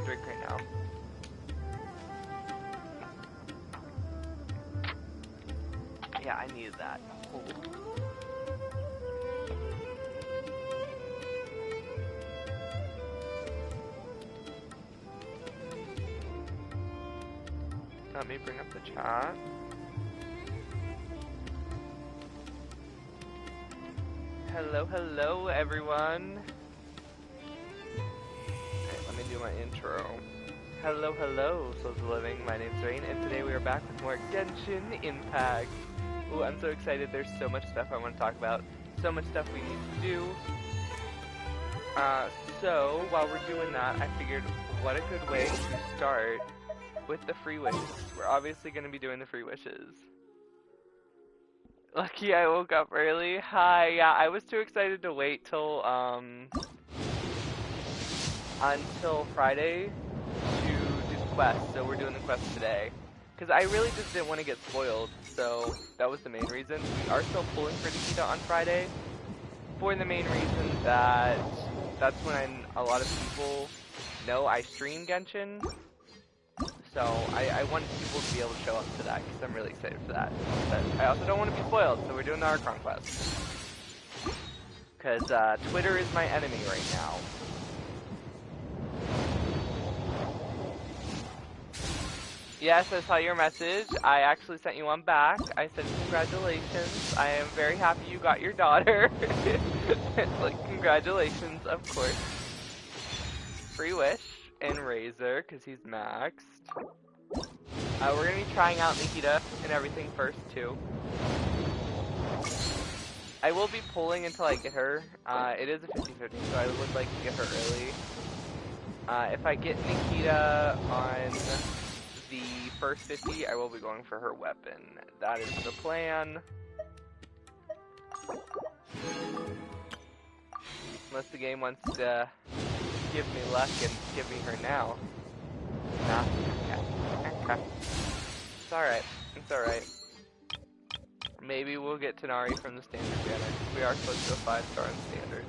drink right now. Yeah, I needed that. Ooh. Let me bring up the chat. Hello, hello, everyone. Alright, let me do my intro. Hello, hello, Souls of Living. My name's Rain, and today we are back with more Genshin Impact. Ooh, I'm so excited. There's so much stuff I want to talk about. So much stuff we need to do. So, while we're doing that, I figured what a good way to start with the free wishes. We're obviously going to be doing the free wishes. Lucky I woke up early. Hi, yeah, I was too excited to wait till, until Friday to do the quest, so we're doing the quest today. Because I really just didn't want to get spoiled, so that was the main reason. We are still pulling for Nikita on Friday, for the main reason that that's when a lot of people know I stream Genshin. So I want people to be able to show up to that, because I'm really excited for that. But I also don't want to be spoiled, so we're doing the Archon Quest. Because Twitter is my enemy right now. Yes, I saw your message. I actually sent you one back. I said congratulations. I am very happy you got your daughter. Like, congratulations, of course. Free wish and Razor, because he's maxed. We're going to be trying out Nikita and everything first, too. I will be pulling until I get her. It is a 50-50, so I would like to get her early. If I get Nikita on the first 50, I will be going for her weapon. That is the plan. Unless the game wants to give me luck and give me her now. Nah, okay. It's alright. It's alright. Maybe we'll get Tanari from the standard banner, because we are close to a 5-star in standard.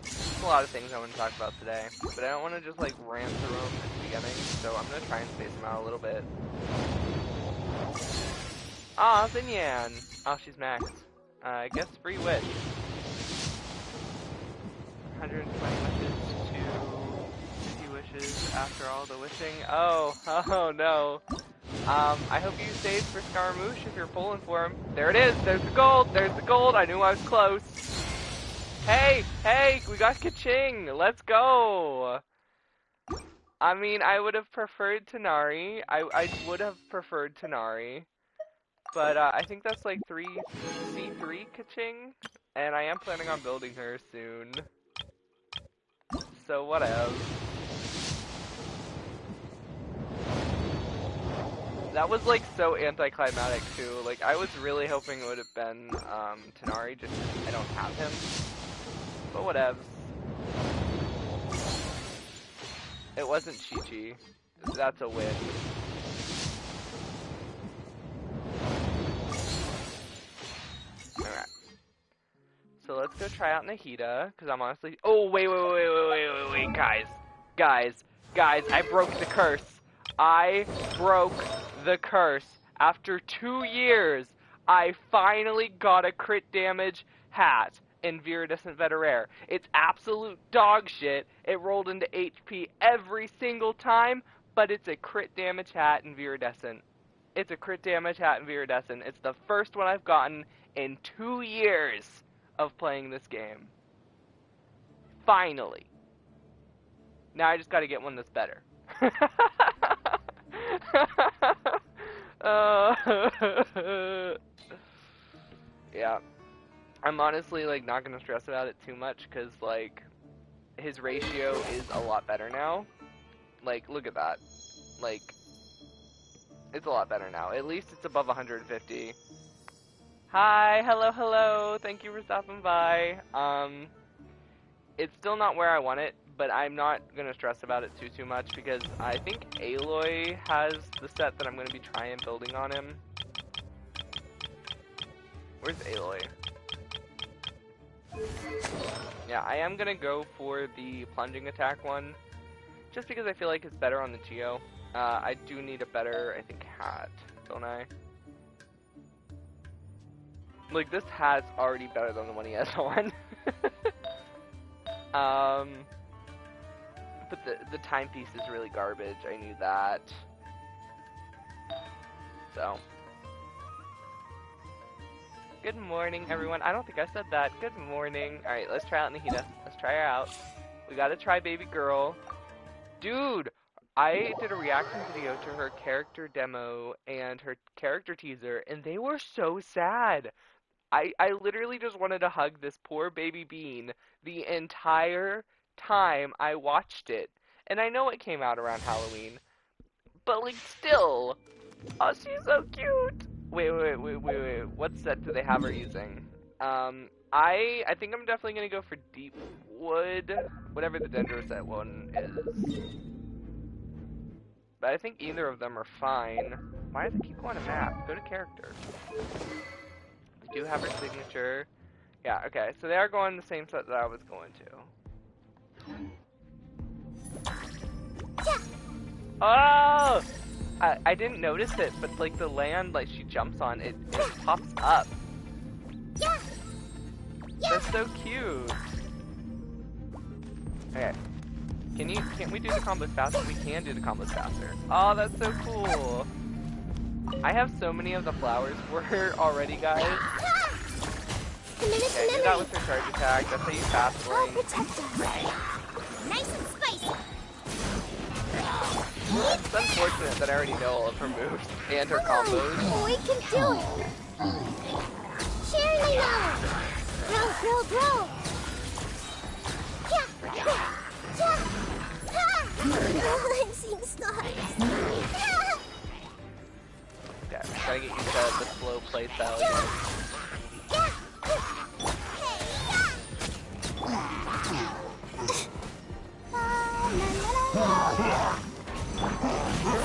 There's a lot of things I want to talk about today, but I don't want to just like rant through them at the beginning, so I'm going to try and space them out a little bit. Aw, Xinyan! Oh, she's maxed. I guess free wish. 120 wishes to 50 wishes after all the wishing. Oh no. I hope you saved for Scaramouche if you're pulling for him. There it is! There's the gold! There's the gold! I knew I was close! Hey! Hey! We got Kaching! Let's go! I mean, I would have preferred Tanari. I would have preferred Tanari. But, I think that's like C3 Kaching. And I am planning on building her soon. So, whatever. That was like so anticlimactic too. Like, I was really hoping it would have been Tanari, just 'cause I don't have him. But whatevs. It wasn't Chi-Chi. That's a win. Alright. So let's go try out Nahida, because I'm honestly... Oh, wait, guys, I broke the curse. I broke the curse. After 2 years, I finally got a crit damage hat in Viridescent Veterare. It's absolute dog shit. It rolled into HP every single time, but it's a crit damage hat in Viridescent. It's a crit damage hat in Viridescent. It's the first one I've gotten in 2 years of playing this game. Finally. Now I just gotta get one that's better. Yeah. I'm honestly, like, not gonna stress about it too much, because, like, his ratio is a lot better now. Like, look at that. Like, it's a lot better now. At least it's above 150. Hi, hello, thank you for stopping by. It's still not where I want it, but I'm not gonna stress about it too much because I think Aloy has the set that I'm gonna be trying building on him. Where's Aloy? Yeah, I am gonna go for the plunging attack one, just because I feel like it's better on the Geo. I do need a better, I think, hat, don't I? Like, this hat's already better than the one he has on. But the timepiece is really garbage. I knew that. So. Good morning, everyone. I don't think I said that. Good morning. Alright, let's try out Nahida. Let's try her out. We gotta try baby girl. Dude! I did a reaction video to her character demo and her character teaser, and they were so sad. I literally just wanted to hug this poor baby bean the entire time I watched it. And I know it came out around Halloween, but like still. Oh, she's so cute. Wait. What set do they have her using? I think I'm definitely gonna go for Deep Wood, whatever the Dendro set one is. But I think either of them are fine. Why does it keep going to map? Go to character. They do have her signature. Yeah, okay, so they are going the same set that I was going to. Oh! I didn't notice it, but like the land like she jumps on, it pops up. That's so cute. Okay. Can't we do the combos faster? We can do the combos faster. Oh, that's so cool. I have so many of the flowers for her already, guys. Okay, do that with her charge attack. That's how you fast lane. Nice and spicy. It's unfortunate that I already know all of her moves and her combos. We can do it. Cheerily now. Grow. I'm seeing stars. Okay, gotta get used to the slow play style again.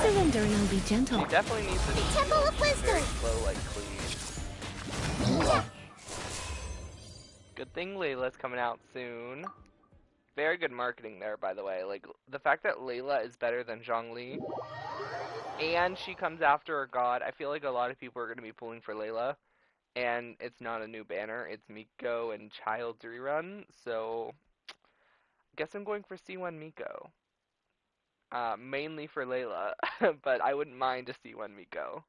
Surrendering will be gentle. She definitely needs to The Temple of Wisdom. very slow, like cleave. Good thing Layla's coming out soon. Very good marketing there, by the way. Like, the fact that Layla is better than Zhongli, and she comes after her god, I feel like a lot of people are going to be pulling for Layla, and it's not a new banner, it's Miko and Child's rerun, so I guess I'm going for C1 Miko. Mainly for Layla, but I wouldn't mind a C1 Miko.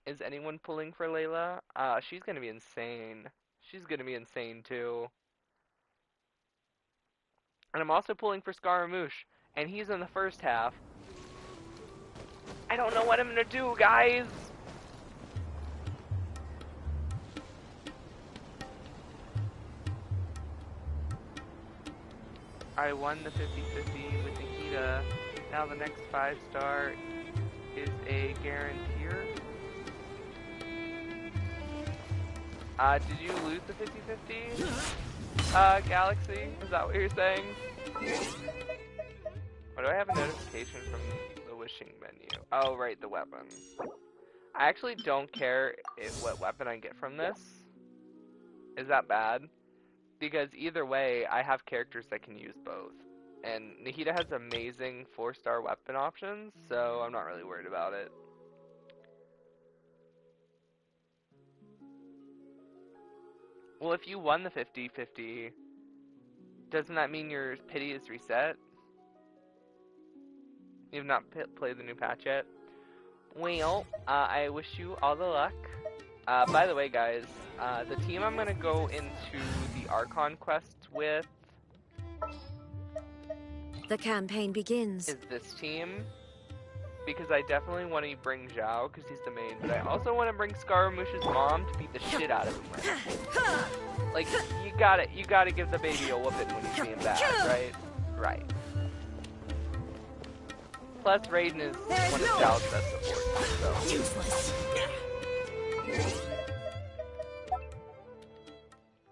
Is anyone pulling for Layla? She's going to be insane. She's going to be insane, too. And I'm also pulling for Scaramouche, and he's in the first half. I don't know what I'm gonna do, guys! I won the 50-50 with Nikita. Now the next 5-star is a guaranteer. Did you lose the 50-50? Galaxy? Is that what you're saying? Why do I have a notification from the wishing menu? Oh, right, the weapon. I actually don't care what weapon I get from this. Is that bad? Because either way, I have characters that can use both. And Nahida has amazing 4-star weapon options, so I'm not really worried about it. Well, if you won the 50-50, doesn't that mean your pity is reset? You've not played the new patch yet? Well, I wish you all the luck. By the way, guys, the team I'm going to go into the Archon Quest with... The campaign begins. ...is this team. Because I definitely want to bring Zhao, because he's the main, but I also want to bring Scaramouche's mom to beat the shit out of him with. Like, you gotta give the baby a whooping when he's being bad, right? Right. Plus, Raiden is one of Zhao's best supports, so. Useless.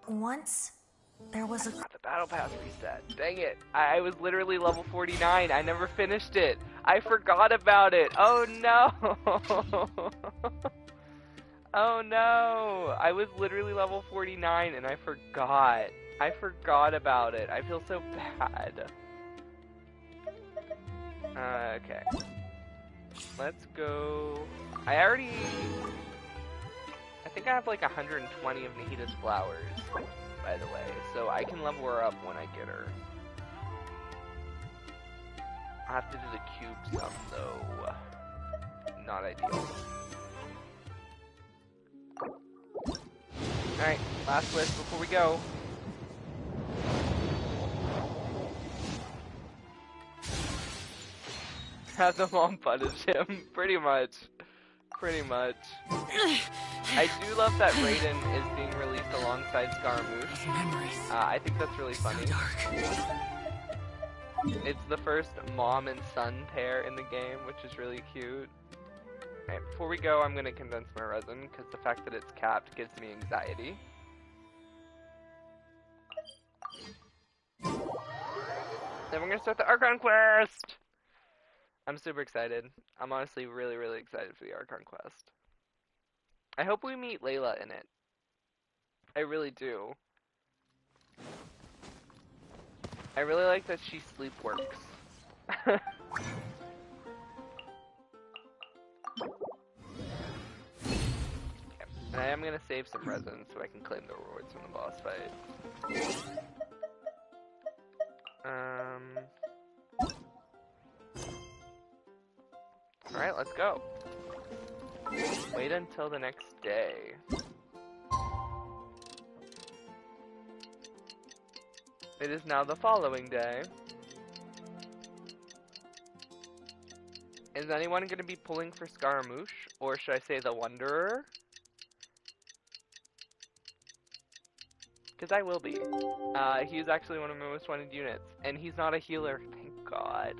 Once, there was a... The battle pass reset. Dang it. I was literally level 49. I never finished it. I forgot about it. Oh no. Oh no. I was literally level 49 and I forgot. I forgot about it. I feel so bad. Okay. Let's go. I think I have like 120 of Nahida's flowers, by the way, so I can level her up when I get her. I have to do the cube stuff though. Not ideal. Alright, last wish before we go. Have the mom punish him, pretty much. Pretty much. I do love that Raiden is being released alongside Scaramouche. I think that's really funny. It's the first mom and son pair in the game, which is really cute. Okay, before we go, I'm going to condense my resin, because the fact that it's capped gives me anxiety. Then we're going to start the Archon Quest! I'm super excited. I'm honestly really, really excited for the Archon Quest. I hope we meet Layla in it. I really do. I really like that she sleepworks. And I am going to save some resin so I can claim the rewards from the boss fight. Alright, let's go. Wait until the next day. It is now the following day. Is anyone going to be pulling for Scaramouche? Or should I say the Wanderer? Because I will be. He's actually one of my most wanted units. And he's not a healer, thank God.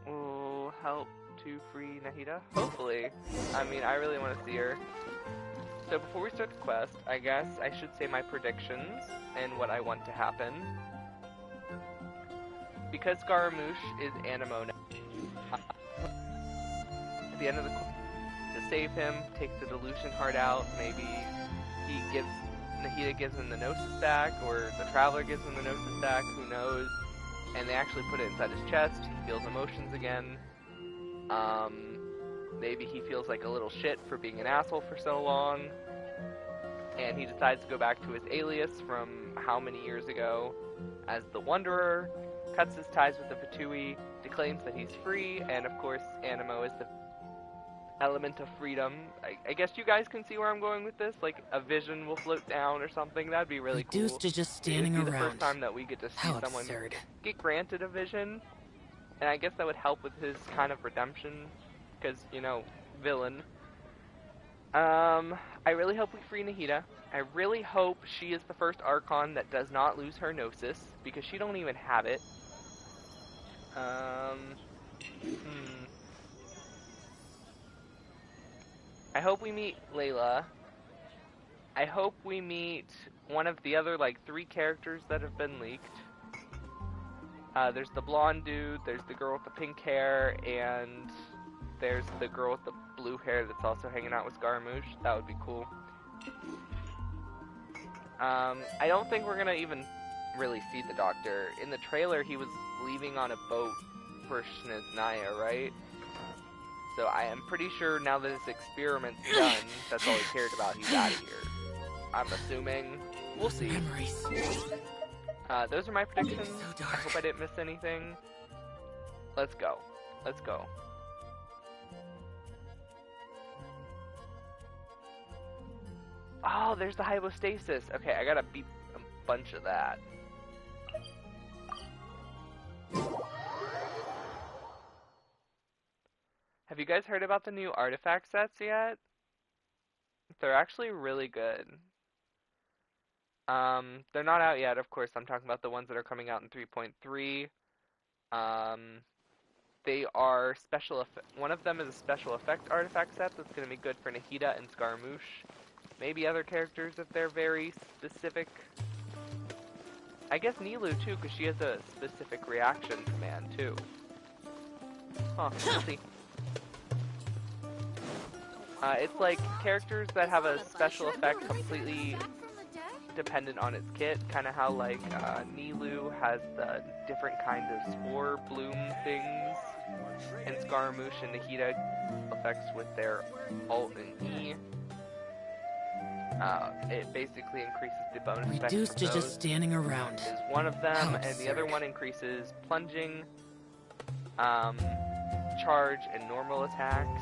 Will help to free Nahida? Hopefully. I mean, I really want to see her. So before we start the quest, I guess I should say my predictions and what I want to happen. Because Scaramouche is Animo now, at the end of the quest, to save him, take the Delusion Heart out, maybe Nahida gives him the Gnosis back, or the Traveler gives him the Gnosis back, who knows, and they actually put it inside his chest, he feels emotions again. Maybe he feels like a little shit for being an asshole for so long, and he decides to go back to his alias from how many years ago as the Wanderer, cuts his ties with the Fatui, declaims that he's free, and of course Animo is the element of freedom. I guess you guys can see where I'm going with this, like a vision will float down or something. That'd be really cool. Reduced to just standing It'd be around. the first time that we get to see How someone absurd. get granted a vision, and I guess that would help with his kind of redemption, because, you know, villain. I really hope we free Nahida. I really hope she is the first Archon that does not lose her Gnosis, because she don't even have it. I hope we meet Layla. I hope we meet one of the other, like, 3 characters that have been leaked. There's the blonde dude, there's the girl with the pink hair, and there's the girl with the blue hair that's also hanging out with Scaramouche. That would be cool. I don't think we're gonna even really see the Doctor. In the trailer, he was leaving on a boat for Snezhnaya, right? So I am pretty sure now that his experiment's done, that's all he cared about, he's out of here. I'm assuming. We'll see. Memories. Those are my predictions. So I dark. hope I didn't miss anything. Let's go. Let's go. Oh, there's the hypostasis. Okay, I gotta beat a bunch of that. Have you guys heard about the new artifact sets yet? They're actually really good. They're not out yet, of course. I'm talking about the ones that are coming out in 3.3. they are one of them is a special effect artifact set that's going to be good for Nahida and Scaramouche. Maybe other characters if they're very specific. I guess Nilou too, because she has a specific reaction command too. Huh, we'll see. It's like characters that have a special effect completely dependent on its kit, kind of how like Nilou has the different kind of spore bloom things, and Scaramouche and Nahida effects with their alt and E. It basically increases the bonus effect. Reduced to just standing around. Is one of them, and the other one increases plunging, charge, and normal attacks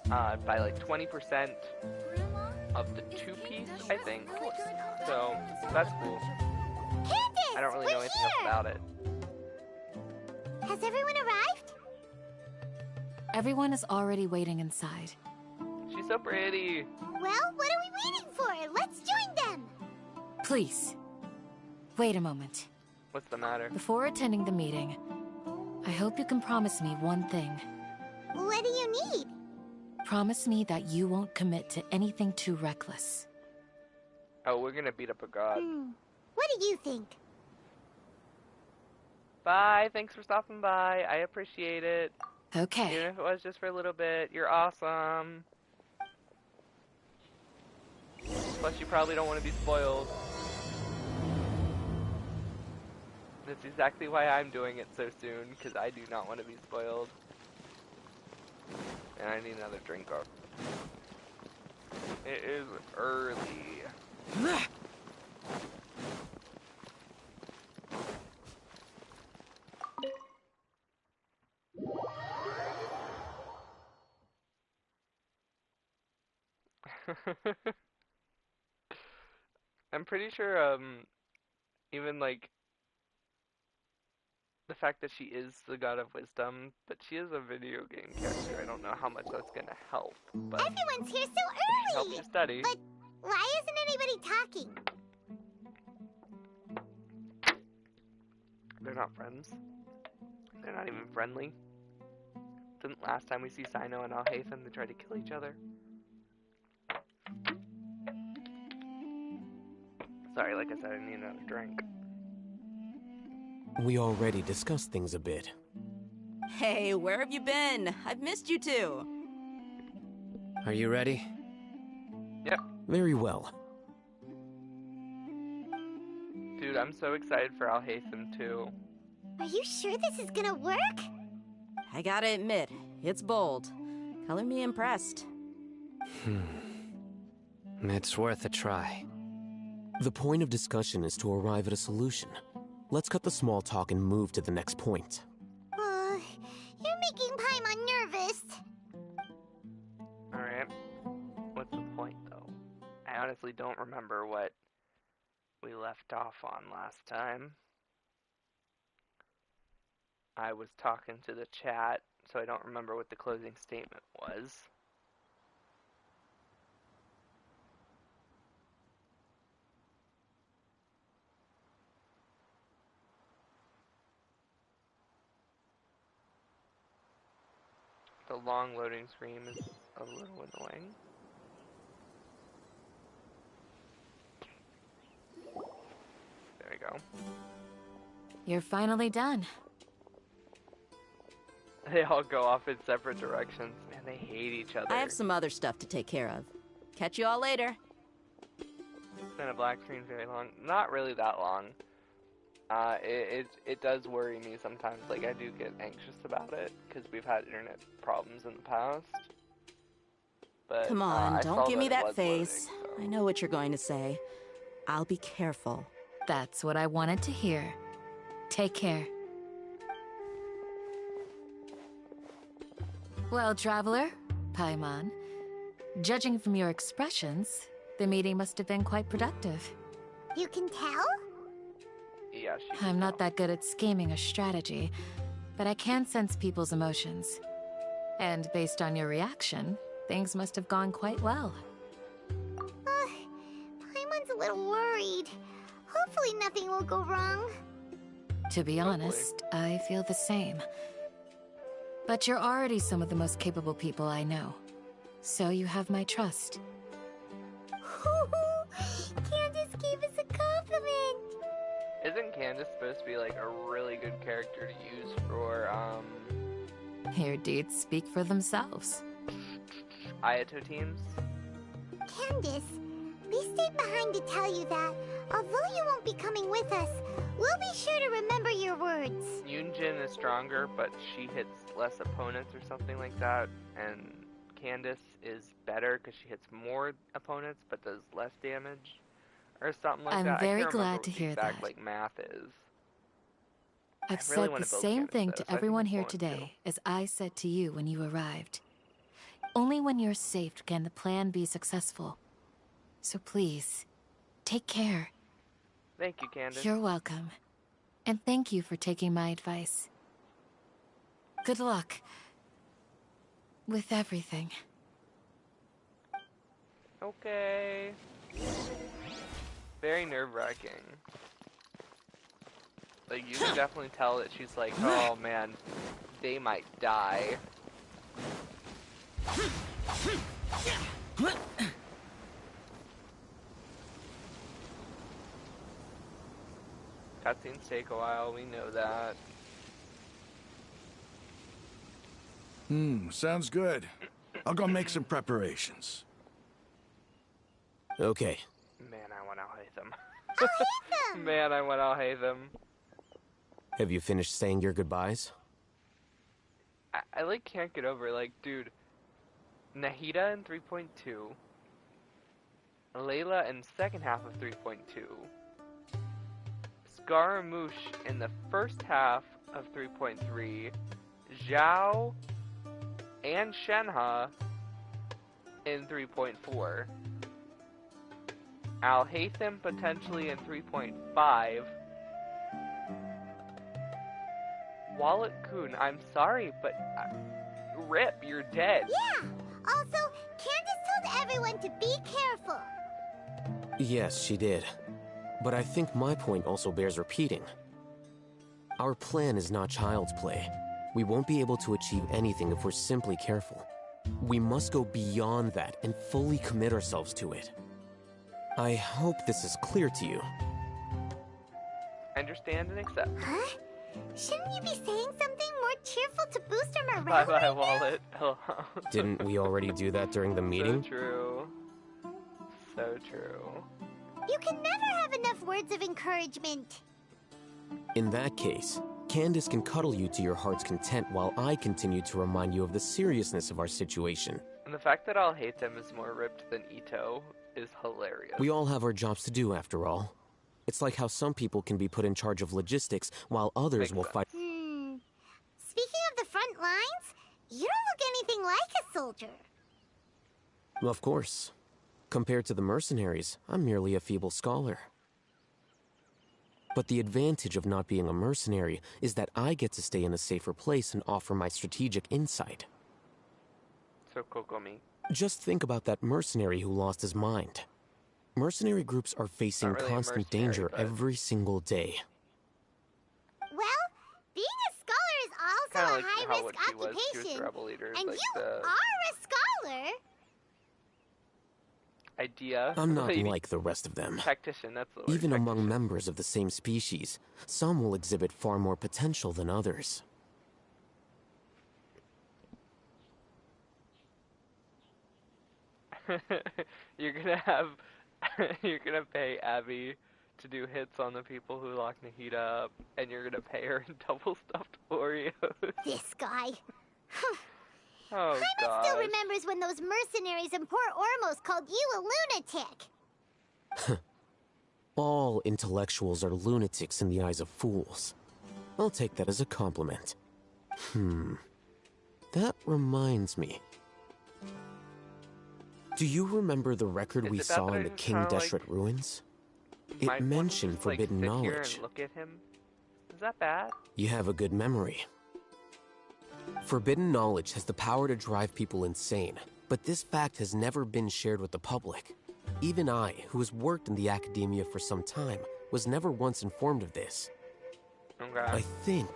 by like 20% of the two-piece, I think. So that's cool. Candace, I don't really know anything else about it. Has everyone arrived? Everyone is already waiting inside. She's so pretty. Well, what are we waiting for? Let's join them. Please, wait a moment. What's the matter? Before attending the meeting, I hope you can promise me one thing. What do you need? Promise me that you won't commit to anything too reckless. Oh, we're gonna beat up a god. What do you think? Bye, thanks for stopping by. I appreciate it. Okay. Even if it was just for a little bit. You're awesome. Plus, you probably don't want to be spoiled. That's exactly why I'm doing it so soon, because I do not want to be spoiled. And I need another drink up. It is early. I'm pretty sure, even like the fact that she is the god of wisdom, but she is a video game character. I don't know how much that's gonna help, but Everyone's here so it helps early. you study. But why isn't anybody talking? They're not friends. They're not even friendly. Didn't last time we see Sino and Alhaitham, they tried to kill each other. Sorry, like I said, I need another drink. We already discussed things a bit. Hey, where have you been? I've missed you too. Are you ready? Yep. Very well. Dude, I'm so excited for Alhaitham too. Are you sure this is gonna work? I gotta admit, it's bold. Color me impressed. It's worth a try. The point of discussion is to arrive at a solution. Let's cut the small talk and move to the next point. You're making Paimon nervous. Alright. What's the point, though? I honestly don't remember what we left off on last time. I was talking to the chat, so I don't remember what the closing statement was. The long loading screen is a little annoying. There we go. You're finally done. They all go off in separate directions. Man, they hate each other. I have some other stuff to take care of. Catch you all later. Been a black screen very long. Not really that long. It does worry me sometimes. Like, I do get anxious about it because we've had internet problems in the past. But Come on, I don't saw give me it that was face. loading, so. I know what you're going to say. I'll be careful. That's what I wanted to hear. Take care. Well, traveler, Paimon, judging from your expressions, the meeting must have been quite productive. You can tell? Yeah, I'm not that good at scheming or strategy, but I can sense people's emotions. And based on your reaction, things must have gone quite well. Paimon's a little worried. Hopefully nothing will go wrong. To be honest, I feel the same. But you're already some of the most capable people I know. So you have my trust. Candace gave us a compliment. Isn't Candace supposed to be like a really good character to use for Your deeds speak for themselves. Ayato teams? Candace, we stayed behind to tell you that, although you won't be coming with us, we'll be sure to remember your words. Yunjin is stronger, but she hits less opponents or something like that, and Candace is better because she hits more opponents but does less damage, or something like I'm that. very I can't remember glad what to the hear exact, that. like, math is. I've I really said wanna the build same Candace, thing though, so to I think everyone it's here going today as I said to you when you arrived. Only when you're safe can the plan be successful. So please, take care. Thank you, Candace. You're welcome. And thank you for taking my advice. Good luck. With everything. Okay. Very nerve-wracking. Like, you can definitely tell that she's like, oh man, they might die. Cutscenes take a while, we know that. Sounds good. I'll go make some preparations. Okay. Man, I want to hate them. I'll hate them! Man, I want to hate them. Have you finished saying your goodbyes? I like can't get over, like, dude, Nahida in 3.2, Layla in second half of 3.2, Scaramouche in the first half of 3.3, Zhao and Shenhe in 3.4, Alhaitham potentially in 3.5, Wallet Kun, I'm sorry, but rip, you're dead. Yeah! Also, Candace told everyone to be careful. Yes, she did. But I think my point also bears repeating. Our plan is not child's play. We won't be able to achieve anything if we're simply careful. We must go beyond that and fully commit ourselves to it. I hope this is clear to you. Understand and accept. Huh? Shouldn't you be saying something more cheerful to boost our morale Bye bye, right now? Wallet. Hello. Didn't we already do that during the meeting? So true. So true. You can never have enough words of encouragement. In that case, Candace can cuddle you to your heart's content while I continue to remind you of the seriousness of our situation. And the fact that I'll hate them is more ripped than Ito is hilarious. We all have our jobs to do after all. It's like how some people can be put in charge of logistics while others Makes will sense. fight. Speaking of the front lines, you don't look anything like a soldier. Of course. Compared to the mercenaries, I'm merely a feeble scholar. But the advantage of not being a mercenary is that I get to stay in a safer place and offer my strategic insight. So Kokomi. Just think about that mercenary who lost his mind. Mercenary groups are facing Not really a constant mercenary, danger but- every single day. Well, being a scholar is Kind also of a like how high-risk what she was. She was occupation. the rebel leader. And Like you the are a scholar. idea. I'm not lady. like the rest of them. Tactician, that's the word. Even among tactician. members of the same species, some will exhibit far more potential than others. You're gonna have you're gonna pay Abby to do hits on the people who lock Nahida up, and you're gonna pay her in double stuffed Oreos. This guy. Oh Paimon still god. remembers when those mercenaries in Port Ormos called you a lunatic. All intellectuals are lunatics in the eyes of fools. I'll take that as a compliment. That reminds me. Do you remember the record Is we it bad saw that I in the just King kinda, like, Deshret ruins? It Might wanna mentioned just, like, forbidden sit here knowledge. and look at him. Is that bad? You have a good memory. Forbidden knowledge has the power to drive people insane, but this fact has never been shared with the public. Even I, who has worked in the academia for some time, was never once informed of this. Okay. I think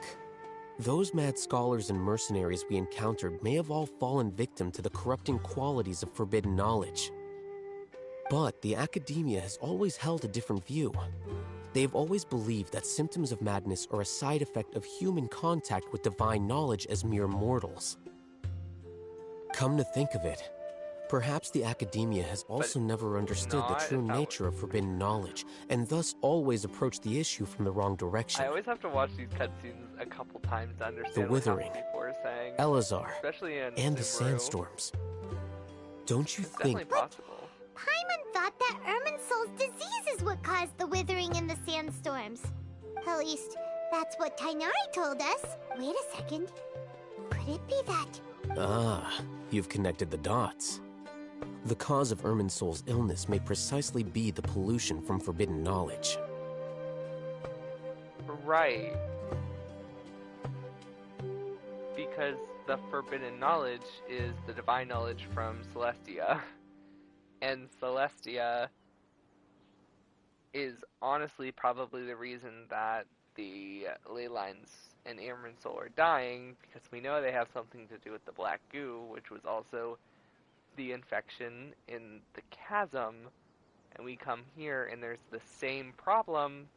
those mad scholars and mercenaries we encountered may have all fallen victim to the corrupting qualities of forbidden knowledge. But the academia has always held a different view. They have always believed that symptoms of madness are a side effect of human contact with divine knowledge as mere mortals. Come to think of it, perhaps the academia has also never understood the true nature of forbidden knowledge, and thus always approached the issue from the wrong direction. I always have to watch these cutscenes a couple times to understand The what Withering, people are saying. Elazar, Especially in and the Sumeru. Sandstorms. Don't you It's think... definitely possible. Paimon thought that Irminsul's disease is what caused the withering and the sandstorms. At least, that's what Tainari told us. Wait a second. Could it be that? Ah, you've connected the dots. The cause of Irminsul's illness may precisely be the pollution from forbidden knowledge. Right. Because the forbidden knowledge is the divine knowledge from Celestia. And Celestia is honestly probably the reason that the ley lines and Irminsul are dying, because we know they have something to do with the black goo, which was also the infection in the chasm. And we come here and there's the same problem,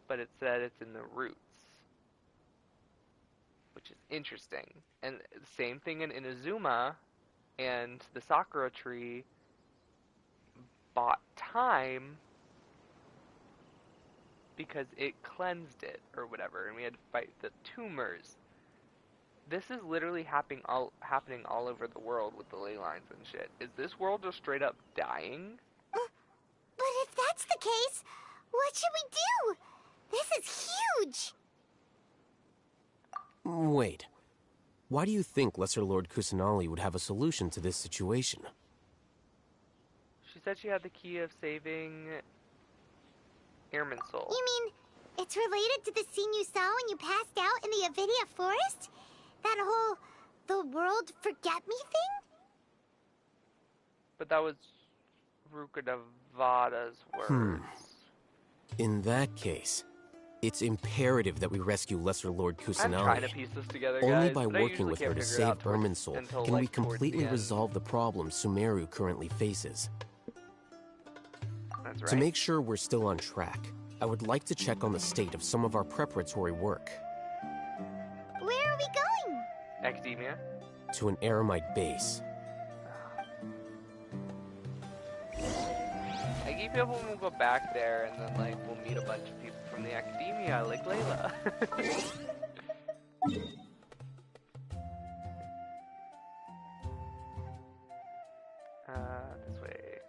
but it said it's in the roots, which is interesting. And the same thing in Inazuma, and the Sakura tree bought time because it cleansed it or whatever, and we had to fight the tumors. This is literally happening all over the world with the ley lines and shit. Is this world just straight up dying? But if that's the case, what should we do? This is huge! Wait. Why do you think Lesser Lord Kusanali would have a solution to this situation? She said she had the key of saving Irminsul. You mean, it's related to the scene you saw when you passed out in the Avidia forest? That whole, the world forget me thing? But that was Rukadavada's words. In that case, it's imperative that we rescue Lesser Lord I'm trying to Kusanali. piece this together, Only guys, by but I working usually with can't her to figure it out save towards- Irminsul until, can we like, towards the completely end. resolve the problems Sumeru currently faces. That's right. To make sure we're still on track, I would like to check on the state of some of our preparatory work. Where are we going? Academia? To an Eremite base. I keep hoping we'll go back there and then, like, we'll meet a bunch of people from the academia, like Layla. This way.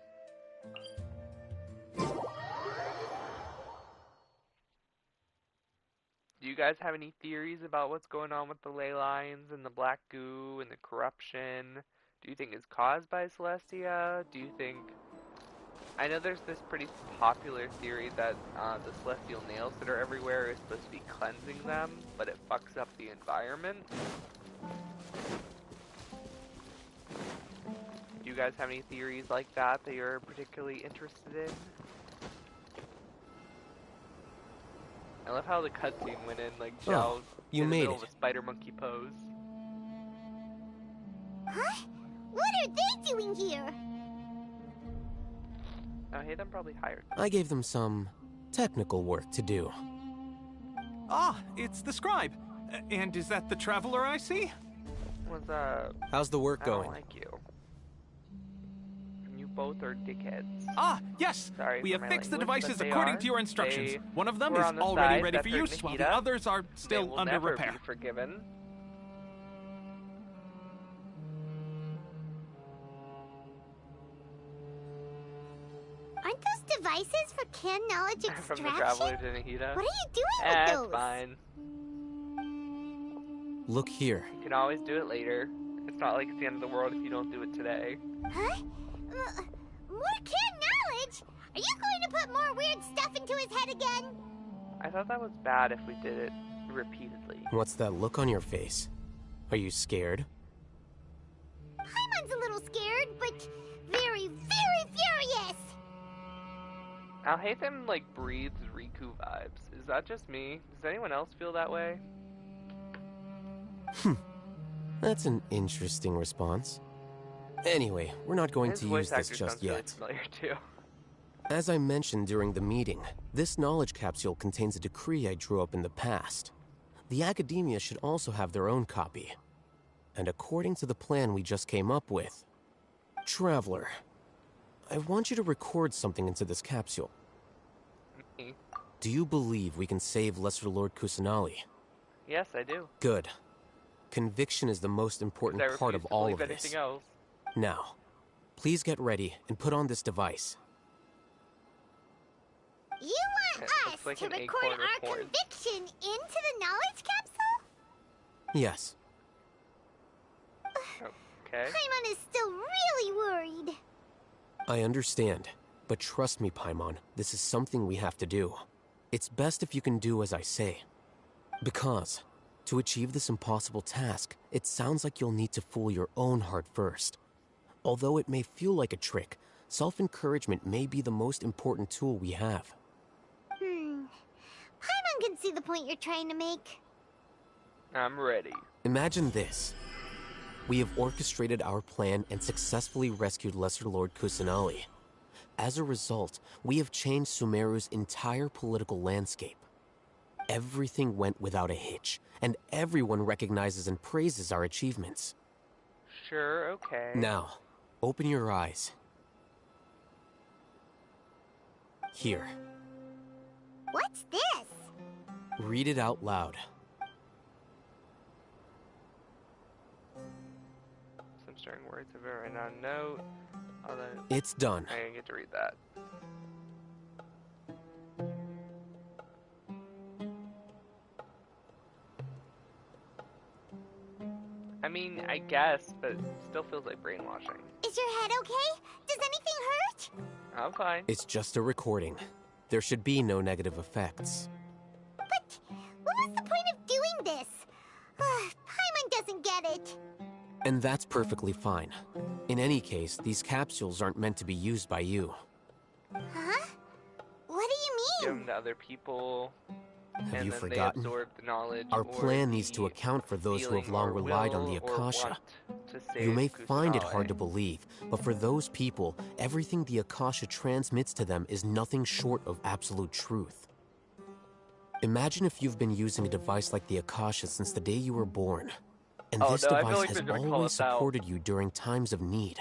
Do you guys have any theories about what's going on with the ley lines and the black goo and the corruption? Do you think it's caused by Celestia? Do you think... I know there's this pretty popular theory that the celestial nails that are everywhere is supposed to be cleansing them, but it fucks up the environment. Do you guys have any theories like that that you're particularly interested in? I love how the cutscene went in, like, Zhao's you in the made middle it. of a spider monkey pose. Huh? What are they doing here? Oh, hey, them probably hired. I gave them some technical work to do. Ah, it's the scribe. And is that the traveler I see? What's up? How's the work I don't going? like you. You both are dickheads. Ah, yes! Sorry We for have my fixed the language, devices but they according are. to your instructions. They One of them were is on the already side ready that for they're use, while the Nahida. others are They still will under never repair. be forgiven. Aren't those devices for can knowledge From the extraction? Traveler to Nahida. What are you doing Eh, with those? it's fine. Look here. You can always do it later. It's not like it's the end of the world if you don't do it today. Huh? More can knowledge? Are you going to put more weird stuff into his head again? I thought that was bad if we did it repeatedly. What's that look on your face? Are you scared? Paimon's a little scared, but very, very furious. Alhaitham, like, breathes Riku vibes. Is that just me? Does anyone else feel that way? That's an interesting response. Anyway, we're not going His to voice use this actor just sounds really yet. familiar, too. As I mentioned during the meeting, this knowledge capsule contains a decree I drew up in the past. The academia should also have their own copy. And according to the plan we just came up with, Traveler, I want you to record something into this capsule. Me? Do you believe we can save Lesser Lord Kusanali? Yes, I do. Good. Conviction is the most important I part refuse of to all believe of anything this. else. Now, please get ready and put on this device. You want It us looks like to an record eight-quarter our horn. conviction into the knowledge capsule? Yes. Okay. Paimon is still really worried. I understand, but trust me, Paimon, this is something we have to do. It's best if you can do as I say. Because, to achieve this impossible task, it sounds like you'll need to fool your own heart first. Although it may feel like a trick, self-encouragement may be the most important tool we have. Paimon can see the point you're trying to make. I'm ready. Imagine this. We have orchestrated our plan and successfully rescued Lesser Lord Kusanali. As a result, we have changed Sumeru's entire political landscape. Everything went without a hitch, and everyone recognizes and praises our achievements. Sure, okay. Now, open your eyes. Here, What's this? read it out loud. Some stirring words of a renowned note. Although It's done. I didn't get to read that. I mean, I guess, but it still feels like brainwashing. Is your head okay? Does anything hurt? I'm fine. It's just a recording. There should be no negative effects. But what was the point of doing this? Paimon doesn't get it. And that's perfectly fine. In any case, these capsules aren't meant to be used by you. Huh? What do you Give mean? them to other people, Have and you then forgotten? they absorb the knowledge. Our or plan needs to the account for those who have feeling long or relied on the will or Akasha. want to save You may find it Kusanali. hard to believe, but for those people, everything the Akasha transmits to them is nothing short of absolute truth. Imagine if you've been using a device like the Akasha since the day you were born. And Oh, this no, I feel device like has they're gonna call always us out. supported you during times of need.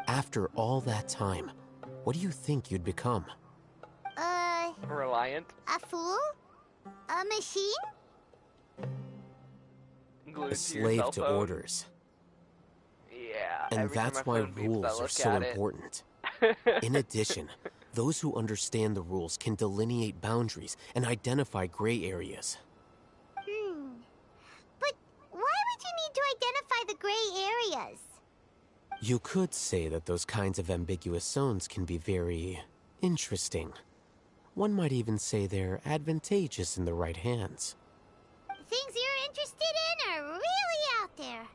After all that time, what do you think you'd become? Reliant, A fool? A machine? glued A to slave your cell to phone. orders. Yeah, And every time that's my why phone beeps, I rules are look so at it. important. In addition, those who understand the rules can delineate boundaries and identify gray areas. But why would you need to identify the gray areas? You could say that those kinds of ambiguous zones can be very interesting. One might even say they're advantageous in the right hands. Things you're interested in are really out there.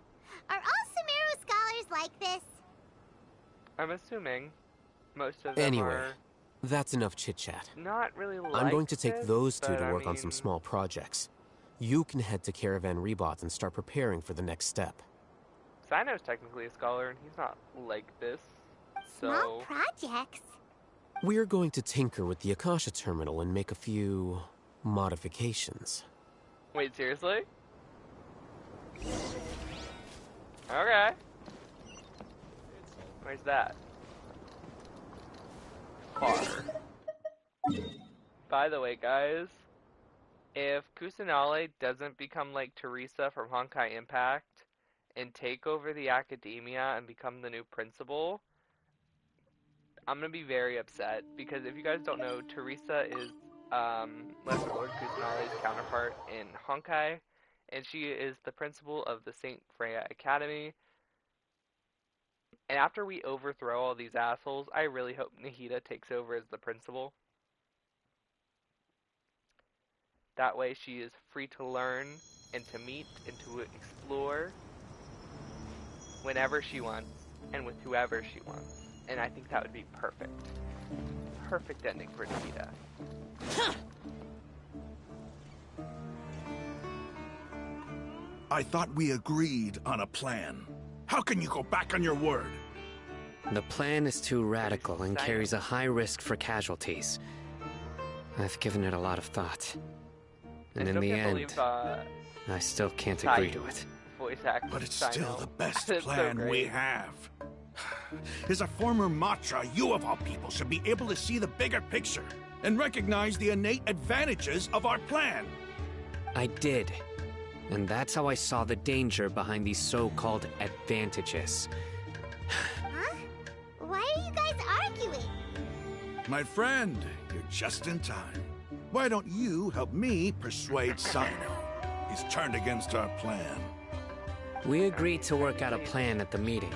Are all Sumeru scholars like this? I'm assuming most of them Anyway, are that's enough chit-chat. not really like I'm going to take this, those two but to I work on some mean, small projects. You can head to Caravan Rebot and start preparing for the next step. Sino's technically a scholar, and he's not like this. Small So, projects? We're going to tinker with the Akasha terminal and make a few modifications. wait, seriously? Okay. Where's that? Far. By the way, guys, if Kusanale doesn't become like Teresa from Honkai Impact and take over the academia and become the new principal, I'm gonna be very upset, because if you guys don't know, Teresa is Lesser Lord Kusanale's counterpart in Honkai, and she is the principal of the Saint Freya Academy. And after we overthrow all these assholes, I really hope Nahida takes over as the principal. That way she is free to learn and to meet and to explore whenever she wants and with whoever she wants. And I think that would be perfect. perfect ending for Nikita. I thought we agreed on a plan. How can you go back on your word? The plan is too radical and carries a high risk for casualties. I've given it a lot of thought. And in the end, I still can't agree to it. Voice actor But it's Sino. still the best It's so plan we great. have. As a former Matra, you of all people should be able to see the bigger picture and recognize the innate advantages of our plan. I did. And that's how I saw the danger behind these so-called advantages. Huh? Why are you guys arguing? My friend, you're just in time. Why don't you help me persuade Sino? He's turned against our plan. We agreed to work out a plan at the meeting.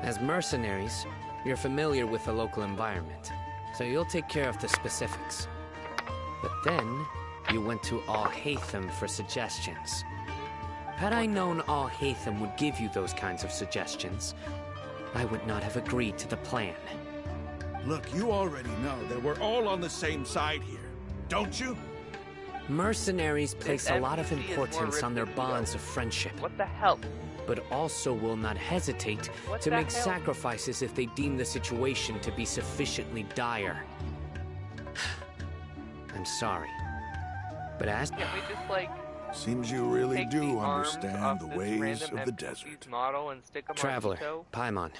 As mercenaries, you're familiar with the local environment, so you'll take care of the specifics. But then, you went to Al-Haytham for suggestions. Had I known Al-Haytham would give you those kinds of suggestions, I would not have agreed to the plan. Look, you already know that we're all on the same side here, don't you? Mercenaries place a lot of NPC is more importance on their ripped than bonds you. of friendship, What the hell? but also will not hesitate What to the make hell? sacrifices if they deem the situation to be sufficiently dire. I'm sorry, but as Can't we just like Seems you really take do the arms understand off the this ways random of the NPC's desert. model and stick them Traveler, on Ito? Paimon,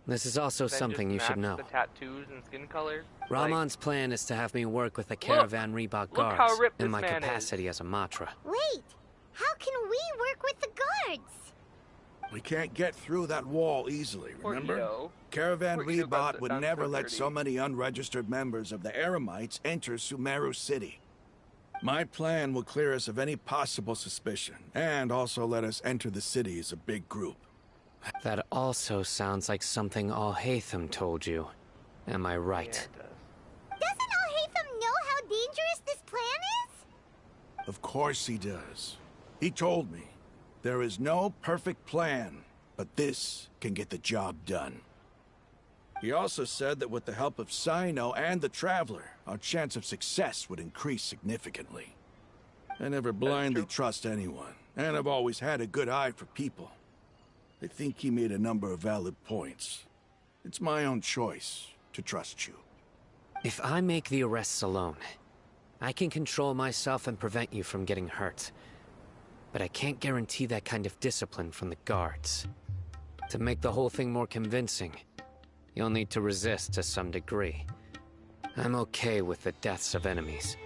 this is also Then something you just should match know. The tattoos and skin color. Ramon's plan is to have me work with the Caravan Reebok look how guards ripped in this my man is. capacity as a Matra. Wait, how can we work with the guards? We can't get through that wall easily, Poor remember? Ito. Caravan Poor Ito got Rebot would done never so let dirty. so many unregistered members of the Eremites enter Sumeru City. My plan will clear us of any possible suspicion, and also let us enter the city as a big group. That also sounds like something Al-Haytham told you. Am I right? Yeah, it does. Doesn't Al-Haytham know how dangerous this plan is? Of course he does. He told me, there is no perfect plan, but this can get the job done. He also said that with the help of Sino and the Traveler, our chance of success would increase significantly. I never blindly trust anyone, and I've always had a good eye for people. I think he made a number of valid points. It's my own choice to trust you. If I make the arrests alone, I can control myself and prevent you from getting hurt. But I can't guarantee that kind of discipline from the guards. To make the whole thing more convincing, you'll need to resist to some degree. I'm okay with the deaths of enemies.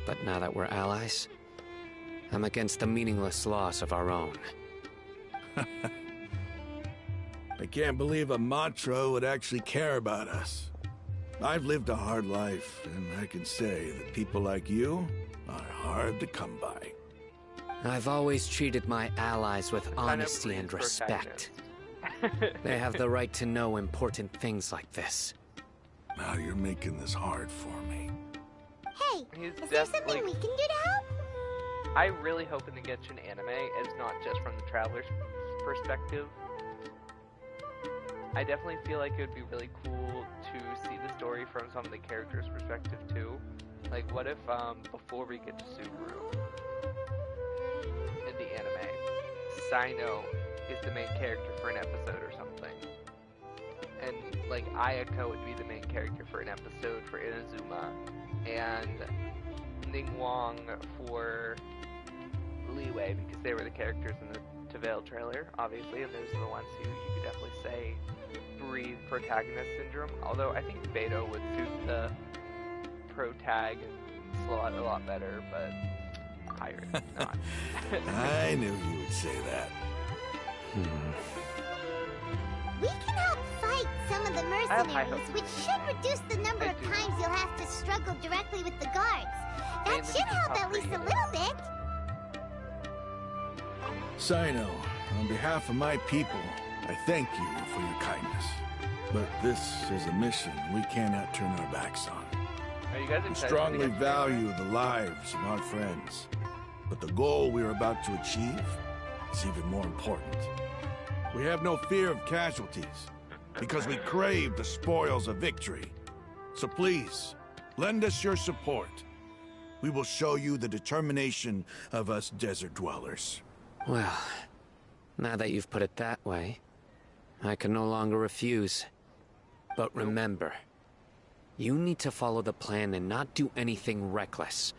But now that we're allies, I'm against the meaningless loss of our own. I can't believe a Matra would actually care about us. I've lived a hard life, and I can say that people like you are hard to come by. I've always treated my allies with honesty and respect. They have the right to know important things like this. Now you're making this hard for me. Hey, He's is there something like- we can do to help? I really hope in the Genshin anime it's not just from the Traveler's perspective. I definitely feel like it would be really cool to see the story from some of the characters' perspective too. Like, what if before we get to Subaru in the anime, Sino is the main character for an episode or something, and like Ayako would be the main character for an episode for Inazuma, and Ning Wong for Leeway, because they were the characters in the Tavale trailer, obviously, and those are the ones who you could definitely say breathe protagonist syndrome. Although I think Beto would suit the protag slot a lot better, but higher not. I knew you would say that. We can help fight some of the have high mercenaries, hopes. which should reduce the number I of do. times you'll have to struggle directly with the guards. That Mainly should because help how at least a creative. little bit. Sino, on behalf of my people, I thank you for your kindness. But this is a mission we cannot turn our backs on. Are you guys We excited for the strongly Genshin value the lives of our friends. But the goal we are about to achieve is even more important. We have no fear of casualties, because we crave the spoils of victory. So please, lend us your support. We will show you the determination of us desert dwellers. Well, now that you've put it that way, I can no longer refuse. But remember, you need to follow the plan and not do anything reckless.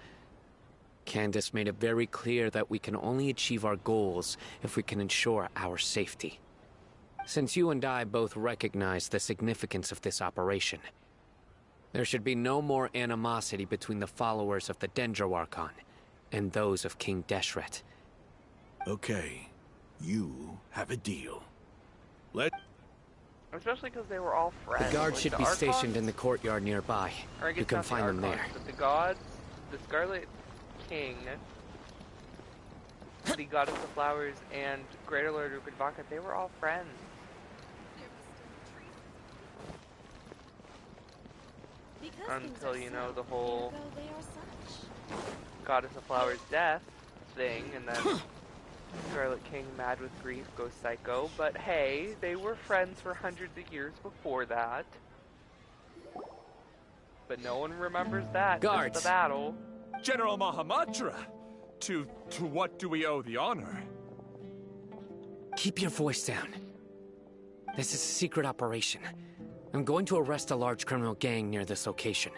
Candace made it very clear that we can only achieve our goals if we can ensure our safety. Since you and I both recognize the significance of this operation, there should be no more animosity between the followers of the Dendro Archon and those of King Deshret. Okay, you have a deal. Especially because they were all friends. The guards Like, should the be Archons, stationed in the courtyard nearby. or I guess You can not the find them Archons, there. But the gods, the Scarlet King, the Goddess of Flowers, and Greater Lord Rukadvaka, they were all friends. Until, you know, the whole Goddess of Flowers death thing, and then Scarlet King, mad with grief, goes psycho. But hey, they were friends for hundreds of years before that. But no one remembers that. Just Guards! the battle. General Mahamatra! To what do we owe the honor? Keep your voice down. This is a secret operation. I'm going to arrest a large criminal gang near this location.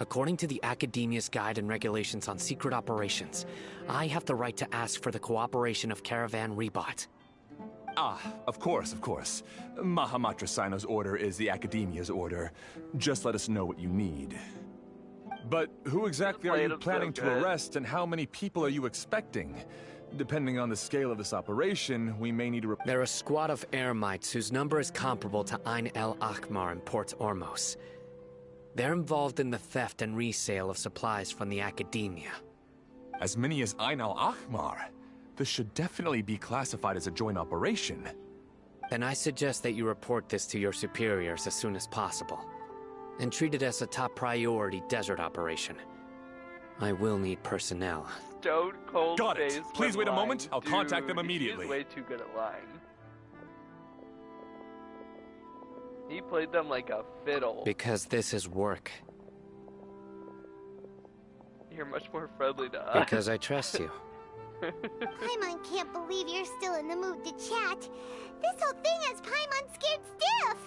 According to the Academia's Guide and Regulations on Secret Operations, I have the right to ask for the cooperation of Caravan Rebot. Ah, of course, of course. Mahamatra Sino's order is the Academia's order. Just let us know what you need. But who exactly are Played you him so planning to good. arrest, and how many people are you expecting? Depending on the scale of this operation, we may need to... They're a squad of Eremites whose number is comparable to Ain el Akhmar in Port Ormos. They're involved in the theft and resale of supplies from the Academia. As many as Ain al-Akhmar. This should definitely be classified as a joint operation. Then I suggest that you report this to your superiors as soon as possible, and treat it as a top priority desert operation. I will need personnel. Stone cold Got it. face Please when wait a lying. moment. I'll contact them Dude, immediately. He's way too good at lying. He played them like a fiddle. Because this is work. You're much more friendly to us. Because I trust you. Paimon can't believe you're still in the mood to chat. This whole thing has Paimon scared stiff.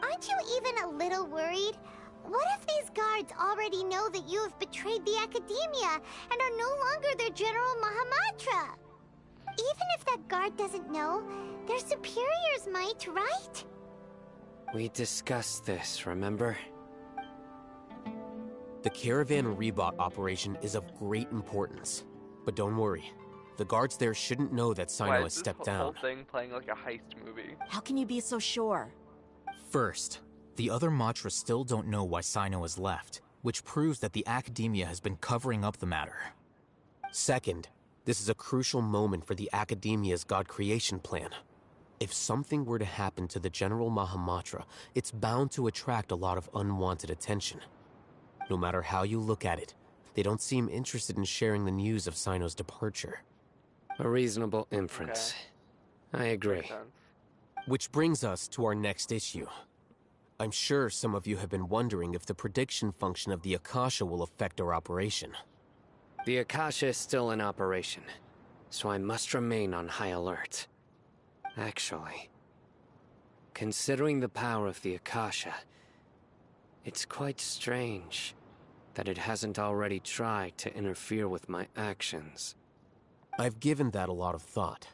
Aren't you even a little worried? What if these guards already know that you have betrayed the Academia and are no longer their General Mahamatra? Even if that guard doesn't know, their superiors might, right? We discussed this, remember? The Caravan Rebot operation is of great importance. But don't worry, the guards there shouldn't know that Why Sino is has this stepped whole down. thing playing like a heist movie? How can you be so sure? First, the other Matra still don't know why Sino has left, which proves that the Academia has been covering up the matter. Second, this is a crucial moment for the Academia's God creation plan. If something were to happen to the General Mahamatra, it's bound to attract a lot of unwanted attention. No matter how you look at it, they don't seem interested in sharing the news of Sino's departure. A reasonable inference. I agree. Makes sense. Which brings us to our next issue. I'm sure some of you have been wondering if the prediction function of the Akasha will affect our operation. The Akasha is still in operation, so I must remain on high alert. Actually, considering the power of the Akasha, it's quite strange that it hasn't already tried to interfere with my actions. I've given that a lot of thought.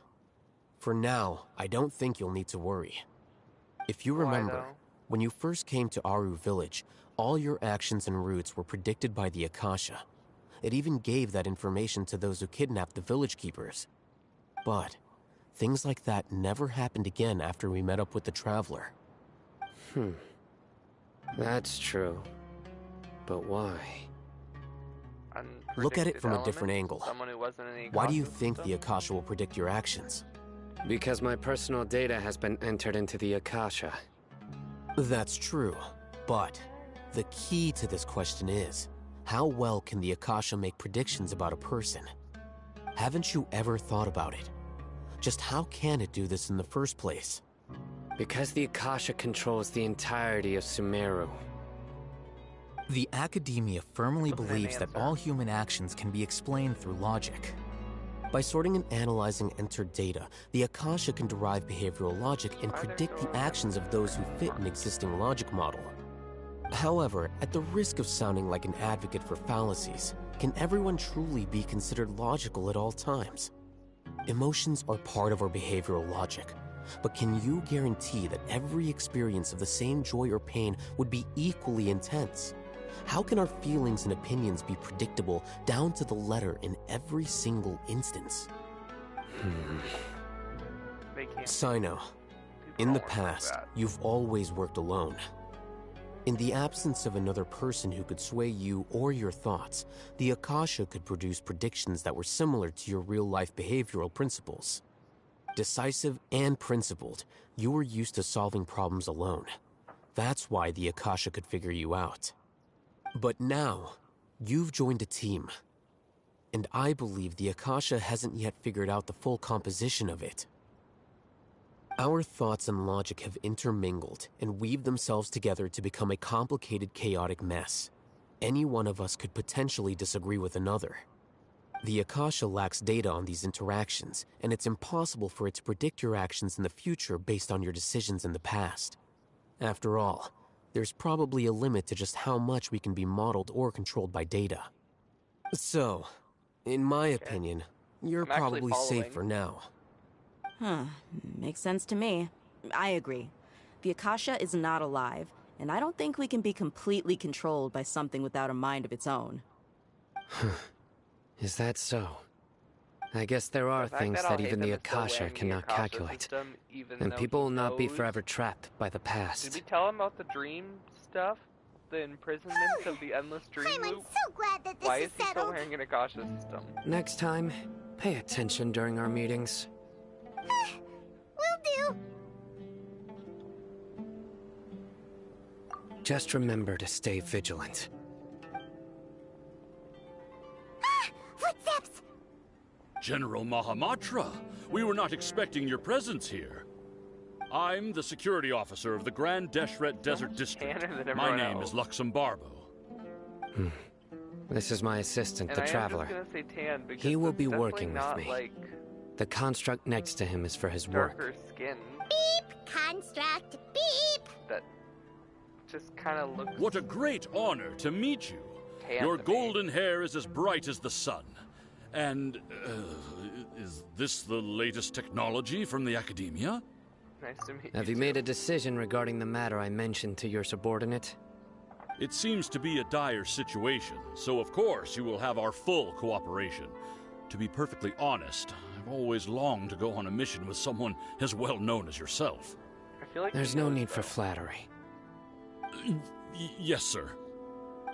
For now, I don't think you'll need to worry. If you Why, remember, though? when you first came to Aru Village, all your actions and routes were predicted by the Akasha. It even gave that information to those who kidnapped the village keepers. But things like that never happened again after we met up with the Traveler. That's true. But why? Look at it Unpredicted from a different elements? angle. Someone who wasn't in the Why do you Akasha think system? the Akasha will predict your actions? Because my personal data has been entered into the Akasha. That's true, but the key to this question is, how well can the Akasha make predictions about a person? Haven't you ever thought about it? Just how can it do this in the first place? Because the Akasha controls the entirety of Sumeru. The Academia firmly What's an believes that answer? all human actions can be explained through logic. By sorting and analyzing entered data, the Akasha can derive behavioral logic and Are there predict the doors? actions of those who fit an existing logic model. However, at the risk of sounding like an advocate for fallacies, can everyone truly be considered logical at all times? Emotions are part of our behavioral logic, but can you guarantee that every experience of the same joy or pain would be equally intense? How can our feelings and opinions be predictable down to the letter in every single instance? They can't. Sino, People in the don't work like past, that. you've always worked alone. In the absence of another person who could sway you or your thoughts, the Akasha could produce predictions that were similar to your real-life behavioral principles. Decisive and principled, you were used to solving problems alone. That's why the Akasha could figure you out. But now, you've joined a team. And I believe the Akasha hasn't yet figured out the full composition of it. Our thoughts and logic have intermingled and weaved themselves together to become a complicated, chaotic mess. Any one of us could potentially disagree with another. The Akasha lacks data on these interactions, and it's impossible for it to predict your actions in the future based on your decisions in the past. After all, there's probably a limit to just how much we can be modeled or controlled by data. So, in my opinion, you're I'm actually probably safe following. for now. Huh. Makes sense to me. I agree. The Akasha is not alive, and I don't think we can be completely controlled by something without a mind of its own. Is that so? I guess there are The fact things I'll that hate even them the is still Akasha weighing the cannot Akasha calculate. system, even And though people he will not be knows. forever trapped by the Did past. we tell him about the dream stuff? The imprisonment of the endless dream I'm loop? so glad that this Why is is he still settled. wearing an Akasha system? Next time, pay attention during our meetings. Will do. Just remember to stay vigilant. Footsteps! General Mahamatra, we were not expecting your presence here. I'm the security officer of the Grand Deshret Desert District. tanner than My everyone name else. is Luxembarbo. This is my assistant, And the I am Traveler. just gonna say tan because He will that's be definitely working with not, me. like, The construct next to him is for his work. darker skin. Beep! Construct! Beep! That just kind of looks What a great honor to meet you. tan Your to me. golden hair is as bright as the sun. And, is this the latest technology from the Academia? Nice to meet Have you. you made a decision regarding the matter I mentioned to your subordinate? It seems to be a dire situation, so of course you will have our full cooperation. To be perfectly honest, I've always longed to go on a mission with someone as well known as yourself. I feel like There's he no knows, need for though. flattery. Yes, sir.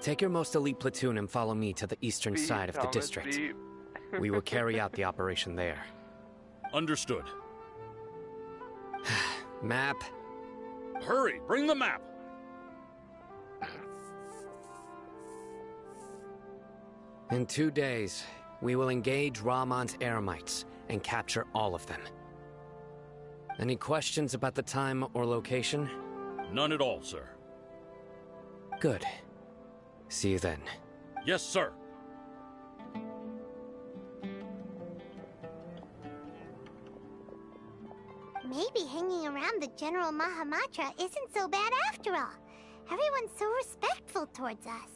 Take your most elite platoon and follow me to the eastern Beep, side of the Thomas, district. beep. We will carry out the operation there. Understood. Map. Hurry, bring the map! In 2 days, we will engage Rahman's Eremites and capture all of them. Any questions about the time or location? None at all, sir. Good. See you then. Yes, sir. Maybe hanging around the General Mahamatra isn't so bad after all. Everyone's so respectful towards us.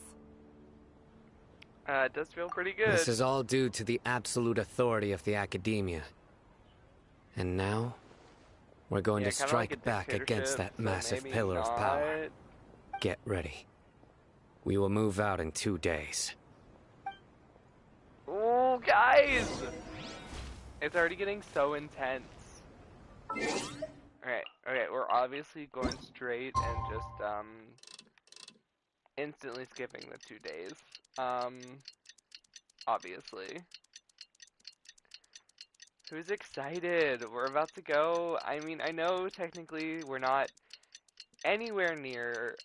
It does feel pretty good. This is all due to the absolute authority of the Academia. And now, we're going Yeah, to kinda strike like a back against that dictatorship, so massive maybe pillar of power. not. Get ready. We will move out in 2 days. Oh, guys! It's already getting so intense. Alright, okay, we're obviously going straight and just, instantly skipping the 2 days. Obviously. Who's excited? We're about to go. I mean, I know technically we're not anywhere near,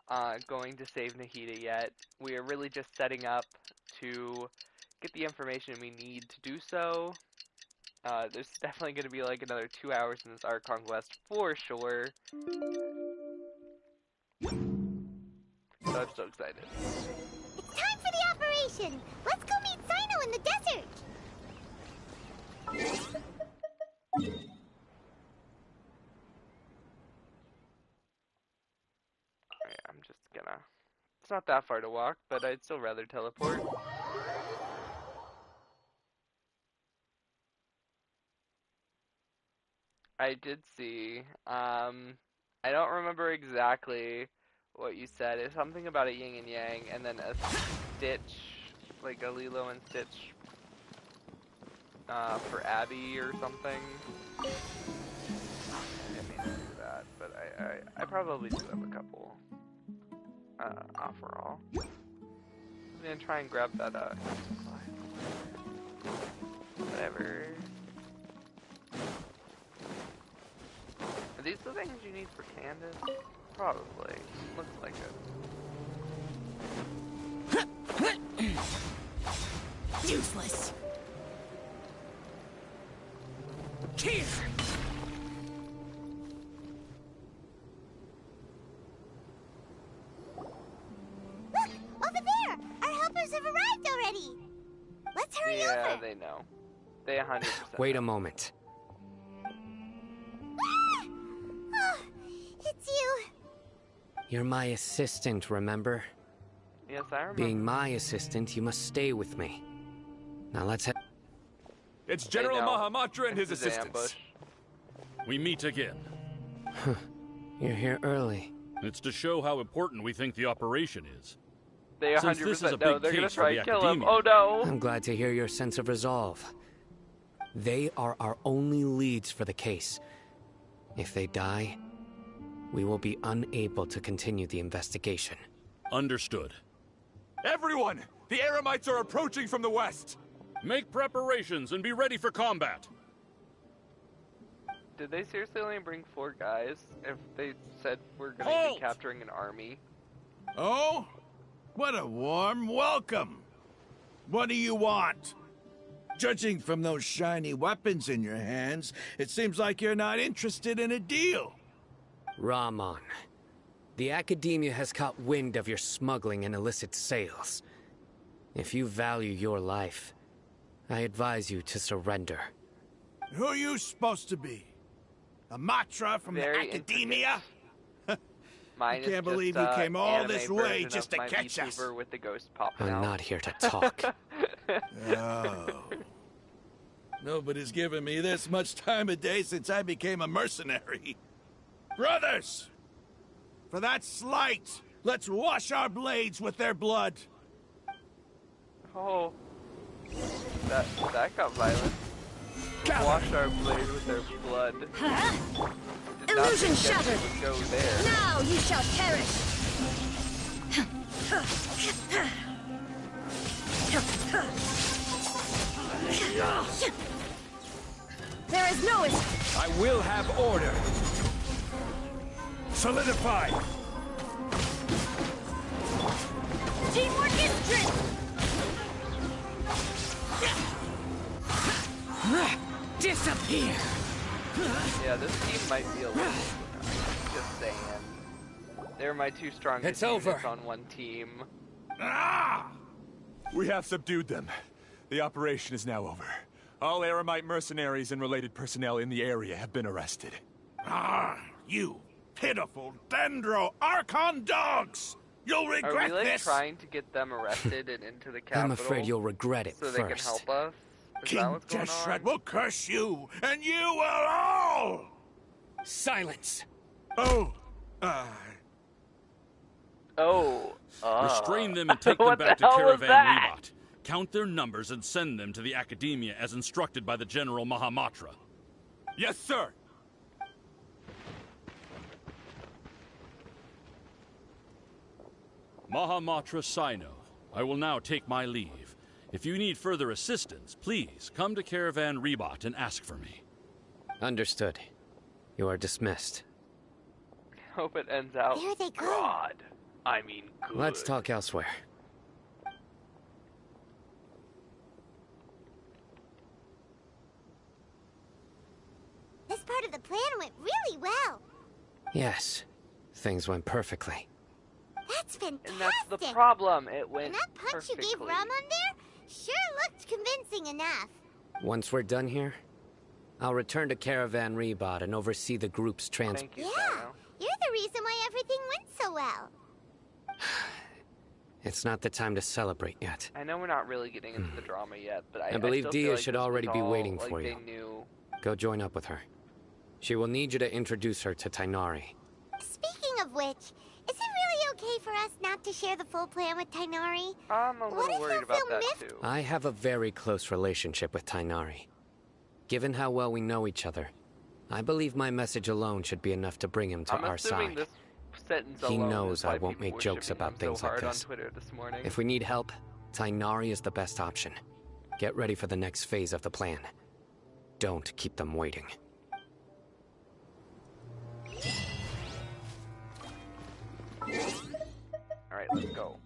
going to save Nahida yet. We are really just setting up to get the information we need to do so. There's definitely going to be like another 2 hours in this Archon Quest for sure. so I'm so excited. It's time for the operation! Let's go meet Sino in the desert! Alright, I'm just gonna... It's not that far to walk, but I'd still rather teleport. I did see, I don't remember exactly what you said. It's something about a yin and yang, and then a Stitch, like a Lilo and Stitch, for Abby or something. I didn't mean to do that, but I probably do have a couple, overall. I'm gonna try and grab that, whatever. Are these the things you need for Candace? Probably. Looks like it. Useless. Here. Look! Over there! Our helpers have arrived already! Let's hurry over! Yeah, they know. They 100% Wait know. a moment. Oh, it's you! You're my assistant, remember? Yes, I remember. Being my assistant, you must stay with me. Now let's head. It's General know. Mahamatra and his This is assistants. ambush. We meet again. You're here early. It's to show how important we think the operation is. They Since this is a 100% know. big They're gonna case for try the and kill him. academia. Oh no! I'm glad to hear your sense of resolve. They are our only leads for the case. If they die, we will be unable to continue the investigation. Understood. Everyone! The Eremites are approaching from the west! Make preparations and be ready for combat. Did they seriously only bring 4 guys? If they said we're gonna Halt! be capturing an army? Oh? What a warm welcome! What do you want? Judging from those shiny weapons in your hands, it seems like you're not interested in a deal. Rahman, the Academia has caught wind of your smuggling and illicit sales. If you value your life, I advise you to surrender. Who are you supposed to be? A Matra from Very the Academia? Mine I can't is believe just, you came all anime this way version just of to my catch us. VTuber with the ghost popping I'm out. not here to talk. Oh. Nobody's given me this much time of day since I became a mercenary. Brothers! For that slight, let's wash our blades with their blood. Oh, that got violent. Wash our blade with their blood. Did not Illusion think that shattered. would go there. Now you shall perish! There is no escape. I will have order. Solidify. Teamwork is strength! Disappear! Yeah, this team might be a little. Just saying. They're my 2 strongest It's over. units on one team. Ah! We have subdued them. The operation is now over. All Eremite mercenaries and related personnel in the area have been arrested. Ah, you pitiful Dendro Archon dogs! You'll Are we regret like this! trying to get them arrested and into the capital? I'm afraid you'll regret it so first. they can help us. Is King that what's going Deshret on? will curse you, and you will all! Silence! Oh, Oh. Restrain them and take them What back the to hell was Caravan that? Rebot. Count their numbers and send them to the Academia as instructed by the General Mahamatra. Yes, sir! Mahamatra Sino, I will now take my leave. If you need further assistance, please come to Caravan Rebot and ask for me. Understood. You are dismissed. Hope it ends out. There they go. God. I mean, good. Let's talk elsewhere. This part of the plan went really well. Yes, things went perfectly. That's fantastic. And that's the problem. It went And that punch perfectly. you gave Ram on there sure looked convincing enough. Once we're done here, I'll return to Caravan Rebot and oversee the group's Thank you, Yeah, Sino. you're the reason why everything went so well. It's not the time to celebrate yet. I know we're not really getting into the drama yet, but I believe still Dia feel like should this was already be all, waiting like, for you. They knew. Go join up with her. She will need you to introduce her to Tainari. Speaking of which, is it really okay for us not to share the full plan with Tainari? I'm a What little if worried he'll about feel that miffed? too. I have a very close relationship with Tainari. Given how well we know each other, I believe my message alone should be enough to bring him to I'm our assuming side. this sentence He alone knows is why I won't people make were jokes shipping about him things so like hard this. on Twitter this morning. If we need help, Tainari is the best option. Get ready for the next phase of the plan. Don't keep them waiting. Alright, let's go.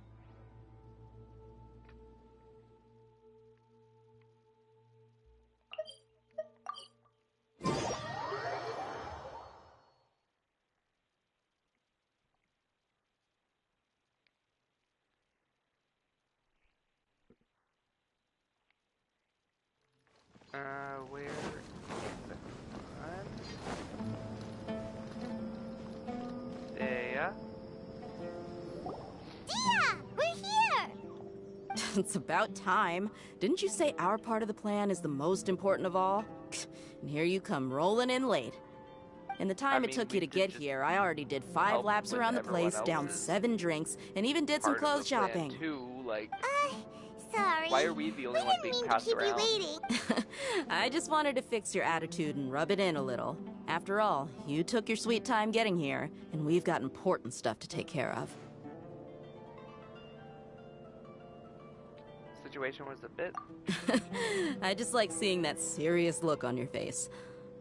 Where is the one? There. Dia, we're here! It's about time. Didn't you say our part of the plan is the most important of all? And here you come rolling in late. In the time it took you to get here, I already did 5 help laps with around the everyone place, down else's 7 drinks, and even did some Part of clothes the plan, shopping. Too, like, Sorry. why are we the only one being Didn't mean to passed keep around? you waiting. I just wanted to fix your attitude and rub it in a little. After all, you took your sweet time getting here, and we've got important stuff to take care of. Situation was a bit. I just like seeing that serious look on your face.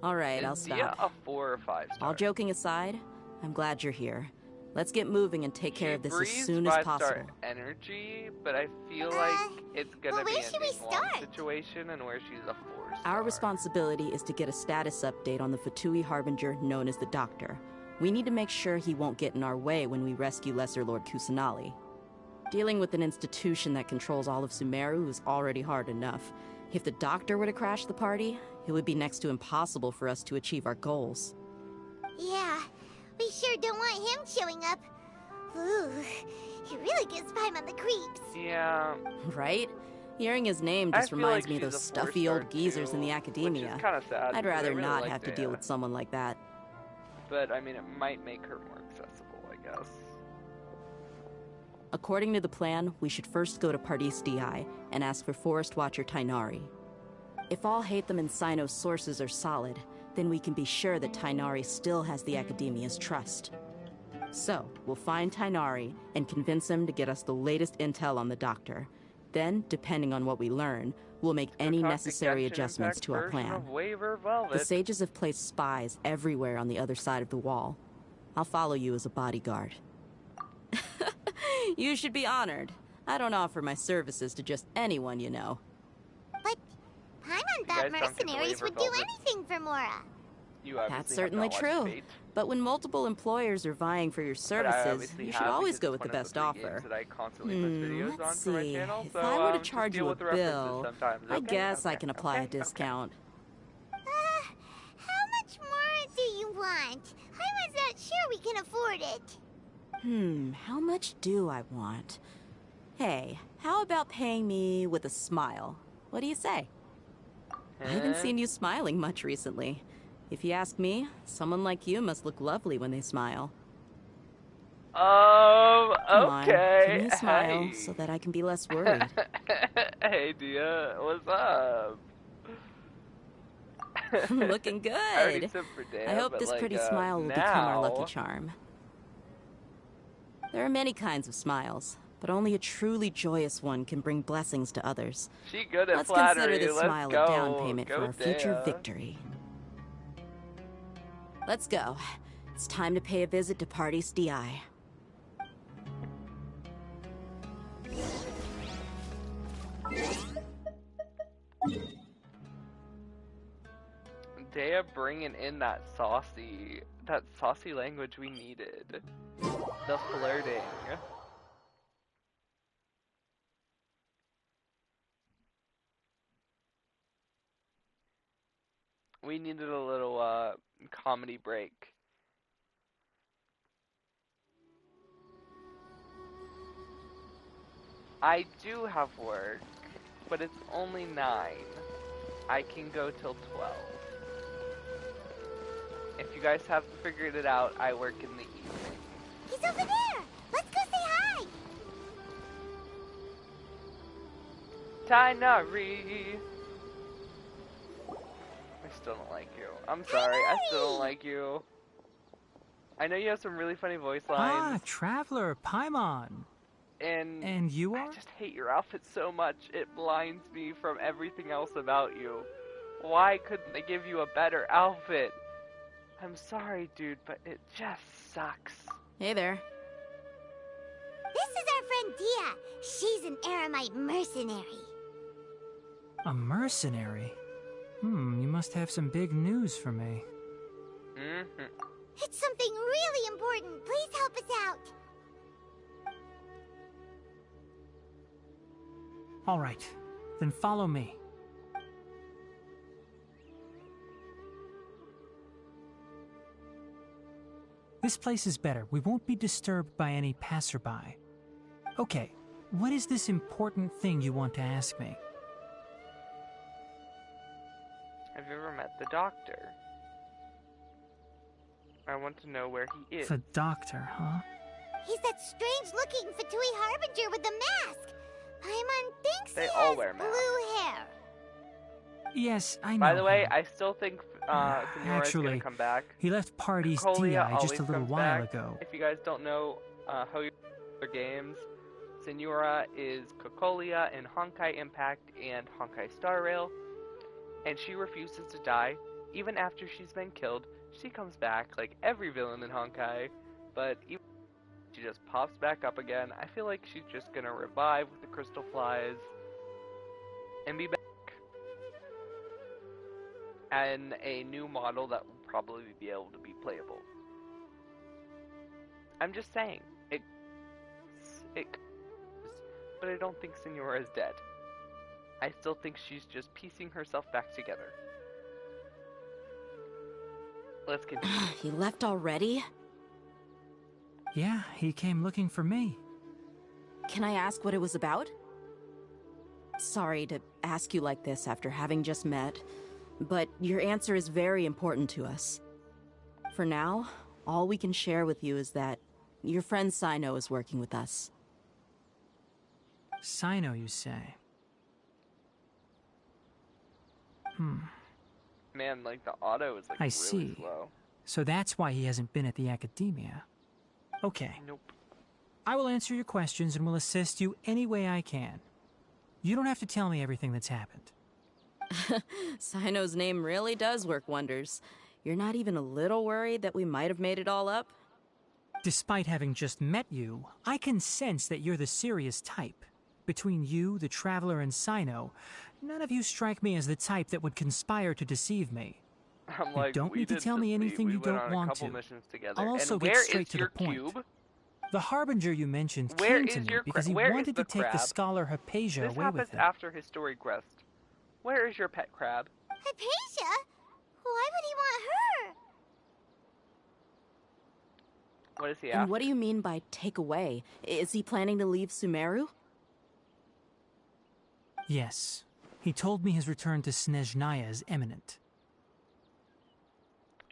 All right, I'll Is Dia stop. a 4 or 5 star? All joking aside, I'm glad you're here. Let's get moving and take care of this as breathes soon as 5-star possible. energy, but I feel like it's gonna well, be where a should we Ningguang start? situation and where she's a 4-star. Our responsibility is to get a status update on the Fatui Harbinger known as the Doctor. We need to make sure he won't get in our way when we rescue Lesser Lord Kusanali. Dealing with an institution that controls all of Sumeru is already hard enough. If the Doctor were to crash the party, it would be next to impossible for us to achieve our goals. Yeah, we sure don't want him showing up. Ooh, he really gives Paimon the creeps. Yeah. Right? Hearing his name I just feel reminds like me of she's those a stuffy 4-star old geezers in the too, academia. Which is kind of sad. I'd because I rather really not like have to Dana. deal with someone like that. But I mean, it might make her more accessible, I guess. According to the plan, we should first go to Pardis Di and ask for Forest Watcher Tainari. If all Hatham and Sino's sources are solid, then we can be sure that Tainari still has the Academia's trust. So, we'll find Tainari and convince him to get us the latest intel on the Doctor. Then, depending on what we learn, we'll make any Talk to necessary Genshin adjustments Impact to our version plan. Of Waver Velvet. The sages have placed spies everywhere on the other side of the wall. I'll follow you as a bodyguard. You should be honored. I don't offer my services to just anyone you know. But Paimon thought guys don't get the mercenaries waiver would do velvet. anything for Mora. You obviously That's have certainly not watched true. Fate, But when multiple employers are vying for your but I services, obviously you should have always because go it's with the one of best three offer. games that I constantly post videos on Let's for my see. channel, If so I were to just charge deal you a with the references bill, sometimes. I Okay, guess I okay, can apply okay, a discount. How much more do you want? I was not sure we can afford it. How much do I want? Hey, how about paying me with a smile? What do you say? I haven't seen you smiling much recently. If you ask me, someone like you must look lovely when they smile. Come on, Okay. give me a smile Hey. so that I can be less worried. Hey, Dia, what's up? Looking I already good. said for Dan, I hope but this like, pretty smile will become our lucky now- charm. There are many kinds of smiles, but only a truly joyous one can bring blessings to others. She good at Let's flattery. consider this Let's smile go. a down payment Go for our future Dea. victory. Let's go. It's time to pay a visit to Pardis Di. Dea bringing in that saucy language we needed. The flirting. We needed a little comedy break. I do have work, but it's only 9. I can go till 12. If you guys haven't figured it out, I work in the evening. He's over there! Let's go say hi! Tainari! I still don't like you. I'm sorry, I still don't like you. I know you have some really funny voice lines. Ah, Traveler, Paimon. And you are? I just hate your outfit so much, it blinds me from everything else about you. Why couldn't they give you a better outfit? I'm sorry, dude, but it just sucks. Hey there. This is our friend Dia. She's an Aramite mercenary. A mercenary? You must have some big news for me. It's something really important. Please help us out. All right, then follow me. This place is better. We won't be disturbed by any passerby. Okay, what is this important thing you want to ask me? Have you ever met the doctor? I want to know where he is. The doctor, huh? He's that strange-looking Fatui Harbinger with the mask. Paimon thinks they he all has wear masks. blue hair. Yes, I know. By the way, him. I still think Senora is gonna come back. He left Party's Cocolia DI just a always little comes while back. ago. If you guys don't know how you play games, Senora is Cocolia in Honkai Impact and Honkai Star Rail, and she refuses to die. Even after she's been killed, she comes back like every villain in Honkai, but even she just pops back up again. I feel like she's just gonna revive with the crystal flies and be back. And a new model that will probably be able to be playable. I'm just saying, but I don't think Senora is dead. I still think she's just piecing herself back together. Let's continue. He left already? Yeah, he came looking for me. Can I ask what it was about? Sorry to ask you like this after having just met, but your answer is very important to us. For now, all we can share with you is that your friend Sino is working with us. Sino, you say? Man, like the auto is like I really see. slow. So that's why he hasn't been at the academia. Okay. Nope. I will answer your questions and will assist you any way I can. You don't have to tell me everything that's happened. Sino's name really does work wonders. You're not even a little worried that we might have made it all up? Despite having just met you, I can sense that you're the serious type. Between you, the Traveler, and Sino, none of you strike me as the type that would conspire to deceive me. I'm You like, don't we need to didn't tell me just meet, anything we you went don't on a want couple to. missions together. I'll also and get where straight is to your the point. cube? The Harbinger you mentioned Where came is to me your because he where wanted is to the take the crab? scholar Hypatia This away happens with him. after his story quest. Where is your pet crab? Hypatia? Why would he want her? What is he And after? what do you mean by take away? Is he planning to leave Sumeru? Yes. He told me his return to Snezhnaya is imminent.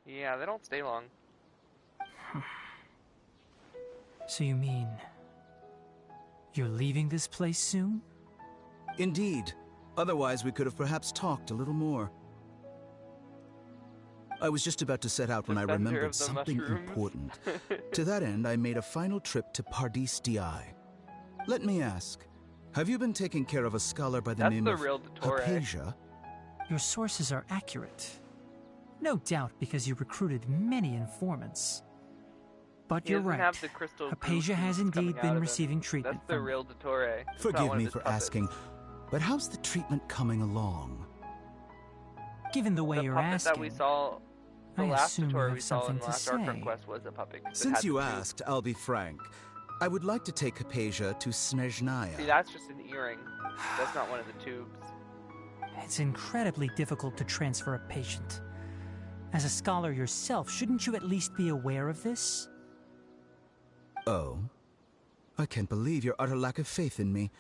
Yeah, they don't stay long. So you mean... you're leaving this place soon? Indeed. Otherwise, we could have perhaps talked a little more. I was just about to set out when I Defender remembered of the something mushrooms. important. To that end, I made a final trip to Pardis DI. Let me ask, have you been taking care of a scholar by the That's name the of real Dottore. Hypatia? Your sources are accurate. No doubt because you recruited many informants. But He you're doesn't right. have the crystal Hypatia goo has coming indeed out been of him. receiving treatment That's the from me. real Dottore. It's not Forgive one of me his for puppets. asking, but how's the treatment coming along? Given the way The you're puppet asking, that we saw, the I last assume you tutorial have we saw in something the to last Archon say. Quest was a puppet. 'cause it Since had you the asked, I'll be frank. I would like to take Hypatia to Snezhnaya. See, that's just an earring. That's not one of the tubes. It's incredibly difficult to transfer a patient. As a scholar yourself, shouldn't you at least be aware of this? Oh? I can't believe your utter lack of faith in me,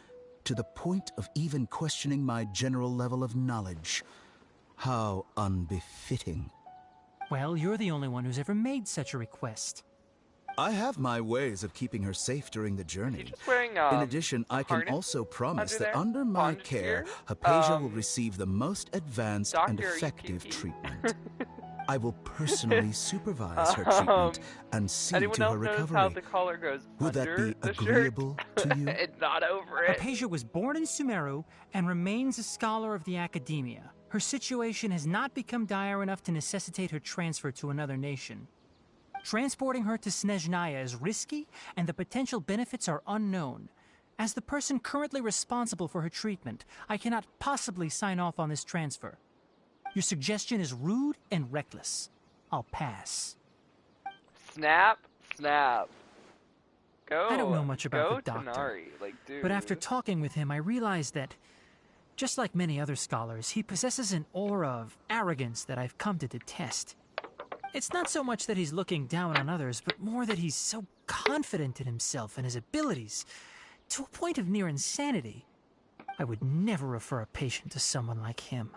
to the point of even questioning my general level of knowledge. How unbefitting. Well, you're the only one who's ever made such a request. I have my ways of keeping her safe during the journey. Just wearing, In addition, I can harness also promise under that there? under my Bondage care, gear? Hypatia will receive the most advanced and Doctor effective EPP. treatment. I will personally supervise her treatment and see Anyone to her else notice recovery. how the collar goes Would that under be the agreeable shirt? to you? And not over it. Hypatia was born in Sumeru and remains a scholar of the Academia. Her situation has not become dire enough to necessitate her transfer to another nation. Transporting her to Snezhnaya is risky, and the potential benefits are unknown. As the person currently responsible for her treatment, I cannot possibly sign off on this transfer. Your suggestion is rude and reckless. I'll pass. Snap, snap. Go. I don't know much about go the doctor, Tighnari. Like, dude. but after talking with him, I realized that, just like many other scholars, he possesses an aura of arrogance that I've come to detest. It's not so much that he's looking down on others, but more that he's so confident in himself and his abilities, to a point of near insanity. I would never refer a patient to someone like him.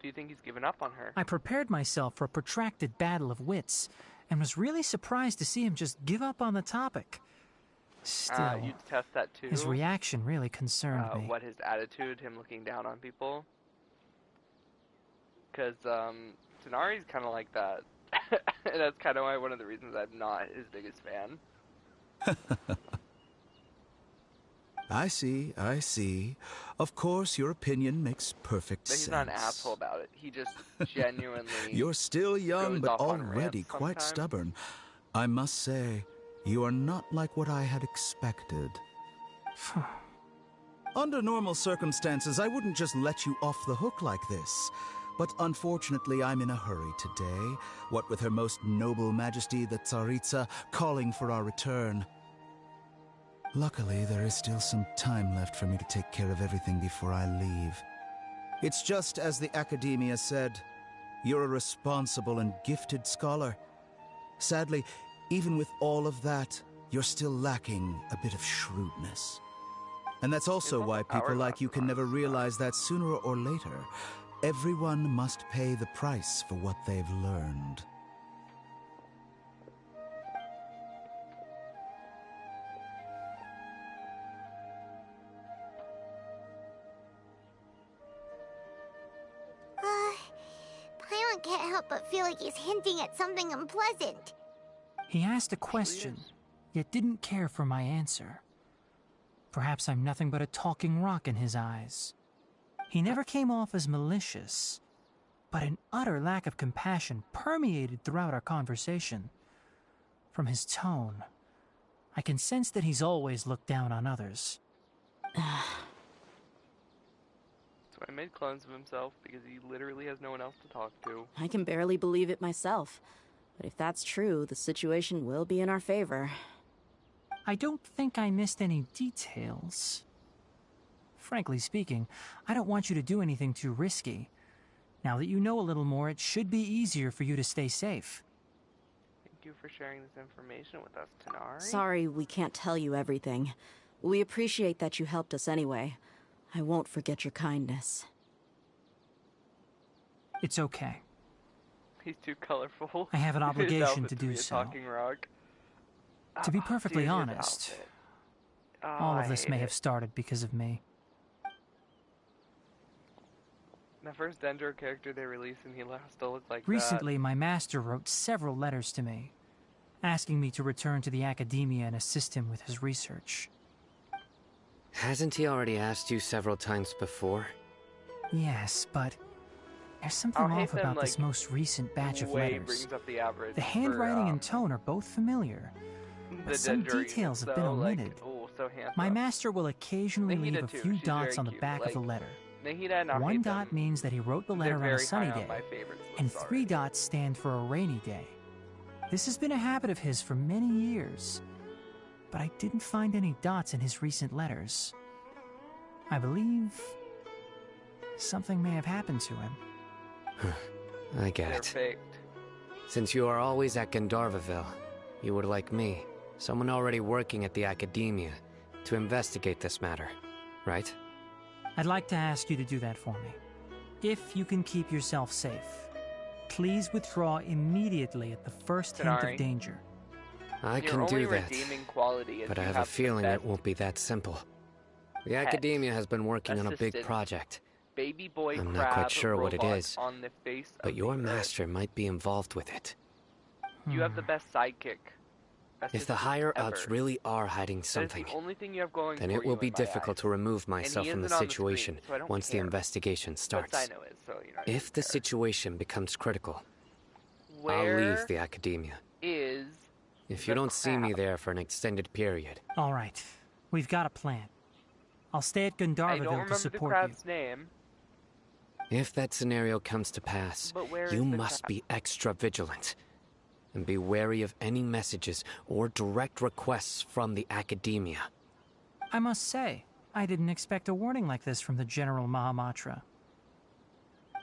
Do you think he's given up on her? I prepared myself for a protracted battle of wits, and was really surprised to see him just give up on the topic. Still, you'd test that too? his reaction really concerned me. What, his attitude, him looking down on people? Because, Tighnari's kind of like that. And that's kind of why one of the reasons I'm not his biggest fan. I see, I see. Of course, your opinion makes perfect But he's sense. not an asshole about it. He just genuinely You're still young, goes but off on already rants quite sometimes. stubborn. I must say, you are not like what I had expected. Under normal circumstances, I wouldn't just let you off the hook like this. But unfortunately, I'm in a hurry today, what with Her Most Noble Majesty the Tsaritsa calling for our return. Luckily, there is still some time left for me to take care of everything before I leave. It's just as the Academia said, you're a responsible and gifted scholar. Sadly, even with all of that, you're still lacking a bit of shrewdness. And that's also why people like you can never realize that sooner or later, everyone must pay the price for what they've learned. Paimon can't help but feel like he's hinting at something unpleasant. He asked a question, yet didn't care for my answer. Perhaps I'm nothing but a talking rock in his eyes. He never came off as malicious, but an utter lack of compassion permeated throughout our conversation. From his tone, I can sense that he's always looked down on others. So I made clones of himself because he literally has no one else to talk to. I can barely believe it myself. But if that's true, the situation will be in our favor. I don't think I missed any details. Frankly speaking, I don't want you to do anything too risky. Now that you know a little more, it should be easier for you to stay safe. Thank you for sharing this information with us, Tighnari. Sorry we can't tell you everything. We appreciate that you helped us anyway. I won't forget your kindness. It's okay. He's too colorful. I have an His obligation outfit to be do a so. talking rock. To be perfectly Dude, his honest, outfit. all I of this hate may it. have started because of me. The first Dendro character they released and he still looked like Recently, my master wrote several letters to me, asking me to return to the Academia and assist him with his research. Hasn't he already asked you several times before? Yes, but there's something I'll hate off them, about this like, most recent batch of way letters. brings up the average. The for, handwriting and tone are both familiar, the but some Dendro details have units, been though, omitted. Like, oh, so handsome. My master will occasionally They need leave it a too. few She's dots very on the cute. back of the Like, letter. Nahida and I One hate dot them. means that he wrote the letter They're on a very sunny high on day, my favorites list and already. 3 dots stand for a rainy day. This has been a habit of his for many years, but I didn't find any dots in his recent letters. I believe something may have happened to him. I get They're it. faked. Since you are always at Gandharvaville, you would like me, someone already working at the Academia, to investigate this matter, right? I'd like to ask you to do that for me. If you can keep yourself safe, please withdraw immediately at the first hint Tighnari. of danger. I Your can only do that, redeeming quality is but you I have a the feeling best it won't be that simple. The pet Academia has been working on a big assistant project. baby boy I'm crab not quite sure what it robot is, on the face but of your the master might be involved with it. You have the best sidekick. If the assistant higher-ups ever. really are hiding That is something, the only thing you have going then for it will you be in my difficult eyes. to remove myself he from the isn't on the situation screen, so I don't once the care. investigation But starts. Sino is, so you know. I If the situation becomes critical, I'll Where leave the Academia. is If you the don't see me crab? there for an extended period, All right, we've got a plan. I'll stay at I don't Gandharvaville to remember the support crab's name. if that scenario comes to pass, But where you is the must crab? be extra vigilant. And be wary of any messages or direct requests from the Academia. you. I must say, I didn't expect a warning like this from the General Mahamatra.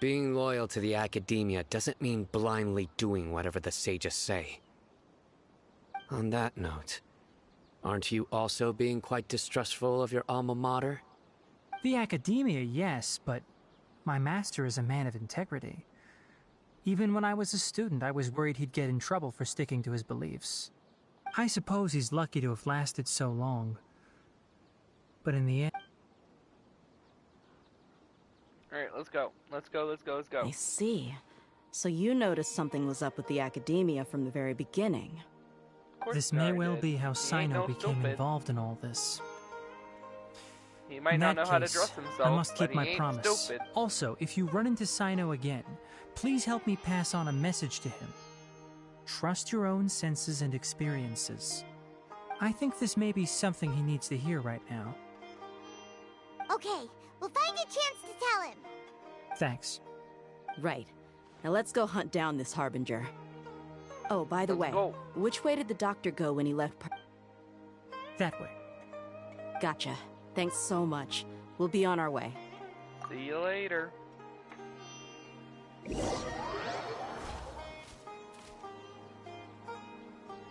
Being loyal to the Academia doesn't mean blindly doing whatever the sages say. On that note, aren't you also being quite distrustful of your alma mater? The Academia, yes, but my master is a man of integrity. Even when I was a student, I was worried he'd get in trouble for sticking to his beliefs. I suppose he's lucky to have lasted so long. But in the end... Alright, let's go. Let's go, let's go, let's go. I see. So you noticed something was up with the Academia from the very beginning. Of course This may Tighnari well did. be how He ain't Sino no became stupid. involved in all this. He might In not that know how to case, dress himself, I must keep but my he ain't promise. stupid. Also, if you run into Sino again, please help me pass on a message to him. Trust your own senses and experiences. I think this may be something he needs to hear right now. Okay, we'll find a chance to tell him. Thanks. Right. Now let's go hunt down this Harbinger. Oh, by the Let's way, go. which way did the doctor go when he left That way. Gotcha. Thanks so much. We'll be on our way. See you later.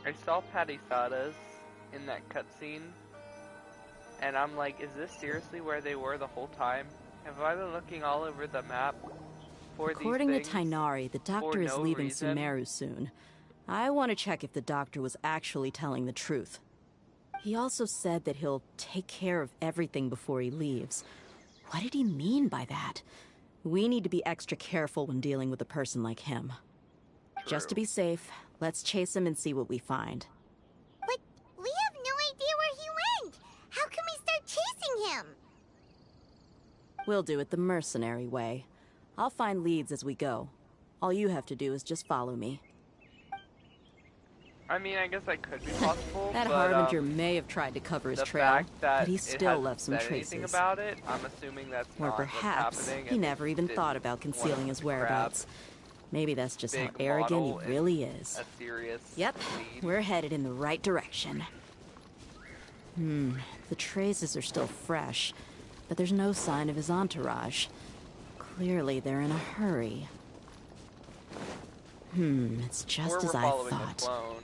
I saw Padisadas in that cutscene, and I'm like, is this seriously where they were the whole time? Have I been looking all over the map for According to these things? Tighnari, the doctor is no leaving reason? Sumeru soon. I want to check if the doctor was actually telling the truth. He also said that he'll take care of everything before he leaves. What did he mean by that? We need to be extra careful when dealing with a person like him. Just to be safe, let's chase him and see what we find. But we have no idea where he went. How can we start chasing him? We'll do it the mercenary way. I'll find leads as we go. All you have to do is just follow me. I mean, I guess that could be possible, That but Harbinger may have tried to cover his the trail, fact that but he it still hasn't left some said anything traces. about it, I'm assuming that's Or not perhaps what's happening. he and never even didn't thought about concealing want his to grab whereabouts. Maybe that's just how big arrogant model he really and is. A serious Yep, lead. we're headed in the right direction. The traces are still fresh, but there's no sign of his entourage. Clearly they're in a hurry. It's just Or as we're I following the thought. clone.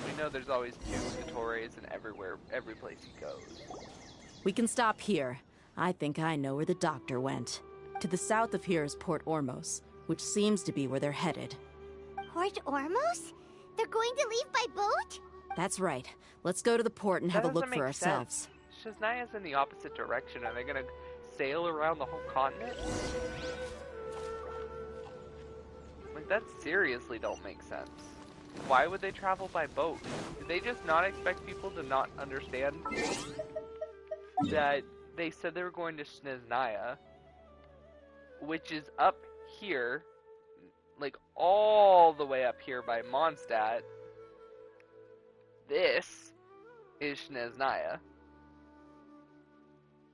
We know there's always two Satorres in every place he goes. We can stop here. I think I know where the doctor went. To the south of here is Port Ormos, which seems to be where they're headed. Port Ormos? They're going to leave by boat? That's right. Let's go to the port and have a That look doesn't for make ourselves. sense. Shaznaya's in the opposite direction. Are they gonna sail around the whole continent? Like, that seriously don't make sense. Why would they travel by boat? Did they just not expect people to not understand that they said they were going to Snezhnaya, which is up here, like all the way up here by Mondstadt. This is Snezhnaya.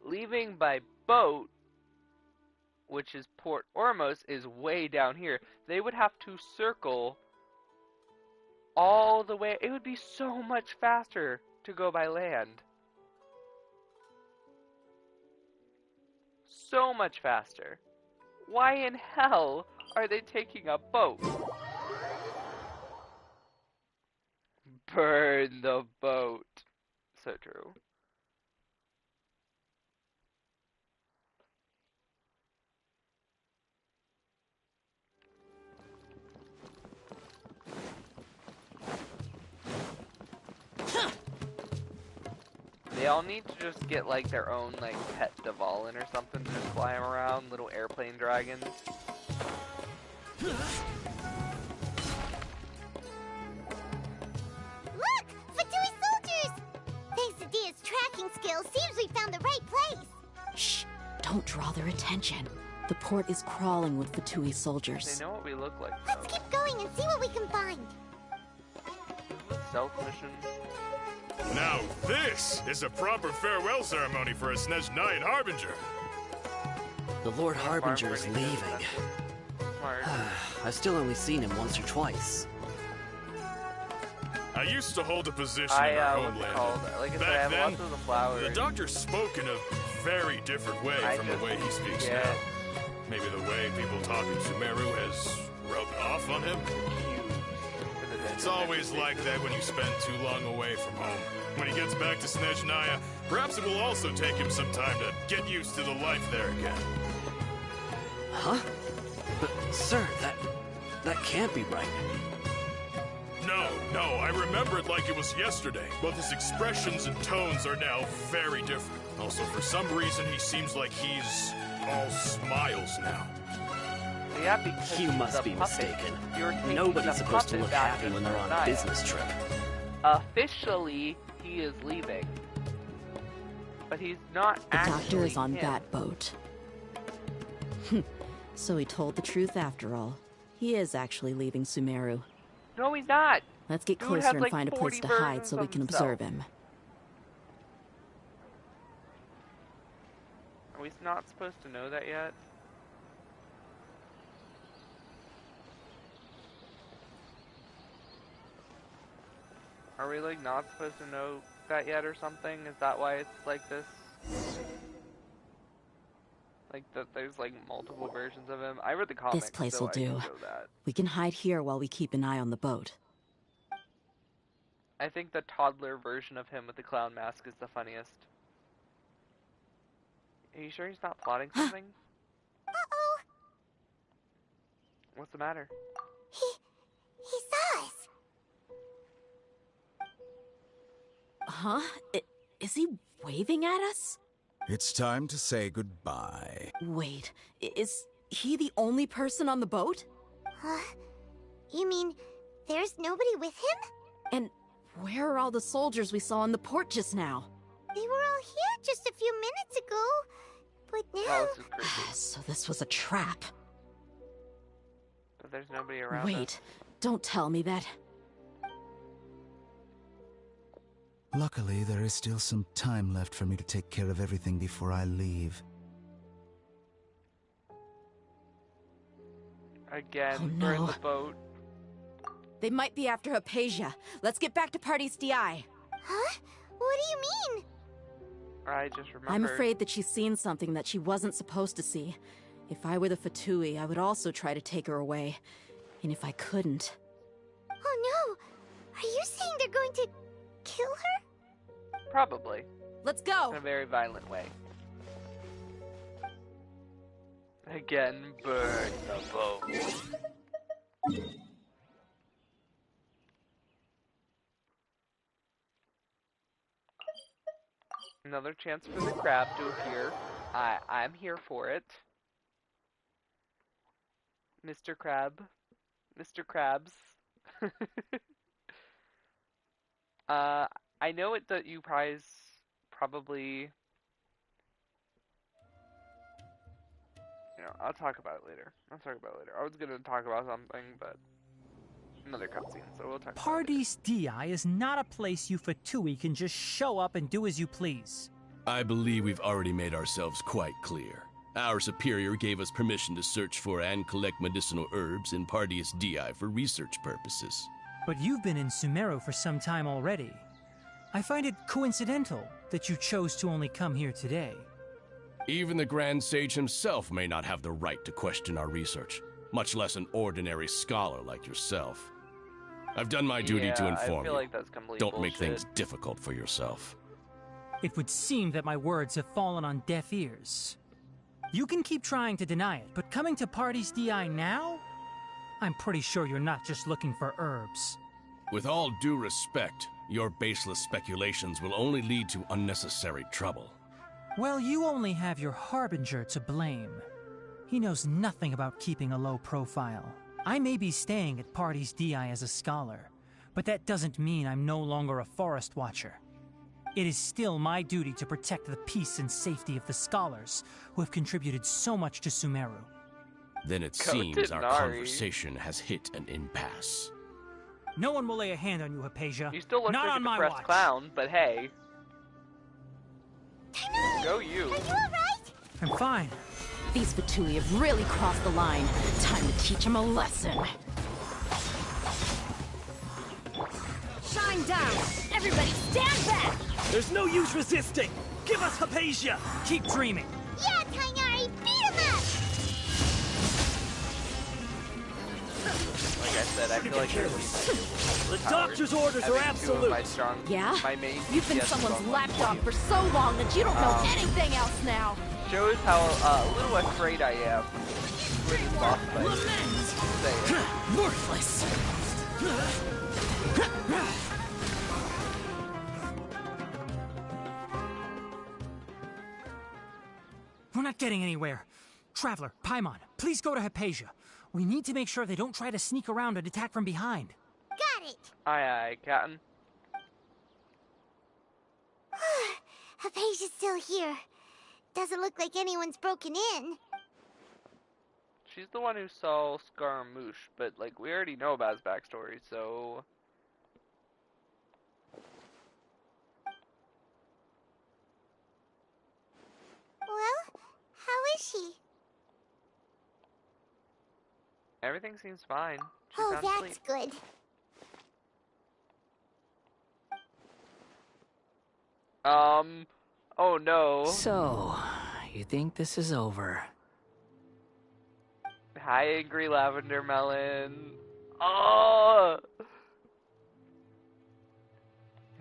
Leaving by boat, which is Port Ormos, is way down here. They would have to circle all the way. It would be so much faster to go by land. So much faster. Why in hell are they taking a boat? Burn the boat. So true. They all need to just get like their own like pet Dvalin or something to just fly them around, little airplane dragons. Look! Fatui soldiers! Thanks to Dia's tracking skills, seems we found the right place. Shh! Don't draw their attention. The port is crawling with Fatui soldiers. They know what we look like. Let's keep going and see what we can find. Stealth mission. Now this is a proper farewell ceremony for a Snezhnayan Harbinger. The Lord Harbinger is leaving. I've still only seen him once or twice. I used to hold a position in our homeland. Like I said, I Back have then, lots of the flowers. the doctor spoke in a very different way from the way he speaks now. Maybe the way people talk in Sumeru has rubbed off on him. It's always like that when you spend too long away from home. When he gets back to Snezhnaya, perhaps it will also take him some time to get used to the life there again. Huh? But, sir, that can't be right. No, I remember it like it was yesterday. Both his expressions and tones are now very different. Also, for some reason, he seems like he's all smiles now. Yeah, because You must be mistaken. Nobody's supposed to look happy when they're on a business trip. Officially, he is leaving. But he's not The actually doctor is on him. that boat. So he told the truth after all. He is actually leaving Sumeru. No, he's not. Let's get Dude closer has, and like, find a 40 place to hide versions so we of can himself. observe him. Are we not supposed to know that yet? Are we like not supposed to know that yet or something? Is that why it's like this? Like that there's like multiple versions of him? I read the comics, This place so will I can do. know that. We can hide here while we keep an eye on the boat. I think the toddler version of him with the clown mask is the funniest. Are you sure he's not plotting something? Uh-oh! What's the matter? He saw us. Huh? Is he waving at us? It's time to say goodbye. Wait, is he the only person on the boat? You mean there's nobody with him? And where are all the soldiers we saw in the port just now? They were all here just a few minutes ago. But now... Oh, this is creepy. So this was a trap. But there's nobody around us. Wait, don't tell me that. Luckily, there is still some time left for me to take care of everything before I leave. Again, Oh, we're in no. the boat. They might be after Hypatia. Let's get back to Party's DI. Huh? What do you mean? I just remembered. I'm afraid that she's seen something that she wasn't supposed to see. If I were the Fatui, I would also try to take her away. And if I couldn't... Oh no! Are you saying they're going to kill her? Probably. Let's go! In a very violent way. Again, burn the boat. Another chance for the crab to appear. I'm here for it. Mr. Crab. Mr. Krabs. I know it that you guys probably You know, I'll talk about it later. I was gonna talk about something, but another cutscene, so we'll talk about it later. Paradis Di is not a place you Fatui can just show up and do as you please. I believe we've already made ourselves quite clear. Our superior gave us permission to search for and collect medicinal herbs in Paradis Di for research purposes. But you've been in Sumeru for some time already. I find it coincidental that you chose to only come here today. Even the Grand Sage himself may not have the right to question our research, much less an ordinary scholar like yourself. I've done my duty to inform you. Like that's complete Don't bullshit. make things difficult for yourself. It would seem that my words have fallen on deaf ears. You can keep trying to deny it, but coming to Paradis Di now? I'm pretty sure you're not just looking for herbs. With all due respect, your baseless speculations will only lead to unnecessary trouble. Well, you only have your Harbinger to blame. He knows nothing about keeping a low profile. I may be staying at Paradis Di as a scholar, but that doesn't mean I'm no longer a forest watcher. It is still my duty to protect the peace and safety of the scholars who have contributed so much to Sumeru. Then it seems our conversation has hit an impasse. No one will lay a hand on you, Hypatia. You still look not like on a my depressed watch. clown, but hey. Go you. Are you alright? I'm fine. These Fatui have really crossed the line. Time to teach them a lesson. Shine down! Everybody stand back! There's no use resisting! Give us Hypatia! Keep dreaming! Yeah, Tainari, beat him up! Like I said, I feel like the doctor's orders are absolute! Yeah? My main You've been someone's lapdog for so long that you don't know anything else now! Shows how a little afraid I am with this boss fight. Worthless! We're not getting anywhere. Traveler, Paimon, please go to Hypatia. We need to make sure they don't try to sneak around and attack from behind. Got it! Aye, Captain. Hypatia's still here. Doesn't look like anyone's broken in. She's the one who saw Scaramouche, but like we already know about his backstory, so... Well, how is she? Everything seems fine. She's Oh, sound that's asleep. good. Oh no. So, you think this is over? Hi, Angry Lavender Melon. Oh!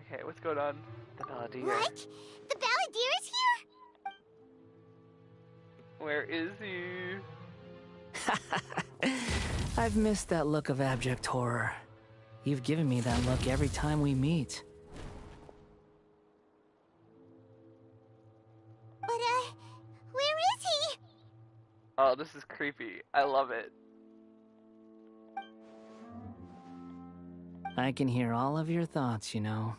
Okay, what's going on? The Balladeer. What? The Balladeer is here? Where is he? I've missed that look of abject horror. You've given me that look every time we meet. But, where is he? Oh, this is creepy. I love it. I can hear all of your thoughts, you know.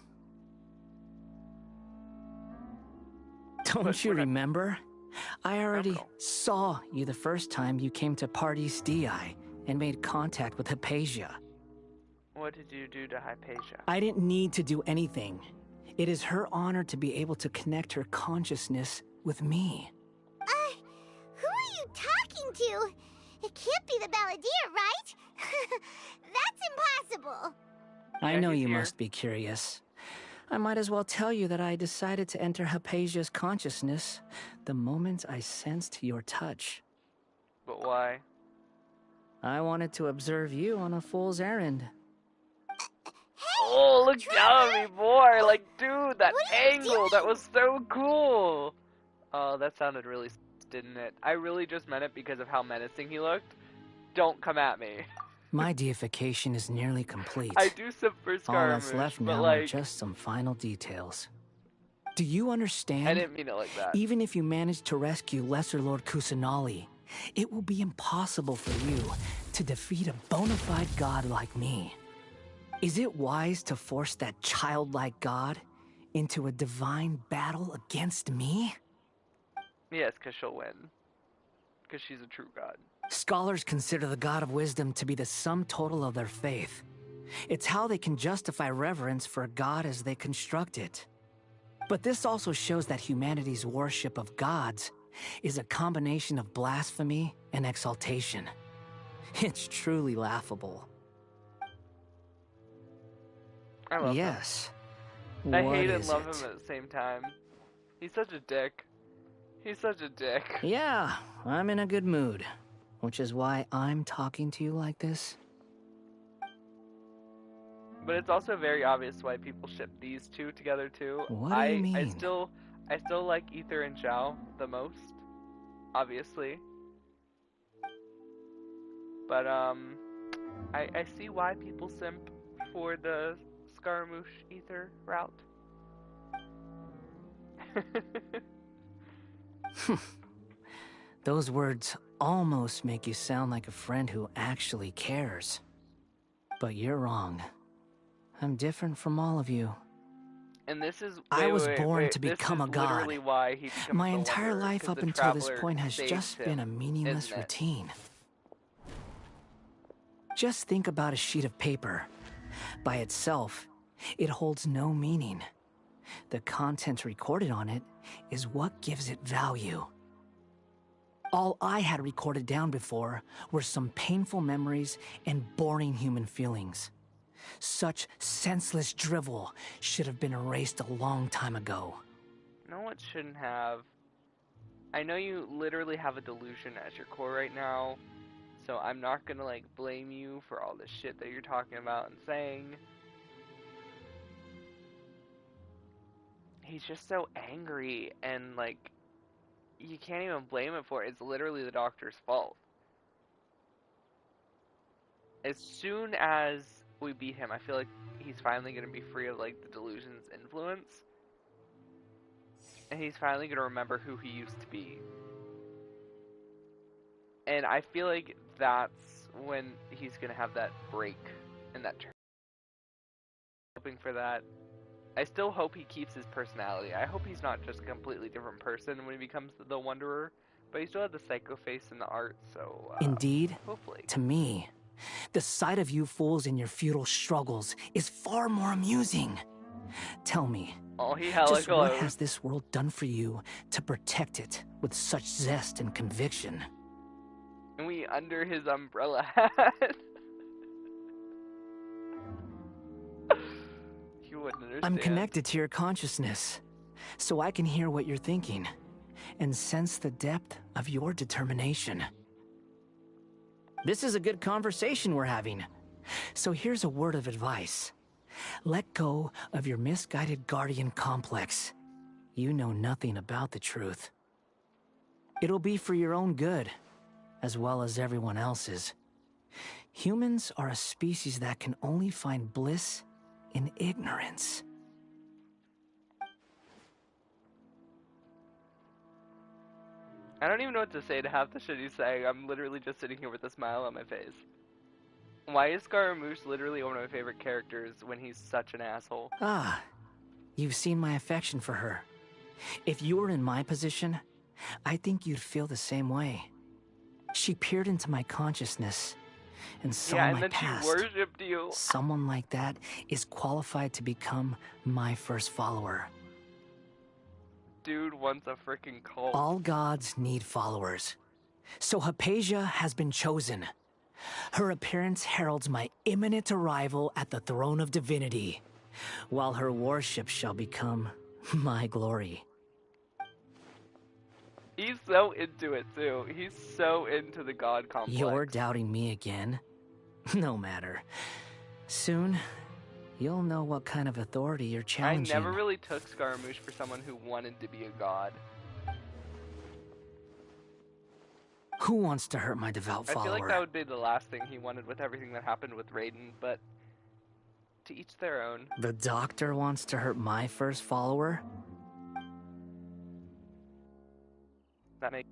Don't you remember? I already saw you the first time you came to Paradis Di and made contact with Hypatia. What did you do to Hypatia? I didn't need to do anything. It is her honor to be able to connect her consciousness with me. Who are you talking to? It can't be the Balladeer, right? That's impossible. I know you must be curious. I might as well tell you that I decided to enter Hypatia's consciousness the moment I sensed your touch. But why? I wanted to observe you on a fool's errand. Oh, look down at me, boy! Like, dude, that angle, that was so cool! Oh, that sounded really didn't it? I really just meant it because of how menacing he looked. Don't come at me. My deification is nearly complete. I do some for All Scaramouche, that's left but now like... are just some final details. Do you understand? I didn't mean it like that. Even if you manage to rescue Lesser Lord Kusanali, it will be impossible for you to defeat a bona fide god like me. Is it wise to force that childlike god into a divine battle against me? Yes, because she'll win. Because she's a true god. Scholars consider the god of wisdom to be the sum total of their faith. It's how they can justify reverence for a god as they construct it. But this also shows that humanity's worship of gods is a combination of blasphemy and exaltation. It's truly laughable. I love yes. him. I What hate and is love it? him at the same time. He's such a dick. He's such a dick. Yeah, I'm in a good mood. Which is why I'm talking to you like this. But it's also very obvious why people ship these two together too. What do you mean? I still like Ether and Zhao the most, obviously. But I see why people simp for the Scaramouche Ether route. Those words almost make you sound like a friend who actually cares. But you're wrong. I'm different from all of you. And this is I was wait, born wait, to this become is a god. literally why he becomes My the entire Wanderer, life 'cause up the until this Traveler point has saves just been a him, meaningless isn't it? routine. Just think about a sheet of paper. By itself, it holds no meaning. The content recorded on it is what gives it value. All I had recorded down before were some painful memories and boring human feelings. Such senseless drivel should have been erased a long time ago. No, it shouldn't have. I know you literally have a delusion at your core right now, so I'm not gonna like blame you for all the shit that you're talking about and saying. He's just so angry, and like, you can't even blame him for it. It's literally the doctor's fault. As soon as we beat him, I feel like he's finally gonna be free of like the delusion's influence. And he's finally gonna remember who he used to be. And I feel like that's when he's gonna have that break and that turn. Hoping for that. I still hope he keeps his personality. I hope he's not just a completely different person when he becomes the Wanderer, but he still has the psycho face and the art, so Indeed, hopefully. to me, the sight of you fools in your futile struggles is far more amusing. Tell me, oh, he hella just what glows. has this world done for you to protect it with such zest and conviction? And we under his umbrella hat. You wouldn't understand. I'm connected to your consciousness, so I can hear what you're thinking and sense the depth of your determination. This is a good conversation we're having. So here's a word of advice. Let go of your misguided guardian complex. You know nothing about the truth. It'll be for your own good, as well as everyone else's. Humans are a species that can only find bliss in ignorance. I don't even know what to say to half the shit he's saying. I'm literally just sitting here with a smile on my face. Why is Scaramouche literally one of my favorite characters when he's such an asshole? Ah, you've seen my affection for her. If you were in my position, I think you'd feel the same way. She peered into my consciousness and saw yeah, and my then past. she worshipped you. Someone like that is qualified to become my first follower. Dude wants a freaking cult. All gods need followers. So Hypatia has been chosen. Her appearance heralds my imminent arrival at the throne of divinity, while her worship shall become my glory. He's so into it too. He's so into the god complex. You're doubting me again? No matter. Soon, you'll know what kind of authority you're challenging. I never really took Scaramouche for someone who wanted to be a god. Who wants to hurt my devout follower? I feel like that would be the last thing he wanted with everything that happened with Raiden, but to each their own. The doctor wants to hurt my first follower? That makes...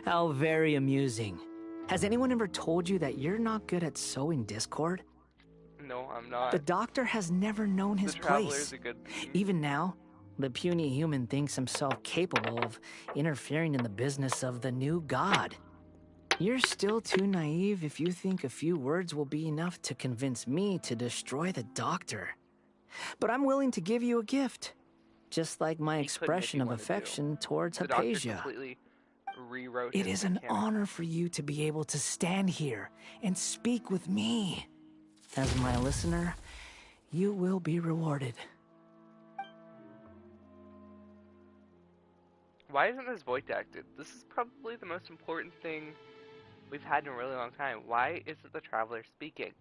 How very amusing. Has anyone ever told you that you're not good at sowing discord? No, I'm I'm not. The Doctor has never known his The Traveler's place. a good being. Even now, the puny human thinks himself capable of interfering in the business of the new god. You're still too naive if you think a few words will be enough to convince me to destroy the Doctor. But I'm willing to give you a gift, just like my expression of affection towards The Doctor Hypatia. completely rewrote It his is an mechanics. honor for you to be able to stand here and speak with me. As my listener, you will be rewarded. Why isn't this voice acted? This is probably the most important thing we've had in a really long time. Why isn't the Traveler speaking?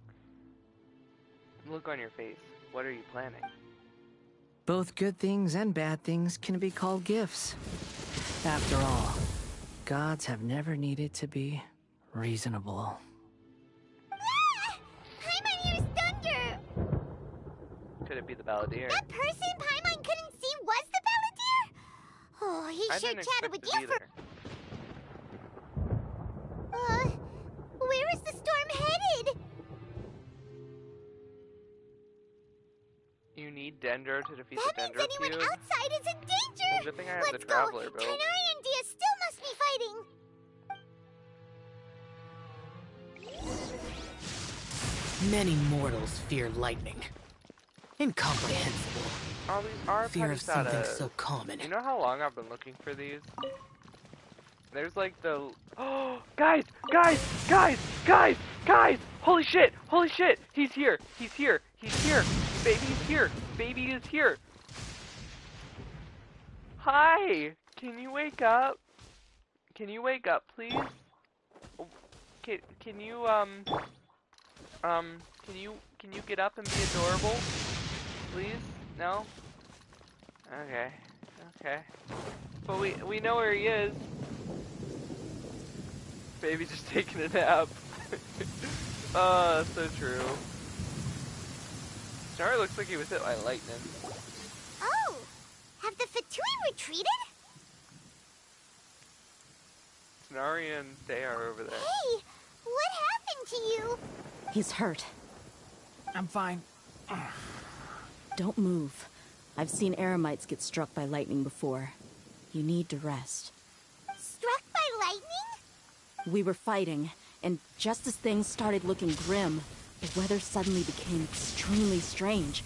Look on your face. What are you planning? Both good things and bad things can be called gifts. After all, gods have never needed to be reasonable. Paimon hears thunder! Could it be the Balladeer? That person Paimon couldn't see was the Balladeer? Oh, he I sure didn't chatted expect with it you for... either. Where is the storm headed? You need Dendro to defeat That the means Dendro anyone cube? outside is in danger! Good thing I have Let's the go! Traveler build. Tainari and Dia still must be fighting! Many mortals fear lightning. Incomprehensible. All these are Fear of Palisadas. something so common. You know how long I've been looking for these? There's like the... Oh, guys! Guys! Guys! Guys! Guys! Holy shit! Holy shit! He's here! He's here! He's here! Baby is here! Baby is here! Hi! Can you wake up? Can you wake up, please? Can you, can you get up and be adorable? Please? No? Okay. Okay. But we know where he is. Baby just taking a nap. Oh, that's so true. Star looks like he was hit by lightning. Oh! Have the Fatui retreated? Scenari and they are over there. Hey! What happened to you? He's hurt. I'm fine. Don't move. I've seen Eremites get struck by lightning before. You need to rest. Struck by lightning? We were fighting, and just as things started looking grim, the weather suddenly became extremely strange.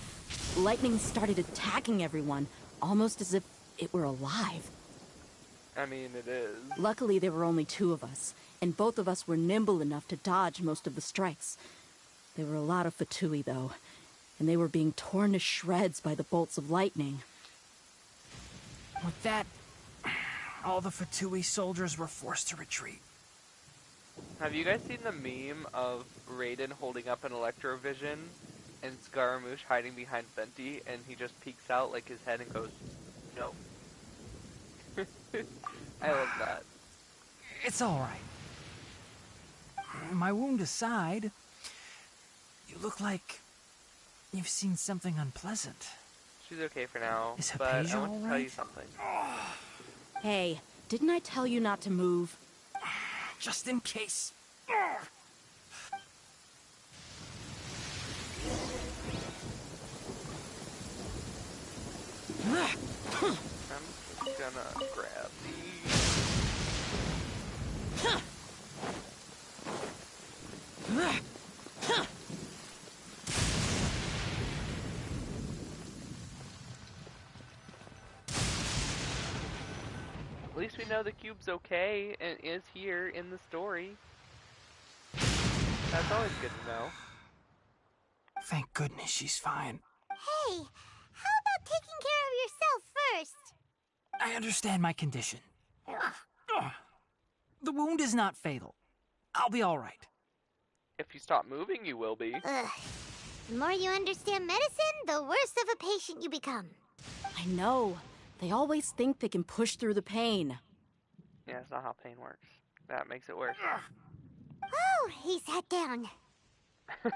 Lightning started attacking everyone, almost as if it were alive. I mean, it is. Luckily, there were only two of us, and both of us were nimble enough to dodge most of the strikes. There were a lot of Fatui, though, and they were being torn to shreds by the bolts of lightning. With that, all the Fatui soldiers were forced to retreat. Have you guys seen the meme of Raiden holding up an Electrovision and Scaramouche hiding behind Venti, and he just peeks out like his head and goes, no. I love that. It's all right. My wound aside, you look like you've seen something unpleasant. She's okay for now, Is but I Hypatia want to all tell right? you something. Hey, didn't I tell you not to move? Just in case. I'm just gonna grab these. At least we know the cube's okay and is here in the story. That's always good to know. Thank goodness she's fine. Hey, how about taking care of yourself first? I understand my condition. The wound is not fatal. I'll be all right. If you stop moving, you will be. Ugh. The more you understand medicine, the worse of a patient you become. I know. They always think they can push through the pain. Yeah, it's not how pain works. That makes it worse. Oh, he sat down.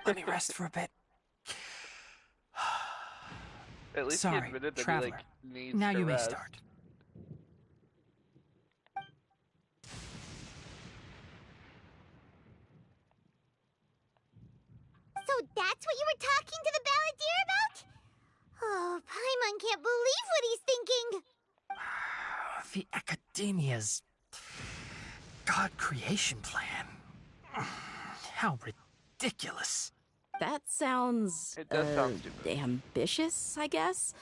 Let me rest for a bit. At least Sorry, he admitted that Traveler. he like needs Now to you rest. may start. So that's That's what you were talking to the balladeer about? Oh, Paimon can't believe what he's thinking. The Academia's God creation plan. How ridiculous. That sounds... It does sound stupid. ambitious, I guess?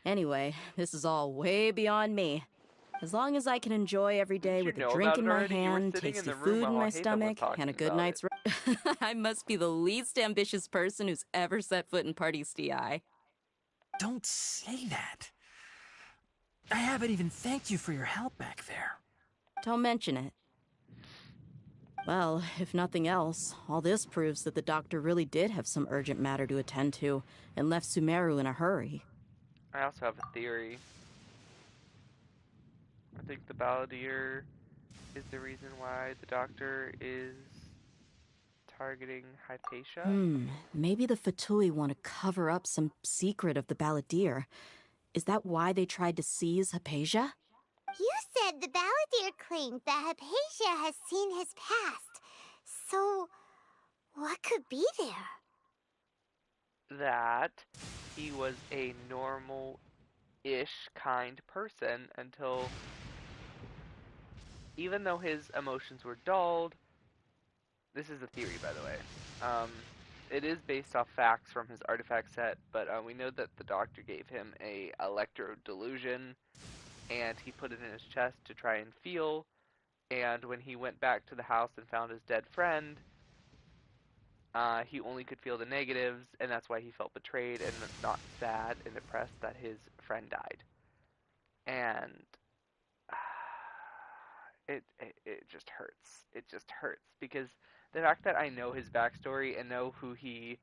Anyway, this is all way beyond me. As long as I can enjoy every day with a drink in my hand, tasty food in my stomach, and a good night's rest, I must be the least ambitious person who's ever set foot in Party's DI. Don't say that. I haven't even thanked you for your help back there. Don't mention it. Well, if nothing else, all this proves that the doctor really did have some urgent matter to attend to and left Sumeru in a hurry. I also have a theory. I think the balladeer is the reason why the doctor is targeting Hypatia. Maybe the Fatui want to cover up some secret of the balladeer. Is that why they tried to seize Hypatia? You said the balladeer claimed that Hypatia has seen his past. So, what could be there? That he was a normal-ish kind person until, even though his emotions were dulled, this is a theory, by the way. It is based off facts from his artifact set, but we know that the doctor gave him a electro delusion, and he put it in his chest to try and feel, and when he went back to the house and found his dead friend, he only could feel the negatives, and that's why he felt betrayed and not sad and depressed that his friend died. And it just hurts. It just hurts, because the fact that I know his backstory and know who he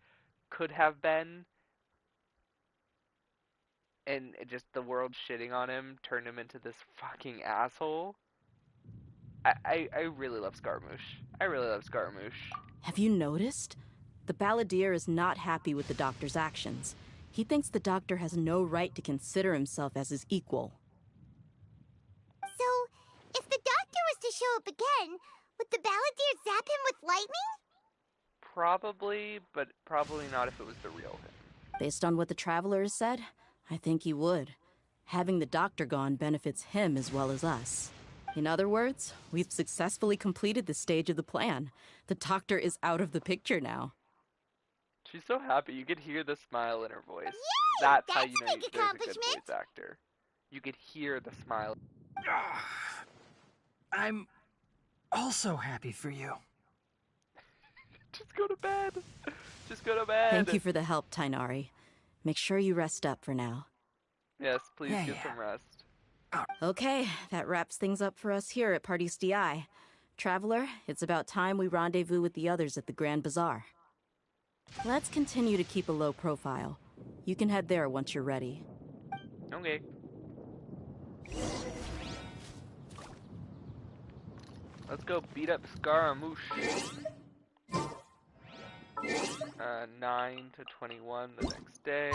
could have been, and just the world shitting on him turned him into this fucking asshole. I really love Scaramouche. I really love Scaramouche. Have you noticed? The balladeer is not happy with the doctor's actions. He thinks the doctor has no right to consider himself as his equal. So, if the doctor was to show up again, would the balladeer zap him with lightning? Probably, but probably not if it was the real him. Based on what the travelers said, I think he would. Having the doctor gone benefits him as well as us. In other words, we've successfully completed this stage of the plan. The doctor is out of the picture now. She's so happy. You could hear the smile in her voice. Yay! That's how you know a big there's a good accomplishment. voice actor. You could hear the smile. I'm also happy for you. Just go to bed. Just go to bed. Thank you for the help, Tainari. Make sure you rest up for now. Yes, please get some rest. Okay, that wraps things up for us here at Party's DI. Traveler, it's about time we rendezvous with the others at the Grand Bazaar. Let's continue to keep a low profile. You can head there once you're ready. Okay. Let's go beat up Scaramouche. 9 to 21 the next day.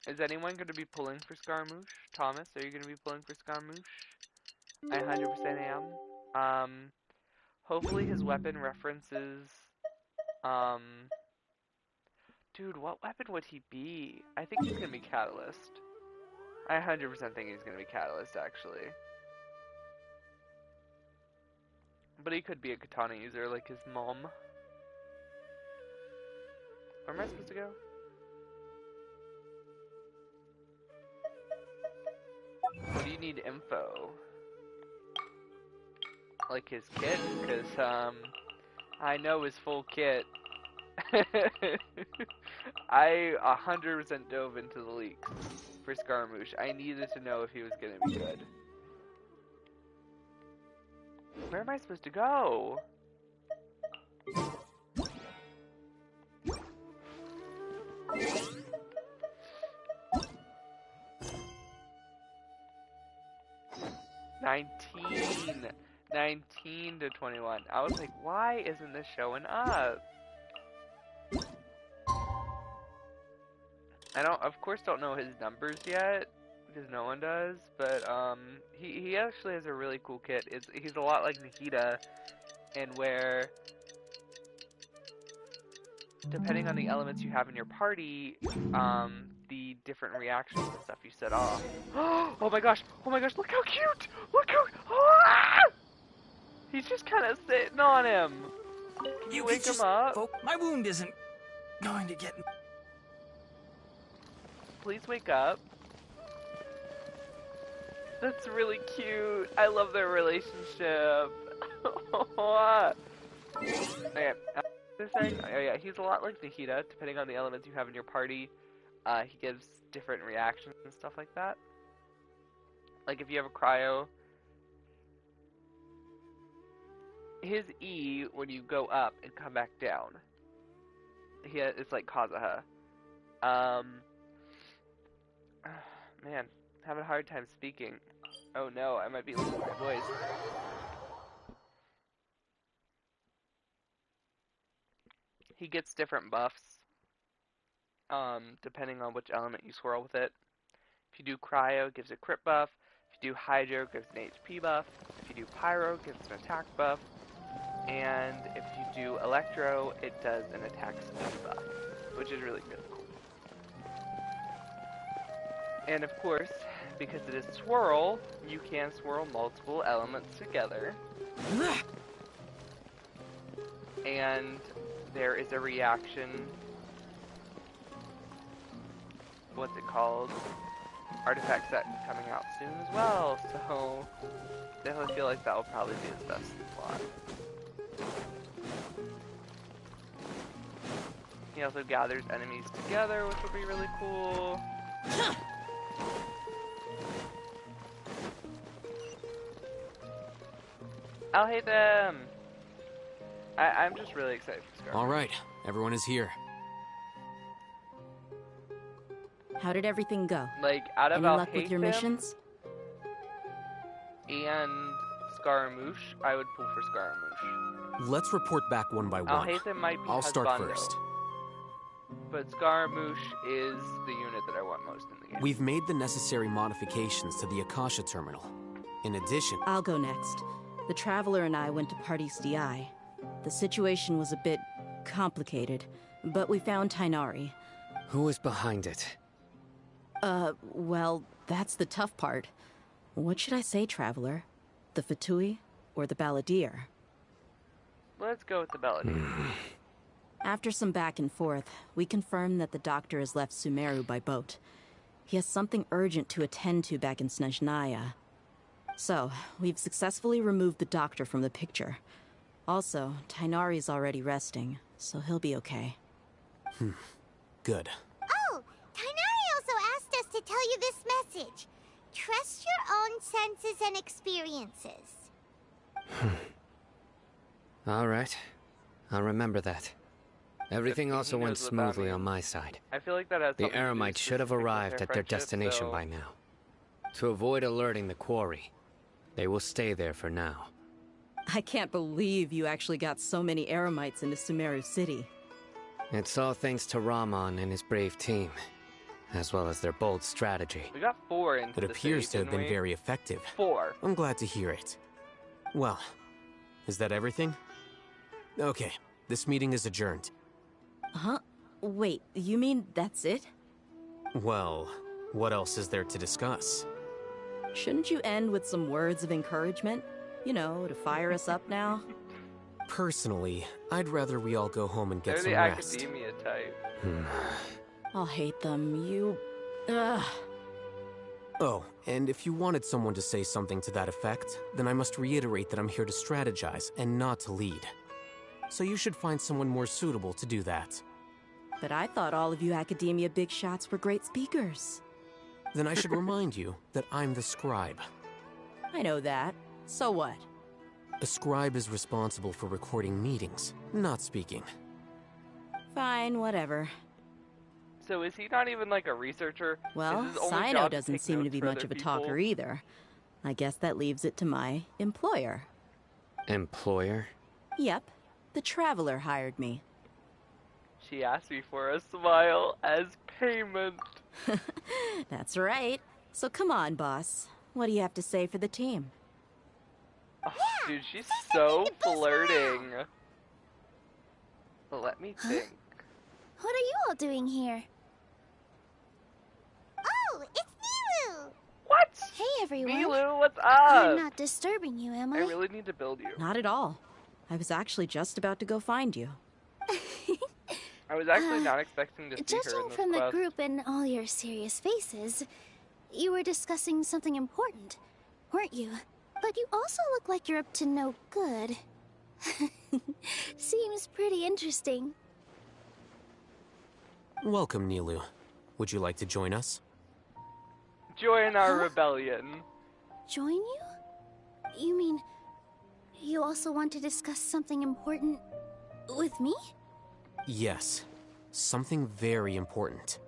Is anyone going to be pulling for Scaramouche? Thomas, are you going to be pulling for Scaramouche? I 100% am. Hopefully his weapon references, dude, what weapon would he be? I think he's going to be Catalyst. I 100% think he's going to be Catalyst, actually. But he could be a katana user like his mom. Where am I supposed to go? What do you need info? Like his kit? Because, I know his full kit. I 100% dove into the leaks for Scaramouche. I needed to know if he was gonna be good. Where am I supposed to go? $19 to 21. I was like, why isn't this showing up? I of course don't know his numbers yet, because no one does, but he actually has a really cool kit. He's a lot like Nikita, and where depending on the elements you have in your party, the different reactions and stuff you set off. Oh my gosh! Oh my gosh! Look how cute! Look how he's just kind of sitting on him. Can you wake him up? My wound isn't going to get. Please wake up. That's really cute. I love their relationship. Okay, oh yeah, he's a lot like Nikita. Depending on the elements you have in your party, he gives different reactions and stuff like that. Like if you have a cryo, his E when you go up and come back down, it's like Kazuha. Man, having a hard time speaking. Oh no, I might be losing my voice. He gets different buffs, depending on which element you swirl with it. If you do Cryo, it gives a crit buff. If you do Hydro, it gives an HP buff. If you do Pyro, it gives an attack buff. And if you do Electro, it does an attack speed buff, which is really cool. And of course, because it is swirl, you can swirl multiple elements together. And there is a reaction, what's it called? Artifact set coming out soon as well, so definitely feel like that will probably be his best slot. He also gathers enemies together, which will be really cool. I'll hate them! I'm just really excited for Scar. Alright, everyone is here. How did everything go? Like, out of Any luck with your missions? And Scaramouche, I would pull for Scaramouche. Let's report back one by one. Alhaitham might be I'll start Husbando, first. but Scaramouche is the unit that I want most in the game. We've made the necessary modifications to the Akasha terminal. In addition... I'll go next. The Traveler and I went to Party's DI. The situation was a bit complicated, but we found Tainari. Who is behind it? Well, that's the tough part. What should I say, Traveler? The Fatui or the Balladeer? Let's go with the Balladeer. After some back and forth, we confirmed that the doctor has left Sumeru by boat. He has something urgent to attend to back in Snezhnaya. So, we've successfully removed the doctor from the picture. Also, Tainari's already resting, so he'll be okay. Good. Oh, Tainari also asked us to tell you this message. Trust your own senses and experiences. Alright. I'll remember that. Everything also went smoothly on my side. I feel like that has the Eremites should have arrived at their destination by now. To avoid alerting the quarry, they will stay there for now. I can't believe you actually got so many Eremites into Sumeru City. It's all thanks to Rahman and his brave team, as well as their bold strategy. We got 4 into It appears to have been very effective. 4. I'm glad to hear it. Well, is that everything? Okay, this meeting is adjourned. Huh? Wait, you mean that's it? Well, what else is there to discuss? Shouldn't you end with some words of encouragement? You know, to fire us up now? Personally, I'd rather we all go home and get They're some the rest. academia type. I'll hate them. You... Ugh. Oh, and if you wanted someone to say something to that effect, then I must reiterate that I'm here to strategize and not to lead. So you should find someone more suitable to do that. But I thought all of you academia big shots were great speakers. Then I should remind you that I'm the scribe. I know that. So what? A scribe is responsible for recording meetings, not speaking. Fine, whatever. So is he not even like a researcher? Well, Sino doesn't seem to be much of a talker either. I guess that leaves it to my employer. Employer? Yep. The Traveler hired me. She asked me for a smile as payment. That's right. So come on, boss. What do you have to say for the team? Oh, dude, she's so flirting. Let me think. What are you all doing here? Oh, it's Nilu! What? Hey, everyone. Nilu, what's up? I'm not disturbing you, am I? I really need to build you. Not at all. I was actually just about to go find you. I was actually not expecting to see her in Judging this from the quest. group and all your serious faces, you were discussing something important, weren't you? But you also look like you're up to no good. Seems pretty interesting. Welcome, Nilu. Would you like to join us? Join our rebellion. Join you? You mean, you also want to discuss something important with me? Yes. Something very important.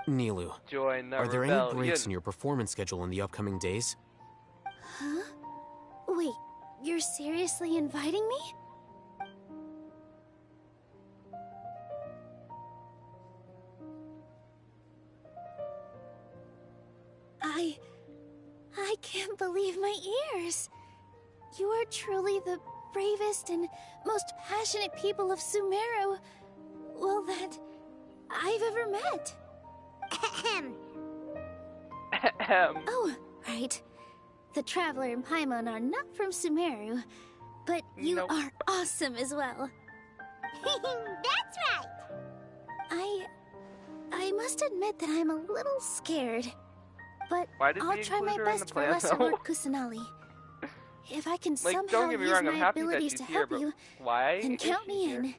Nilu, Join the are there rebellion. any breaks in your performance schedule in the upcoming days? Huh? Wait, you're seriously inviting me? I can't believe my ears. You are truly the bravest and most passionate people of Sumeru, well, that I've ever met. Oh, right. The Traveler and Paimon are not from Sumeru, but you are awesome as well. That's right. I must admit that I'm a little scared, but Why did I'll we try include my her in the best for plan, Lesser though? Lord Kusanali. If I can Like, somehow don't get me use wrong, I'm my happy that abilities she's to here, help but you, why then is count she me here? in.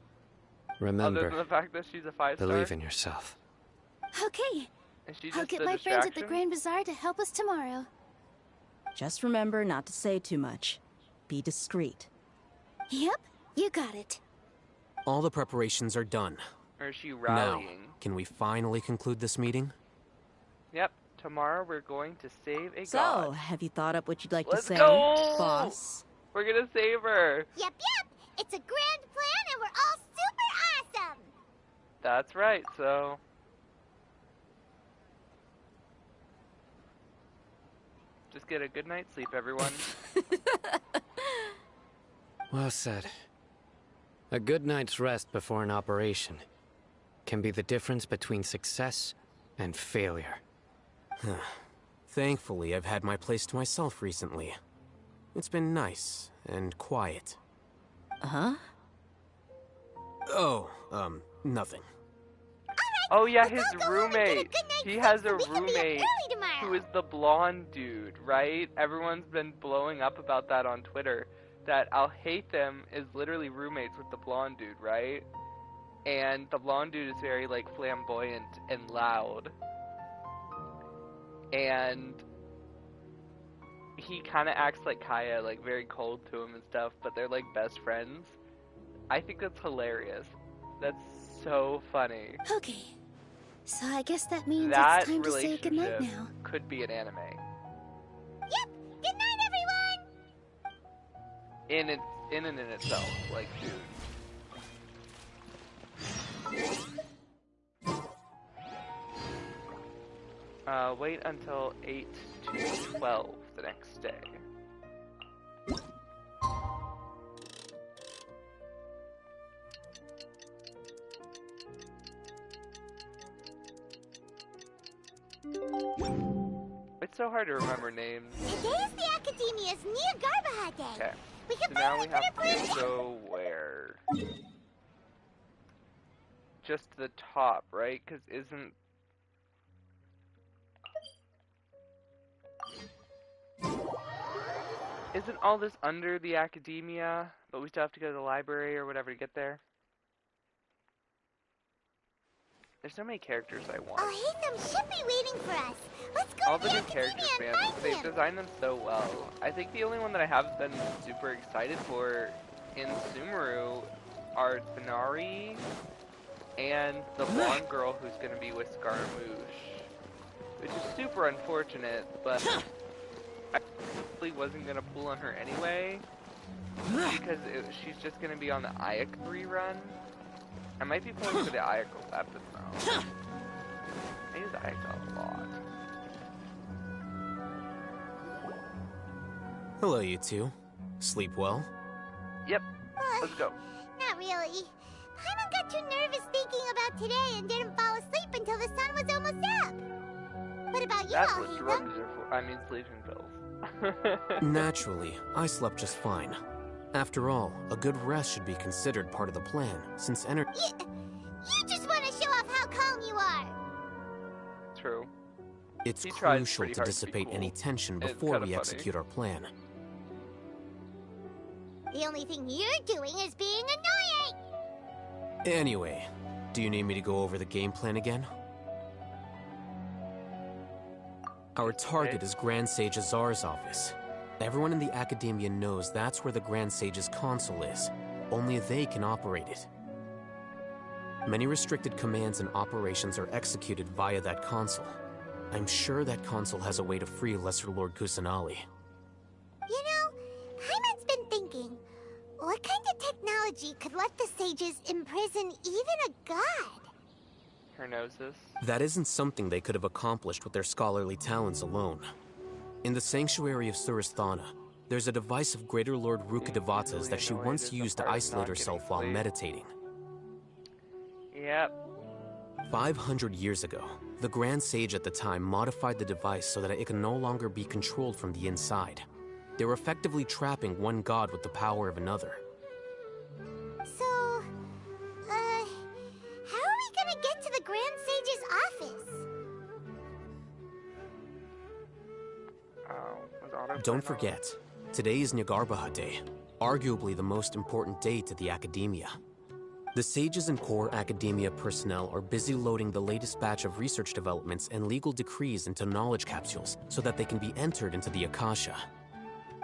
Remember, Other than the fact that she's a 5-star. believe in yourself. Okay. Is she I'll just get a my friends at the distraction? Grand Bazaar to help us tomorrow. Just remember not to say too much. Be discreet. Yep, you got it. All the preparations are done. Or is she Now, rallying? can we finally conclude this meeting? Yep, tomorrow we're going to save a So, god. have you thought up what you'd like Let's to say, go! boss? We're gonna save her. Yep. It's a grand plan and we're all super awesome. That's right, so... Just get a good night's sleep, everyone. Well said. A good night's rest before an operation can be the difference between success and failure. Thankfully, I've had my place to myself recently. It's been nice and quiet. Huh? Oh, nothing. Oh yeah, his roommate. He has a roommate who is the blonde dude, right? Everyone's been blowing up about that on Twitter. That I'll hate them is literally roommates with the blonde dude, right? And the blonde dude is very like flamboyant and loud. And he kind of acts like Kaya, like very cold to him and stuff, but they're like best friends. I think that's hilarious. That's so funny. Okay. So I guess that means That it's time to say goodnight relationship now. could be an anime. Yep. Good night, everyone. In and in itself, like, dude. Wait until 8 to 12 the next day. It's so hard to remember names. Today is the Academia's Nia Garbaha Day. Okay. We So can now we finally have put a to plan. go where? Just the top, right? Because Isn't all this under the Academia, but we still have to go to the library or whatever to get there? There's so many characters I want. Oh, hey, them should be waiting for us. Let's go All to the the new Academia characters, and man. find They've him. designed them so well. I think the only one that I have been super excited for in Sumeru are Thanari and the blonde girl who's going to be with Scaramouche. Which is super unfortunate, but I really wasn't going to pull on her anyway. Because she's just going to be on the Ayak rerun. I might be pulling for the Ayak weapon though. I use Ayak a lot. Hello, you two. Sleep well? Yep. Let's go. Not really. Paimon got too nervous thinking about today and didn't fall asleep until the sun was almost up. What about you, That's what Alhazen? drugs are for. I mean, sleeping pills. Naturally, I slept just fine. After all, a good rest should be considered part of the plan, since energy... You just want to show off how calm you are. True. It's He tries crucial pretty to hard to be dissipate cool. any tension It's before kinda we funny. execute our plan. The only thing you're doing is being annoying. Anyway, do you need me to go over the game plan again? Our target is Grand Sage Azar's office. Everyone in the Academia knows that's where the Grand Sage's console is. Only they can operate it. Many restricted commands and operations are executed via that console. I'm sure that console has a way to free Lesser Lord Kusanali. You know, Paimon's been thinking, what kind of technology could let the sages imprison even a god? Her noses. That isn't something they could have accomplished with their scholarly talents alone. In the Sanctuary of Surasthana, there's a device of Greater Lord Rukkhadevata's that she once used to isolate herself while meditating. Yep. 500 years ago, the Grand Sage at the time modified the device so that it can no longer be controlled from the inside. They were effectively trapping one god with the power of another. So, how are we gonna get to the Grand Sage's office? Don't forget, today is Nyargarbaha Day, arguably the most important day to the Academia. The sages and core Academia personnel are busy loading the latest batch of research developments and legal decrees into knowledge capsules so that they can be entered into the Akasha.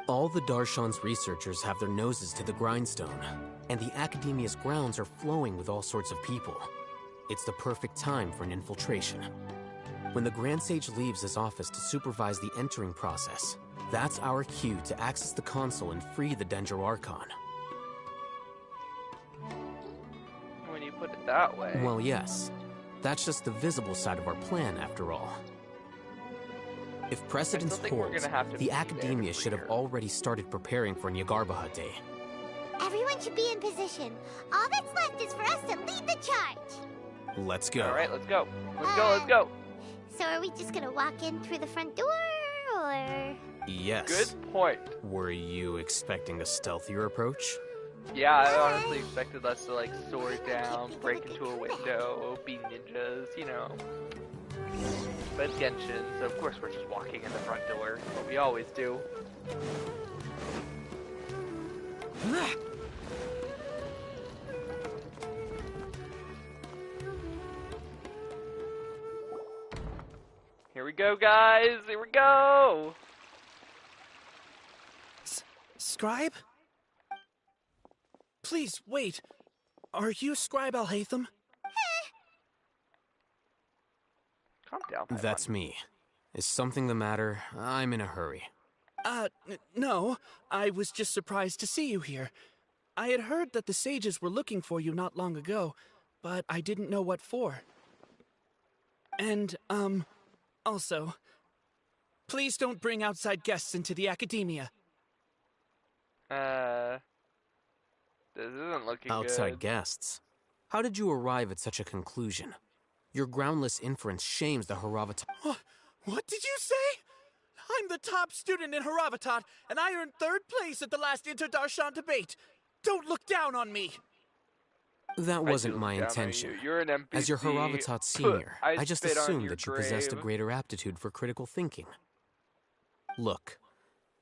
All the Darshan's researchers have their noses to the grindstone, and the Academia's grounds are flowing with all sorts of people. It's the perfect time for an infiltration. When the Grand Sage leaves his office to supervise the entering process, that's our cue to access the console and free the Dendro Archon. When you put it that way. Well, yes. That's just the visible side of our plan, after all. If precedence holds, the Academia should have already started preparing for Nyargarbaha Day. Everyone should be in position. All that's left is for us to lead the charge. Let's go. Alright, let's go. Let's go, let's go. So are we just gonna walk in through the front door, or...? Yes. Good point. Were you expecting a stealthier approach? Yeah, I honestly expected us to, like, sword down, break into a window, be ninjas, you know. But it's Genshin, so of course we're just walking in the front door, what we always do. Here we go, guys! Here we go! Scribe? Please, wait. Are you Scribe Alhazen? Calm down, That's me. Is something the matter? I'm in a hurry. No. I was just surprised to see you here. I had heard that the sages were looking for you not long ago, but I didn't know what for. And, also, please don't bring outside guests into the Academia. This isn't looking Outside good. guests? How did you arrive at such a conclusion? Your groundless inference shames the Haravatat. What did you say? I'm the top student in Haravatat, and I earned 3rd place at the last Inter-Darshan debate. Don't look down on me. That wasn't my intention. You're an NPC. As your Haravatat senior, I just spit on assumed your that you possessed a grave. greater aptitude for critical thinking. Look,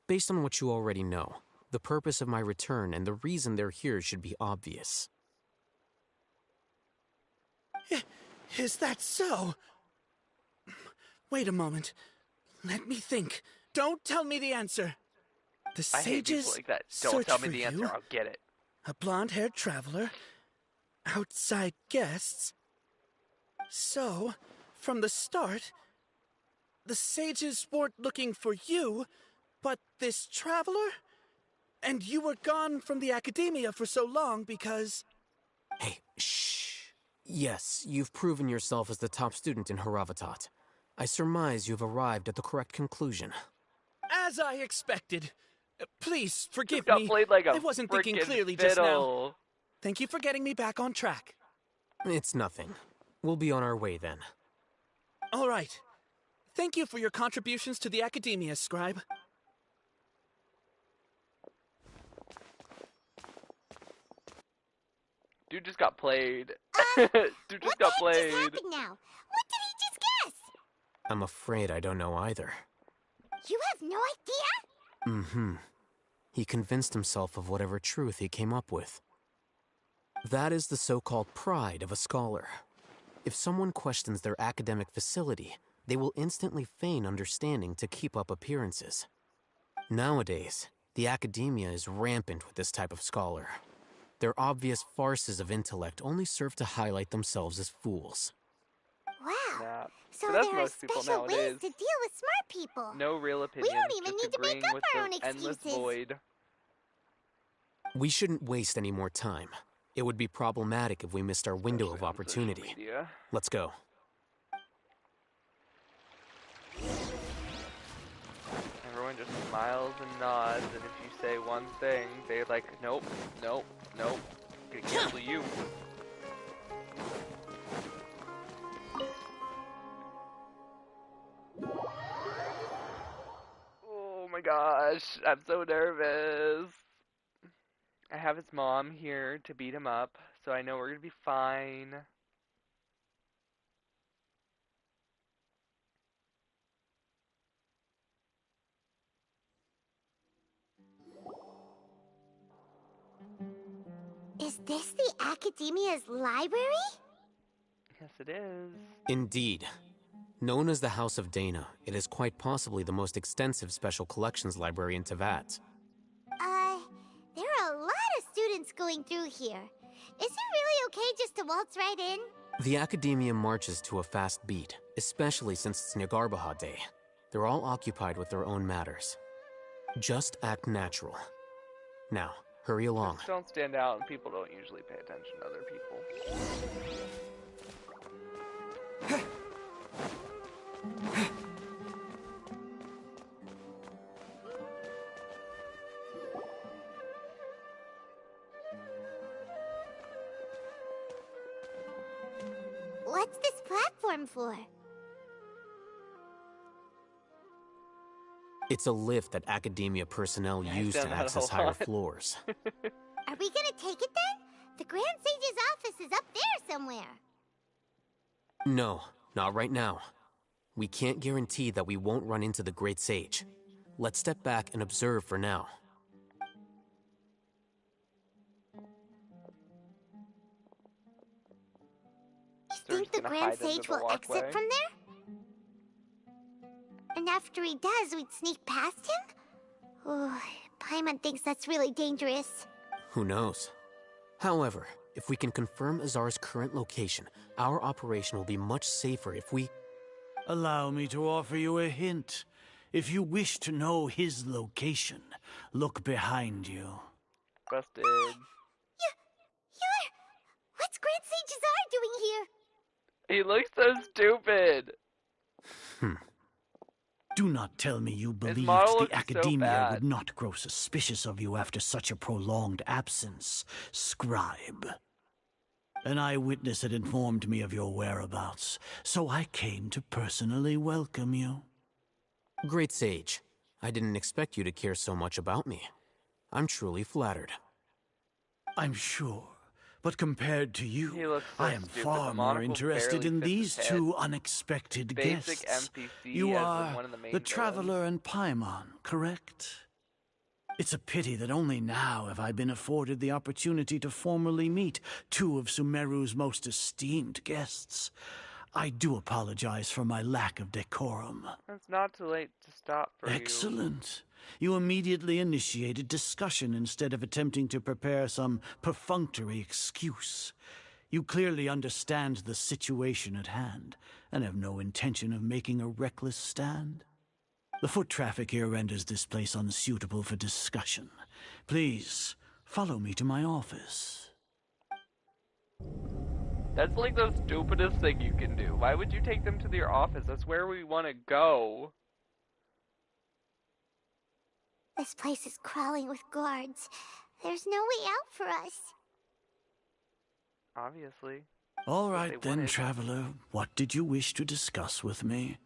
based on what you already know, the purpose of my return and the reason they're here should be obvious. Is that so? Wait a moment. Let me think. Don't tell me the answer. The I hate people sages like that. Don't search tell me for the answer, you, I'll get it. a blonde-haired traveler, outside guests. So, from the start, the sages weren't looking for you, but this traveler? And you were gone from the Academia for so long because... Hey, shh. Yes, you've proven yourself as the top student in Haravatat. I surmise you've arrived at the correct conclusion. As I expected. Please, forgive got me. played like a I wasn't thinking frickin' clearly just now. fiddle. Thank you for getting me back on track. It's nothing. We'll be on our way then. All right. Thank you for your contributions to the Academia, Scribe. Dude just got played. Dude just got played. What just happened now? What did he just guess? I'm afraid I don't know either. You have no idea? Mm-hmm. He convinced himself of whatever truth he came up with. That is the so-called pride of a scholar. If someone questions their academic facility, they will instantly feign understanding to keep up appearances. Nowadays, the academia is rampant with this type of scholar. Their obvious farces of intellect only serve to highlight themselves as fools. Wow. Yeah. So But that's there are most people special ways nowadays. to deal with smart people. No real opinion. We don't even just need to make agreeing up with our the own endless excuses. void. We shouldn't waste any more time. It would be problematic if we missed our window of opportunity. Let's go. Everyone just smiles and nods, and if you say one thing, they're like, nope, nope, nope, I'm gonna cancel you. Oh my gosh, I'm so nervous. I have his mom here to beat him up, so I know we're gonna be fine. Is this the Academia's library? Yes, it is. Indeed. Known as the House of Dana, it is quite possibly the most extensive special collections library in Teyvat. There are a lot of students going through here. Is it really okay just to waltz right in? The Academia marches to a fast beat, especially since it's Nagarbaha Day. They're all occupied with their own matters. Just act natural. Now, hurry along. Just don't stand out, and people don't usually pay attention to other people. What's this platform for? It's a lift that Academia personnel use to access higher floors. Are we gonna take it then? The Grand Sage's office is up there somewhere. No, not right now. We can't guarantee that we won't run into the Great Sage. Let's step back and observe for now. You think the Grand Sage will exit from there? And after he does, we'd sneak past him? Oh, Paimon thinks that's really dangerous. Who knows? However, if we can confirm Azar's current location, our operation will be much safer if we... Allow me to offer you a hint. If you wish to know his location, look behind you. Busted. What's Grand Sage Azar doing here? He looks so stupid. Do not tell me you believed model the looks so Academia bad. would not grow suspicious of you after such a prolonged absence, Scribe. An eyewitness had informed me of your whereabouts, so I came to personally welcome you. Great Sage, I didn't expect you to care so much about me. I'm truly flattered. I'm sure, but compared to you, so I am stupid. far The more monocle interested barely in fits these his two head. unexpected Basic guests. NPC You as are one of the main Traveler and Paimon, correct? It's a pity that only now have I been afforded the opportunity to formally meet two of Sumeru's most esteemed guests. I do apologize for my lack of decorum. It's not too late to stop for Excellent. You immediately initiated discussion instead of attempting to prepare some perfunctory excuse. You clearly understand the situation at hand and have no intention of making a reckless stand. The foot traffic here renders this place unsuitable for discussion. Please, follow me to my office. That's like the stupidest thing you can do. Why would you take them to your office? That's where we want to go. This place is crawling with guards. There's no way out for us. Obviously. All What right they then, wanted. traveler. What did you wish to discuss with me?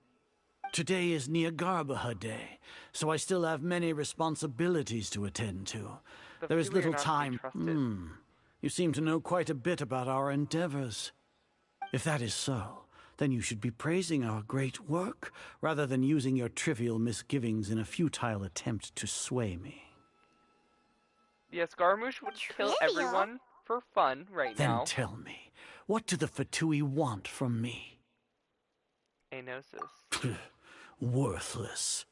Today is Niagarbaha Day, so I still have many responsibilities to attend to. There is Fatui are little not to be time. trusted. You seem to know quite a bit about our endeavors. If that is so, then you should be praising our great work, rather than using your trivial misgivings in a futile attempt to sway me. Yeah, Scaramouche would kill everyone for fun right Then now. tell me, what do the Fatui want from me? Anosis. Worthless.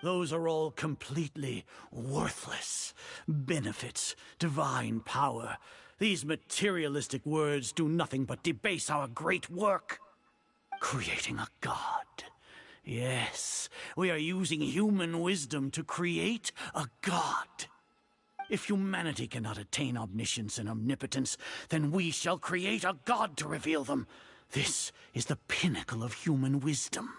Those are all completely worthless. Benefits, divine power. These materialistic words do nothing but debase our great work. Creating a god. Yes, we are using human wisdom to create a god. If humanity cannot attain omniscience and omnipotence, then we shall create a god to reveal them. This is the pinnacle of human wisdom.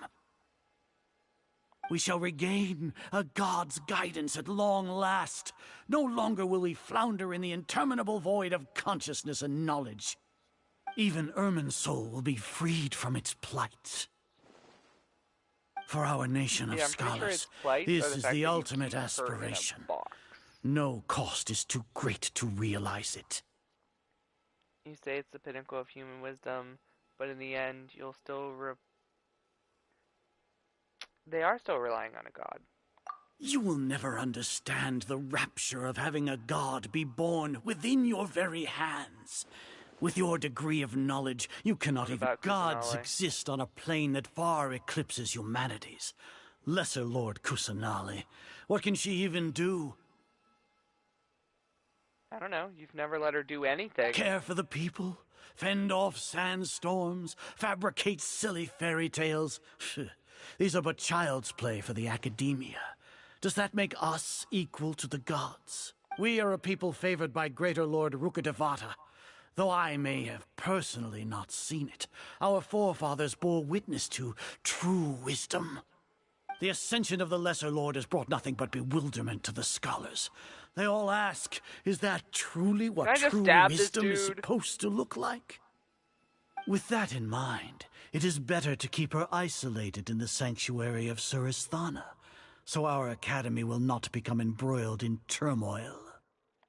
We shall regain a god's guidance at long last. No longer will we flounder in the interminable void of consciousness and knowledge. Even Ermin's soul will be freed from its plight. For our nation of Yeah, I'm pretty sure scholars, it's plight, or this the is fact the that you ultimate keep her in a aspiration. box. No cost is too great to realize it. You say it's the pinnacle of human wisdom, but in the end, you'll still they are still relying on a god. You will never understand the rapture of having a god be born within your very hands. With your degree of knowledge, you cannot even... Gods Kusanale? exist on a plane that far eclipses humanity's. Lesser Lord Kusanale. What can she even do? I don't know. You've never let her do anything. Care for the people? Fend off sandstorms? Fabricate silly fairy tales? These are but child's play for the academia. Does that make us equal to the gods? We are a people favored by Greater Lord Rukadevata. Though I may have personally not seen it, our forefathers bore witness to true wisdom. The ascension of the Lesser Lord has brought nothing but bewilderment to the scholars. They all ask, is that truly what Can I just true stab this wisdom is dude? supposed to look like? With that in mind, it is better to keep her isolated in the sanctuary of Suristhana, so our academy will not become embroiled in turmoil.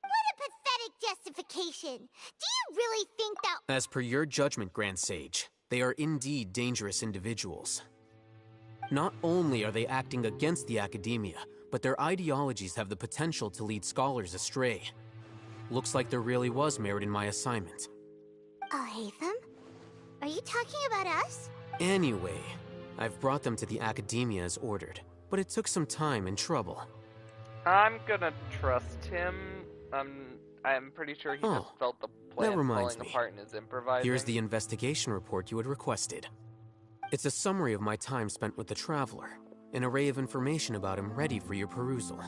What a pathetic justification. Do you really think that... As per your judgment, Grand Sage, they are indeed dangerous individuals. Not only are they acting against the academia, but their ideologies have the potential to lead scholars astray. Looks like there really was merit in my assignment. Oh, Hatham? Are you talking about us? Anyway, I've brought them to the academia as ordered, but it took some time and trouble. I'm gonna trust him. I'm pretty sure he just felt the plan that reminds falling me. apart and is improvising. Here's the investigation report you had requested. It's a summary of my time spent with the Traveler, an array of information about him ready for your perusal.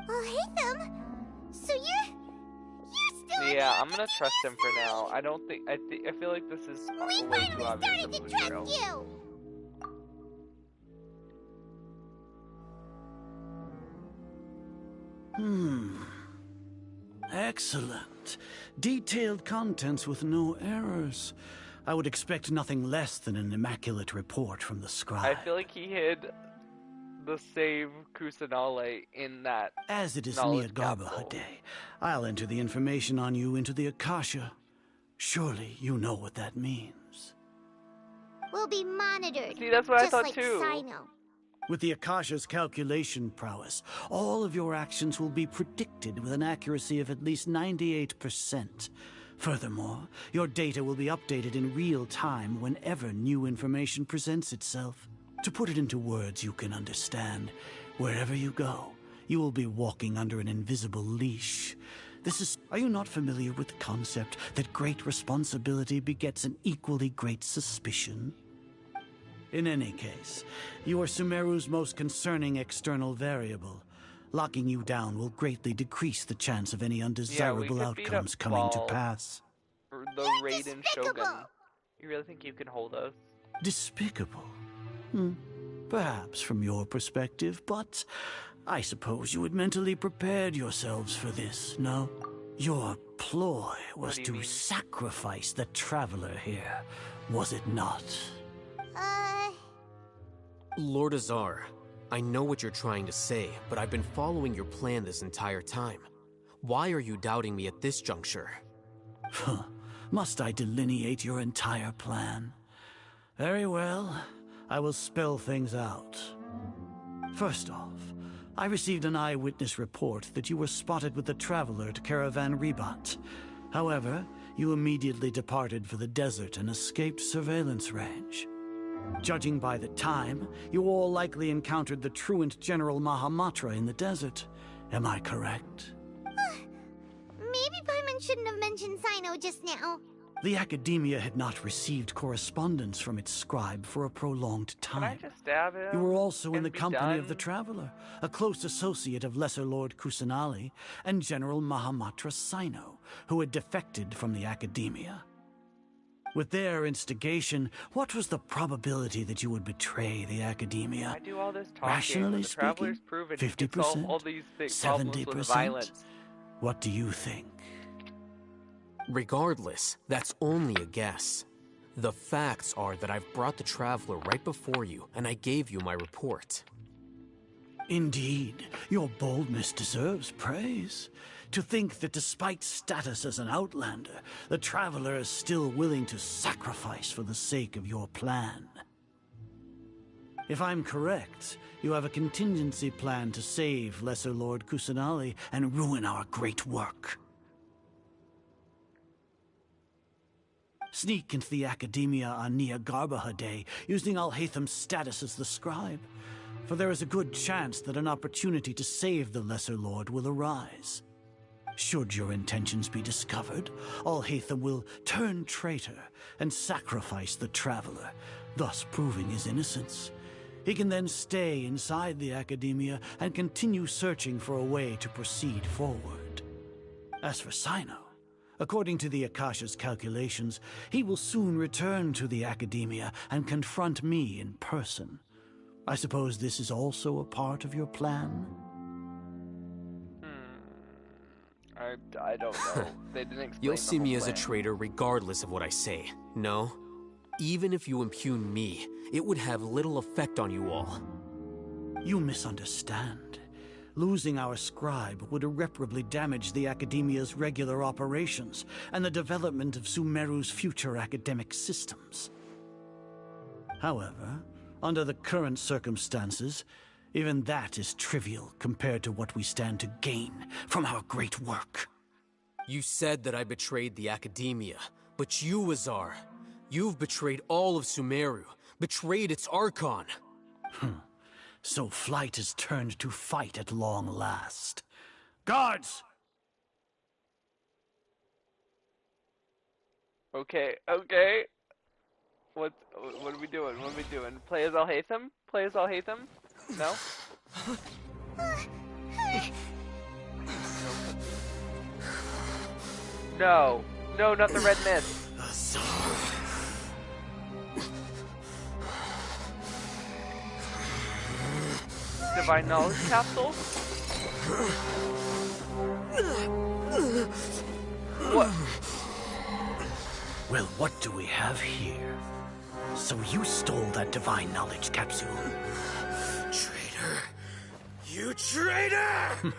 Oh, Hatham! So you're still... Yeah, I'm gonna trust him for now. I don't think... I feel like this is We way finally too obvious started of to a trust betrayal. you! Excellent. Detailed contents with no errors. I would expect nothing less than an immaculate report from the scribe. I feel like he hid the save Kusanale in that As it is knowledge Niagarbaha capsule. Day, I'll enter the information on you into the Akasha. Surely you know what that means. We'll be monitored. See, that's what I just thought like too. Sino. With the Akasha's calculation prowess, all of your actions will be predicted with an accuracy of at least 98%. Furthermore, your data will be updated in real time whenever new information presents itself. To put it into words you can understand, wherever you go, you will be walking under an invisible leash. Are you not familiar with the concept that great responsibility begets an equally great suspicion? In any case, you are Sumeru's most concerning external variable. Locking you down will greatly decrease the chance of any undesirable could beat up outcomes coming to Ball. pass. Or the Raiden Shogun. You really think you can hold us? Despicable? Perhaps from your perspective, but I suppose you had mentally prepared yourselves for this, no? Your ploy was to sacrifice the traveler here, was it not? Lord Azar, I know what you're trying to say, but I've been following your plan this entire time. Why are you doubting me at this juncture? Must I delineate your entire plan? Very well, I will spell things out. First off, I received an eyewitness report that you were spotted with the traveler to Caravan Ribat. However, you immediately departed for the desert and escaped surveillance range. Judging by the time, you all likely encountered the truant General Mahamatra in the desert. Am I correct? Maybe Paimon shouldn't have mentioned Sino just now. The Academia had not received correspondence from its scribe for a prolonged time. Can I just stab him? You were also in the company done? of the Traveler, a close associate of Lesser Lord Kusanali and General Mahamatra Sino, who had defected from the Academia. With their instigation, what was the probability that you would betray the Academia? I do all this talking. Rationally The Traveler's speaking, proven he can 50%, solve all these big problems with 70%. violence. What do you think? Regardless, that's only a guess. The facts are that I've brought the Traveler right before you, and I gave you my report. Indeed, your boldness deserves praise. To think that despite status as an outlander, the Traveler is still willing to sacrifice for the sake of your plan. If I'm correct, you have a contingency plan to save Lesser Lord Kusanali and ruin our great work. Sneak into the Academia on Nia Garbaha Day, using Alhaitham's status as the scribe. For there is a good chance that an opportunity to save the Lesser Lord will arise. Should your intentions be discovered, Alhaitham will turn traitor and sacrifice the Traveler, thus proving his innocence. He can then stay inside the Academia and continue searching for a way to proceed forward. As for Sino, according to the Akasha's calculations, he will soon return to the Academia and confront me in person. I suppose this is also a part of your plan? I don't know. They didn't explain You'll the see whole me as a plan. traitor regardless of what I say. No? Even if you impugn me, it would have little effect on you all. You misunderstand. Losing our scribe would irreparably damage the Academia's regular operations and the development of Sumeru's future academic systems. However, under the current circumstances, even that is trivial compared to what we stand to gain from our great work. You said that I betrayed the Academia, but you, Azar, you've betrayed all of Sumeru, betrayed its Archon. So flight has turned to fight at long last. Guards! Okay. What are we doing? What are we doing? Play as Alhaitham? Play as Alhaitham? No? No. No, not the red mist. Divine Knowledge Capsule? What? Well, what do we have here? So you stole that Divine Knowledge Capsule. Traitor. You traitor!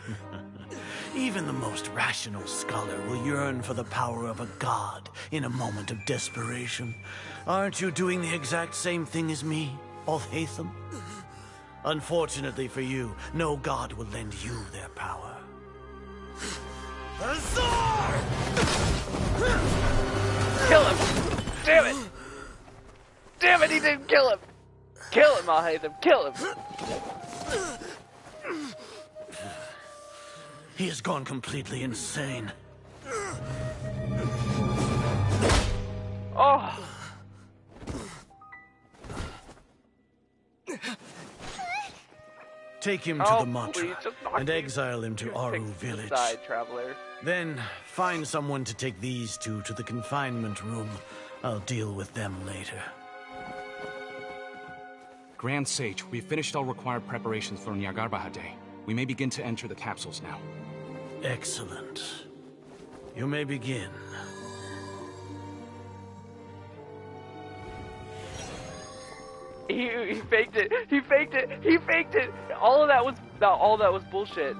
Even the most rational scholar will yearn for the power of a god in a moment of desperation. Aren't you doing the exact same thing as me, Alhaitham? Unfortunately for you, no god will lend you their power. Azar! Kill him! Damn it! Damn it, he didn't kill him! Kill him, Alhaitham, kill him! He has gone completely insane. Oh! Take him to the mantra and exile him to Aru village. Side, traveler. Then find someone to take these two to the confinement room. I'll deal with them later. Grand Sage, we've finished all required preparations for Nyagarbahar Day. We may begin to enter the capsules now. Excellent. You may begin. He faked it. He faked it. He faked it. All of that was bullshit.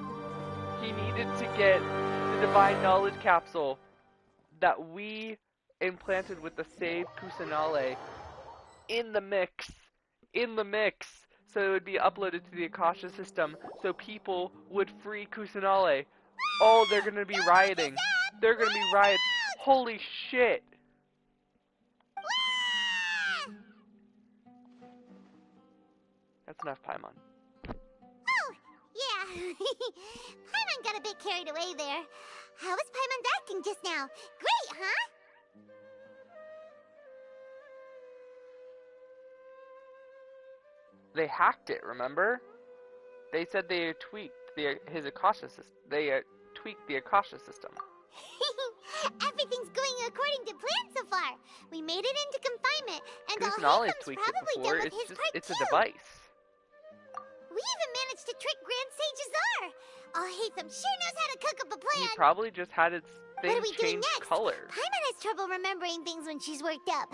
He needed to get the divine knowledge capsule that we implanted with the save Kusanale in the mix, so it would be uploaded to the Akasha system, so people would free Kusanale. Oh, they're gonna be rioting. They're gonna be riots. Holy shit. That's enough, Paimon. Oh, yeah. Paimon got a bit carried away there. How was Paimon's acting just now? Great, huh? They hacked it, remember? They said they tweaked his Akasha system. They tweaked the Akasha system. Everything's going according to plan so far. We made it into confignment, and Kusanale's Alhaitham's tweaked it probably before. done with his part It's too. a device. We even managed to trick Grand Sage Azar. Alhaitham sure knows how to cook up a plan. He probably just had its What thing are we doing change next? color. Paimon has trouble remembering things when she's worked up.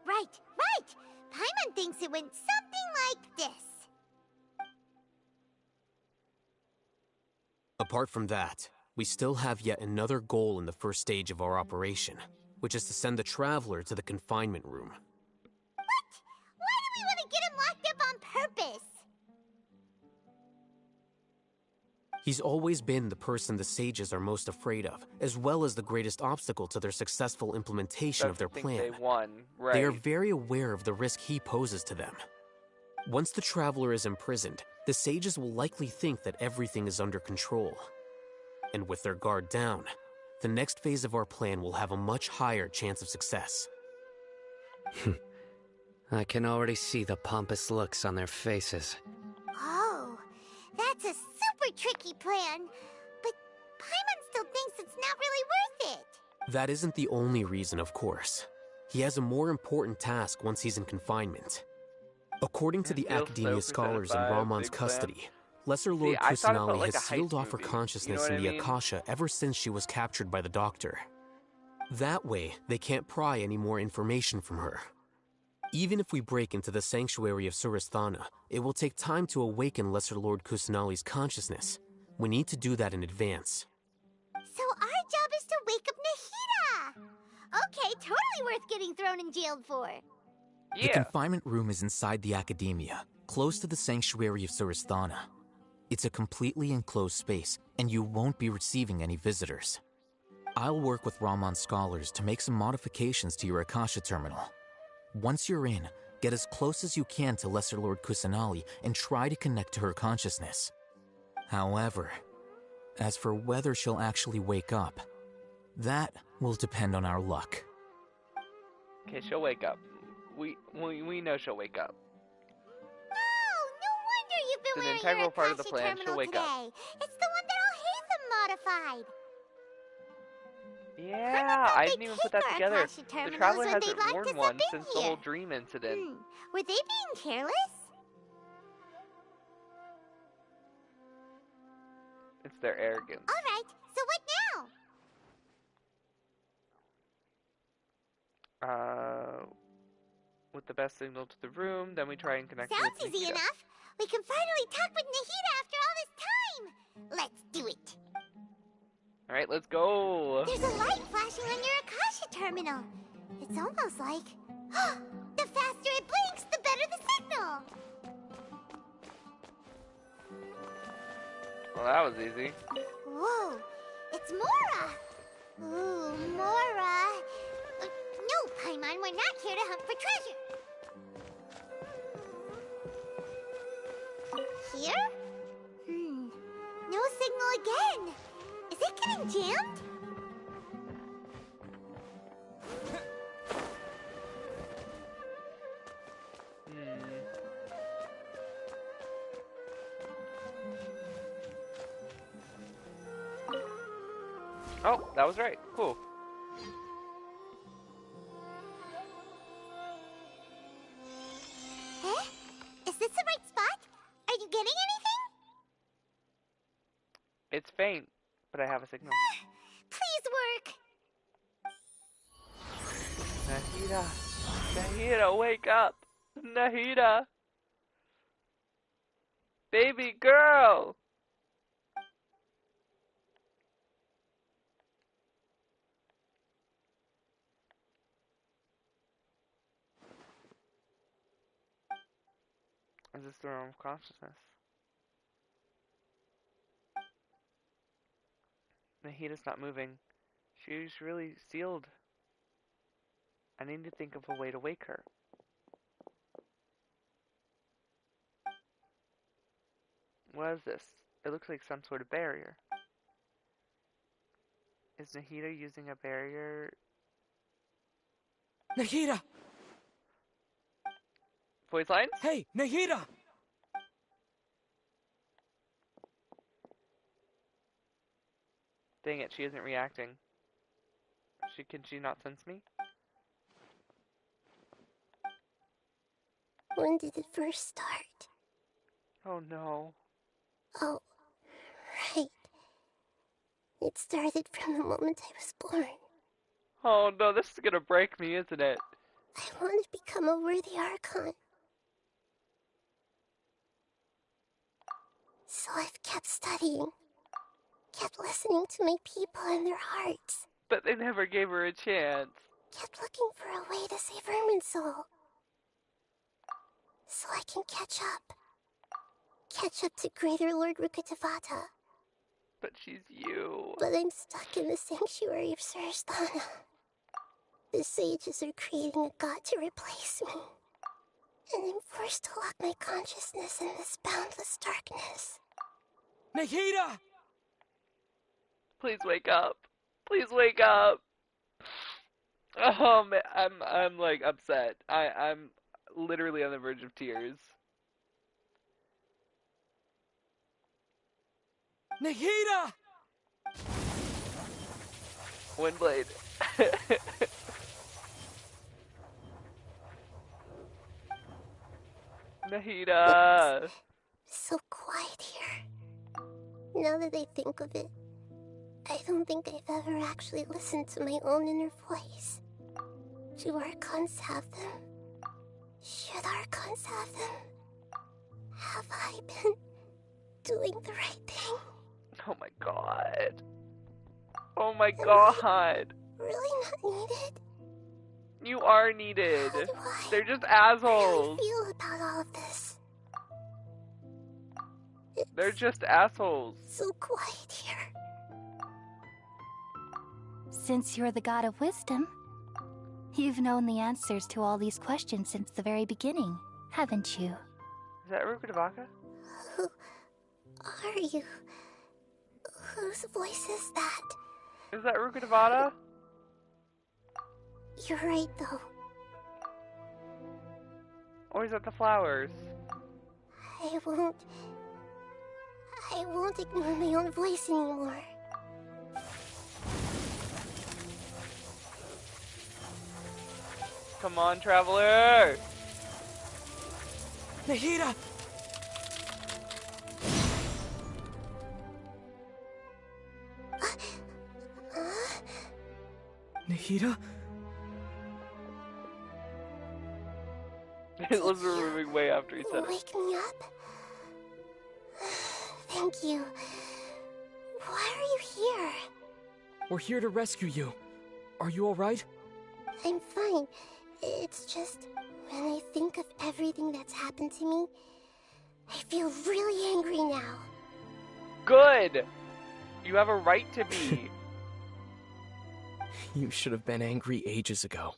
Right. Paimon thinks it went something like this. Apart from that, we still have yet another goal in the first stage of our operation, which is to send the Traveler to the confinement room. What? Why do we want to get him locked up on purpose? He's always been the person the sages are most afraid of, as well as the greatest obstacle to their successful implementation of their plan. They won, right? They are very aware of the risk he poses to them. Once the Traveler is imprisoned, the sages will likely think that everything is under control. And with their guard down, the next phase of our plan will have a much higher chance of success. I can already see the pompous looks on their faces. Oh, that's a super tricky plan. But Paimon still thinks it's not really worth it. That isn't the only reason, of course. He has a more important task once he's in confinement. According to the Academia scholars in Ramon's custody, Lesser Lord Kusanali has sealed off her consciousness in the Akasha ever since she was captured by the Doctor. That way, they can't pry any more information from her. Even if we break into the sanctuary of Surasthana, it will take time to awaken Lesser Lord Kusanali's consciousness. We need to do that in advance. So our job is to wake up Nahida! Okay, totally worth getting thrown in jail for. The confinement room is inside the Academia, close to the sanctuary of Surasthana. It's a completely enclosed space, and you won't be receiving any visitors. I'll work with Ramon's scholars to make some modifications to your Akasha terminal. Once you're in, get as close as you can to Lesser Lord Kusanali and try to connect to her consciousness. However, as for whether she'll actually wake up, that will depend on our luck. Okay, she'll wake up. We know she'll wake up. Oh, no wonder you've been It's an wearing integral your part of the Akasha plan. terminal She'll wake today. up. It's the one that Alhaitham modified. Yeah, I didn't even put that our together. Akasha The terminals Traveler when they hasn't locked worn us one up in since the here. whole dream incident. Were they being careless? It's their arrogance. Alright, so what now? With the best signal to the room, then we try and connect Sounds with easy Nahida. enough. We can finally talk with Nahida after all this time. Let's do it. Alright, let's go. There's a light flashing on your Akasha terminal. It's almost like... the faster it blinks, the better the signal. Well, that was easy. Whoa, it's Mora. Ooh, Mora. No, Paimon, we're not here to hunt for treasure. Here? No signal again. Is it getting jammed? Oh, that was right. Cool. It's faint, but I have a signal. Please work. Nahida! Nahida, wake up! Nahida! Baby girl! Is this the realm of consciousness? Nahida's not moving. She's really sealed. I need to think of a way to wake her. What is this? It looks like some sort of barrier. Is Nahida using a barrier? Nahida! Voice lines? Hey, Nahida! Dang it, she isn't reacting. Can she not sense me? When did it first start? Oh no. Oh, right. It started from the moment I was born. Oh no, this is gonna break me, isn't it? I want to become a worthy Archon. So I've kept studying. Kept listening to my people and their hearts. But they never gave her a chance. Kept looking for a way to save Irminsul. So I can catch up. Catch up to Greater Lord Rukkhadevata. But she's you. But I'm stuck in the sanctuary of Surasthana. The sages are creating a god to replace me. And I'm forced to lock my consciousness in this boundless darkness. Nahida! Please wake up. Please wake up. Oh man, I'm like upset. I'm literally on the verge of tears. Nahida! Windblade. Nahida! So quiet here. Now that I think of it, I don't think I've ever actually listened to my own inner voice. Do Archons have them? Should Archons have them? Have I been doing the right thing? Oh my god. Oh my god. Really not needed? You are needed. They're just assholes. How do I feel about all of this? They're just assholes. So quiet here. Since you're the god of wisdom, you've known the answers to all these questions since the very beginning, haven't you? Is that Rukkhadevata? Who are you? Whose voice is that? Is that Rukkhadevata? You're right, though. Or is that the flowers? I won't ignore my own voice anymore. Come on, traveler! Nahida! Nahida? His lips were moving way after he said it. Wake me up? Thank you. Why are you here? We're here to rescue you. Are you alright? I'm fine. It's just, when I think of everything that's happened to me, I feel really angry now. Good! You have a right to be. You should have been angry ages ago.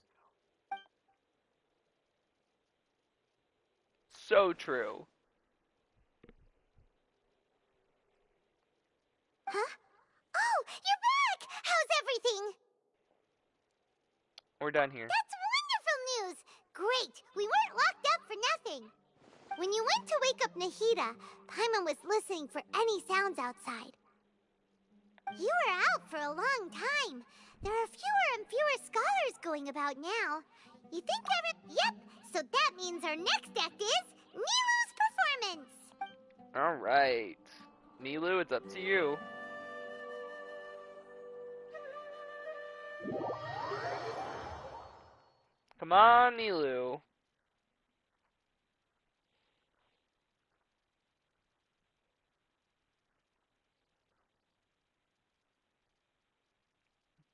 So true. Huh? Oh, you're back! How's everything? We're done here. That's wonderful news! Great! We weren't locked up for nothing. When you went to wake up Nahida, Paimon was listening for any sounds outside. You were out for a long time. There are fewer and fewer scholars going about now. You think Yep, so that means our next act is Nilu's performance! Alright. Nilu, it's up to you. Come on, Nilu.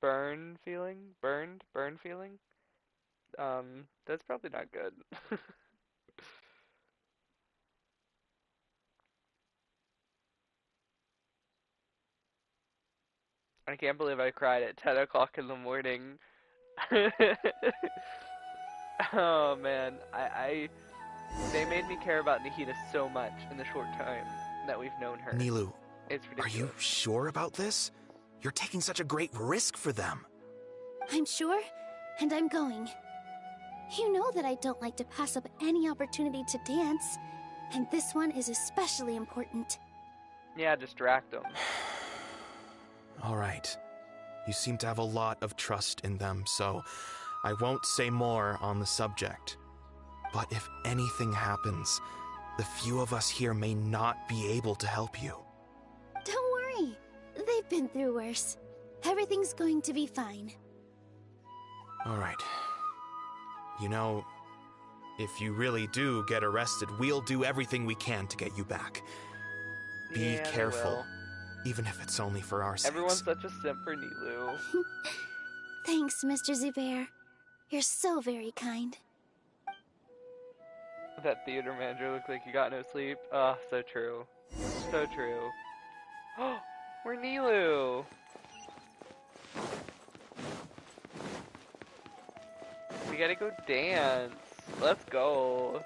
Burn feeling? Burned? Burn feeling? That's probably not good. I can't believe I cried at 10 o'clock in the morning. Oh man, they made me care about Nahida so much in the short time that we've known her. Nilu, it's ridiculous. Are you sure about this? You're taking such a great risk for them. I'm sure, and I'm going. You know that I don't like to pass up any opportunity to dance, and this one is especially important. Yeah, distract them. All right. You seem to have a lot of trust in them, so I won't say more on the subject. But if anything happens, the few of us here may not be able to help you. Don't worry. They've been through worse. Everything's going to be fine. All right. You know, if you really do get arrested, we'll do everything we can to get you back. Be careful, even if it's only for our sakes. Everyone's such a simp for Nilu. Thanks, Mr. Zubair. You're so very kind. That theater manager looked like he got no sleep. Oh, so true. So true. Oh, we're Nilu! We gotta go dance. Let's go.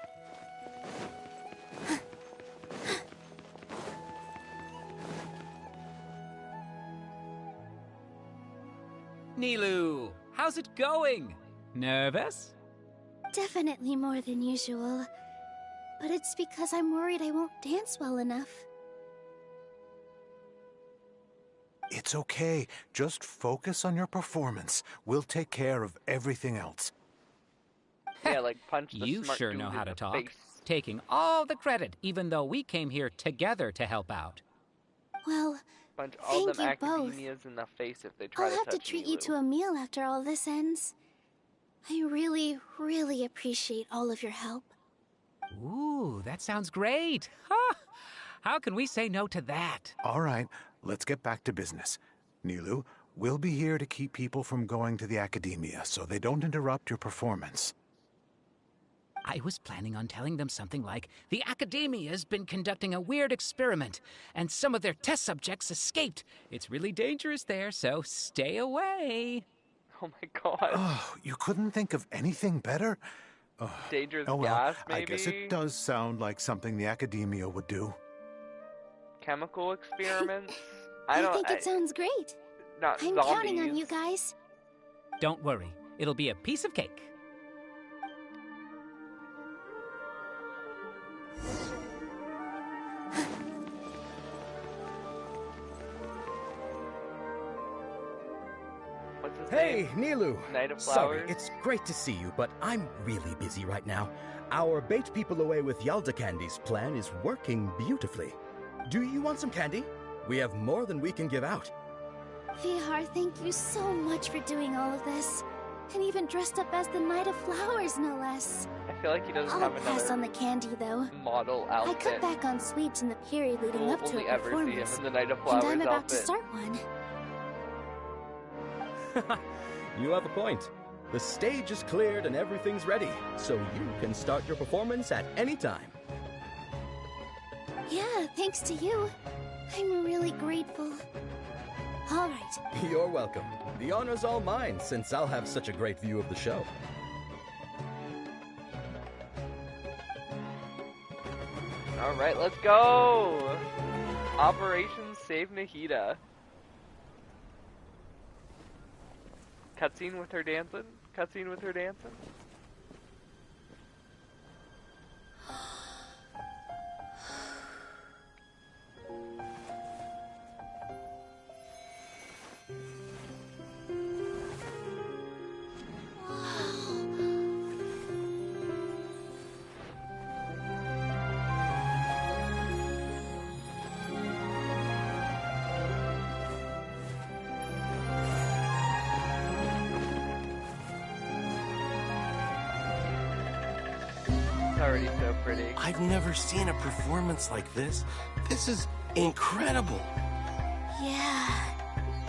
Nilu, how's it going? Nervous? Definitely more than usual. But it's because I'm worried I won't dance well enough. It's okay. Just focus on your performance. We'll take care of everything else. Yeah, like punch the You smart sure dude know how in to the talk. face. Taking all the credit, even though we came here together to help out. Well, Punch all them thank you both. academias in the face if they try I'll to have to touch treat Nilu. you to a meal after all this ends. I really, really appreciate all of your help. Ooh, that sounds great. Ha! How can we say no to that? All right, let's get back to business. Nilu, we'll be here to keep people from going to the academia so they don't interrupt your performance. I was planning on telling them something like, the Academia's been conducting a weird experiment, and some of their test subjects escaped. It's really dangerous there, so stay away. Oh my god. Oh, you couldn't think of anything better? Dangerous oh well, gas, maybe? I guess it does sound like something the academia would do. Chemical experiments? I think it sounds great. Not I'm zombies. counting on you guys. Don't worry, it'll be a piece of cake. What's his Hey, name? Nilu. Night of Sorry, Flowers? it's great to see you, but I'm really busy right now. Our bait people away with Yalda candies plan is working beautifully. Do you want some candy? We have more than we can give out. Vihar, thank you so much for doing all of this. And even dressed up as the Knight of Flowers, no less. I feel like he doesn't I'll have pass another on the candy, though. model I outfit. cut back on sweets in the period leading We'll up to only a ever see him performance. in the Night of And Flowers I'm about outfit. to start one. You have a point. The stage is cleared and everything's ready, so you can start your performance at any time. Yeah, thanks to you. I'm really grateful. All right. You're welcome. The honor's all mine, since I'll have such a great view of the show. Alright, let's go! Operation Save Nahida. Cutscene with her dancing? Cutscene with her dancing? already so pretty. I've never seen a performance like this. This is incredible. Yeah,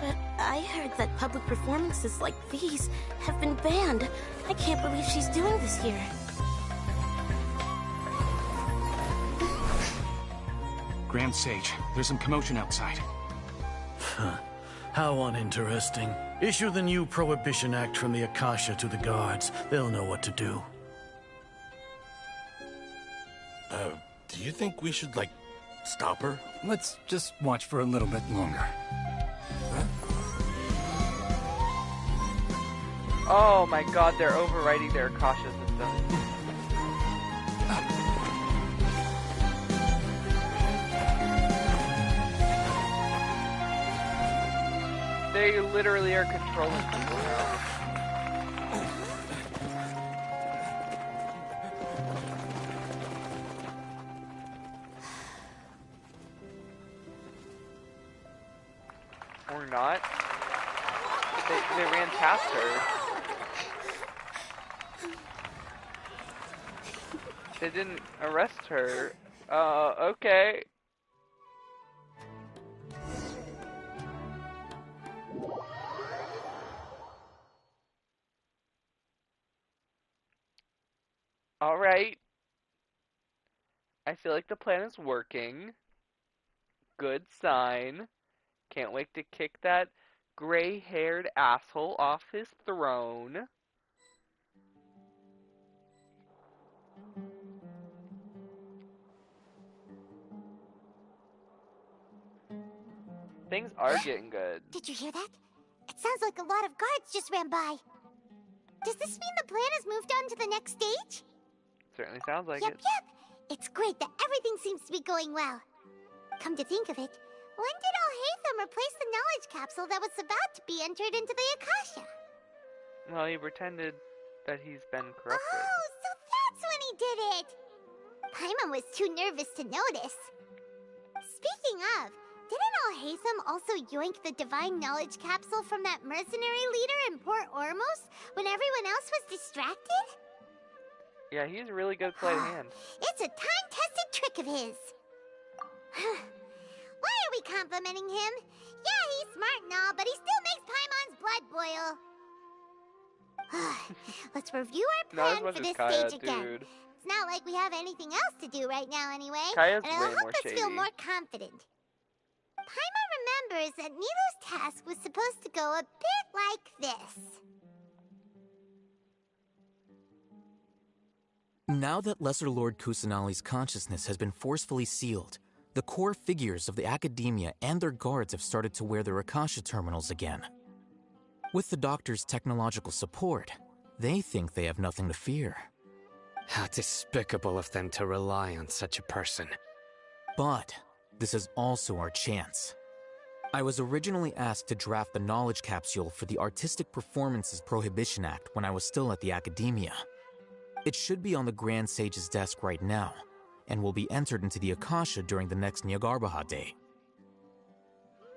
but I heard that public performances like these have been banned. I can't believe she's doing this here. Grand Sage, there's some commotion outside. How uninteresting. Issue the new Prohibition Act from the Akasha to the guards. They'll know what to do. Do you think we should, like, stop her? Let's just watch for a little bit longer. Oh my god, they're overriding their Akasha system. They literally are controlling people now. Or not. They ran past her. They didn't arrest her. Okay. Alright. I feel like the plan is working. Good sign. Can't wait to kick that gray-haired asshole off his throne. Things are getting good. Did you hear that? It sounds like a lot of guards just ran by. Does this mean the plan has moved on to the next stage? Certainly sounds like Yep. It's great that everything seems to be going well. Come to think of it, when did Alhaitham replace the knowledge capsule that was about to be entered into the Akasha? Well, he pretended that he's been corrupted. Oh, so that's when he did it! Paimon was too nervous to notice. Speaking of, didn't Alhaitham also yoink the divine knowledge capsule from that mercenary leader in Port Ormos when everyone else was distracted? Yeah, he's a really good sleight of hand. It's a time-tested trick of his. Why are we complimenting him? Yeah, he's smart and all, but he still makes Paimon's blood boil. Let's review our plan for this Kaya, stage again. dude. It's not like we have anything else to do right now anyway, Kaya's and it'll way help more us feel shady. more confident. Paimon remembers that Nilou's task was supposed to go a bit like this. Now that Lesser Lord Kusanali's consciousness has been forcefully sealed, the core figures of the academia and their guards have started to wear their Akasha terminals again. With the doctor's technological support, they think they have nothing to fear. How despicable of them to rely on such a person. But this is also our chance. I was originally asked to draft the knowledge capsule for the Artistic Performances Prohibition Act when I was still at the academia. It should be on the Grand Sage's desk right now, and will be entered into the Akasha during the next Nyargarbaha Day.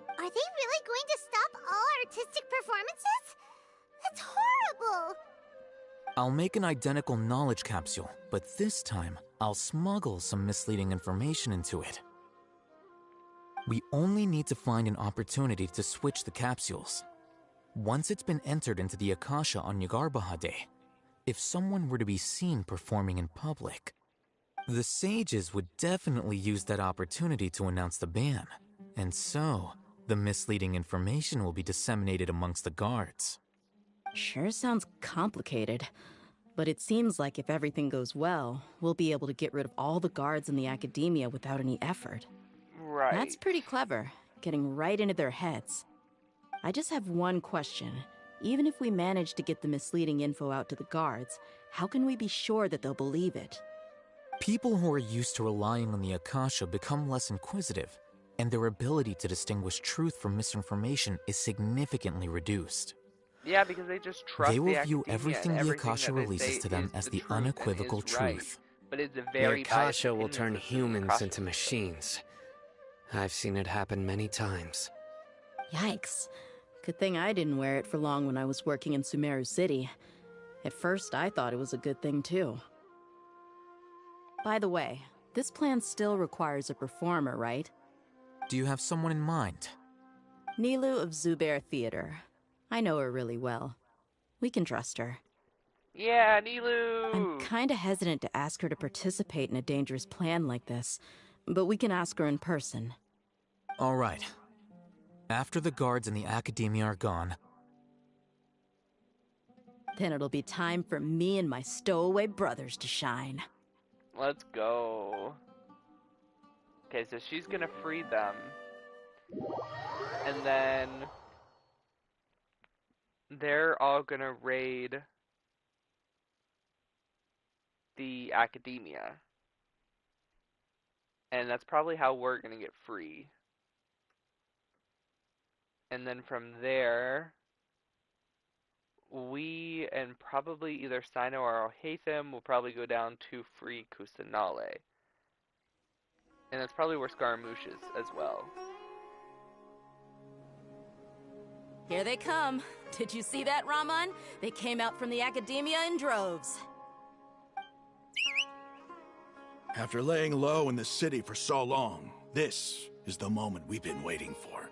Are they really going to stop all artistic performances? That's horrible! I'll make an identical knowledge capsule, but this time, I'll smuggle some misleading information into it. We only need to find an opportunity to switch the capsules. Once it's been entered into the Akasha on Nyargarbaha Day, if someone were to be seen performing in public, the sages would definitely use that opportunity to announce the ban, and so the misleading information will be disseminated amongst the guards. Sure sounds complicated, but it seems like if everything goes well, we'll be able to get rid of all the guards in the academia without any effort. Right. That's pretty clever, getting right into their heads. I just have one question. Even if we manage to get the misleading info out to the guards, how can we be sure that they'll believe it? People who are used to relying on the Akasha become less inquisitive, and their ability to distinguish truth from misinformation is significantly reduced. Yeah, because they just trust They will the view academia everything and the everything Akasha that they releases say to them is as the the truth and unequivocal is right. truth. But it's a The very biased Akasha will opinion turn versus humans Akasha. into machines. I've seen it happen many times. Yikes. Good thing I didn't wear it for long when I was working in Sumeru City. At first, I thought it was a good thing too. By the way, this plan still requires a performer, right? Do you have someone in mind? Nilu of Zubair Theater. I know her really well. We can trust her. Yeah, Nilu! I'm kinda hesitant to ask her to participate in a dangerous plan like this, but we can ask her in person. All right. After the guards and the Academia are gone, then it'll be time for me and my stowaway brothers to shine. Let's go. Okay, so she's gonna free them. And then they're all gonna raid the Academia. And that's probably how we're gonna get free. And then from there, we and probably either Sino or Alhaitham will probably go down to free Kusanale. And that's probably where Scaramouche is as well. Here they come. Did you see that, Raman? They came out from the Academia in droves. After laying low in the city for so long, this is the moment we've been waiting for.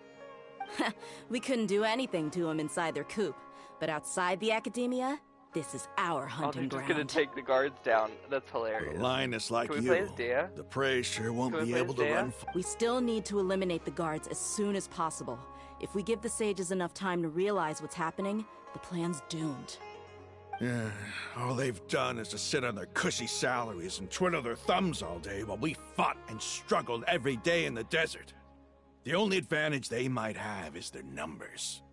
We couldn't do anything to them inside their coop, but outside the Academia, this is our hunting ground. They're just gonna take the guards down. That's hilarious. A lioness like Can we you, play as Dea? the prey sure won't Can we be play able as to Dea? run. We still need to eliminate the guards as soon as possible. If we give the sages enough time to realize what's happening, the plan's doomed. Yeah, all they've done is to sit on their cushy salaries and twiddle their thumbs all day while we fought and struggled every day in the desert. The only advantage they might have is their numbers.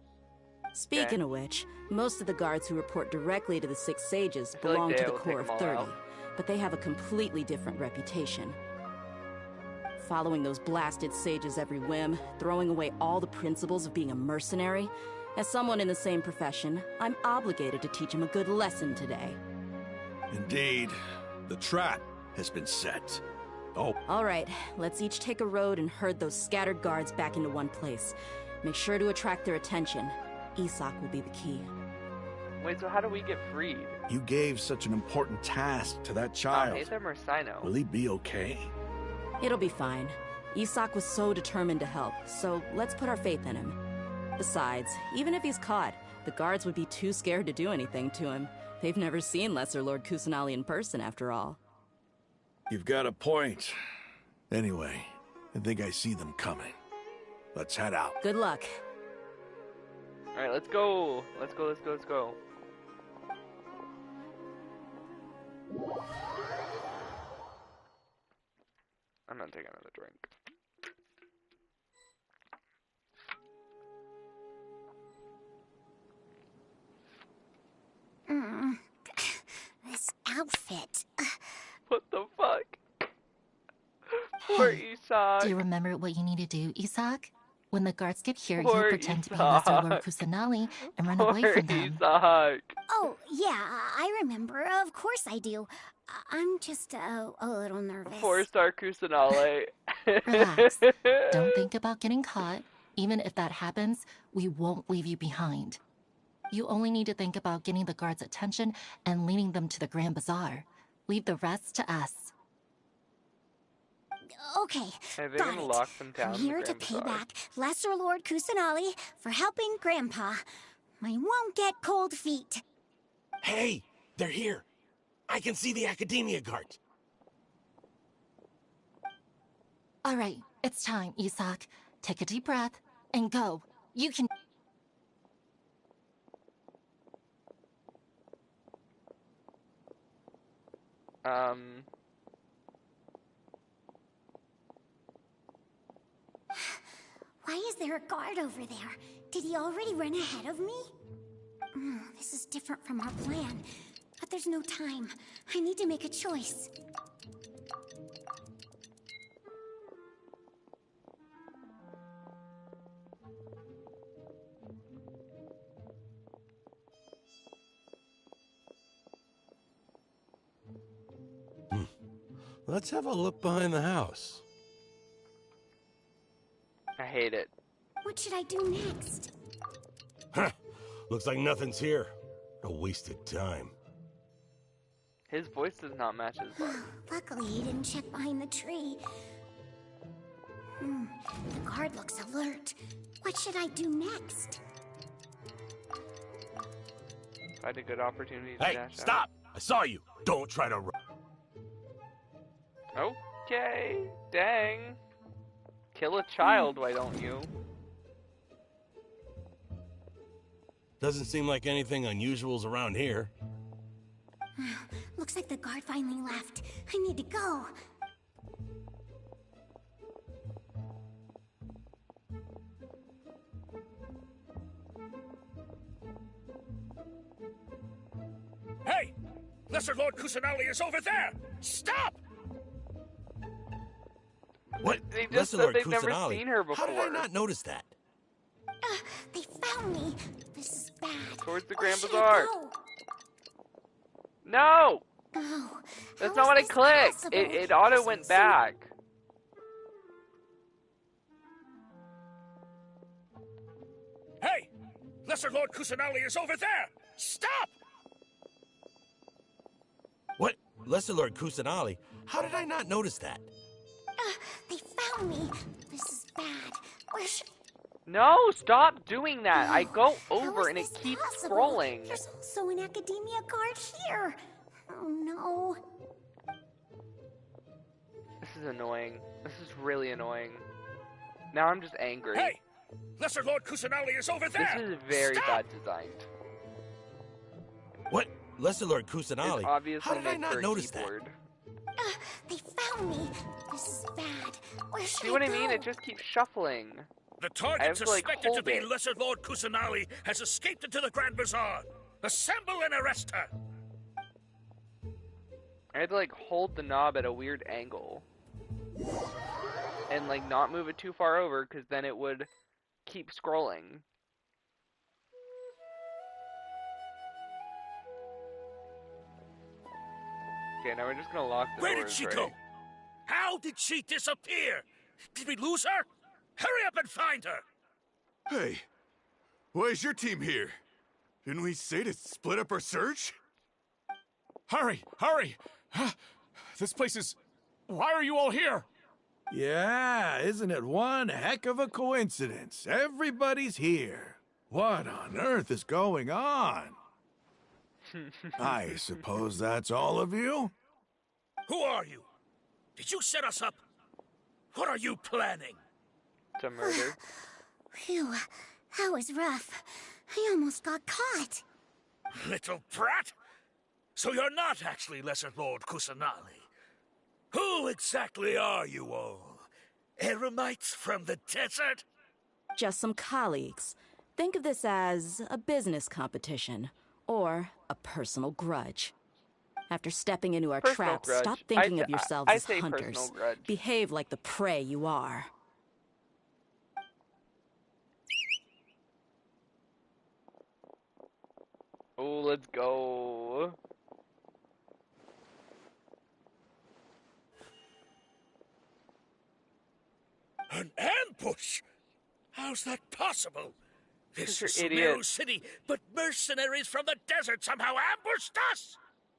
Speaking of which, most of the guards who report directly to the Six Sages belong like to Dea the will Core take of them all 30, out. but they have a completely different reputation. Following those blasted sages every whim, throwing away all the principles of being a mercenary. As someone in the same profession, I'm obligated to teach him a good lesson today. Indeed, the trap has been set. Oh. All right, let's each take a road and herd those scattered guards back into one place. Make sure to attract their attention. Isak will be the key. Wait, so how do we get freed? You gave such an important task to that child. Alhaitham or Sino? Will he be okay? It'll be fine. Isak was so determined to help, so let's put our faith in him. Besides, even if he's caught, the guards would be too scared to do anything to him. They've never seen Lesser Lord Kusanali in person, after all. You've got a point. Anyway, I think I see them coming. Let's head out. Good luck. Alright, let's go. Let's go, let's go, let's go. I'm not taking another drink. This outfit. What the fuck? Poor Isak. Do you remember what you need to do, Isak? When the guards get here, you Poor pretend to be Lesser Lord Isak. Kusanali and run Poor away from them. Isak. Oh, yeah, I remember. Of course I do. I'm just a little nervous. 4-star Kusanale. Relax. Don't think about getting caught. Even if that happens, we won't leave you behind. You only need to think about getting the guards' attention and leading them to the Grand Bazaar. Leave the rest to us. Okay, Are they got gonna it. lock them down I'm in the here to Grand pay Bazaar? back Lesser Lord Kusanali for helping Grandpa. I won't get cold feet. Hey, they're here. I can see the Academia guards. All right, it's time, Isak. Take a deep breath and go. You can... Why is there a guard over there? Did he already run ahead of me? This is different from our plan. But there's no time. I need to make a choice. Let's have a look behind the house. I hate it. What should I do next? Huh. Looks like nothing's here. A wasted time. His voice does not match his body. Luckily, he didn't check behind the tree. The guard looks alert. What should I do next? Find a good opportunity to Hey, dash stop! I saw you. Don't try to run. out. Okay, dang. Kill a child, why don't you? Doesn't seem like anything unusual's around here. Looks like the guard finally left. I need to go. Hey! Lesser Lord Kusanali is over there! Stop! What? They just Lesser said Lord they've never Kusanali. seen her How did I before. not notice that? They found me. This is bad. Towards the Where Grand should Bazaar. I go? No! Oh, That's how not what I is this clicked. possible? It auto This went is back. Hey! Lesser Lord Kusanali is over there! Stop! What? Lesser Lord Kusanali? How did I not notice that? They found me. This is bad. Where should... No, stop doing that. I go How over is and it this keeps possible? scrolling. There's also an academia guard here. Oh no. This is annoying. This is really annoying. Now I'm just angry. Hey! Lesser Lord Kusanali is over there! This is very Stop! bad designed. What? Lesser Lord It's Kusanali? obviously How did I made not for a notice keyboard. They found me. This is bad. Where should See what I go? mean? It just keeps shuffling. The I target have to, like, suspected to hold be it. Lesser Lord Kusanali has escaped into the Grand Bazaar. Assemble and arrest her! I had to like hold the knob at a weird angle. And like not move it too far over because then it would keep scrolling. Okay, now we're just gonna lock the Where doors, did she right? go? How did she disappear? Did we lose her? Hurry up and find her! Hey, why is your team here? Didn't we say to split up our search? Hurry! Hurry! This place is... Why are you all here? Yeah, isn't it one heck of a coincidence? Everybody's here. What on earth is going on? I suppose that's all of you? Who are you? Did you set us up? What are you planning? To murder. Phew, that was rough. I almost got caught. Little brat! So you're not actually Lesser Lord Kusanali. Who exactly are you all? Eremites from the desert? Just some colleagues. Think of this as a business competition or a personal grudge. After stepping into our Personal traps, grudge. stop thinking I of yourselves I as say hunters. personal grudge. Behave like the prey you are. Oh, let's go. An ambush? How's that possible? This You're is Sumeru idiots. City, but mercenaries from the desert somehow ambushed us!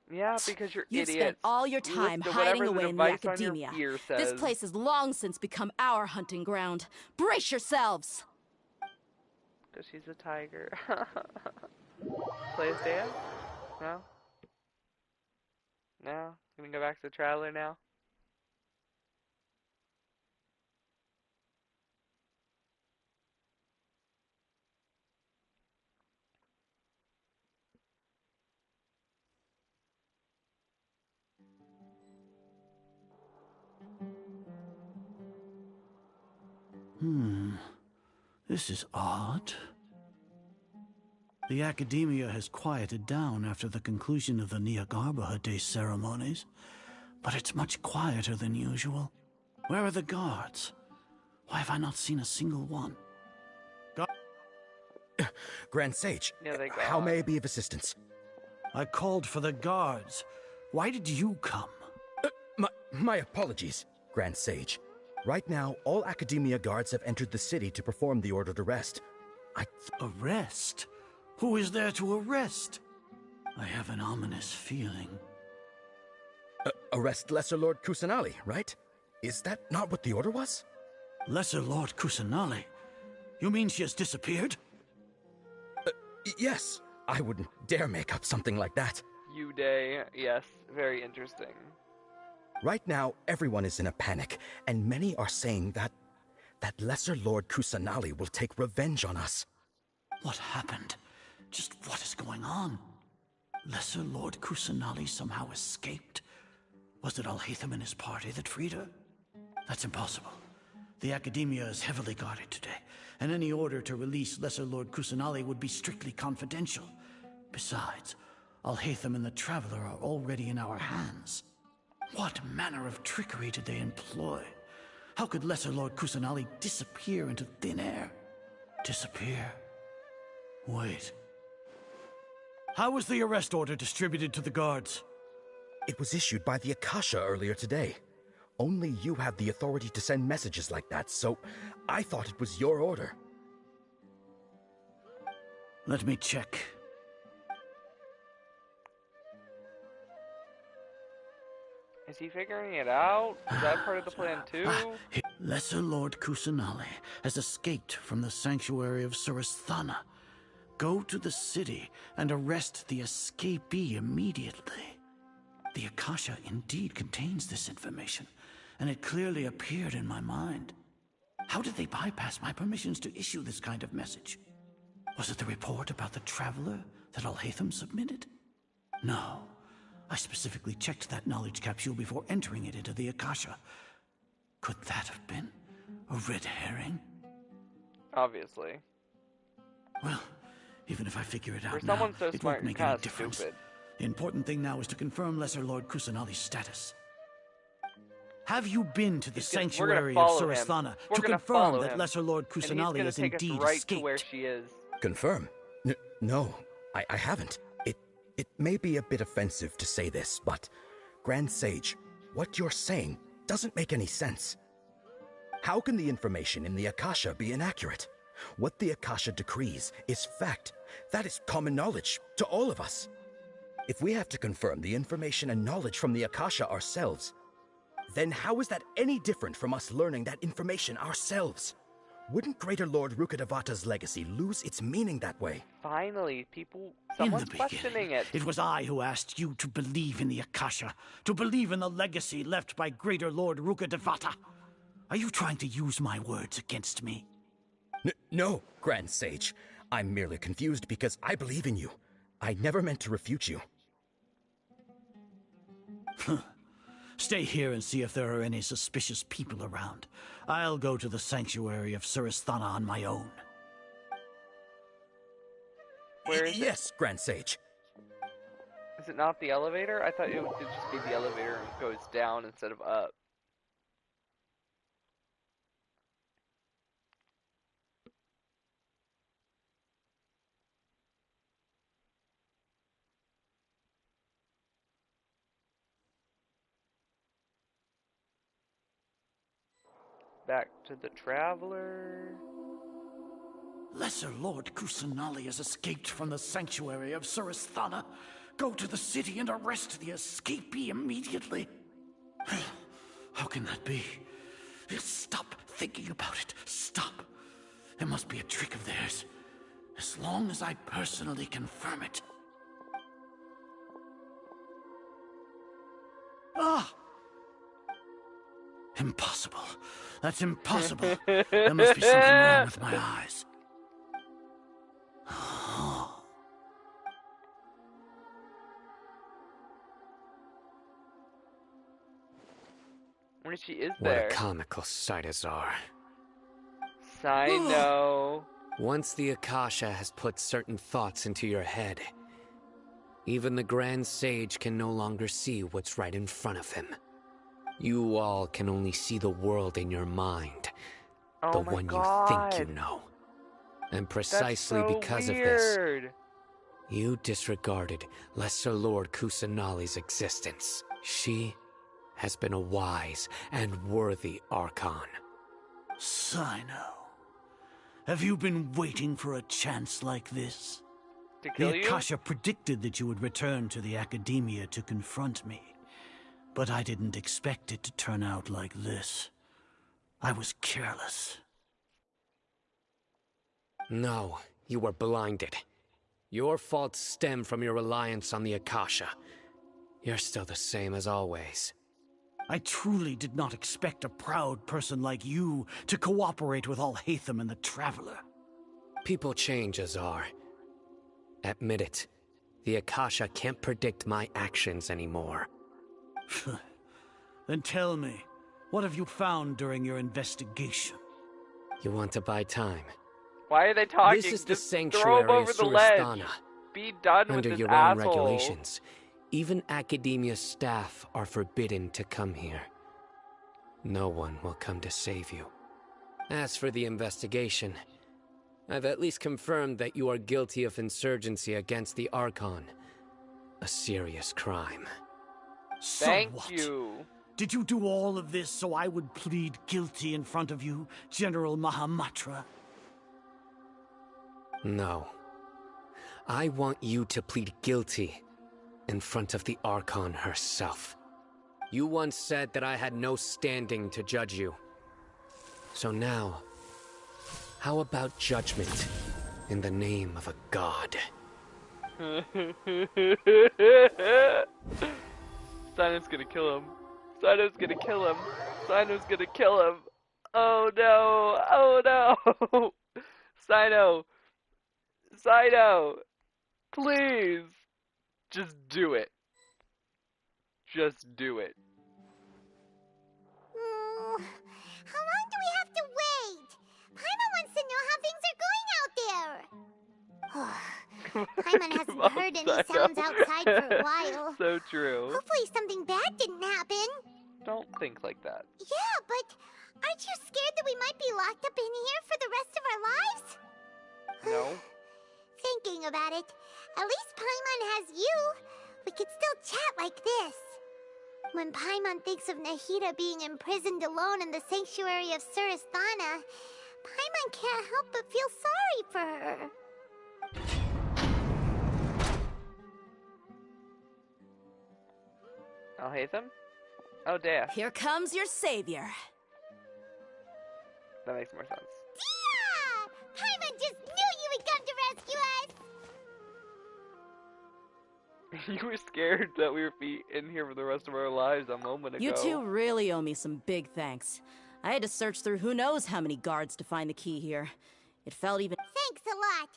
Yeah, because you're You've idiots. spent all your time Listen to hiding whatever away in the device on your academia. ear This says. place has long since become our hunting ground. Brace yourselves! Because she's a tiger. Play as Dea? No? No? Gonna go back to the Traveler now? This is odd. The academia has quieted down after the conclusion of the Niagarbaha Day ceremonies, but it's much quieter than usual. Where are the guards? Why have I not seen a single one? Grand Sage, Yeah, they go how on. may I be of assistance? I called for the guards. Why did you come? My apologies, Grand Sage. Right now, all Academia guards have entered the city to perform the ordered arrest. Arrest? Who is there to arrest? I have an ominous feeling. Arrest Lesser Lord Kusanali, right? Is that not what the order was? Lesser Lord Kusanali? You mean she has disappeared? Yes. I wouldn't dare make up something like that. Day, yes, very interesting. Right now, everyone is in a panic, and many are saying that Lesser Lord Kusanali will take revenge on us. What happened? Just what is going on? Lesser Lord Kusanali somehow escaped? Was it Alhaitham and his party that freed her? That's impossible. The Academia is heavily guarded today, and any order to release Lesser Lord Kusanali would be strictly confidential. Besides, Alhaitham and the Traveler are already in our hands. What manner of trickery did they employ? How could Lesser Lord Kusanali disappear into thin air? Disappear? Wait. How was the arrest order distributed to the guards? It was issued by the Akasha earlier today. Only you have the authority to send messages like that, so I thought it was your order. Let me check. Is he figuring it out? Is that part of the plan too? Lesser Lord Kusanali has escaped from the sanctuary of Surasthana. Go to the city and arrest the escapee immediately. The Akasha indeed contains this information, and it clearly appeared in my mind. How did they bypass my permissions to issue this kind of message? Was it the report about the Traveler that Alhaitham submitted? No. I specifically checked that knowledge capsule before entering it into the Akasha. Could that have been a red herring? Obviously. Well, even if I figure it out For someone now, so it smart, won't make you're any kinda difference. stupid. The important thing now is to confirm Lesser Lord Kusanali's status. Have you been to the sanctuary of Surasthana to confirm that Lesser Lord Kusanali is indeed escaped? To where she is. Confirm? No, I haven't. It may be a bit offensive to say this, but Grand Sage, what you're saying doesn't make any sense. How can the information in the Akasha be inaccurate? What the Akasha decrees is fact. That is common knowledge to all of us. If we have to confirm the information and knowledge from the Akasha ourselves, then how is that any different from us learning that information ourselves? Wouldn't Greater Lord Rukkhadevata's legacy lose its meaning that way? Finally, someone's questioning it. It was I who asked you to believe in the Akasha, to believe in the legacy left by Greater Lord Rukkhadevata. Are you trying to use my words against me? No, Grand Sage. I'm merely confused because I believe in you. I never meant to refute you. Stay here and see if there are any suspicious people around. I'll go to the sanctuary of Surasthana on my own. Where is Yes, Grand Sage. Is it not the elevator? I thought it would just be the elevator and goes down instead of up. Back to the Traveler. Lesser Lord Kusanali has escaped from the sanctuary of Surasthana. Go to the city and arrest the escapee immediately. How can that be? Stop thinking about it. Stop. It must be a trick of theirs. As long as I personally confirm it. Ah! Impossible. That's impossible. There must be something wrong with my eyes. When she is What there. a comical sight, Azar. I know. Once the Akasha has put certain thoughts into your head, even the Grand Sage can no longer see what's right in front of him. You all can only see the world in your mind, the one you think you know. And precisely because of this, you disregarded Lesser Lord Kusanali's existence. She has been a wise and worthy Archon. Sino, have you been waiting for a chance like this? To kill the you? Akasha predicted that you would return to the Academia to confront me. but I didn't expect it to turn out like this. I was careless. No, you were blinded. Your faults stem from your reliance on the Akasha. You're still the same as always. I truly did not expect a proud person like you to cooperate with Alhaitham and the Traveler. People change, Azar. Admit it. The Akasha can't predict my actions anymore. Then tell me, what have you found during your investigation? You want to buy time? Why are they talking? This is the Just throw him sanctuary over of the ledge. Surasthana. Be done with Under this your asshole. own regulations, even Academia staff are forbidden to come here. No one will come to save you. As for the investigation, I've at least confirmed that you are guilty of insurgency against the Archon. A serious crime. So Thank what? you. Did you do all of this so I would plead guilty in front of you, General Mahamatra? No. I want you to plead guilty in front of the Archon herself. You once said that I had no standing to judge you. So now, how about judgment in the name of a god? Sino's gonna kill him. Sino's gonna kill him. Sino's gonna kill him. Oh no! Oh no! Sino! Sino! Please! Just do it. Just do it. How long do we have to wait? Paimon wants to know how things are going out there. Paimon hasn't heard any sounds outside for a while. So true. Hopefully something bad didn't happen. Don't think like that. Yeah, but aren't you scared that we might be locked up in here for the rest of our lives? No. Thinking about it, at least Paimon has you. We could still chat like this. When Paimon thinks of Nahida being imprisoned alone in the sanctuary of Surasthana, Paimon can't help but feel sorry for her. Alhaitham? Oh, Dea. Here comes your savior. That makes more sense. Yeah! Paimon just knew you would come to rescue us! You were scared that we would be in here for the rest of our lives a moment ago. You two really owe me some big thanks. I had to search through who knows how many guards to find the key here. It felt even— Thanks a lot.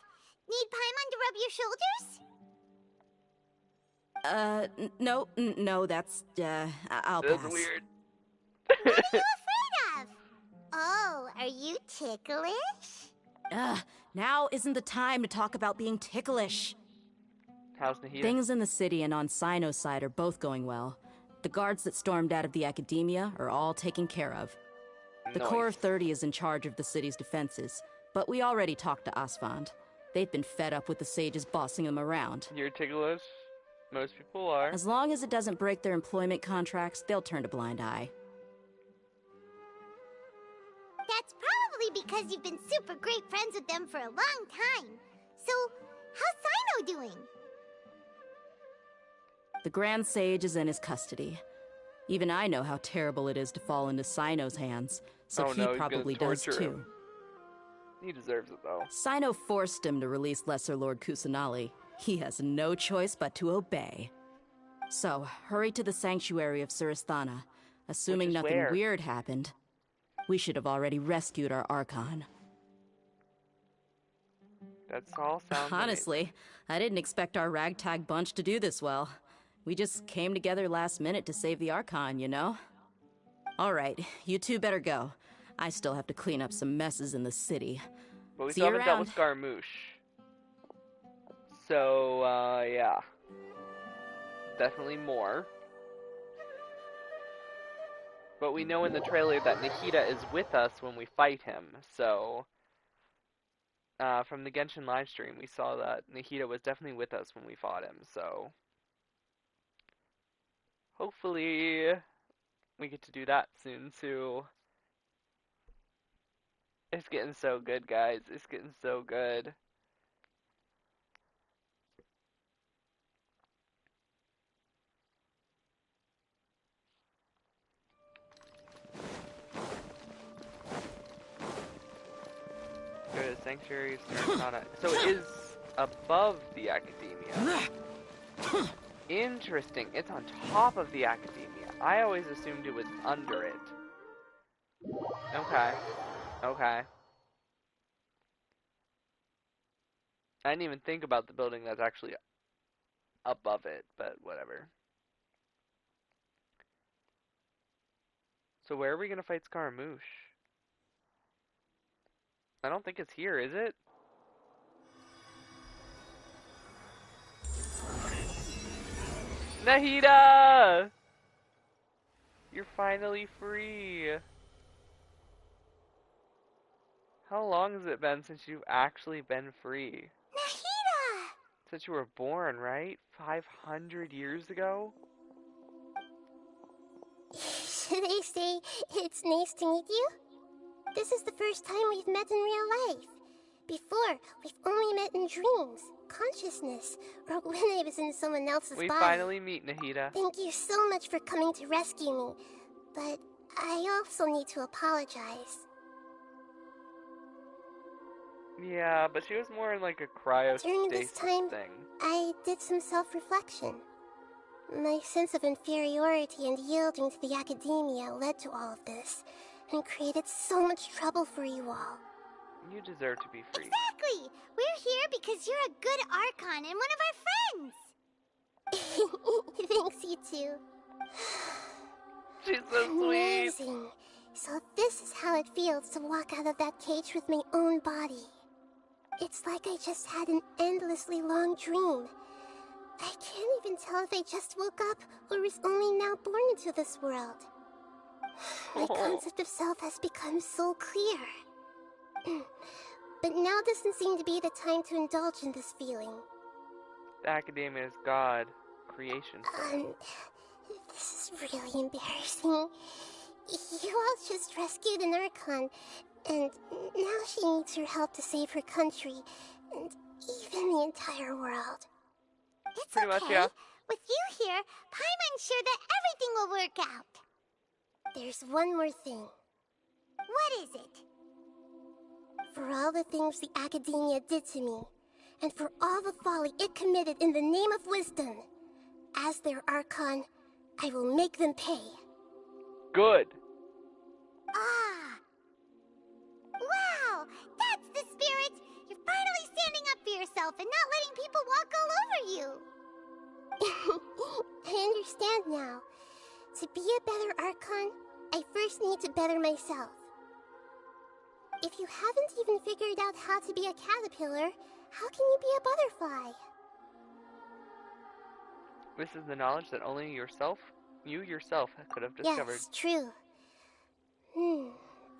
Need Paimon to rub your shoulders? No, that's, I'll That's pass. weird. What are you afraid of? Oh, are you ticklish? Now isn't the time to talk about being ticklish. How's Nahida? Things in the city and on Sino's side are both going well. The guards that stormed out of the Academia are all taken care of. The Nice. Corps of 30 is in charge of the city's defenses, but we already talked to Asfand. They've been fed up with the sages bossing them around. You're ticklish? Most people are. As long as it doesn't break their employment contracts, they'll turn a blind eye. That's probably because you've been super great friends with them for a long time. So, how's Sino doing? The Grand Sage is in his custody. Even I know how terrible it is to fall into Sino's hands, so Oh he no, he's probably gonna does torture too. him. He deserves it though. Sino forced him to release Lesser Lord Kusanali. He has no choice but to obey. So, hurry to the sanctuary of Surasthana. Assuming Which is nothing where? weird happened, we should have already rescued our Archon. That's all sounds Honestly, I didn't expect our ragtag bunch to do this well. We just came together last minute to save the Archon, you know? Alright, you two better go. I still have to clean up some messes in the city. But we See still you haven't dealt around. with Scaramouche. So, yeah. Definitely more. But we know in the trailer that Nahida is with us when we fight him, so... from the Genshin livestream, we saw that Nahida was definitely with us when we fought him, so... Hopefully, we get to do that soon, too. It's getting so good, guys. It's getting so good. Sanctuary of Sarasana. So it is above the Academia. Interesting. It's on top of the Academia. I always assumed it was under it. Okay. Okay. I didn't even think about the building that's actually above it, but whatever. So where are we gonna fight Scaramouche? I don't think it's here, is it? Nahida! You're finally free. How long has it been since you've actually been free? Nahida! Since you were born, right? 500 years ago? Should I say it's nice to meet you? This is the first time we've met in real life. Before, we've only met in dreams, consciousness, or when I was in someone else's We body. finally meet, Nahida. Thank you so much for coming to rescue me, but I also need to apologize. Yeah, but she was more in like a cryostasis During this time, thing. I did some self-reflection. My sense of inferiority and yielding to the academia led to all of this, and created so much trouble for you all. You deserve to be free. Exactly! We're here because you're a good Archon and one of our friends! Thanks, you two. She's so Amazing. sweet. So this is how it feels to walk out of that cage with my own body. It's like I just had an endlessly long dream. I can't even tell if I just woke up or was only now born into this world. My concept of self has become so clear. But now doesn't seem to be the time to indulge in this feeling. The Academia is God. Creation. This is really embarrassing. You all just rescued an Archon, and now she needs your help to save her country, and even the entire world. It's Pretty okay. much, yeah. With you here, Paimon's sure that everything will work out. There's one more thing. What is it? For all the things the Academia did to me, and for all the folly it committed in the name of wisdom, as their Archon, I will make them pay. Good. Ah! Wow! That's the spirit! You're finally standing up for yourself and not letting people walk all over you! I understand now. To be a better Archon, I first need to better myself. If you haven't even figured out how to be a caterpillar, how can you be a butterfly? This is the knowledge that only you yourself could have discovered. Yes, true.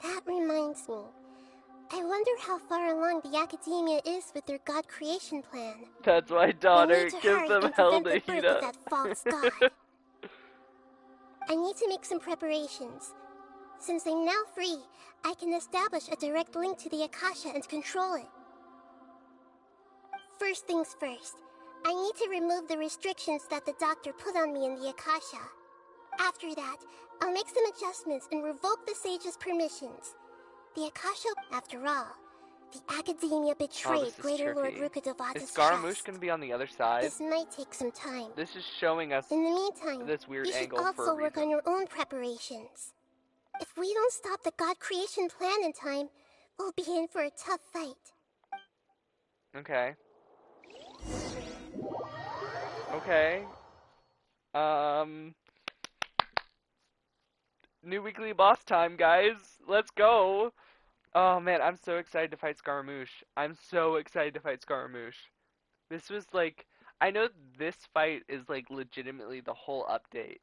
That reminds me. I wonder how far along the Academia is with their God creation plan. That's my daughter. Give them hell, to Nahida. that false god. I need to make some preparations. Since I'm now free, I can establish a direct link to the Akasha and control it. First things first, I need to remove the restrictions that the doctor put on me in the Akasha. After that, I'll make some adjustments and revoke the sage's permissions. The Akasha, after all, the Academia betrayed Greater Lord Rukkhadevata's Is Scaramouche trust. going to be on the other side? This might take some time. This is showing us In the meantime, this weird you should angle for also a work reason. on your own preparations. If we don't stop the God creation plan in time, we'll be in for a tough fight. Okay. Okay. New weekly boss time, guys. Let's go. Oh man, I'm so excited to fight Scaramouche. I'm so excited to fight Scaramouche. This was like, I know this fight is like legitimately the whole update.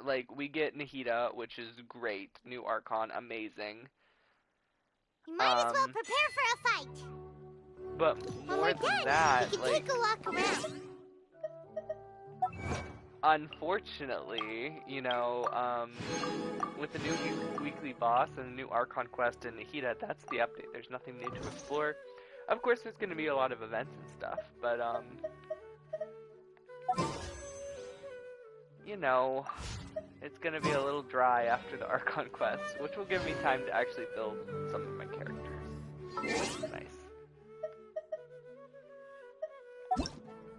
Like, we get Nahida, which is great. New Archon, amazing. You might as well prepare for a fight. But When more we're than done, that, we can like, take a walk around. unfortunately, you know, with the new weekly boss and the new Archon Quest and Nahida, that's the update. There's nothing new to explore. Of course, there's going to be a lot of events and stuff, but, you know, it's going to be a little dry after the Archon Quest, which will give me time to actually build some of my characters. Nice.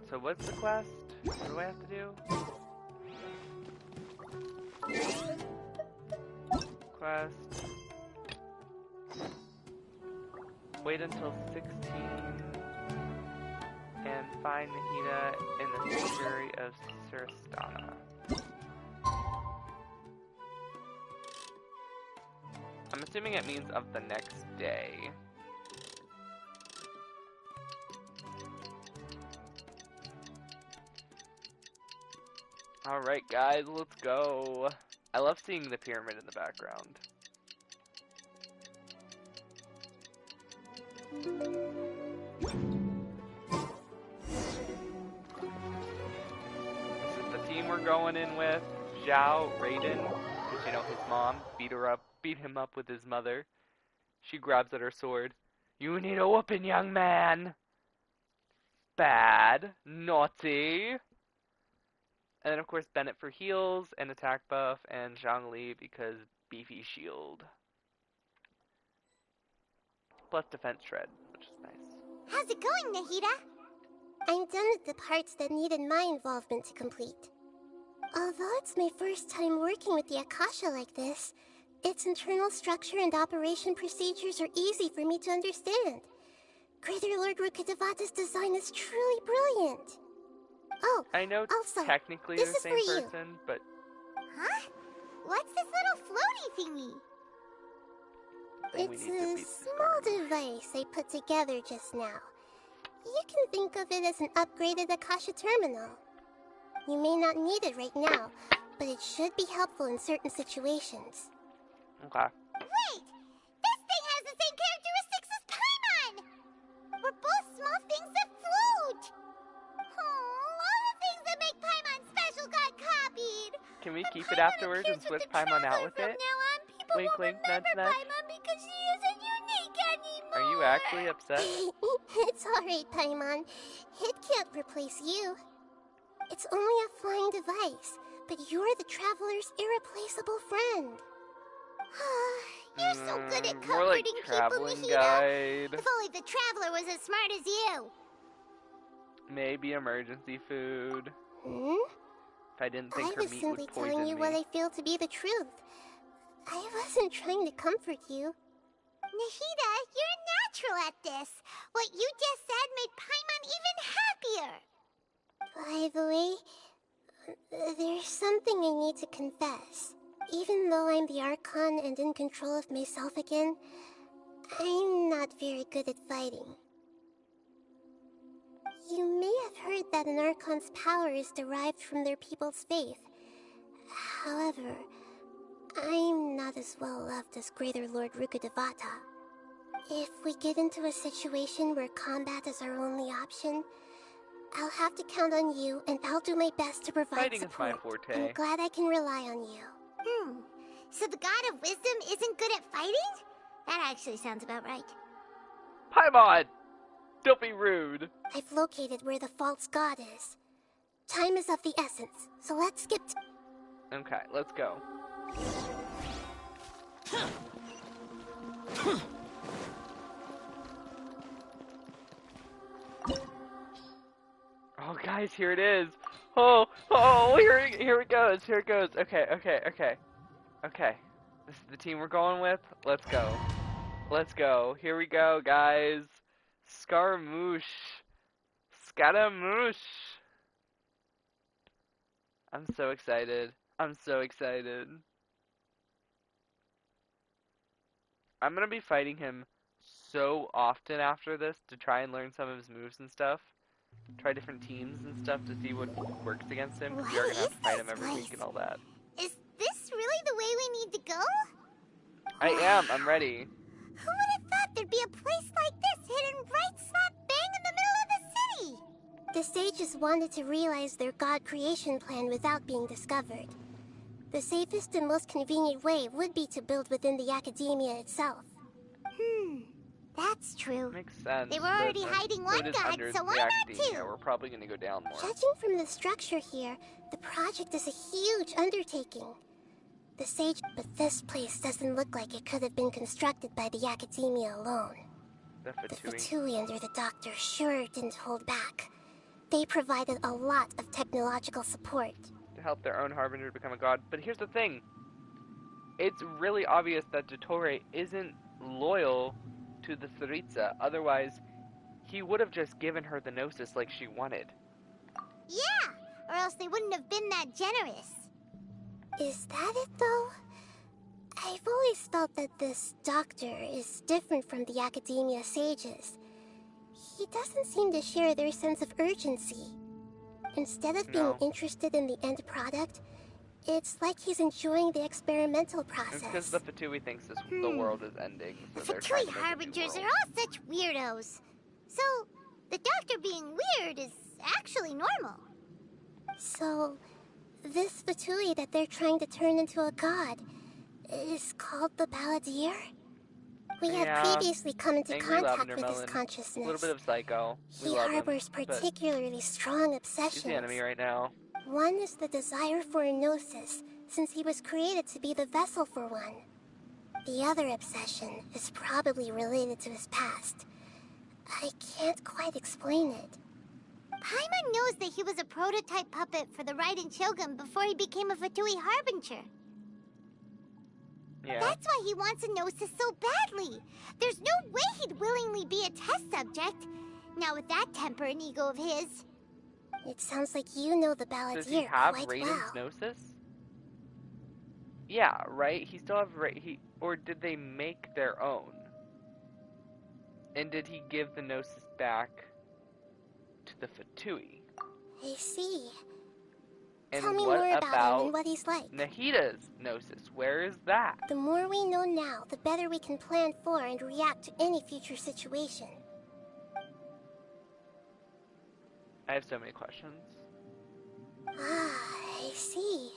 So what's the quest? What do I have to do? Quest. Wait until 16 and find Nahida in the sanctuary of Suristana. I'm assuming it means of the next day. Alright guys, let's go. I love seeing the pyramid in the background. This is the team we're going in with. Zhao, Raiden, because you know his mom beat him up with his mother. She grabs at her sword. You need a whooping, young man. Bad, naughty. And then of course Bennett for heals and attack buff, and Zhongli because beefy shield. Plus defense shred, which is nice. How's it going, Nahida? I'm done with the parts that needed my involvement to complete. Although it's my first time working with the Akasha like this, its internal structure and operation procedures are easy for me to understand. Greater Lord Rukkhadevata's design is truly brilliant. Oh, I know also, technically this the is same for you. person, but Huh? What's this little floaty thingy? then we It's need to a beat the small device I put together just now. You can think of it as an upgraded Akasha terminal. You may not need it right now, but it should be helpful in certain situations. Okay. Wait! This thing has the same characteristics as Paimon! We're both small things that float! Oh, all the things that make Paimon special got copied! Can we keep it afterwards and switch Paimon out with it? Wink, wink, nudge, nudge. Paimon because she isn't unique anymore! Are you actually upset? It's alright, Paimon. It can't replace you. It's only a flying device, but you're the traveler's irreplaceable friend. You're so good at More like comforting traveling people, Nahida. guide. If only the traveler was as smart as you. Maybe emergency food. Hmm? If I didn't think I her was meat simply would poison telling you me. what I feel to be the truth. I wasn't trying to comfort you. Nahida, you're natural at this. What you just said made Paimon even happier. By the way, there's something I need to confess. Even though I'm the Archon and in control of myself again, I'm not very good at fighting. You may have heard that an Archon's power is derived from their people's faith. However, I'm not as well loved as Greater Lord Rukkhadevata. If we get into a situation where combat is our only option, I'll have to count on you, and I'll do my best to provide Fighting support. is my forte. I'm glad I can rely on you. So the God of Wisdom isn't good at fighting? That actually sounds about right. Paimon! Don't be rude. I've located where the false god is. Time is of the essence, so let's skip to... Okay, let's go. Oh, guys, here it is. Oh, here it goes. Here it goes. Okay. This is the team we're going with. Let's go. Let's go. Here we go, guys. Scaramouche. Scaramouche. I'm so excited. I'm so excited. I'm gonna be fighting him so often after this to try and learn some of his moves and stuff. Try different teams and stuff to see what works against him, because we are gonna have to fight him every week and all that. Is this really the way we need to go? I am. I'm ready. Who would have thought there'd be a place like this hidden right smack bang in the middle of the city? The sages wanted to realize their god creation plan without being discovered. The safest and most convenient way would be to build within the academia itself. That's true. Makes sense. They were already but, hiding so one it is god, under so why the not academia. two? We're probably gonna go down more. Judging from the structure here, the project is a huge undertaking. The sage, but this place doesn't look like it could have been constructed by the academia alone. The Fatui. The Fatui under the Doctor sure didn't hold back. They provided a lot of technological support. To help their own Harbinger become a god. But here's the thing. It's really obvious that Dottore isn't loyal to the Tsaritsa. Otherwise, he would have just given her the Gnosis like she wanted. Yeah, or else they wouldn't have been that generous. Is that it, though? I've always felt that this Doctor is different from the Academia sages. He doesn't seem to share their sense of urgency. Instead of being interested in the end product, it's like he's enjoying the experimental process. It's because the Fatui thinks the world is ending. So The Fatui Harbingers are all such weirdos. So, the Doctor being weird is actually normal. So, this Fatui that they're trying to turn into a god is called the Balladeer? We have previously come into contact with his consciousness. A little bit of psycho. He harbors particularly strong obsessions. He's the enemy right now. One is the desire for a gnosis, since he was created to be the vessel for one. The other obsession is probably related to his past. I can't quite explain it. Paimon knows that he was a prototype puppet for the Raiden Shogun before he became a Fatui Harbinger. Yeah. That's why he wants a gnosis so badly. There's no way he'd willingly be a test subject. Now with that temper and ego of his. It sounds like you know the Balladeer Does he have quite Raiden's well. Gnosis? Yeah, right? He still have or did they make their own? And did he give the Gnosis back to the Fatui? I see. And Tell me what more about him and what he's like. Nahida's Gnosis, where is that? The more we know now, the better we can plan for and react to any future situation. I have so many questions. Ah, I see.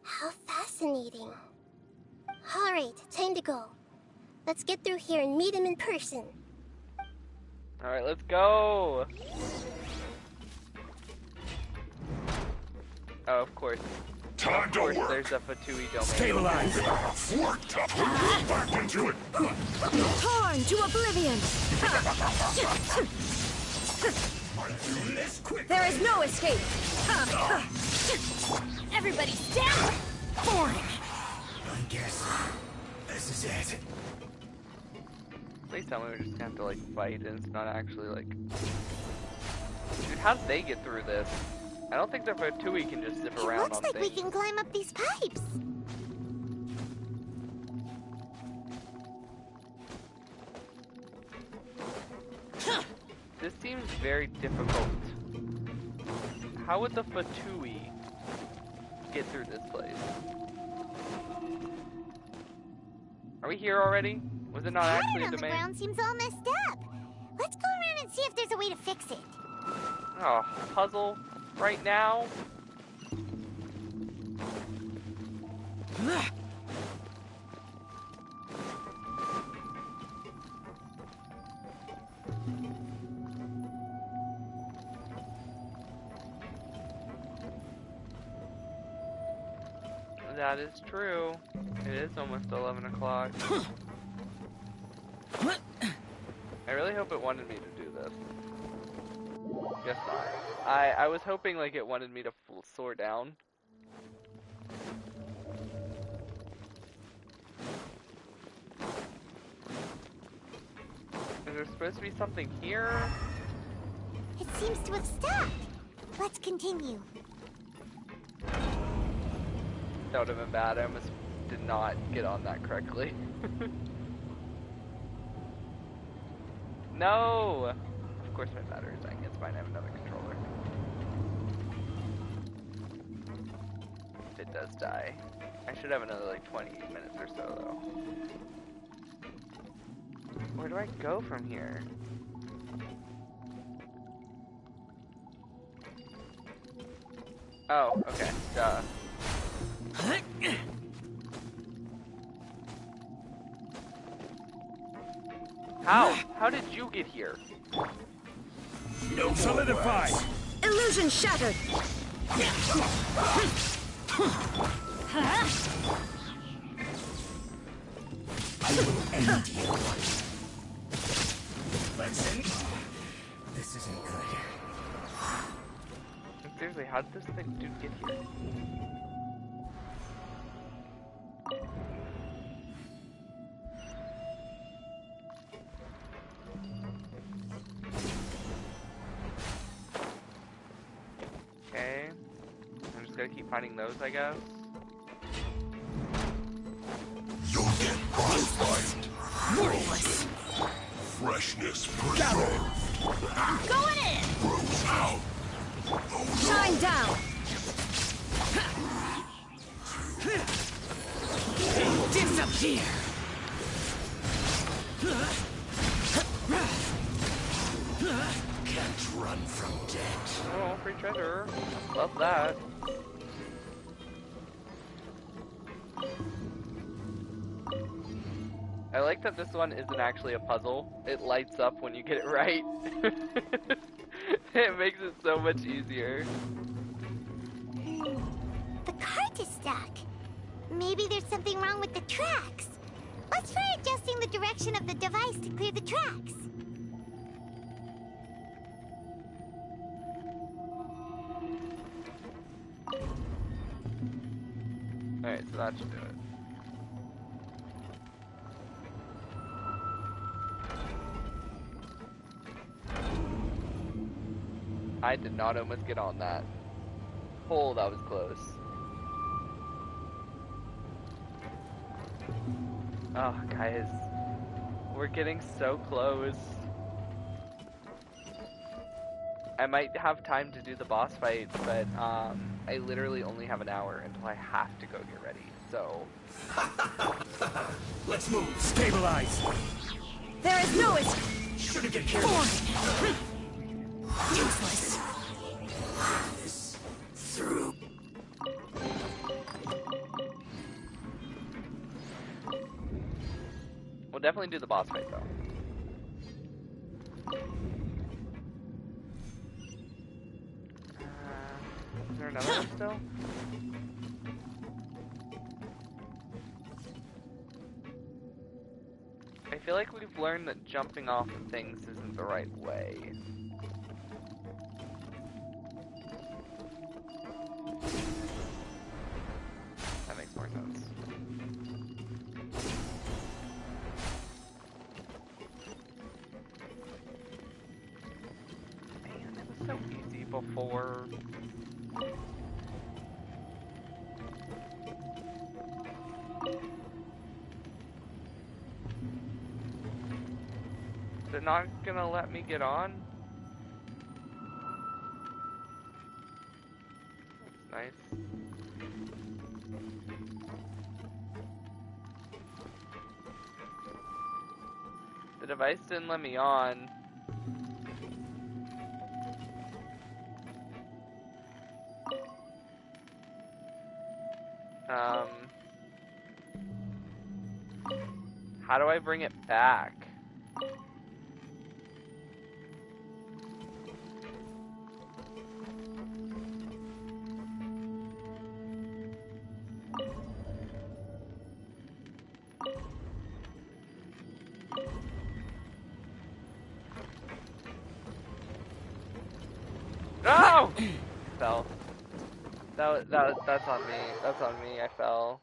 How fascinating. Alright, time to go. Let's get through here and meet him in person. Alright, let's go! Oh, of course. Time to work. There's a Fatui domain. Stabilize. Worked up. Back into it. Torn to oblivion! There is no escape! Everybody stand! Boring! I guess this is it. Please tell me we're just gonna have to like fight and it's not actually like... Dude, how did they get through this? I don't think the Fatui can just zip around Looks on like things. we can climb up these pipes. This seems very difficult. How would the Fatui get through this place? Are we here already? Was it not actually a on the domain? ground seems all messed up. Let's go around and see if there's a way to fix it. Oh, puzzle right now? That is true. It is almost 11 o'clock. I really hope it wanted me to do this. Guess not. I was hoping like it wanted me to soar down. Is there supposed to be something here? It seems to have stopped. Let's continue. That would have been bad. I almost did not get on that correctly. No! Of course my battery's dying. It's fine. I have another controller. If it does die. I should have another like 20 minutes or so though. Where do I go from here? Oh, okay. Duh. How? How did you get here? No solidify. Illusion shattered! I will end you. This isn't good. Seriously, how did this dude get here? Okay. I'm just gonna keep finding those, I guess. You'll get frostbite. Worthless. Freshness preserved. Going in! Froze out. Shine down! Disappear! Can't run from death. Oh, free treasure. Love that. I like that this one isn't actually a puzzle. It lights up when you get it right. It makes it so much easier. The cart is stuck. Maybe there's something wrong with the tracks. Let's try adjusting the direction of the device to clear the tracks. Alright, so that should do it. I did not almost get on that. Oh, that was close. Oh, guys. We're getting so close. I might have time to do the boss fight, but I literally only have an hour until I have to go get ready, so... Let's move. Stabilize! There is no escape! Shouldn't get careful. Useless! This through. We'll definitely do the boss fight, though. Is there another one still? I feel like we've learned that jumping off of things isn't the right way. That makes more sense. Man, it was so easy before. Is it not gonna let me get on? That's nice. The device didn't let me on. How do I bring it back? No! Fell. That's on me. That's on me. I fell.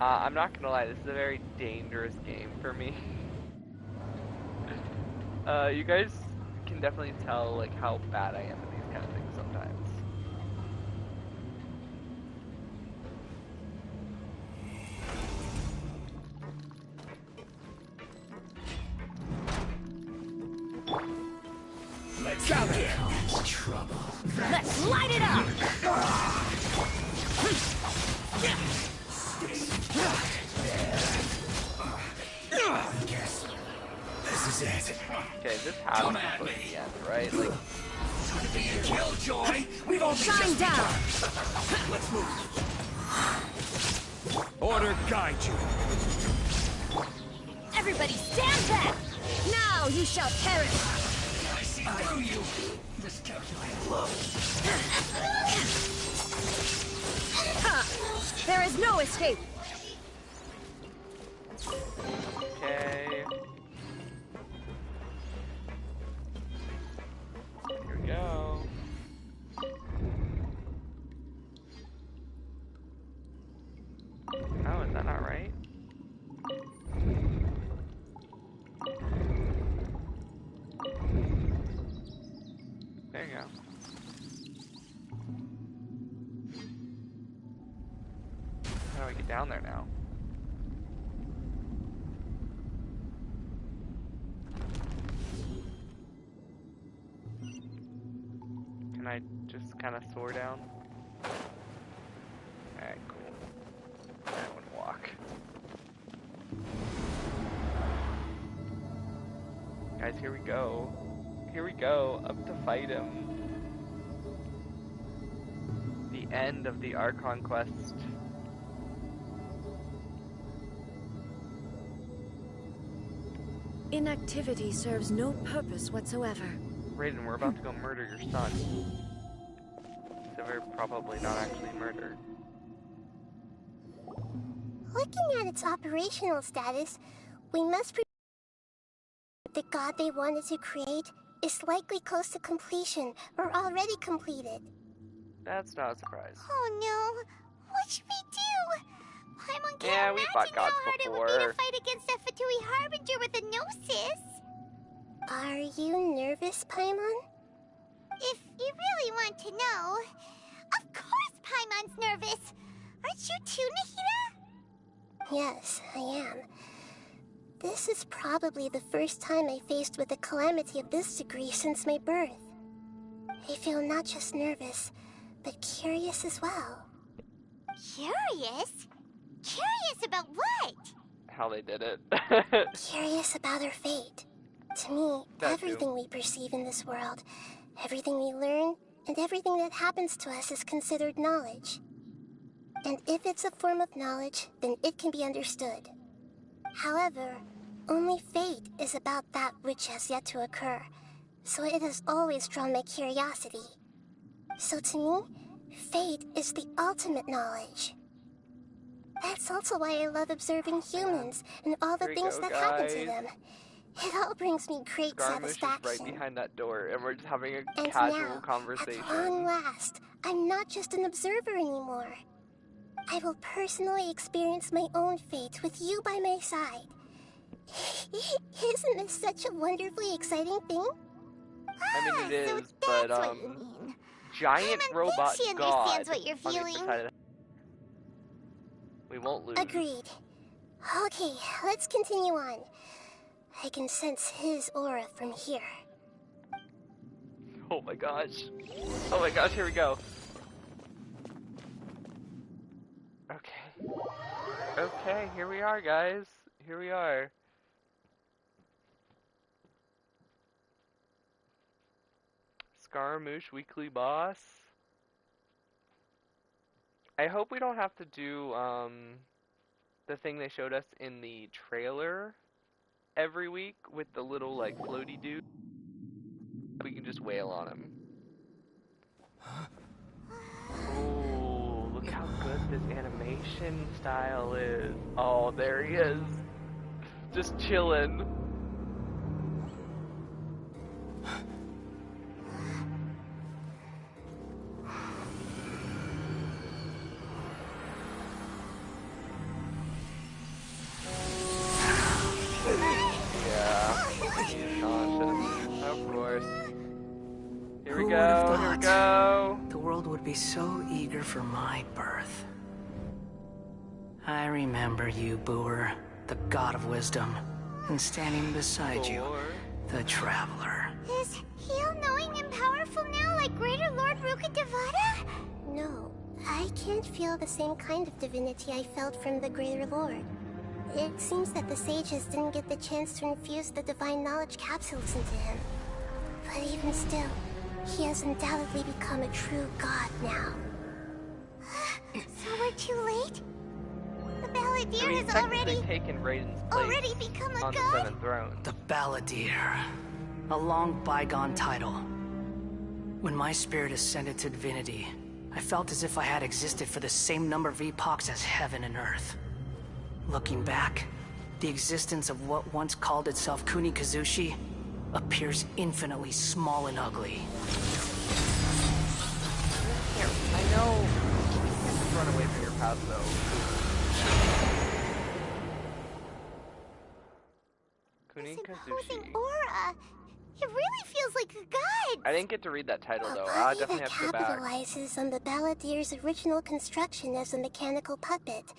I'm not gonna lie, this is a very dangerous game for me. You guys can definitely tell like how bad I am at these kind of things sometimes. Let's get trouble. Let's light it up! Guess this is it. Okay, this has to be close to the end, right? Like, Killjoy, we've only Shine down! Let's move. Order guide you. Everybody stand back! Now you shall perish! I see through you. Miscalculated love. Ha! There is no escape! Okay. Here we go. Oh, is that not right? There you go. How do I get down there now? Can I just kind of soar down? Alright, cool. That would walk. Guys, here we go. Here we go, up to fight him. The end of the Archon Quest. Inactivity serves no purpose whatsoever. Raiden, we're about to go murder your son. So we're probably not actually murder. Looking at its operational status, we must the god they wanted to create is likely close to completion or already completed. That's not a surprise. Oh no! What should we do? Paimon can't Yeah, we fought imagine how gods hard before. it would be to fight against a Fatui Harbinger with a Gnosis. Are you nervous, Paimon? If you really want to know, of course Paimon's nervous. Aren't you too, Nahida? Yes, I am. This is probably the first time I faced with a calamity of this degree since my birth. I feel not just nervous, but curious as well. Curious? Curious about what? How they did it. Curious about our fate. To me, everything we perceive in this world, everything we learn, and everything that happens to us is considered knowledge. And if it's a form of knowledge, then it can be understood. However, only fate is about that which has yet to occur, so it has always drawn my curiosity. So to me, fate is the ultimate knowledge. That's also why I love observing humans and all the things that happen to them. It all brings me great satisfaction. Is right behind that door, and we're just having a And casual now, conversation. at long last, I'm not just an observer anymore. I will personally experience my own fate with you by my side. Isn't this such a wonderfully exciting thing? I mean, it so is, but, that's what you mean. giant Paimon robot thinks she god understands what you're on the other feeling. side of the- We won't lose. Agreed. Okay, let's continue on. I can sense his aura from here. Oh my gosh. Oh my gosh, here we go. Okay. Okay, here we are, guys. Here we are. Scaramouche weekly boss. I hope we don't have to do the thing they showed us in the trailer every week with the little like floaty dude. We can just wail on him. Oh, look how good this animation style is. Oh, there he is. Just chilling. Yeah, he's conscious, of course. Here we go, here we go. The world would be so eager for my birth. I remember you, Booer, the god of wisdom, and standing beside you, the traveler. Is he all-knowing and powerful now like Greater Lord Rukkhadevata? No, I can't feel the same kind of divinity I felt from the Greater Lord. It seems that the sages didn't get the chance to infuse the divine knowledge capsules into him. But even still, he has undoubtedly become a true god now. So we're too late? The ballad Balladeer he's has technically taken Raiden's place become a on the god? 7th throne. The Balladeer. A long bygone title. When my spirit ascended to divinity, I felt as if I had existed for the same number of epochs as heaven and earth. Looking back, the existence of what once called itself Kuni Kazushi appears infinitely small and ugly. I know you can't just run away from your path, though. Kuni Kazushi. Aura. It really feels like a god. I didn't get to read that title, though. I Body definitely that have to go back. capitalizes on the Balladeer's original construction as a mechanical puppet,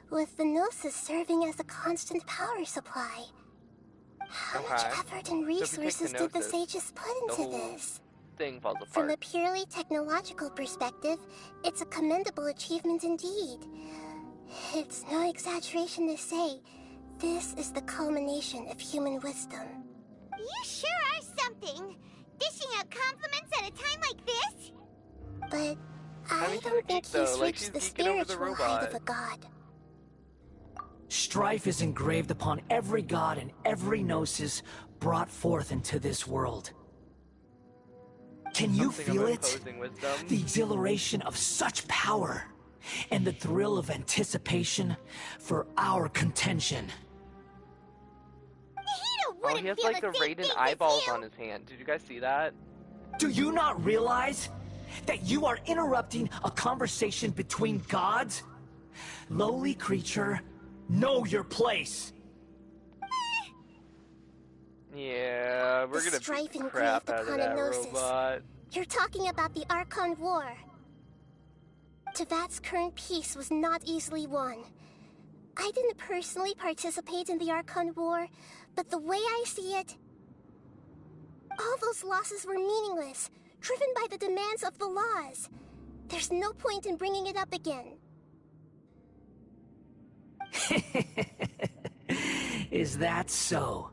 with the Gnosis serving as a constant power supply. How much effort and resources did the sages put into this? Thing falls apart. From a purely technological perspective, it's a commendable achievement indeed. It's no exaggeration to say, this is the culmination of human wisdom. You sure are something. Dishing out compliments at a time like this? But I don't think he's reached the spiritual height of a god. Strife is engraved upon every god and every gnosis brought forth into this world. Can you feel it? The exhilaration of such power, and the thrill of anticipation for our contention. Oh, he has like the Raiden eyeballs on his hand. Did you guys see that? Do you not realize that you are interrupting a conversation between gods? Lowly creature, know your place. Yeah, we're gonna beat the crap out of that robot. You're talking about the Archon War. Tevat's current peace was not easily won. I didn't personally participate in the Archon War, but the way I see it, all those losses were meaningless, driven by the demands of the laws. There's no point in bringing it up again. Is that so?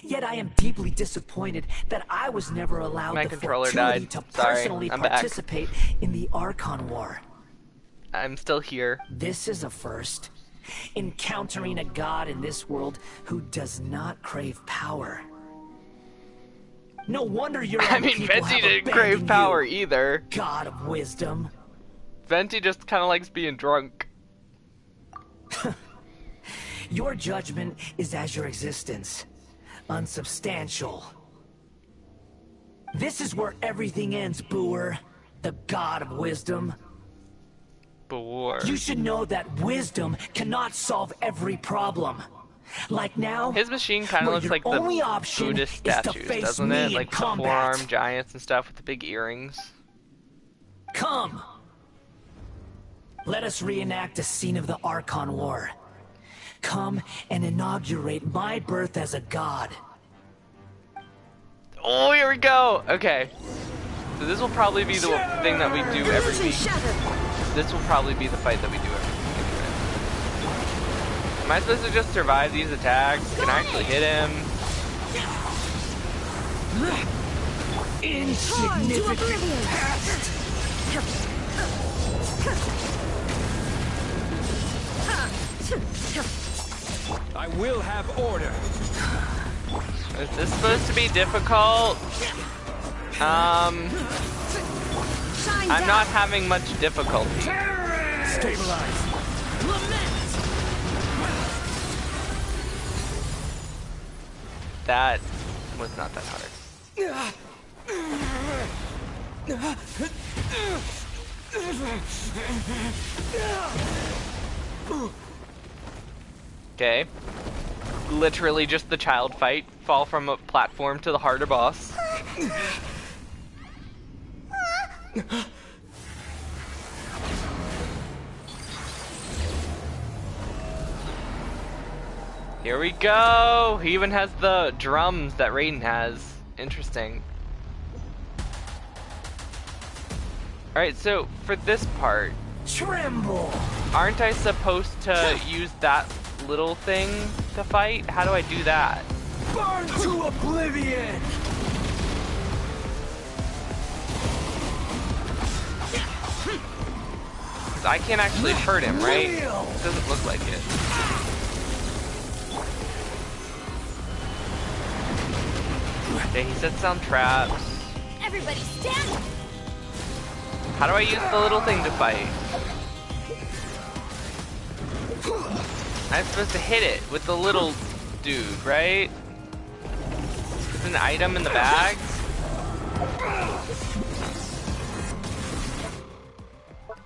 Yet I am deeply disappointed that I was never allowed My the controller fortuity died. to Sorry, personally I'm back. participate in the Archon War. I'm still here. This is a first. Encountering a god in this world who does not crave power. No wonder your I own mean, people Venti have didn't crave abandoned power you, either. God of wisdom. Venti just kind of likes being drunk. Your judgment is as your existence. Unsubstantial. This is where everything ends, Booer. The god of wisdom. Booer. You should know that wisdom cannot solve every problem. Like now, his machine kind of looks like the Buddhist statues, doesn't it? Like the forearm giants and stuff with the big earrings. Come! Let us reenact a scene of the Archon War. Come and inaugurate my birth as a god. Oh, here we go! Okay. So this will probably be the thing that we do every week. This will probably be the fight that we do every week. Am I supposed to just survive these attacks? Can I actually hit him? Insignificant past! I will have order. Is this supposed to be difficult? I'm not having much difficulty. Stabilize. That was not that hard. Okay. Literally just the child fight. Fall from a platform to the harder boss. Here we go! He even has the drums that Raiden has. Interesting. Alright, so for this part... Tremble! Aren't I supposed to use that little thing to fight? How do I do that? Burn to oblivion! Because I can't actually hurt him, right? It doesn't look like it. Okay, he set down traps. Everybody stand! How do I use the little thing to fight? I'm supposed to hit it with the little dude, right? Is an item in the bag?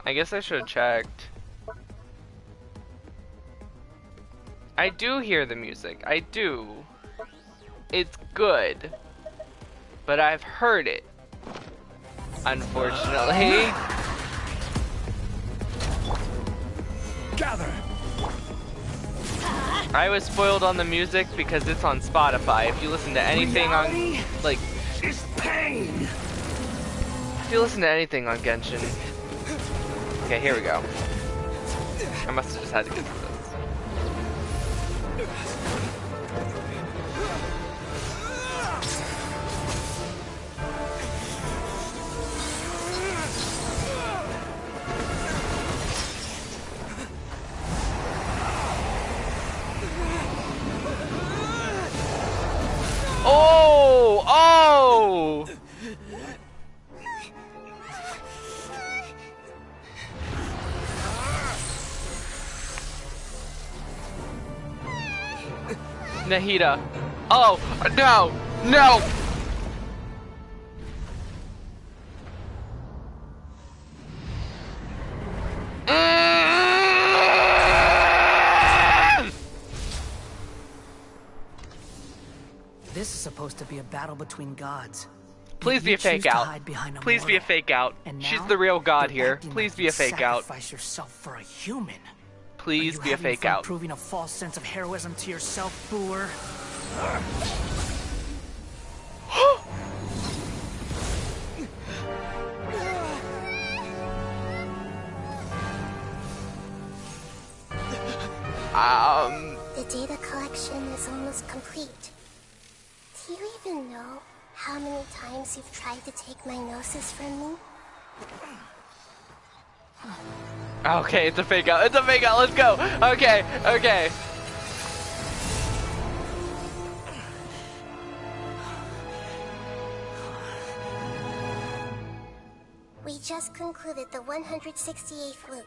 I guess I should have checked. I do hear the music. I do. It's good. But I've heard it. Unfortunately. Gather. I was spoiled on the music because it's on Spotify. If you listen to anything on, like, is pain. If you listen to anything on Genshin. Okay, here we go. I must have just had to get through this. Oh! Oh! Nahida. Oh! No! No! This is supposed to be a battle between gods. Please be a fake out. Please be a fake out. She's the real god here. Please be a fake out. Sacrifice yourself for a human. Please be a fake out. Proving a false sense of heroism to yourself, Booer. The data collection is almost complete. Do you even know how many times you've tried to take my gnosis from me? Okay, it's a fake out. It's a fake out. Let's go. Okay, okay. We just concluded the 168th loop.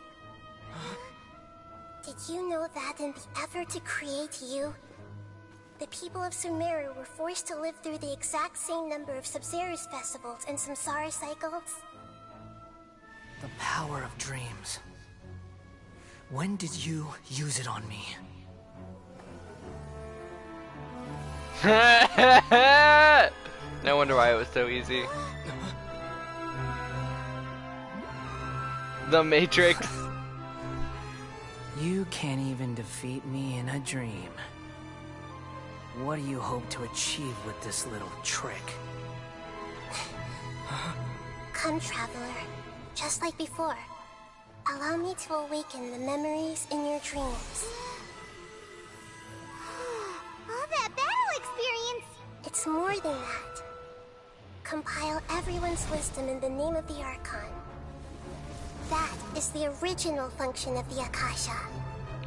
Did you know that in the effort to create you, the people of Sumeru were forced to live through the exact same number of Sub-Zerus festivals and Samsara cycles? The power of dreams. When did you use it on me? No wonder why it was so easy. The Matrix. You can't even defeat me in a dream. What do you hope to achieve with this little trick? Come, Traveler. Just like before. Allow me to awaken the memories in your dreams. All that battle experience! It's more than that. Compile everyone's wisdom in the name of the Archon. That is the original function of the Akasha.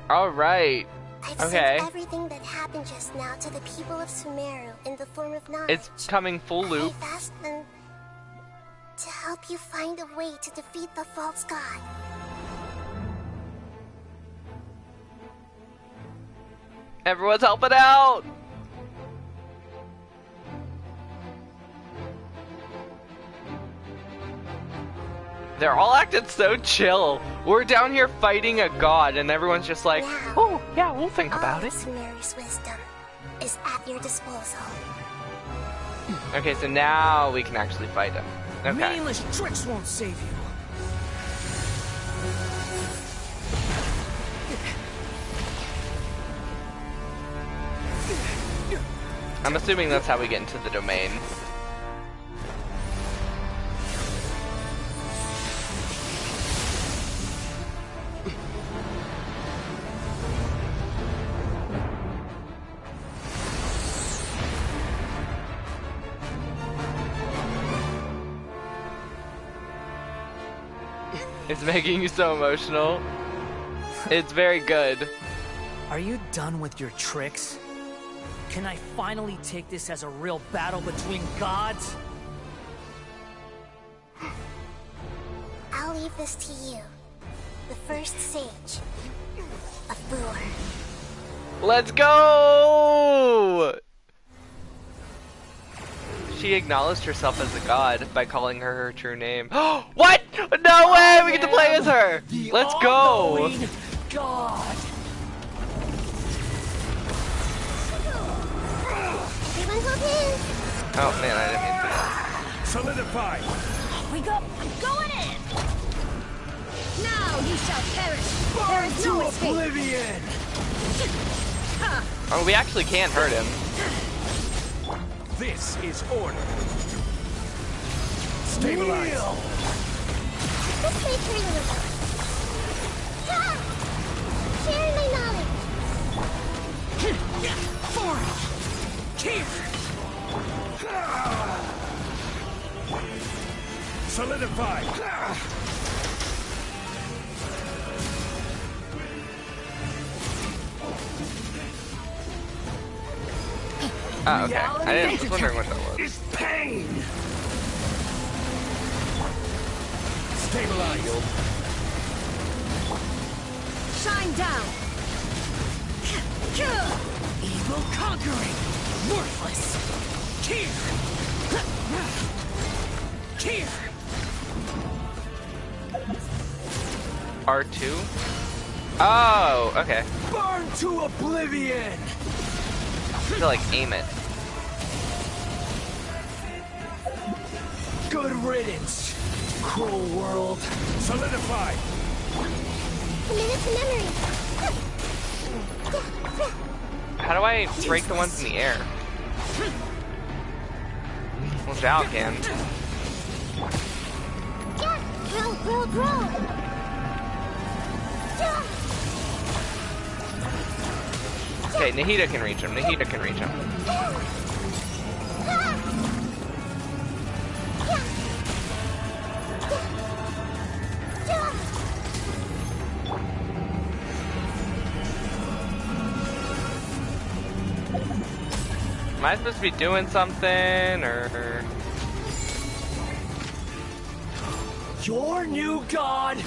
Alright. I've Okay. sent everything that happened just now to the people of Sumeru in the form of knowledge. It's coming full loop. I've asked them to help you find a way to defeat the false god. Everyone's helping out! They're all acting so chill. We're down here fighting a god, and everyone's just like, oh, yeah, we'll think about it. Sumeru's wisdom is at your disposal. Okay, so now we can actually fight him. Okay. Meaningless tricks won't save you. I'm assuming that's how we get into the domain. It's making you so emotional. It's very good. Are you done with your tricks? Can I finally take this as a real battle between gods? I'll leave this to you. The first sage of Boor. Let's go! She acknowledged herself as a god by calling her true name. What? No way! We get to play as her! Let's go! God! Everyone hold hands. Oh man, I didn't mean to. Solidify! We go. I'm going in. Now you shall perish. There is no escape. Oblivion! Oh, we actually can't hurt him. This is order. Stabilize. This may turn a little. Share my knowledge. Forward! Keep! Solidify! Oh, okay. I was wondering what that was. Is pain! Stabilize! Shine down. Evil conquering! Worthless! Here! Here! R2? Oh, okay. Burn to oblivion! To like aim it. Good riddance, cruel world. Solidify! Commit it to memory. How do I break the ones in the air? Well, Zhao can. Roll. Okay, Nahida can reach him. Am I supposed to be doing something, or? Your new god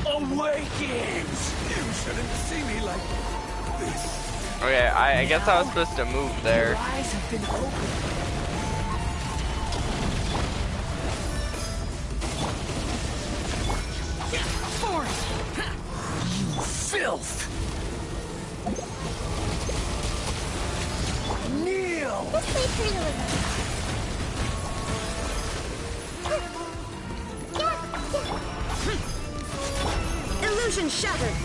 awakens! You shouldn't see me like this. Okay, I guess I was supposed to move there. Your eyes have been opened. You filth! Kneel! This may turn a little. Illusion shattered.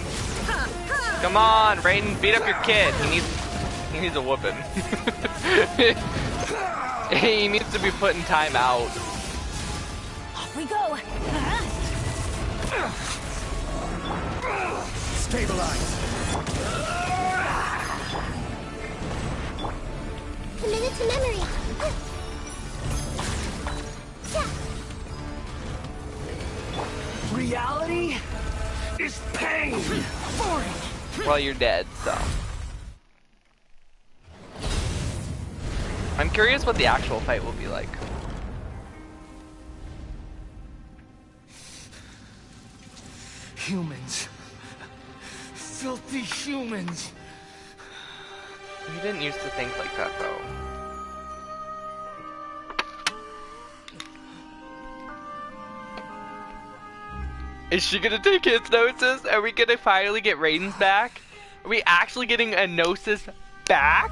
Come on, Raiden, beat up your kid. He needs a whooping. He needs to be put in timeout. Off we go. Stabilize. Commit it to memory. Reality is pain. Well, you're dead, so. I'm curious what the actual fight will be like. Humans. Filthy humans. You didn't used to think like that, though. Is she gonna take his Gnosis? Are we gonna finally get Raiden's back? Are we actually getting a Gnosis back?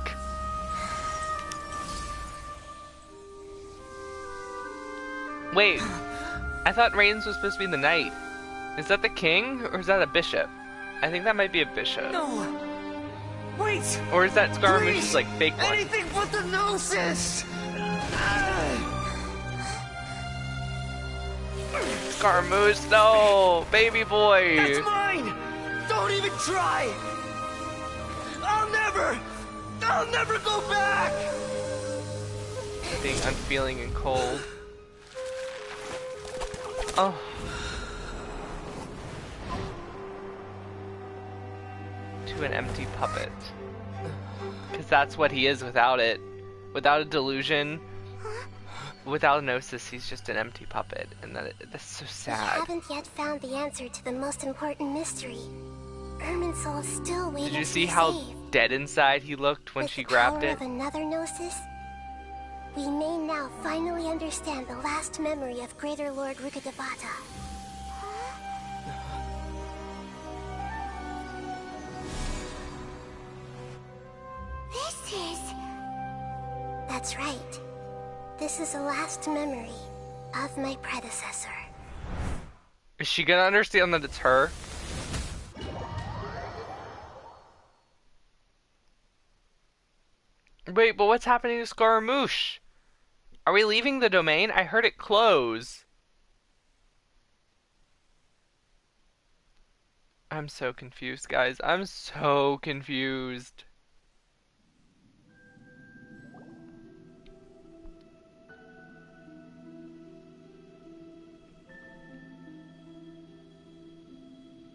Wait, I thought Raiden's was supposed to be the knight. Is that the king, or is that a bishop? I think that might be a bishop. No! Wait! Or is that Scaramouche's like fake one? Anything but the Gnosis! Scaramouche, no! Baby boy! That's mine! Don't even try! I'll never go back! Being unfeeling and cold. Oh. to an empty puppet. Because that's what he is without it. Without a delusion, without a gnosis, he's just an empty puppet. And that's so sad. We haven't yet found the answer to the most important mystery. Irminsul is still waiting. Did you see how dead inside he looked when she grabbed it? With the power of another gnosis, we may now finally understand the last memory of Greater Lord Rukkhadevata. This is... That's right. This is the last memory of my predecessor. Is she gonna understand that it's her? Wait, but what's happening to Scaramouche? Are we leaving the domain? I heard it close. I'm so confused, guys. I'm so confused.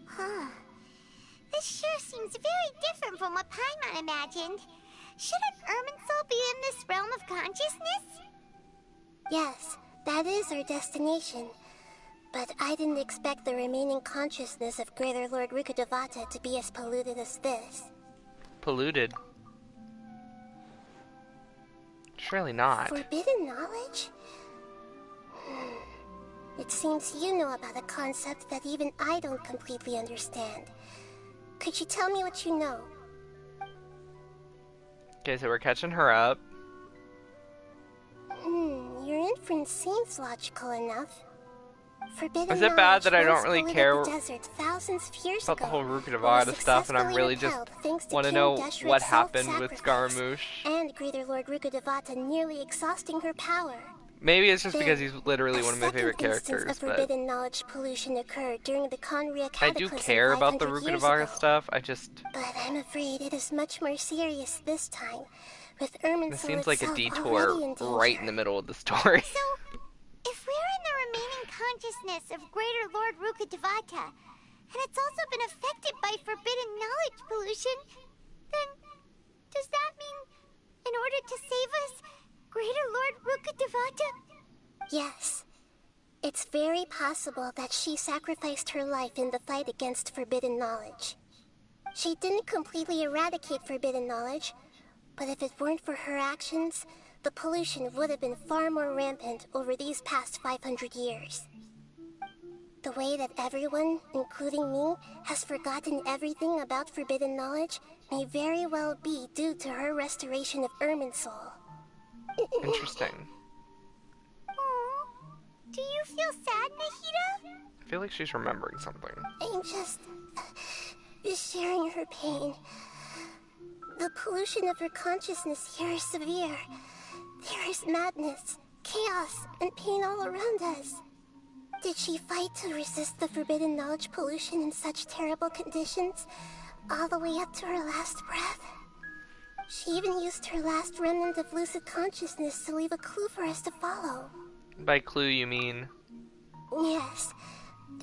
Huh. This sure seems very different from what Paimon imagined. Shouldn't Irminsul be in this realm of consciousness? Yes, that is our destination. But I didn't expect the remaining consciousness of Greater Lord Rukkhadevata to be as polluted as this. Polluted? Surely not. Forbidden knowledge? It seems you know about a concept that even I don't completely understand. Could you tell me what you know? Okay, so we're catching her up. Your inference seems logical enough. Forbidden Is it bad that I don't really care the desert thousands of years about the ago, whole Rukkhadevata stuff, and I'm really just want to know what happened with Scaramouche? And Greater Lord Rukkhadevata nearly exhausting her power. Maybe it's just because he's literally one of my favorite characters, of but forbidden knowledge pollution occurred during the Conria I do cataclysm care about the 500 years Rukkhadevata ago. stuff. I just... But I'm afraid it is much more serious this time, with Irminsul This seems like a itself detour already in danger. right in the middle of the story. So, if we're in the remaining consciousness of Greater Lord Rukkhadevata, and it's also been affected by forbidden knowledge pollution, then does that mean, in order to save us, Greater Lord Rukkhadevata? Yes. It's very possible that she sacrificed her life in the fight against forbidden knowledge. She didn't completely eradicate forbidden knowledge, but if it weren't for her actions, the pollution would have been far more rampant over these past 500 years. The way that everyone, including me, has forgotten everything about forbidden knowledge may very well be due to her restoration of Irminsul. Interesting. Do you feel sad, Nahida? I feel like she's remembering something. I'm just sharing her pain. The pollution of her consciousness here is severe. There is madness, chaos, and pain all around us. Did she fight to resist the forbidden knowledge pollution in such terrible conditions, all the way up to her last breath? She even used her last remnant of lucid consciousness to leave a clue for us to follow. By clue, you mean? Yes.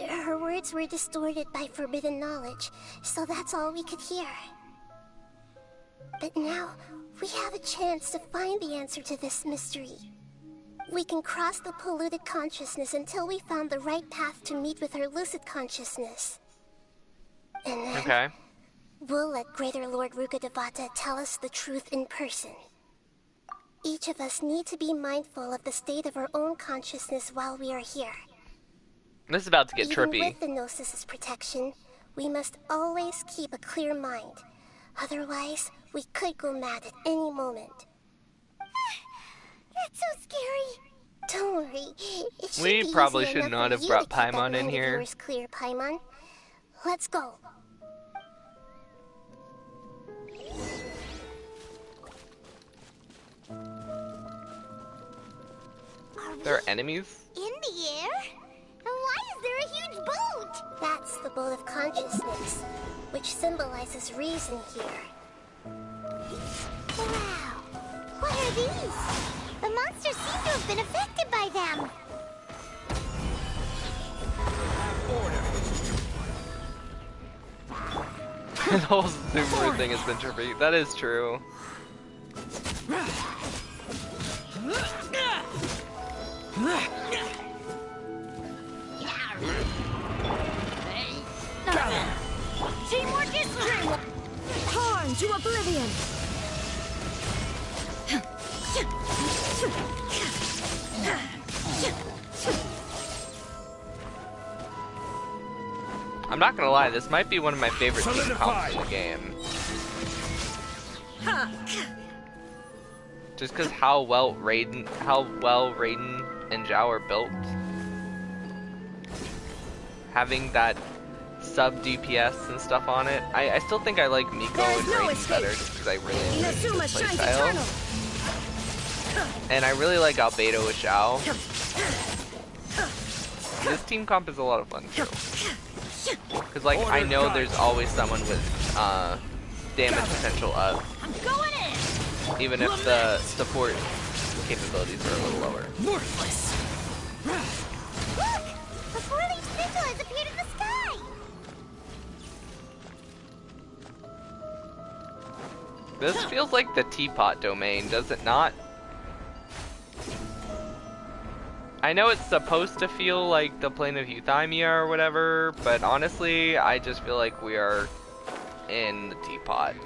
Her words were distorted by forbidden knowledge, so that's all we could hear. But now, we have a chance to find the answer to this mystery. We can cross the polluted consciousness until we found the right path to meet with her lucid consciousness. And then, we'll let Greater Lord Rukkhadevata tell us the truth in person. Each of us need to be mindful of the state of our own consciousness while we are here. This is about to get trippy. Even with the Gnosis' protection, we must always keep a clear mind. Otherwise, we could go mad at any moment. That's so scary. Don't worry. It should We be probably easy should enough not for have you brought to keep that Paimon in mind of here. yours clear, Paimon. Let's go. There are enemies? In the air? And why is there a huge boat? That's the boat of consciousness, which symbolizes reason here. Wow. What are these? The monsters seem to have been affected by them. The whole Subaru thing has been trippy. That is true. Teamwork is teamwork. Torn to oblivion. I'm not gonna lie, this might be one of my favorite team comps in the game. Just because how well Raiden and Zhao are built. Having that sub DPS and stuff on it. I still think I like Miko and Raiden better just because I really enjoy the playstyle. And I really like Albedo with Zhao. This team comp is a lot of fun too. Because like I know there's always someone with damage potential up. Even if the support capabilities are a little lower. Worthless. Look! The four-leaf sigil has appeared in the sky! This feels like the teapot domain, does it not? I know it's supposed to feel like the plane of Euthymia or whatever, but honestly, I just feel like we are in the teapot.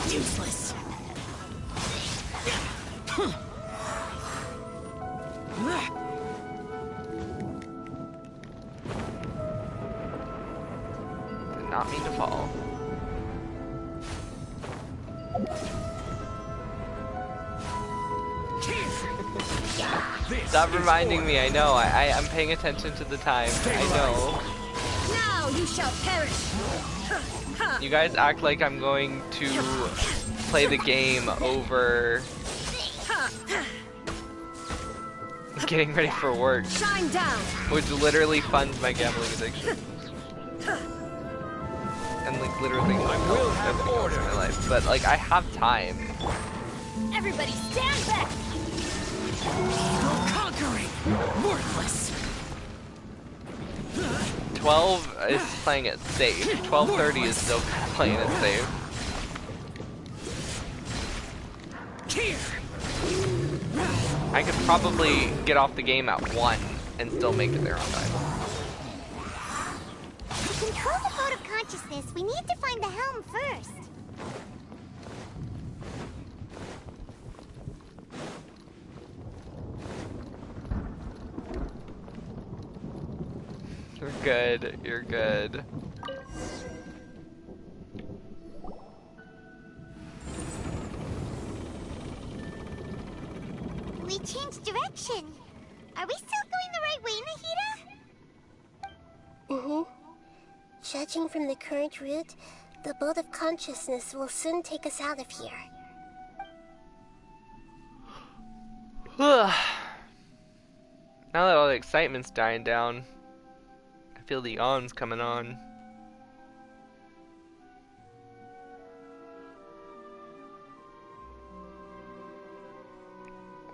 Useless. Did not mean to fall. Stop reminding me, I know. I'm paying attention to the time. I know. Now you shall perish. You guys act like I'm going to play the game over getting ready for work, Shine down. which literally funds my gambling addiction. And like literally everything else in my life. But like I have time. Everybody stand back. Conquering. Worthless. 12 is playing it safe. 12:30 is still playing it safe. I could probably get off the game at 1 and still make it there on time. To control the boat of consciousness, we need to find the helm first. You're good. You're good. We changed direction. Are we still going the right way, Nahida? Mm-hmm. Judging from the current route, the boat of consciousness will soon take us out of here. Now that all the excitement's dying down, I feel the yawns coming on.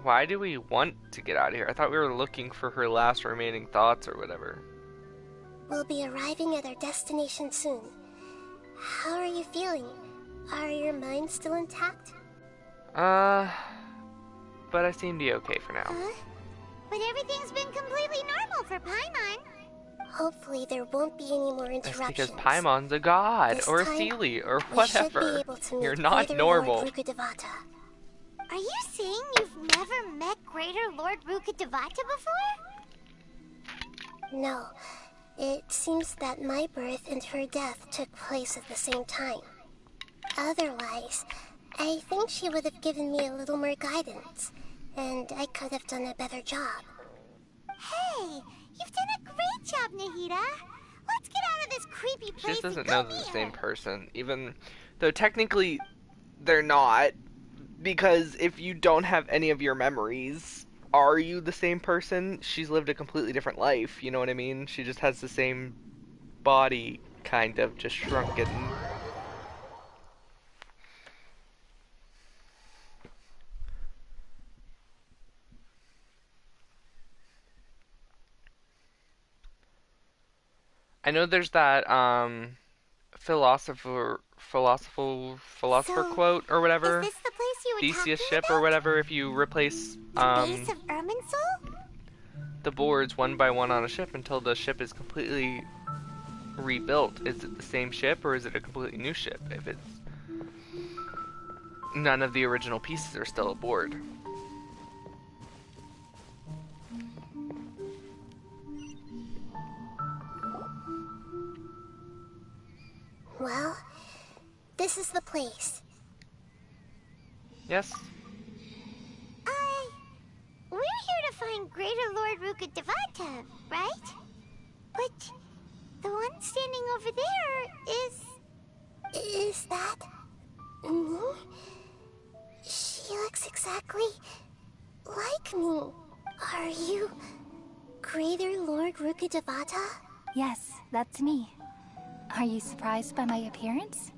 Why do we want to get out of here? I thought we were looking for her last remaining thoughts or whatever. We'll be arriving at our destination soon. How are you feeling? Are your minds still intact? But I seem to be okay for now. Huh? But everything's been completely normal for Paimon. Hopefully there won't be any more That's interruptions. because Paimon's a god, This or a time, Seelie, or we should be whatever. able to meet You're not Greater normal. Lord Rukkhadevata. Are you saying you've never met Greater Lord Rukkhadevata before? No. It seems that my birth and her death took place at the same time. Otherwise, I think she would have given me a little more guidance, and I could have done a better job. Hey, you've done a great job, Nahida. Let's get out of this creepy place. She just doesn't and know go they're the meet same her. person, even though technically they're not, because if you don't have any of your memories, are you the same person? She's lived a completely different life, you know what I mean? She just has the same body, kind of, just shrunken. I know there's that philosopher quote or whatever. Is this the place you were Theseus talking ship about? or whatever. If you replace The base of Irminsul? the boards one by one on a ship until the ship is completely rebuilt, is it the same ship or is it a completely new ship? If it's none of the original pieces are still aboard. Well, this is the place. Yes. We're here to find Greater Lord Rukkhadevata, right? But the one standing over there is... Is that... me? She looks exactly like me. Are you Greater Lord Rukkhadevata? Yes, that's me. Are you surprised by my appearance?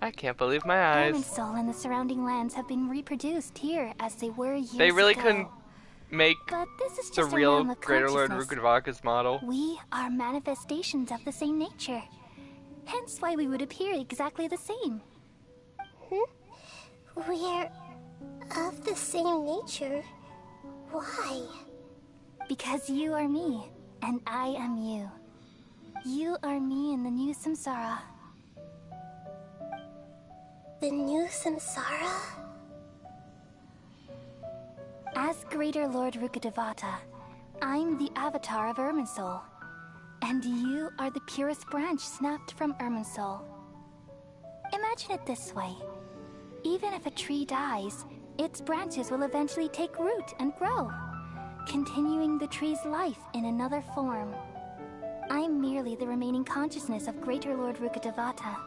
I can't believe my eyes. Irminsul and the surrounding lands have been reproduced here as they were years ago. They really couldn't make but this is the just real a Greater Lord Rukkhadevata's model. We are manifestations of the same nature. Hence why we would appear exactly the same. We're of the same nature. Why? Because you are me, and I am you. You are me in the new samsara. The new samsara? As Greater Lord Rukkhadevata, I'm the avatar of Irminsul. And you are the purest branch snapped from Irminsul. Imagine it this way. Even if a tree dies, its branches will eventually take root and grow, continuing the tree's life in another form. I'm merely the remaining consciousness of Greater Lord Rukkhadevata.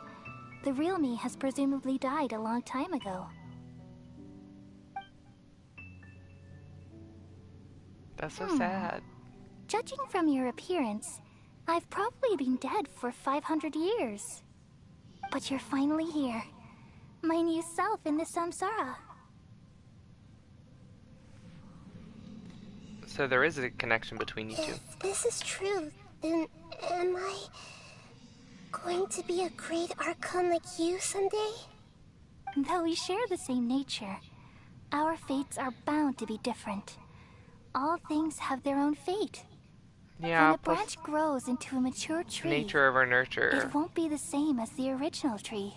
The real me has presumably died a long time ago. That's so sad. Judging from your appearance, I've probably been dead for 500 years. But you're finally here. My new self in the samsara. So there is a connection between you two. If this is true, then am I going to be a great Archon like you someday? Though we share the same nature, our fates are bound to be different. All things have their own fate. Yeah, when a branch grows into a mature tree, nature over nurture. It won't be the same as the original tree.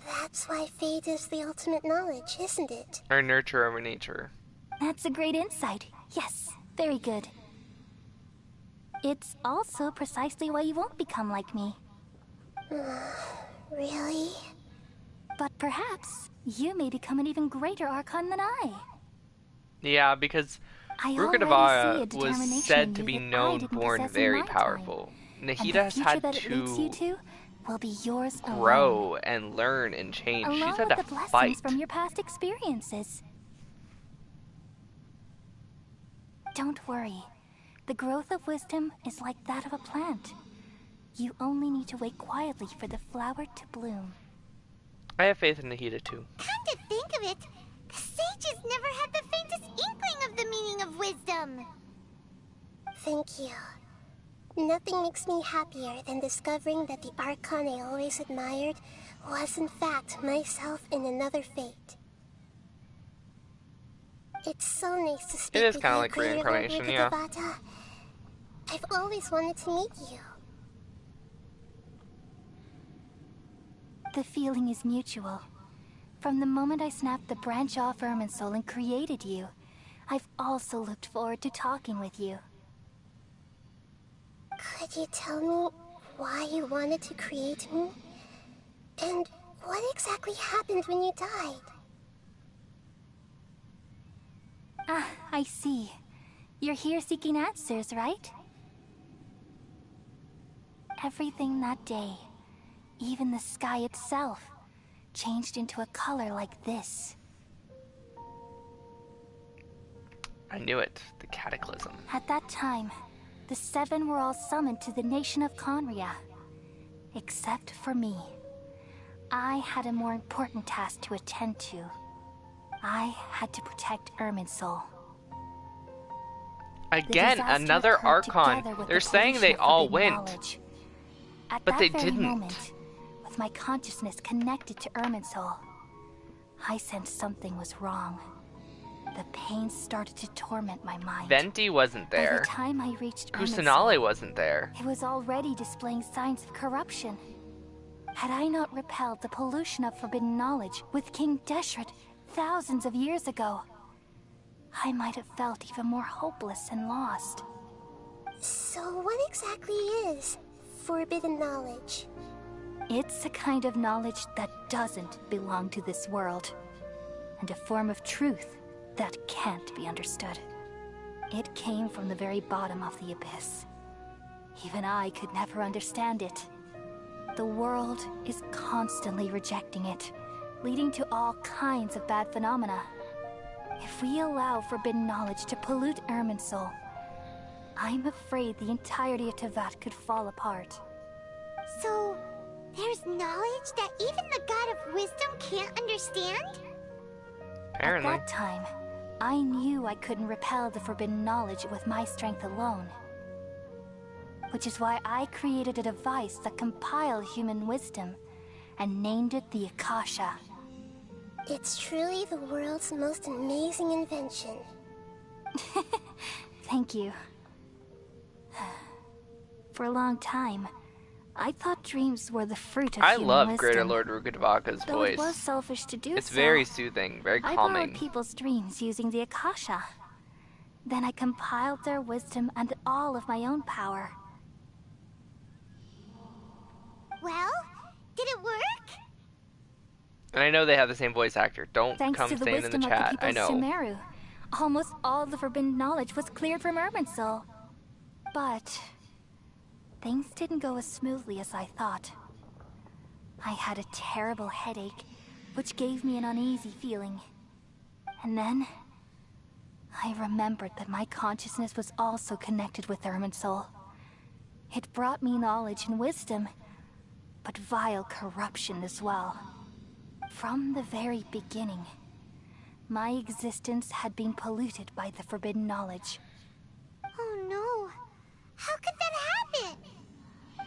That's why fate is the ultimate knowledge, isn't it? Or nurture over nature. That's a great insight. Yes, very good. It's also precisely why you won't become like me. Really? But perhaps you may become an even greater Archon than I. Yeah, because Rukkhadevata was said to be known born very powerful. Nahida has had to will be yours grow alone. and learn and change. Along She's had with to the blessings fight. from your past experiences. Don't worry. The growth of wisdom is like that of a plant. You only need to wait quietly for the flower to bloom. I have faith in Nahida too. Come to think of it, the sages never had the faintest inkling of the meaning of wisdom. Thank you. Nothing makes me happier than discovering that the Archon I always admired was in fact myself in another fate. It's so nice to speak It is with kind of you, like Greater Lord reincarnation, yeah. Rukkhadevata. I've always wanted to meet you. The feeling is mutual. From the moment I snapped the branch off Irminsul and created you, I've also looked forward to talking with you. Could you tell me why you wanted to create me? And what exactly happened when you died? Ah, I see. You're here seeking answers, right? Everything that day, even the sky itself, changed into a color like this. I knew it. The cataclysm. At that time, the seven were all summoned to the nation of Conria. Except for me. I had a more important task to attend to. I had to protect Irminsul. Again, another Archon. They're saying they all went. But they didn't. Moment, with my consciousness connected to Irminsul, I sensed something was wrong. The pain started to torment my mind. Venti wasn't there. By the time I reached Kusanale wasn't there. It was already displaying signs of corruption. Had I not repelled the pollution of forbidden knowledge with King Deshret thousands of years ago, I might have felt even more hopeless and lost. So what exactly is forbidden knowledge? It's a kind of knowledge that doesn't belong to this world, and a form of truth that can't be understood. It came from the very bottom of the abyss. Even I could never understand it. The world is constantly rejecting it, leading to all kinds of bad phenomena. If we allow forbidden knowledge to pollute Irminsul, I'm afraid the entirety of Teyvat could fall apart. So, there's knowledge that even the God of Wisdom can't understand? Apparently. At that time, I knew I couldn't repel the forbidden knowledge with my strength alone. Which is why I created a device that compiled human wisdom and named it the Akasha. It's truly the world's most amazing invention. Thank you. For a long time, I thought dreams were the fruit of I human love wisdom. Greater Lord Rukkhadevaka's Though voice. It was selfish to do it's so. very soothing, very I calming. borrowed people's dreams using the Akasha. Then I compiled their wisdom and all of my own power. Well, did it work? And I know they have the same voice actor. Don't Thanks come to the saying in wisdom the of the chat. people I of know. Sumeru, almost all the forbidden knowledge was cleared from Irminsul. But things didn't go as smoothly as I thought. I had a terrible headache, which gave me an uneasy feeling. And then I remembered that my consciousness was also connected with Irminsul. It brought me knowledge and wisdom, but vile corruption as well. From the very beginning, my existence had been polluted by the forbidden knowledge. Oh no. How could that happen?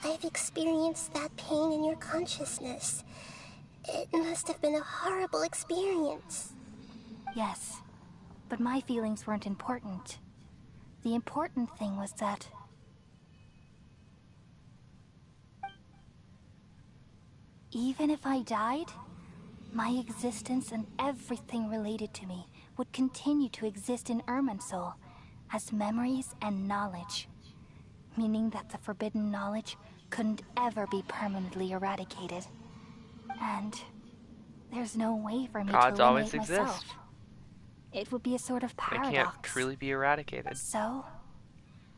I've experienced that pain in your consciousness. It must have been a horrible experience. Yes, but my feelings weren't important. The important thing was that even if I died, my existence and everything related to me would continue to exist in Irminsul as memories and knowledge, meaning that the forbidden knowledge couldn't ever be permanently eradicated. And there's no way for me Gods to always eliminate exist. myself. It would be a sort of They paradox. can't truly be eradicated. So,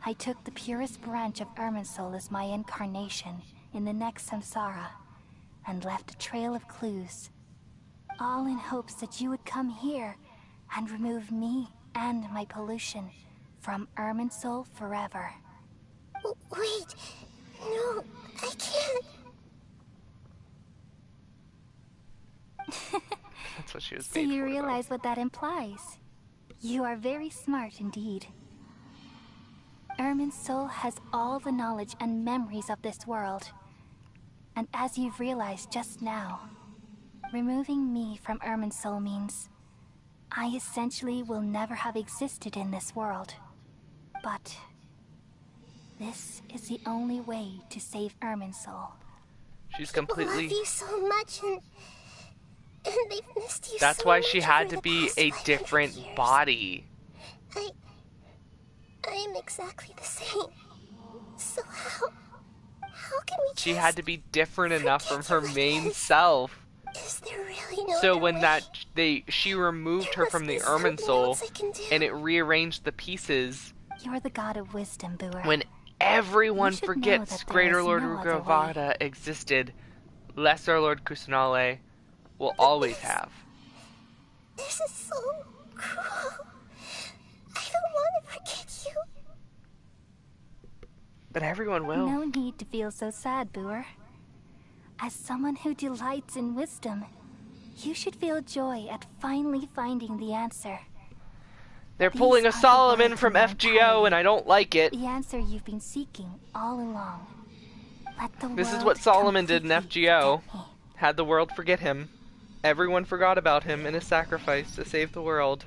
I took the purest branch of Irminsul as my incarnation in the next samsara, and left a trail of clues, all in hopes that you would come here and remove me and my pollution from Irminsul forever. Wait, no, I can't. That's what she was So paid you for, realize what that implies? You are very smart indeed. Irminsul has all the knowledge and memories of this world. And as you've realized just now, removing me from Irminsul means I essentially will never have existed in this world. But this is the only way to save Irminsul. She's People completely... love you so much, and they've missed you That's so why much she had over to the be past a 500 different years. body. I am exactly the same. So how can we She just had to be different enough from her forget main this? self. Is there really no So other when way? she removed her There from must the be something Irminsul else I can do. and it rearranged the pieces, You're the god of wisdom, Booer. when everyone You should know forgets that there Greater is Lord no other Rukkhadevaka existed, Lesser Lord Kusanale will always have. This is so cruel. I don't want to forget you. But everyone will. No need to feel so sad, Booer. As someone who delights in wisdom, you should feel joy at finally finding the answer. They're pulling a Solomon from FGO, and I don't like it. The answer you've been seeking all along. Let the This is world what Solomon did in completely FGO. forget me. Had the world forget him. Everyone forgot about him in his sacrifice to save the world.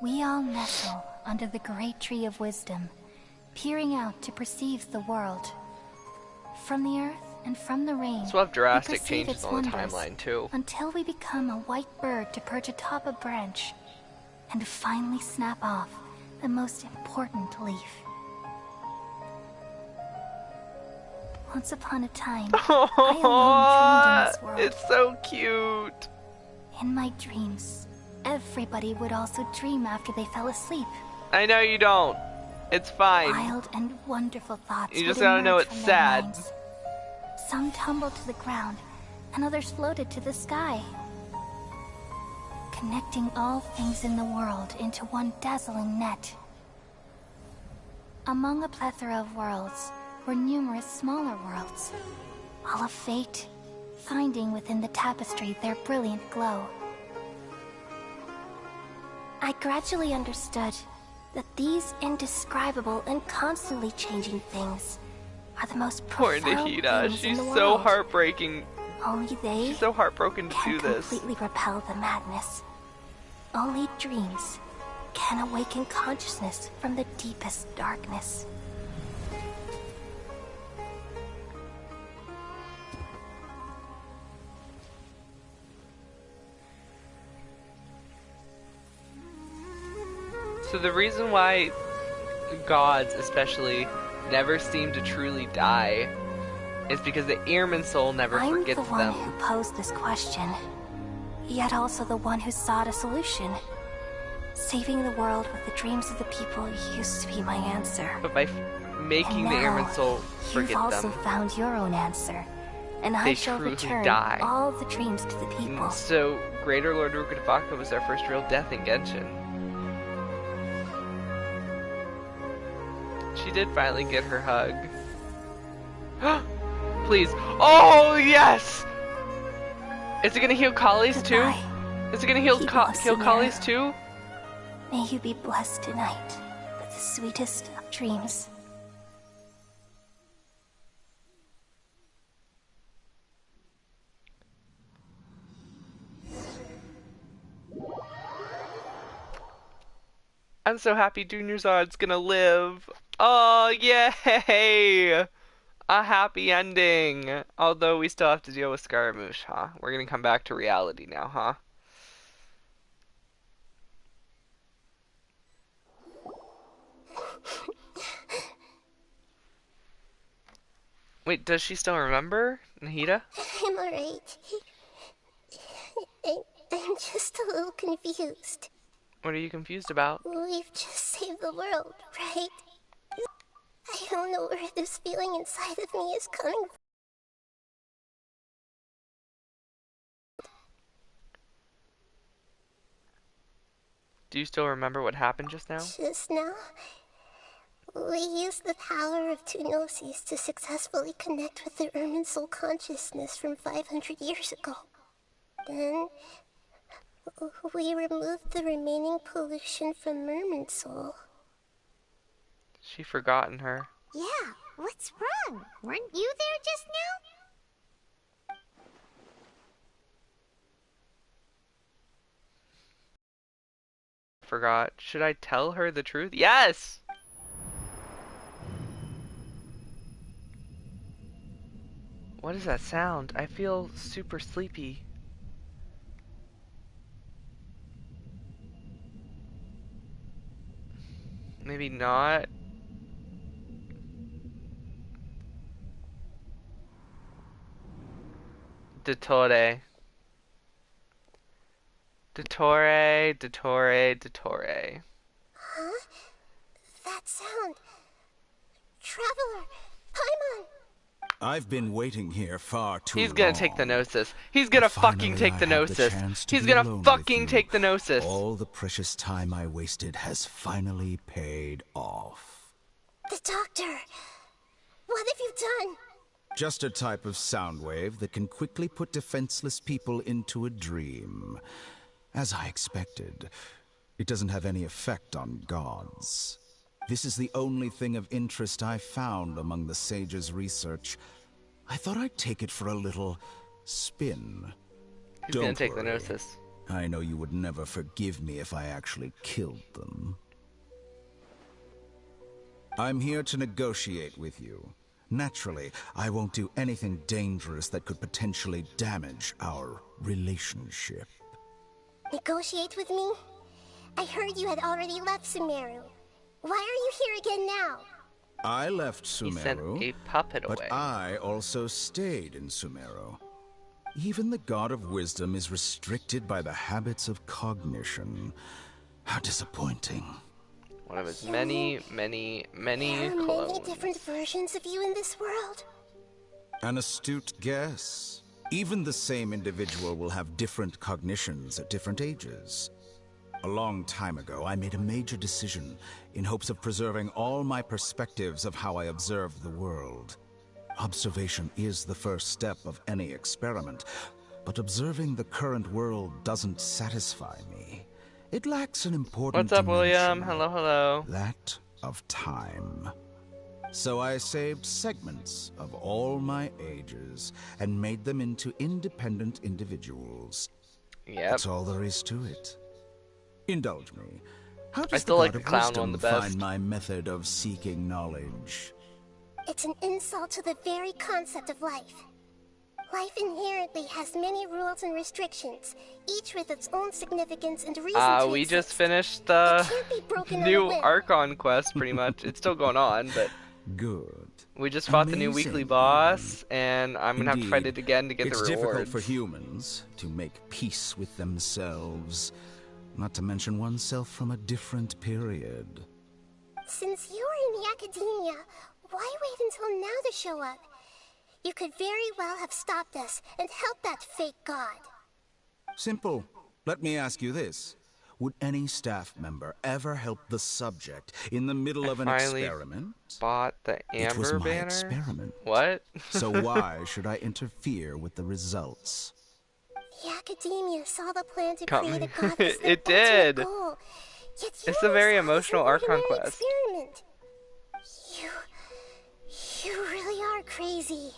We all nestle under the great tree of wisdom, peering out to perceive the world. From the earth and from the rain, So we'll have drastic we perceive changes its on the wonders timeline too. until we become a white bird to perch atop a branch and finally snap off the most important leaf. Once upon a time, I alone dreamed in this world. It's so cute. In my dreams, everybody would also dream after they fell asleep. I know you don't. It's fine. Wild and wonderful thoughts. You just would gotta know emerge it's from their sad. minds. Some tumbled to the ground, and others floated to the sky, connecting all things in the world into one dazzling net. Among a plethora of worlds were numerous smaller worlds, all of fate, finding within the tapestry their brilliant glow. I gradually understood that these indescribable and constantly changing things are the most Poor profound Nahida. things in She's the so world. heartbreaking. Only they She's so heartbroken to can do this. completely repel the madness. Only dreams can awaken consciousness from the deepest darkness. So the reason why gods, especially, never seem to truly die is because the Ehrman soul never I'm forgets the one them. who posed this question, yet also the one who sought a solution. Saving the world with the dreams of the people used to be my answer. But by making the And now, Ehrman soul You've forget also them, found your own answer, and I they shall truly return die. all the dreams to the people. So Greater Lord Rukkhadevaka was their first real death in Genshin. She did finally get her hug. Please. Oh, yes! Is it gonna heal Kali's too? Is it gonna heal Kali's too? May you be blessed tonight with the sweetest of dreams. I'm so happy Dunyarzad's gonna live. Oh, yay! A happy ending. Although we still have to deal with Scaramouche, huh? We're gonna come back to reality now, huh? Wait, does she still remember, Nahida? I'm alright. I'm just a little confused. What are you confused about? We've just saved the world, right? I don't know where this feeling inside of me is coming from. Do you still remember what happened just now? Just now, we used the power of two gnosis to successfully connect with the Ermin soul consciousness from 500 years ago. Then, we removed the remaining pollution from Merman soul. She forgotten her. Yeah, what's wrong? Weren't you there just now? Forgot. Should I tell her the truth? Yes! What is that sound? I feel super sleepy. Maybe not. Dottore. Dottore. Huh? That sound. Traveler! Paimon! I've been waiting here far too long. He's gonna take the Gnosis. He's gonna fucking take the Gnosis. He's gonna fucking take the Gnosis. All the precious time I wasted has finally paid off. The doctor! What have you done? Just a type of sound wave that can quickly put defenseless people into a dream. As I expected. It doesn't have any effect on gods. This is the only thing of interest I found among the sage's research. I thought I'd take it for a little spin. Who's gonna take worry. the Gnosis? I know you would never forgive me if I actually killed them. I'm here to negotiate with you. Naturally, I won't do anything dangerous that could potentially damage our relationship. Negotiate with me? I heard you had already left Sumeru. Why are you here again now? I left He sent Sumeru, a puppet but away. I also stayed in Sumeru. Even the God of Wisdom is restricted by the habits of cognition. How disappointing. One of his many, many, many There are clones. many different versions of you in this world. An astute guess. Even the same individual will have different cognitions at different ages. A long time ago, I made a major decision in hopes of preserving all my perspectives of how I observed the world. Observation is the first step of any experiment, but observing the current world doesn't satisfy me. It lacks an important What's up, William? dimension, Hello, hello. that of time. So I saved segments of all my ages and made them into independent individuals. Yep. That's all there is to it. Indulge me. How does I still the like God the of clown Wisdom one the best. find my method of seeking knowledge? It's an insult to the very concept of life. Life inherently has many rules and restrictions, each with its own significance and reason to We exist. just finished the can't be broken on a new whim. Archon Quest, pretty much. It's still going on, but Good. we just fought the new weekly boss, and I'm gonna have to fight it again to get it's the difficult rewards. for humans to make peace with themselves, not to mention oneself from a different period. Since you were in the academia, why wait until now to show up? You could very well have stopped us and helped that fake god. Simple. Let me ask you this. Would any staff member ever help the subject in the middle of an finally experiment? Bought the Amber It was my banner? experiment. What? So why should I interfere with the results? The academia saw the plan to Come- create a god as their It did. ultimate goal. Yet you It's a very only saw this emotional as an Archon ordinary Quest. Experiment. You really are crazy.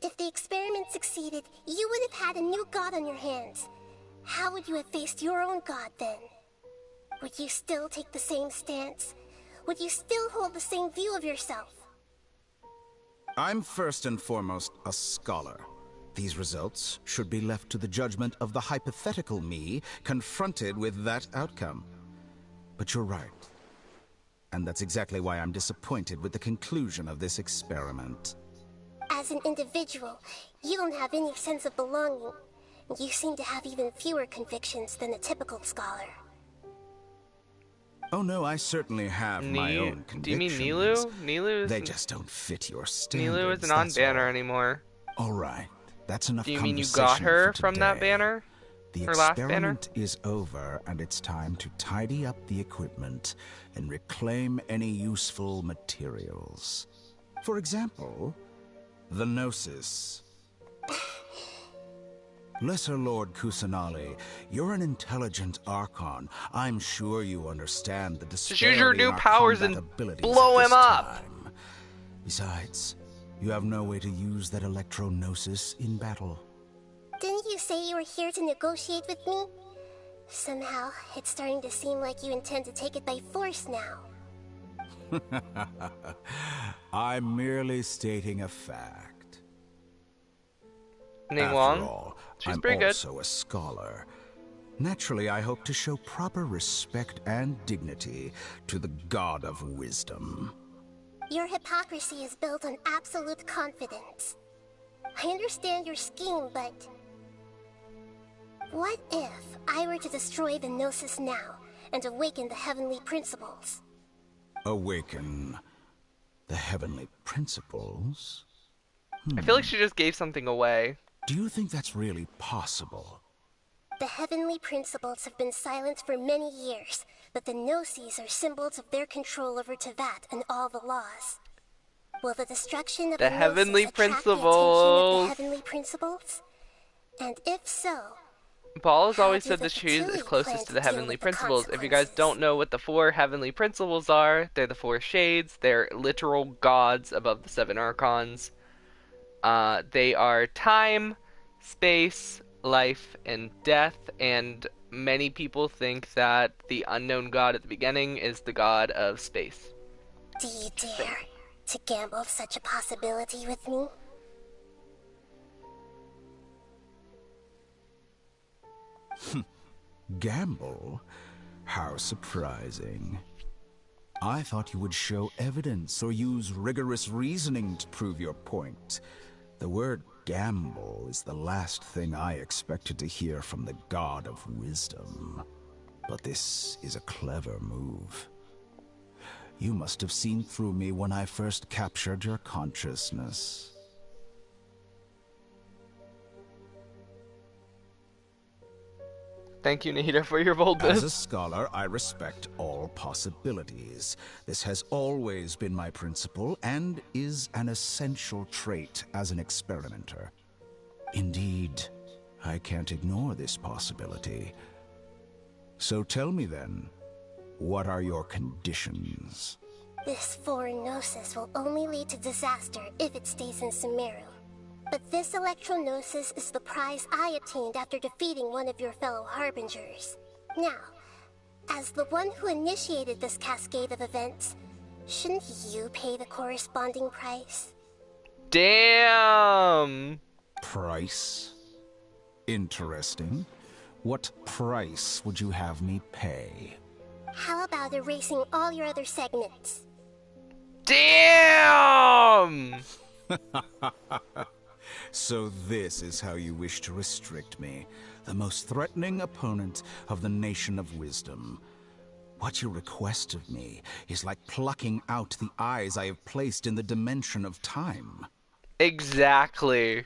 If the experiment succeeded, you would have had a new god on your hands. How would you have faced your own god then? Would you still take the same stance? Would you still hold the same view of yourself? I'm first and foremost a scholar. These results should be left to the judgment of the hypothetical me confronted with that outcome. But you're right. And that's exactly why I'm disappointed with the conclusion of this experiment. As an individual, you don't have any sense of belonging. You seem to have even fewer convictions than a typical scholar. Oh no, I certainly have my own convictions. Do you mean Nilu? Nilu is They just don't fit your standards. Nilu isn't on that's banner all. anymore. All right, that's enough. Do you mean you conversation got her for from that today. banner? The Her last banner? experiment is over, and it's time to tidy up the equipment and reclaim any useful materials. For example, the Gnosis. Lesser Lord Kusanali, you're an intelligent Archon. I'm sure you understand the disparity use your in new our powers combat and abilities blow at him this up. time. Besides, you have no way to use that electro-gnosis in battle. Didn't you say you were here to negotiate with me? Somehow, it's starting to seem like you intend to take it by force now. I'm merely stating a fact. Ning After Wong? all, She's I'm pretty good. also a scholar. Naturally, I hope to show proper respect and dignity to the God of Wisdom. Your hypocrisy is built on absolute confidence. I understand your scheme, but... what if I were to destroy the Gnosis now and awaken the heavenly principles? Awaken the heavenly principles? I feel like she just gave something away. Do you think that's really possible? The heavenly principles have been silent for many years, but the Gnosis are symbols of their control over Tevat and all the laws. Will the destruction of The Gnosis heavenly attract the attention of principles. the heavenly principles? And if so, Paul has How always do said the the trees is Fatui closest plan to the to deal heavenly with the principles. If you guys don't know what the 4 heavenly principles are, they're the 4 shades. They're literal gods above the 7 archons. They are time, space, life, and death, and many people think that the unknown god at the beginning is the god of space. Do you dare to gamble such a possibility with me? Gamble? How surprising. I thought you would show evidence or use rigorous reasoning to prove your point. The word gamble is the last thing I expected to hear from the god of wisdom. But this is a clever move. You must have seen through me when I first captured your consciousness. Thank you, Nita, for your boldness. As a scholar, I respect all possibilities. This has always been my principle and is an essential trait as an experimenter. Indeed, I can't ignore this possibility. So tell me then, what are your conditions? This foreign gnosis will only lead to disaster if it stays in Sumeru. But this electro-gnosis is the prize I obtained after defeating one of your fellow harbingers. Now, as the one who initiated this cascade of events, shouldn't you pay the corresponding price? Damn! Price? Interesting. What price would you have me pay? How about erasing all your other segments? Damn! So this is how you wish to restrict me, the most threatening opponent of the Nation of Wisdom. What you request of me is like plucking out the eyes I have placed in the dimension of time. Exactly.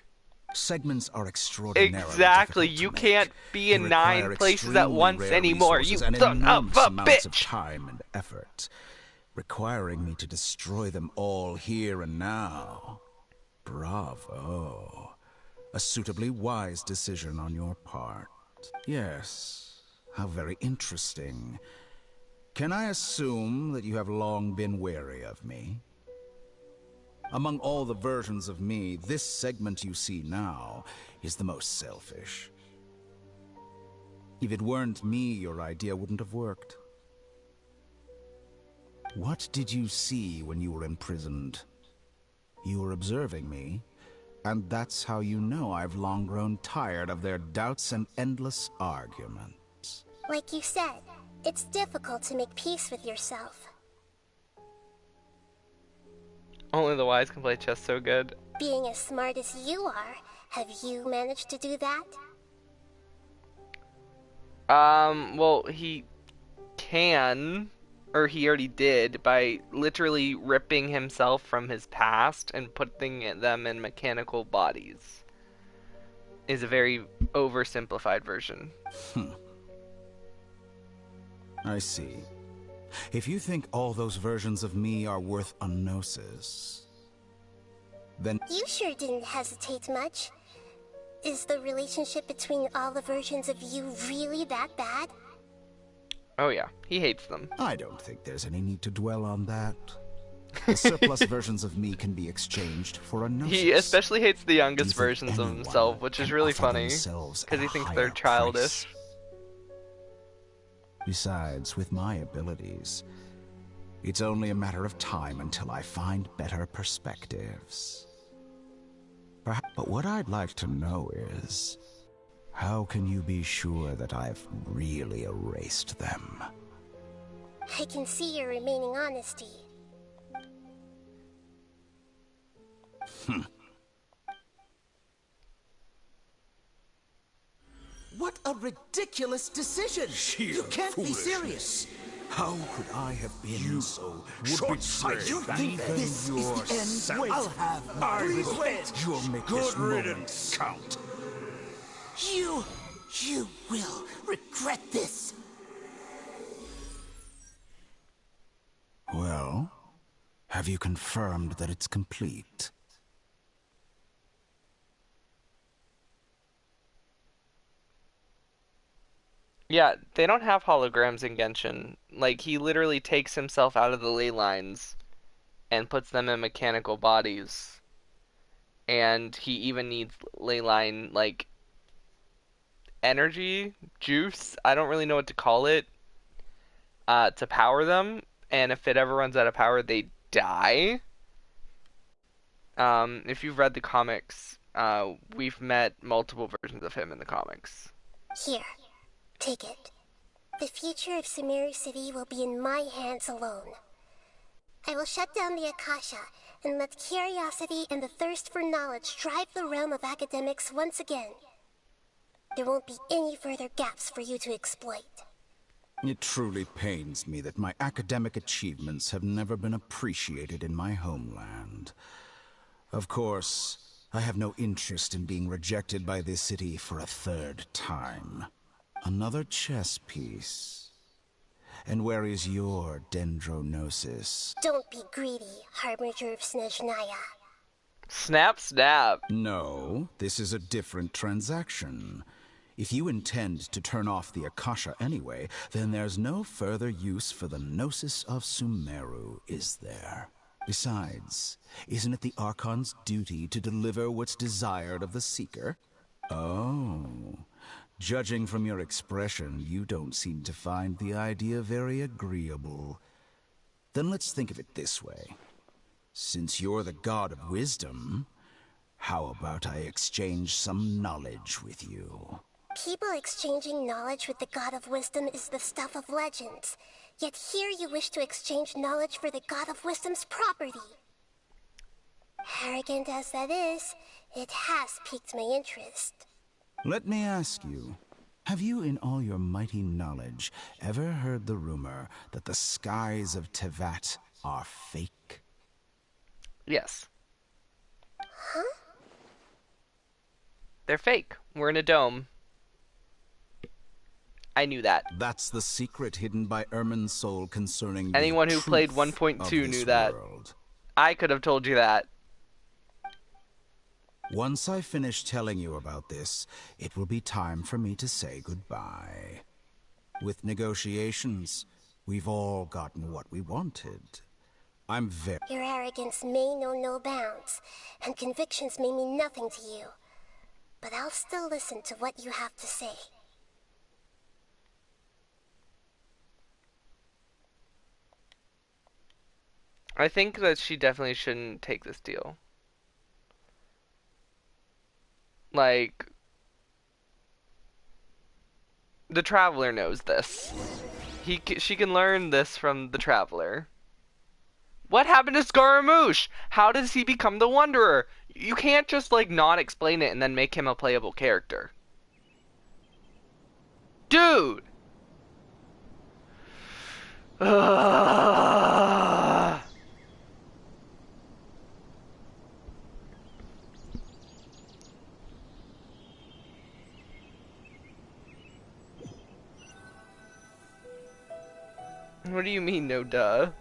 Segments are extraordinarily Exactly. difficult to You make. can't be in 9 places at once rare anymore. You resources and son of enormous a amounts of bitch! time and effort, requiring me to destroy them all here and now. Bravo. A suitably wise decision on your part. Yes, how very interesting. Can I assume that you have long been wary of me? Among all the versions of me, this segment you see now is the most selfish. If it weren't me, your idea wouldn't have worked. What did you see when you were imprisoned? You were observing me, and that's how you know I've long grown tired of their doubts and endless arguments. Like you said, it's difficult to make peace with yourself. Only the wise can play chess so good. Being as smart as you are, have you managed to do that? Well, he can, or he already did, by literally ripping himself from his past and putting them in mechanical bodies. Is a very oversimplified version. I see. If you think all those versions of me are worth a gnosis, then... You sure didn't hesitate much. Is the relationship between all the versions of you really that bad? Oh yeah, he hates them. I don't think there's any need to dwell on that. The surplus versions of me can be exchanged for a gnosis. He especially hates the youngest versions of himself, which is really funny, because he thinks they're childish. Besides, with my abilities, it's only a matter of time until I find better perspectives. Perhaps, but what I'd like to know is, how can you be sure that I've really erased them? I can see your remaining honesty. What a ridiculous decision! You can't be serious! How could I have been so short-sighted? You think this is the end? Wait, I'll have please wait. You'll make Good this riddance. count. You will regret this. Well, have you confirmed that it's complete? Yeah, they don't have holograms in Genshin. Like, he literally takes himself out of the ley lines and puts them in mechanical bodies. And he even needs ley line, like, energy, juice, I don't really know what to call it, to power them. And if it ever runs out of power, they die. If you've read the comics, we've met multiple versions of him in the comics. Here, take it. The future of Sumeru City will be in my hands alone. I will shut down the Akasha and let curiosity and the thirst for knowledge drive the realm of academics once again. There won't be any further gaps for you to exploit. It truly pains me that my academic achievements have never been appreciated in my homeland. Of course, I have no interest in being rejected by this city for a third time. Another chess piece. And where is your dendronosis? Don't be greedy, Harbinger of Snezhnaya. Snap, snap. No, this is a different transaction. If you intend to turn off the Akasha anyway, then there's no further use for the Gnosis of Sumeru, is there? Besides, isn't it the Archon's duty to deliver what's desired of the Seeker? Oh, judging from your expression, you don't seem to find the idea very agreeable. Then let's think of it this way. Since you're the god of wisdom, how about I exchange some knowledge with you? People exchanging knowledge with the god of wisdom is the stuff of legends. Yet here you wish to exchange knowledge for the god of wisdom's property. Arrogant as that is, it has piqued my interest. Let me ask you, have you in all your mighty knowledge ever heard the rumor that the skies of Tevat are fake? Yes. Huh? They're fake. We're in a dome. I knew that. That's the secret hidden by Irminsul concerning anyone who played 1.2 knew that. I could have told you that. Once I finish telling you about this, it will be time for me to say goodbye. With negotiations, we've all gotten what we wanted. I'm very... Your arrogance may know no bounds, and convictions may mean nothing to you. But I'll still listen to what you have to say. I think that she definitely shouldn't take this deal. Like, the Traveler knows this. She can learn this from the Traveler. What happened to Scaramouche? How does he become the Wanderer? You can't just, like, not explain it and then make him a playable character. Dude! What do you mean, no duh?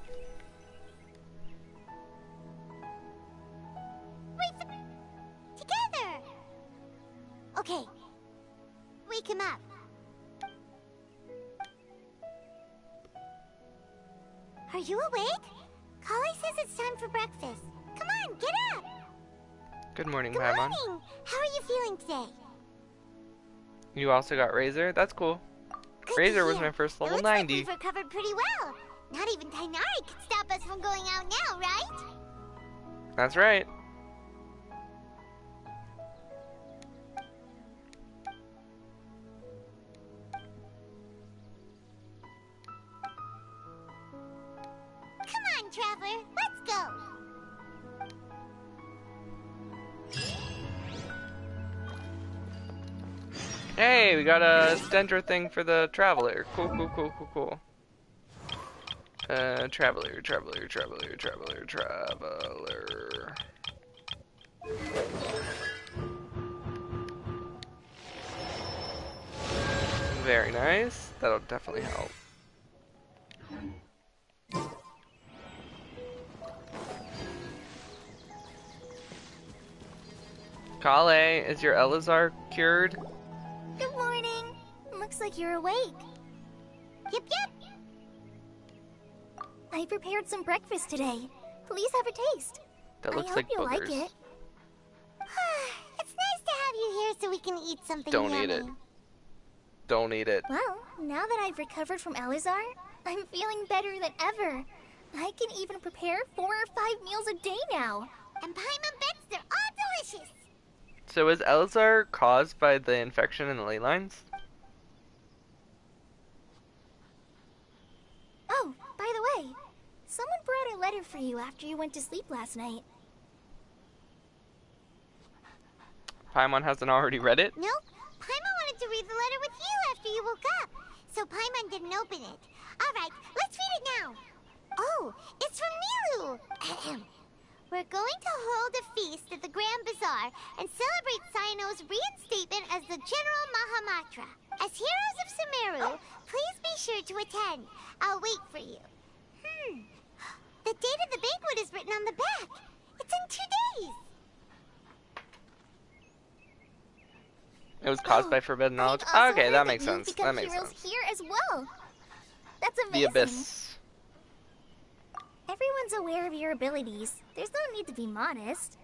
Together! Okay. Wake him up. Are you awake? Kali says it's time for breakfast. Come on, get up! Good morning, Good Paimon. morning! How are you feeling today? You also got Razor? That's cool. Good Razor was my first level it looks 90. Like we've recovered pretty well. Not even Tainari can stop us from going out now, right? That's right. Come on, Traveler, let's go. Hey, we got a Stendra thing for the Traveler. Cool, cool, cool, cool, cool. Traveler. Very nice. That'll definitely help. Kale, is your Elazar cured? Good morning. Looks like you're awake. Yep, yep. I prepared some breakfast today. Please have a taste. That looks I hope like you'll boogers. like it. It's nice to have you here so we can eat something Don't yummy. eat it. Don't eat it. Well, now that I've recovered from Elazar, I'm feeling better than ever. I can even prepare 4 or 5 meals a day now. And Paimon bets they're all delicious. So is Elazar caused by the infection in the ley lines? Oh, by the way, someone brought a letter for you after you went to sleep last night. Paimon hasn't already read it? Nope. Paimon wanted to read the letter with you after you woke up. So Paimon didn't open it. Alright, let's read it now. Oh, it's from Milu. We're going to hold a feast at the Grand Bazaar and celebrate Cyno's reinstatement as the General Mahamatra. As heroes of Sumeru, please be sure to attend. I'll wait for you. The date of the banquet is written on the back. It's in 2 days. It was caused by forbidden knowledge? Okay, that makes sense. That makes sense. Here as well. That's amazing. The Abyss. Everyone's aware of your abilities. There's no need to be modest.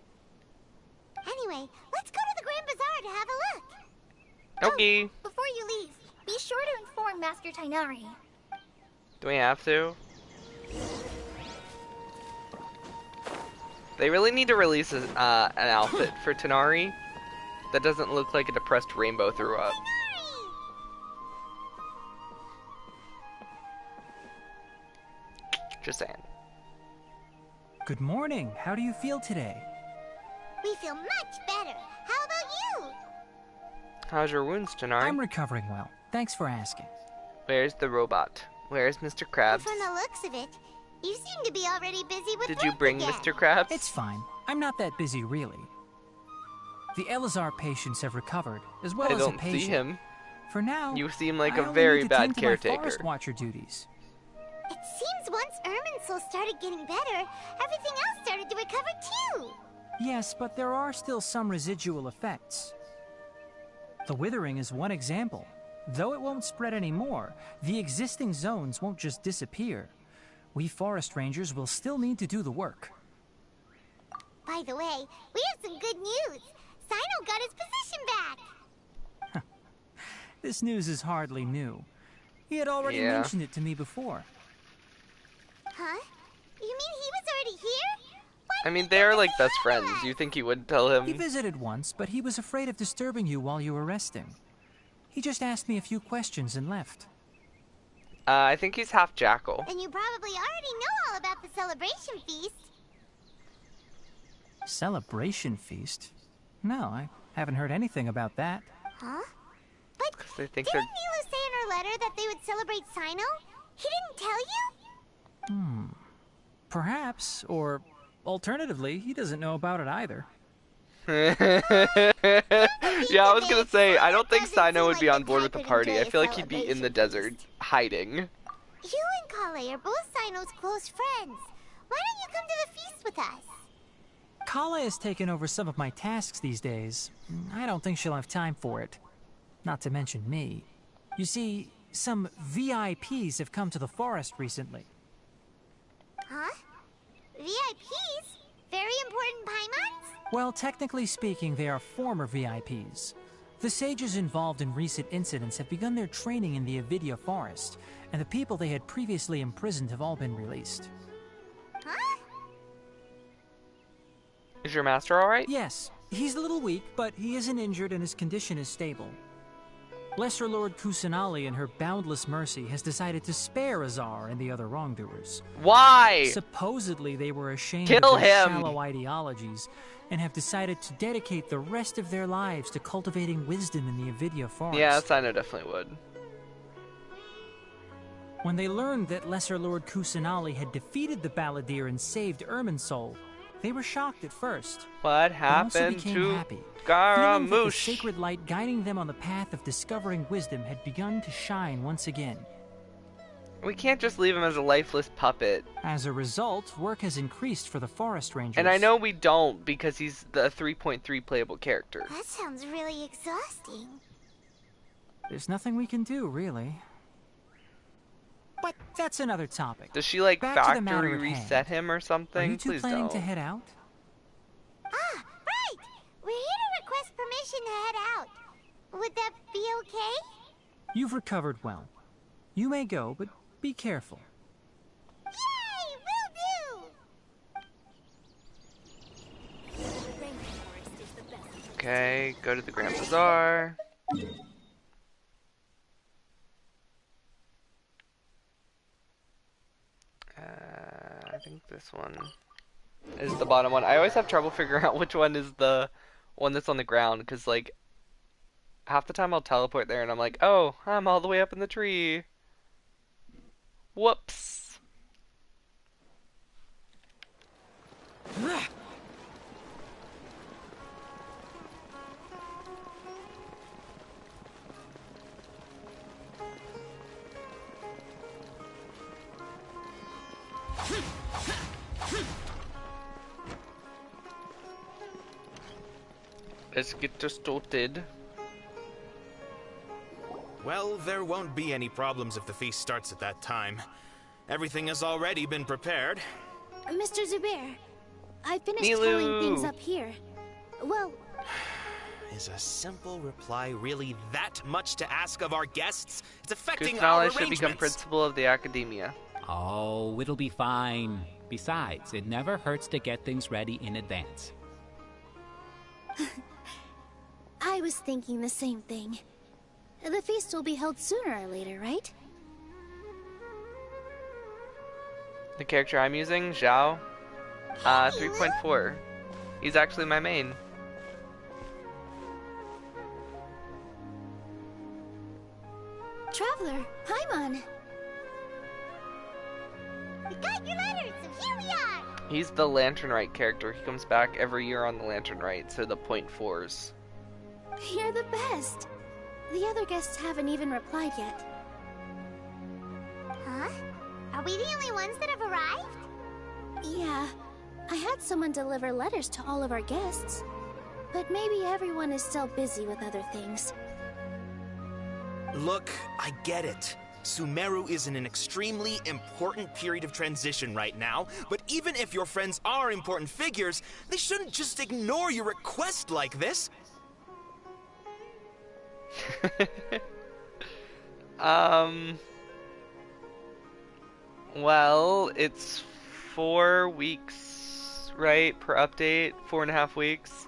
Anyway, let's go to the Grand Bazaar to have a look. Okay. Oh, before you leave, be sure to inform Master Tighnari. Do we have to? They really need to release an outfit for Tighnari that doesn't look like a depressed rainbow threw up. Just saying. Good morning. How do you feel today? We feel much better. How about you? How's your wounds, Tighnari? I'm recovering well. Thanks for asking. Where's the robot? Where's Mr. Krabs? From the looks of it, you seem to be already busy with Did you work bring again. Mr. Krabs? It's fine. I'm not that busy, really. The Elazar patients have recovered, as well I as a don't patient. see him. For now, You seem like I a only very need to bad tend to my caretaker. forest watcher duties. It seems once Irminsul started getting better, everything else started to recover too. Yes, but there are still some residual effects. The withering is one example. Though it won't spread anymore, the existing zones won't just disappear. We forest rangers will still need to do the work. By the way, we have some good news. Cyno got his position back. This news is hardly new. He had already mentioned it to me before. Huh? You mean he was already here? I mean, they're like best friends. You think he would tell him? He visited once, but he was afraid of disturbing you while you were resting. He just asked me a few questions and left. I think he's half jackal. And you probably already know all about the celebration feast. Celebration feast? No, I haven't heard anything about that. Huh? But They think didn't Milu say in her letter that they would celebrate Cyno? He didn't tell you? Perhaps, or alternatively, he doesn't know about it either. Yeah, I was gonna say, I don't think Cyno would be on board with the party. I feel like he'd be in the desert, hiding. You and Kale are both Cyno's close friends. Why don't you come to the feast with us? Kala has taken over some of my tasks these days. I don't think she'll have time for it. Not to mention me. You see, some VIPs have come to the forest recently. Huh? VIPs? Very important Paimons? Well, technically speaking, they are former VIPs. The sages involved in recent incidents have begun their training in the Avidya forest, and the people they had previously imprisoned have all been released. Huh? Is your master alright? Yes. He's a little weak, but he isn't injured and his condition is stable. Lesser Lord Kusanali, in her boundless mercy, has decided to spare Azar and the other wrongdoers. Why? Supposedly they were ashamed Kill of their him. shallow ideologies and have decided to dedicate the rest of their lives to cultivating wisdom in the Avidya forest. Yeah, Cyno definitely would. When they learned that Lesser Lord Kusanali had defeated the Balladeer and saved Irminsul, they were shocked at first. What But also happened became to happy, feeling that the Garamouche? sacred light guiding them on the path of discovering wisdom had begun to shine once again. We can't just leave him as a lifeless puppet. As a result, work has increased for the forest rangers. And I know we don't because he's the 3.3 playable character. That sounds really exhausting. There's nothing we can do, really. But that's another topic. Does she, like, Back to the matter factory at reset hand. him or something? Are you two Please planning don't. to head out? Ah, right! We're here to request permission to head out. Would that be okay? You've recovered well. You may go, but be careful. Yay! Will do! Okay, go to the Grand Bazaar. I think this one is the bottom one. I always have trouble figuring out which one is the one that's on the ground, because, like, half the time I'll teleport there and I'm like, oh, I'm all the way up in the tree. Whoops. Let's get started. Well, there won't be any problems if the feast starts at that time. Everything has already been prepared. Mr. Zubair, I finished Nilou. telling things up here. Well... Is a simple reply really that much to ask of our guests? It's affecting our Kusanali arrangements. should become principal of the academia. Oh, it'll be fine. Besides, it never hurts to get things ready in advance. I was thinking the same thing. The feast will be held sooner or later, right? The character I'm using, Zhao, 3.4. He's actually my main. Traveler, Paimon. We got your letters, so here we are! He's the Lantern Rite character. He comes back every year on the Lantern Rite, so the 0.4s. You're the best. The other guests haven't even replied yet. Huh? Are we the only ones that have arrived? Yeah. I had someone deliver letters to all of our guests. But maybe everyone is still busy with other things. Look, I get it. Sumeru is in an extremely important period of transition right now, but even if your friends are important figures, they shouldn't just ignore your request like this. Well, it's 4 weeks, right, per update, 4.5 weeks.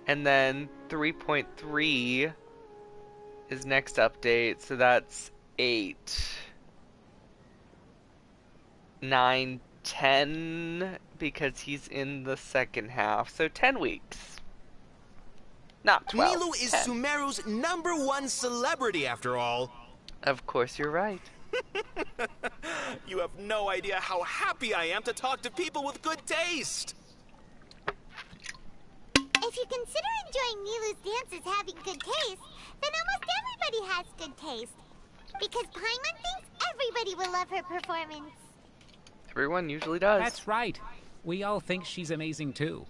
And then 3.3 is next update, so that's 8, 9, 10, because he's in the second half, so 10 weeks. Not 12. Nilou is 10. Sumeru's #1 celebrity, after all. Of course you're right. You have no idea how happy I am to talk to people with good taste. If you consider enjoying Nilou's dances having good taste, then almost everybody has good taste. Because Paimon thinks everybody will love her performance. Everyone usually does. That's right. We all think she's amazing too.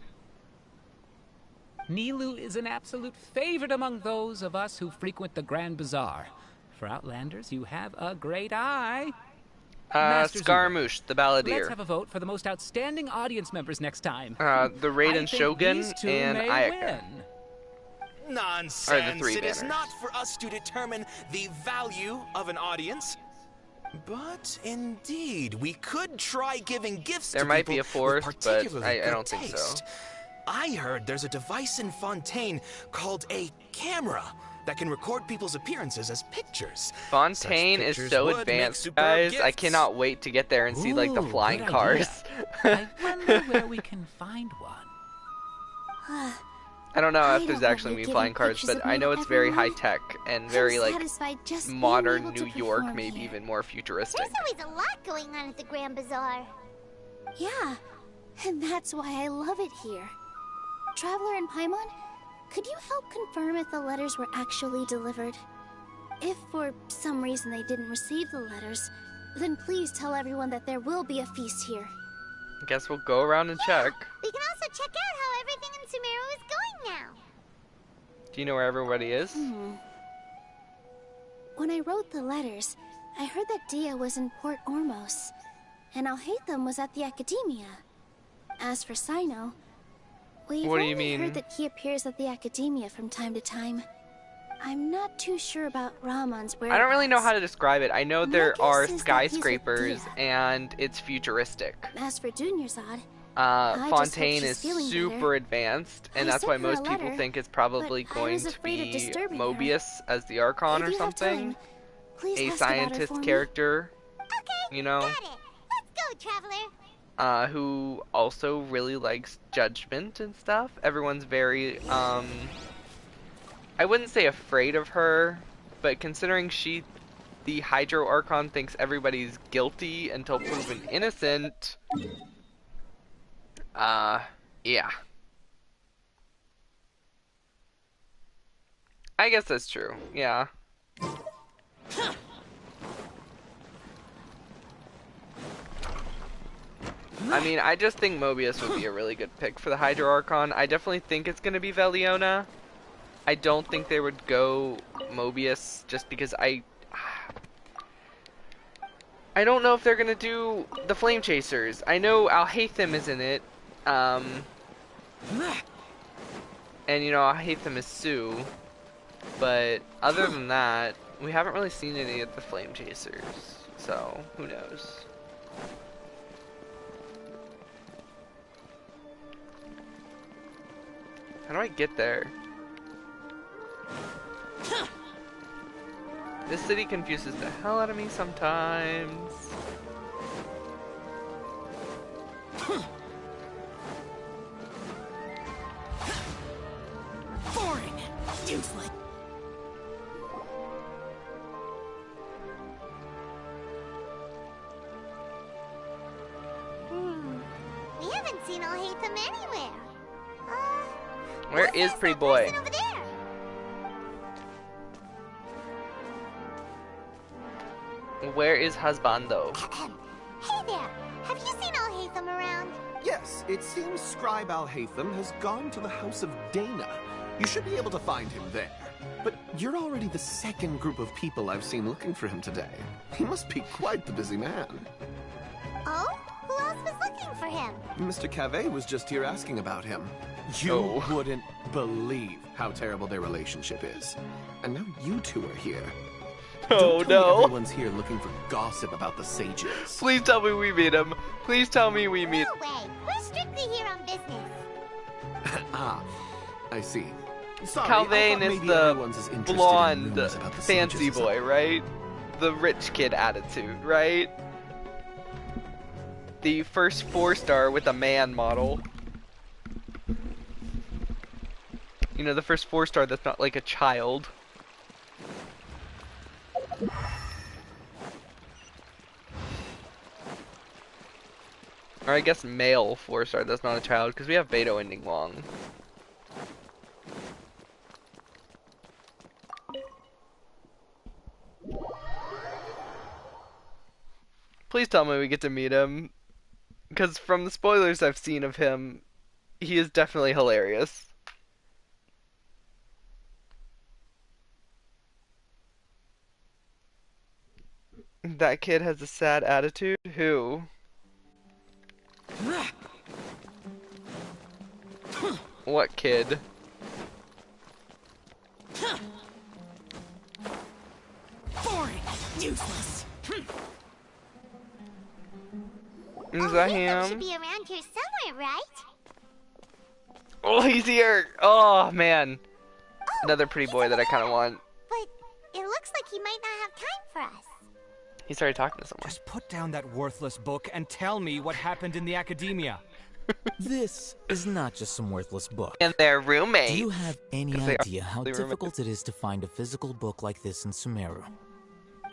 Nilou is an absolute favorite among those of us who frequent the Grand Bazaar. For Outlanders, you have a great eye. Master Scaramouche, the Balladeer. Let's have a vote for the most outstanding audience members next time. The Raiden Shogun these two and may Ayaka. win. Nonsense. Are the three It is banners. not for us to determine the value of an audience. But indeed, we could try giving gifts There to might people be a fourth, with but particularly I good don't think so. taste. I heard there's a device in Fontaine called a camera that can record people's appearances as pictures. Fontaine Such is pictures so would make advanced, superb guys. I gifts. cannot wait to get there and see like the Ooh, flying good cars. idea. I wonder where we can find one. I don't know I if there's don't like actually giving flying cars, pictures but of I me know to it's very high everyone. tech and very I'm like satisfied just being modern able to New York, perform maybe here. even more futuristic. There's always a lot going on at the Grand Bazaar. Yeah, and that's why I love it here. Traveler and Paimon, could you help confirm if the letters were actually delivered? If for some reason they didn't receive the letters, then please tell everyone that there will be a feast here. I guess we'll go around and check. We can also check out how everything in Sumeru is going now. Do you know where everybody is? When I wrote the letters, I heard that Dia was in Port Ormos, and Alhaitham was at the Academia. As for Sino, we've What do you only mean? heard that he appears at the Academia from time to time. I'm not too sure about Ramon's whereabouts. I don't really know how to describe it. I know My there guess are is that he's with skyscrapers Dia. and it's futuristic. As for Dunyarzad, I just hope Fontaine she's is feeling super better. advanced, and I that's why sent her a most people letter, think it's probably but I going was to afraid of be disturbing her. Mobius as the Archon If or you have something. time, please A ask about her scientist for me. character, you know, Got it. Let's go, Traveler. who also really likes judgment and stuff. Everyone's very, I wouldn't say afraid of her, but considering the Hydro Archon thinks everybody's guilty until proven innocent, yeah. I guess that's true, yeah. I mean, I just think Mobius would be a really good pick for the Hydro Archon. I definitely think it's gonna be Veliona. I don't think they would go Mobius just because I don't know if they're gonna do the Flame Chasers. I know Alhaitham is in it, and you know Alhaitham is Sue, but other than that, we haven't really seen any of the Flame Chasers, so who knows. How do I get there? This city confuses the hell out of me sometimes. Boring. Useless. We haven't seen Alhaitham anywhere. Where is Pretty Boy? Over there. Where is Husbando? Hey there. Have you seen Alhaitham around? Yes, it seems Scribe Alhaitham has gone to the House of Dana. You should be able to find him there. But you're already the second group of people I've seen looking for him today. He must be quite the busy man. Oh? Who else was looking for him? Mr. Cave was just here asking about him. You wouldn't believe how terrible their relationship is. And now you two are here. Oh Don't tell me no. everyone's here looking for gossip about the sages. Please tell me we meet him. Please tell me we meet. No way. We're strictly here on business. Ah, I see. Sorry, Calvain I thought is maybe the everyone's as interested in blonde, rumors about the fancy sages as boy, right? The rich kid attitude, right? The first 4-star with a man model. You know, the first 4-star that's not like a child. Or I guess male 4-star that's not a child, because we have Beto ending long. Please tell me we get to meet him. Because from the spoilers I've seen of him, he is definitely hilarious. That kid has a sad attitude? Who? What kid? Boring. Useless. Is that Alhaitham should him? be around here somewhere, right? Oh, he's here! Oh, man. Another pretty boy that I kind of want. But it looks like he might not have time for us. He started talking to someone. Just put down that worthless book and tell me what happened in the academia. This is not just some worthless book. And their roommate. Do you have any 'Cause they are idea how roommates. difficult it is to find a physical book like this in Sumeru?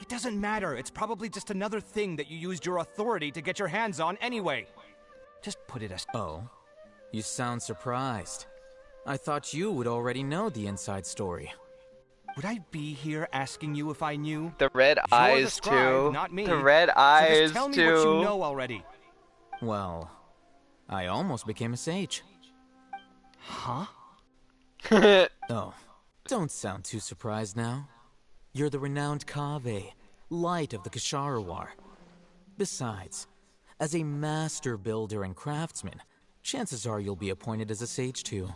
It doesn't matter. It's probably just another thing that you used your authority to get your hands on anyway. Just put it as... Oh? You sound surprised. I thought you would already know the inside story. Would I be here asking you if I knew? The red You're the eyes, scribe, too. not me. The red So eyes, just tell me too. what you know already. Well, I almost became a sage. Huh? Oh, don't sound too surprised now. You're the renowned Kaveh, light of the Ksharawar. Besides, as a master builder and craftsman, chances are you'll be appointed as a sage too.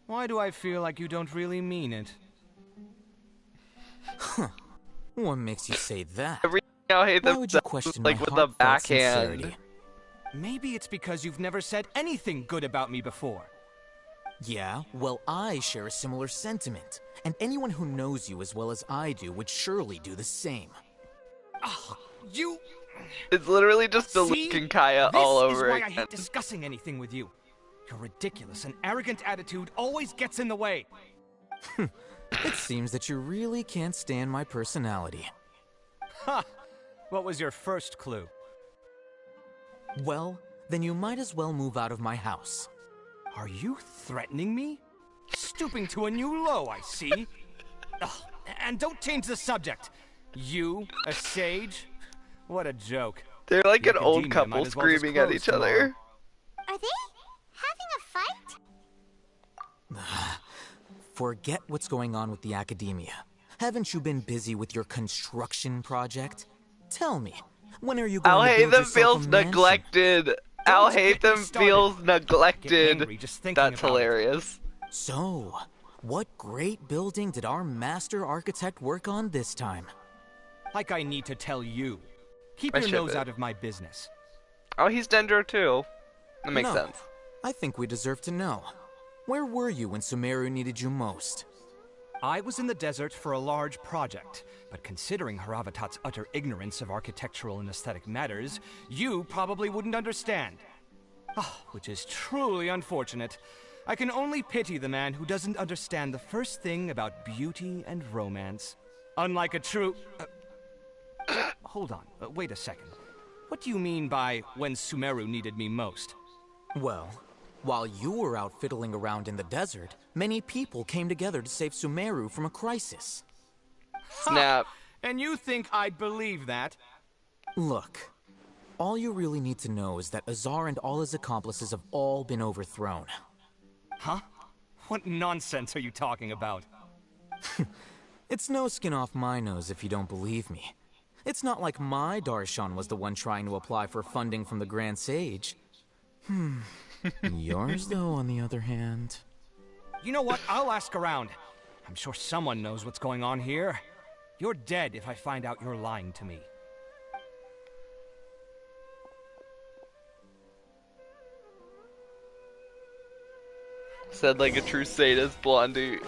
Why do I feel like you don't really mean it? Huh. What makes you say that? I hate Why them would you question like my with a heartfelt backhand. sincerity? Maybe it's because you've never said anything good about me before. Yeah, well, I share a similar sentiment, and anyone who knows you as well as I do would surely do the same. You... It's literally just the Luke and Kaya all over This is why again. I hate discussing anything with you. Your ridiculous and arrogant attitude always gets in the way. It seems that you really can't stand my personality. Ha! What was your first clue? Well, then you might as well move out of my house. Are you threatening me? Stooping to a new low, I see. Ugh, and don't change the subject. You, a sage? What a joke. They're like The an old academia couple might as well just screaming at close each other. tomorrow. Are they having a fight? Forget what's going on with the academia. Haven't you been busy with your construction project? Tell me, when are you going to build Alhaitham yourself feels a mansion? neglected. Alhaitham feels neglected. That's hilarious. So, what great building did our master architect work on this time? Like I need to tell you. Keep I your ship nose it. out of my business. Oh, he's Dendro too. That makes No, sense. I think we deserve to know. Where were you when Sumeru needed you most? I was in the desert for a large project, but considering Haravatat's utter ignorance of architectural and aesthetic matters, you probably wouldn't understand. Which is truly unfortunate. I can only pity the man who doesn't understand the first thing about beauty and romance. Unlike a true... hold on, wait a second. What do you mean by when Sumeru needed me most? Well, while you were out fiddling around in the desert, many people came together to save Sumeru from a crisis. Snap. And you think I'd believe that? Look, all you really need to know is that Azar and all his accomplices have all been overthrown. Huh? What nonsense are you talking about? It's no skin off my nose if you don't believe me. It's not like my Darshan was the one trying to apply for funding from the Grand Sage. Yours, though, on the other hand... You know what? I'll ask around. I'm sure someone knows what's going on here. You're dead if I find out you're lying to me. Said like a true sadist, Blondie.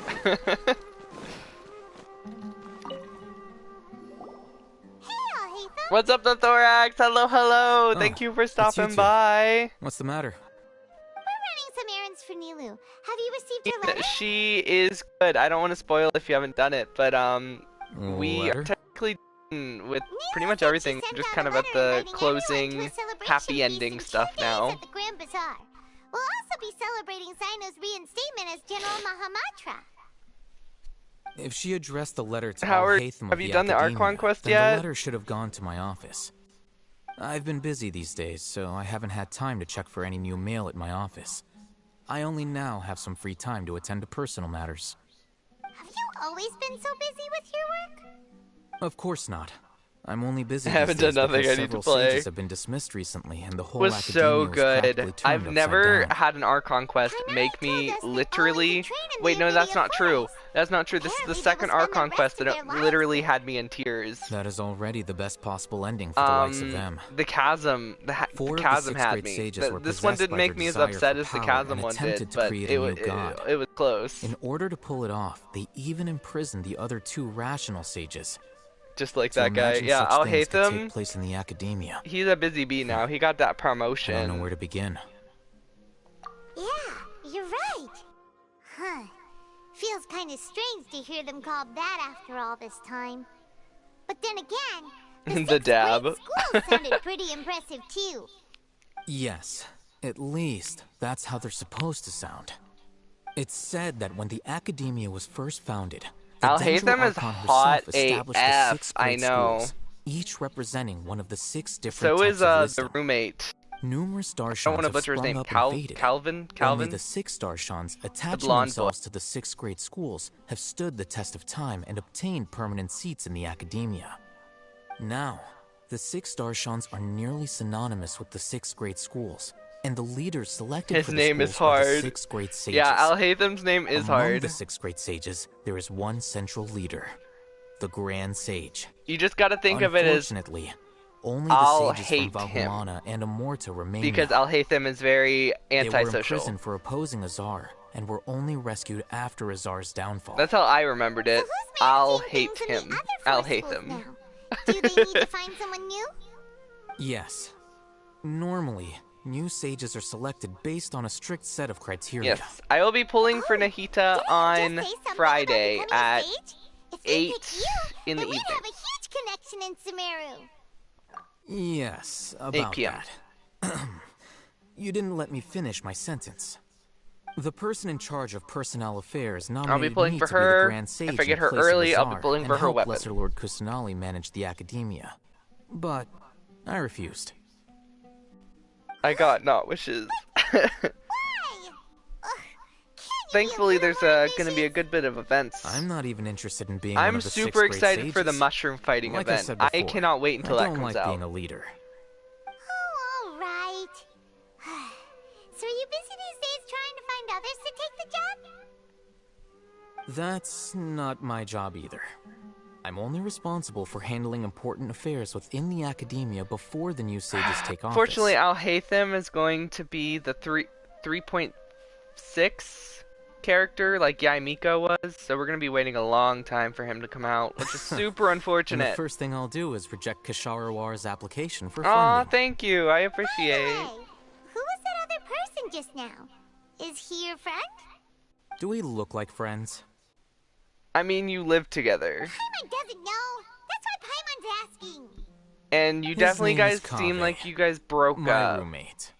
What's up, the Thorax? Hello, hello. Thank you for stopping by. What's the matter? We're running some errands for Nilu. Have you received her letter? She is good. I don't want to spoil it if you haven't done it, but we are technically done with pretty much everything. Just kind of at the closing, happy ending stuff now. At the Grand Bazaar. We'll also be celebrating Sino's reinstatement as General Mahamatra. If she addressed the letter to Howard, Al-Haytham have of you the done the Academia, Archon Quest then yet? the letter should have gone to my office. I've been busy these days, so I haven't had time to check for any new mail at my office. I only now have some free time to attend to personal matters. Have you always been so busy with your work? Of course not. I'm only busy I haven't these days done nothing because I need to several play. sages have been dismissed recently, and the whole Was academia so was practically good. turned I've upside never down. had an Archon Quest make me literally. Wait, no, that's not true. That's not true. This is the second Archon Quest that it literally had me in tears. That is already the best possible ending for the likes of them. The chasm, the Four of the chasm six had great me. sages were This one possessed didn't by make their me as desire upset for as the power chasm and one attempted did, to but create it a new god. was close. In order to pull it off, they even imprisoned the other two rational sages. Just like To that guy. imagine Yeah, such things could Al-Haytham. take place in the academia. He's a busy bee now. He got that I promotion. don't know where to begin. Yeah, you're right. Huh. Feels kind of strange to hear them called that after all this time. But then again, The dab. school sounded pretty impressive too. Yes, at least that's how they're supposed to sound. It's said that when the academia was first founded, the Al-Haytham Dendro is Archon hot herself established the AF, 6 I great know. schools, each representing one of the 6 different So types is of the wisdom. roommate. Numerous I don't Darshans want to have butcher his sprung name. up and faded. Calvin? Only the 6 Darshans, attaching blonde themselves to the 6th grade schools, have stood the test of time and obtained permanent seats in the academia. Now, the 6 Darshans are nearly synonymous with the 6th grade schools, and the leaders selected His for the name is schools are the hard. 6th grade sages. Yeah, Alhatham's name is Among hard. the 6th grade sages, there is one central leader, the Grand Sage. You just gotta think of it as... Unfortunately, only the sages from Alhaitham, Valhalla and Amorta remain because now. Alhaitham is very They were antisocial. imprisoned for opposing Azar, and were only rescued after Azar's downfall. That's how I remembered it. I'll hate him. Alhaitham. Do they need to find someone new? Yes. Normally, new sages are selected based on a strict set of criteria. Yes, I will be pulling for Nahita on Friday at 8 in the Then we evening. have a huge connection in Sumeru. Yes, 8 about p.m. that. You didn't let me finish my sentence. The person in charge of personnel affairs nominated pulling me for to be the her. Grand Sage If I get in her place of early, I'll be Azar pulling and for her help weapon. Lesser Lord Kusanali manage the academia. But I refused. I got not wishes. Thankfully, there's gonna be a good bit of events. I'm not even interested in being one I'm of the super 6th grade excited for the sages. mushroom fighting Like event. I said I before, cannot wait until I that don't comes like out. being a leader. Oh, all right. So are you busy these days trying to find others to take the job? That's not my job either. I'm only responsible for handling important affairs within the academia before the new sages take office. Fortunately, Alhaitham is going to be the 3.6 character like Yaimiko was, so we're going to be waiting a long time for him to come out, which is super And the unfortunate. first thing I'll do is reject Kasharawar's application for Aw, funding. thank you. I appreciate. Who was that other person just now? Is he your friend? Do we look like friends? I mean, you live together, Paimon doesn't know. That's why Paimon's asking. and you His definitely name is guys seem Kaveh, like you guys broke my up. roommate.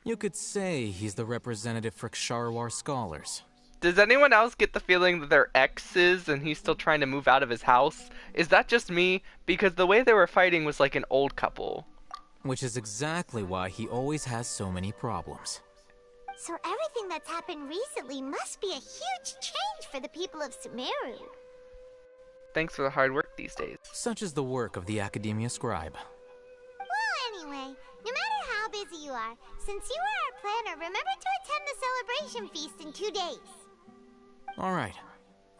You could say he's the representative for Ksharawar scholars. Does anyone else get the feeling that they're exes and he's still trying to move out of his house? Is that just me? Because the way they were fighting was like an old couple. Which is exactly why he always has so many problems. So everything that's happened recently must be a huge change for the people of Sumeru. Thanks for the hard work these days. Such is the work of the Academia Scribe. Well, anyway, no matter how busy you are, since you are our planner, remember to attend the celebration feast in 2 days. Alright,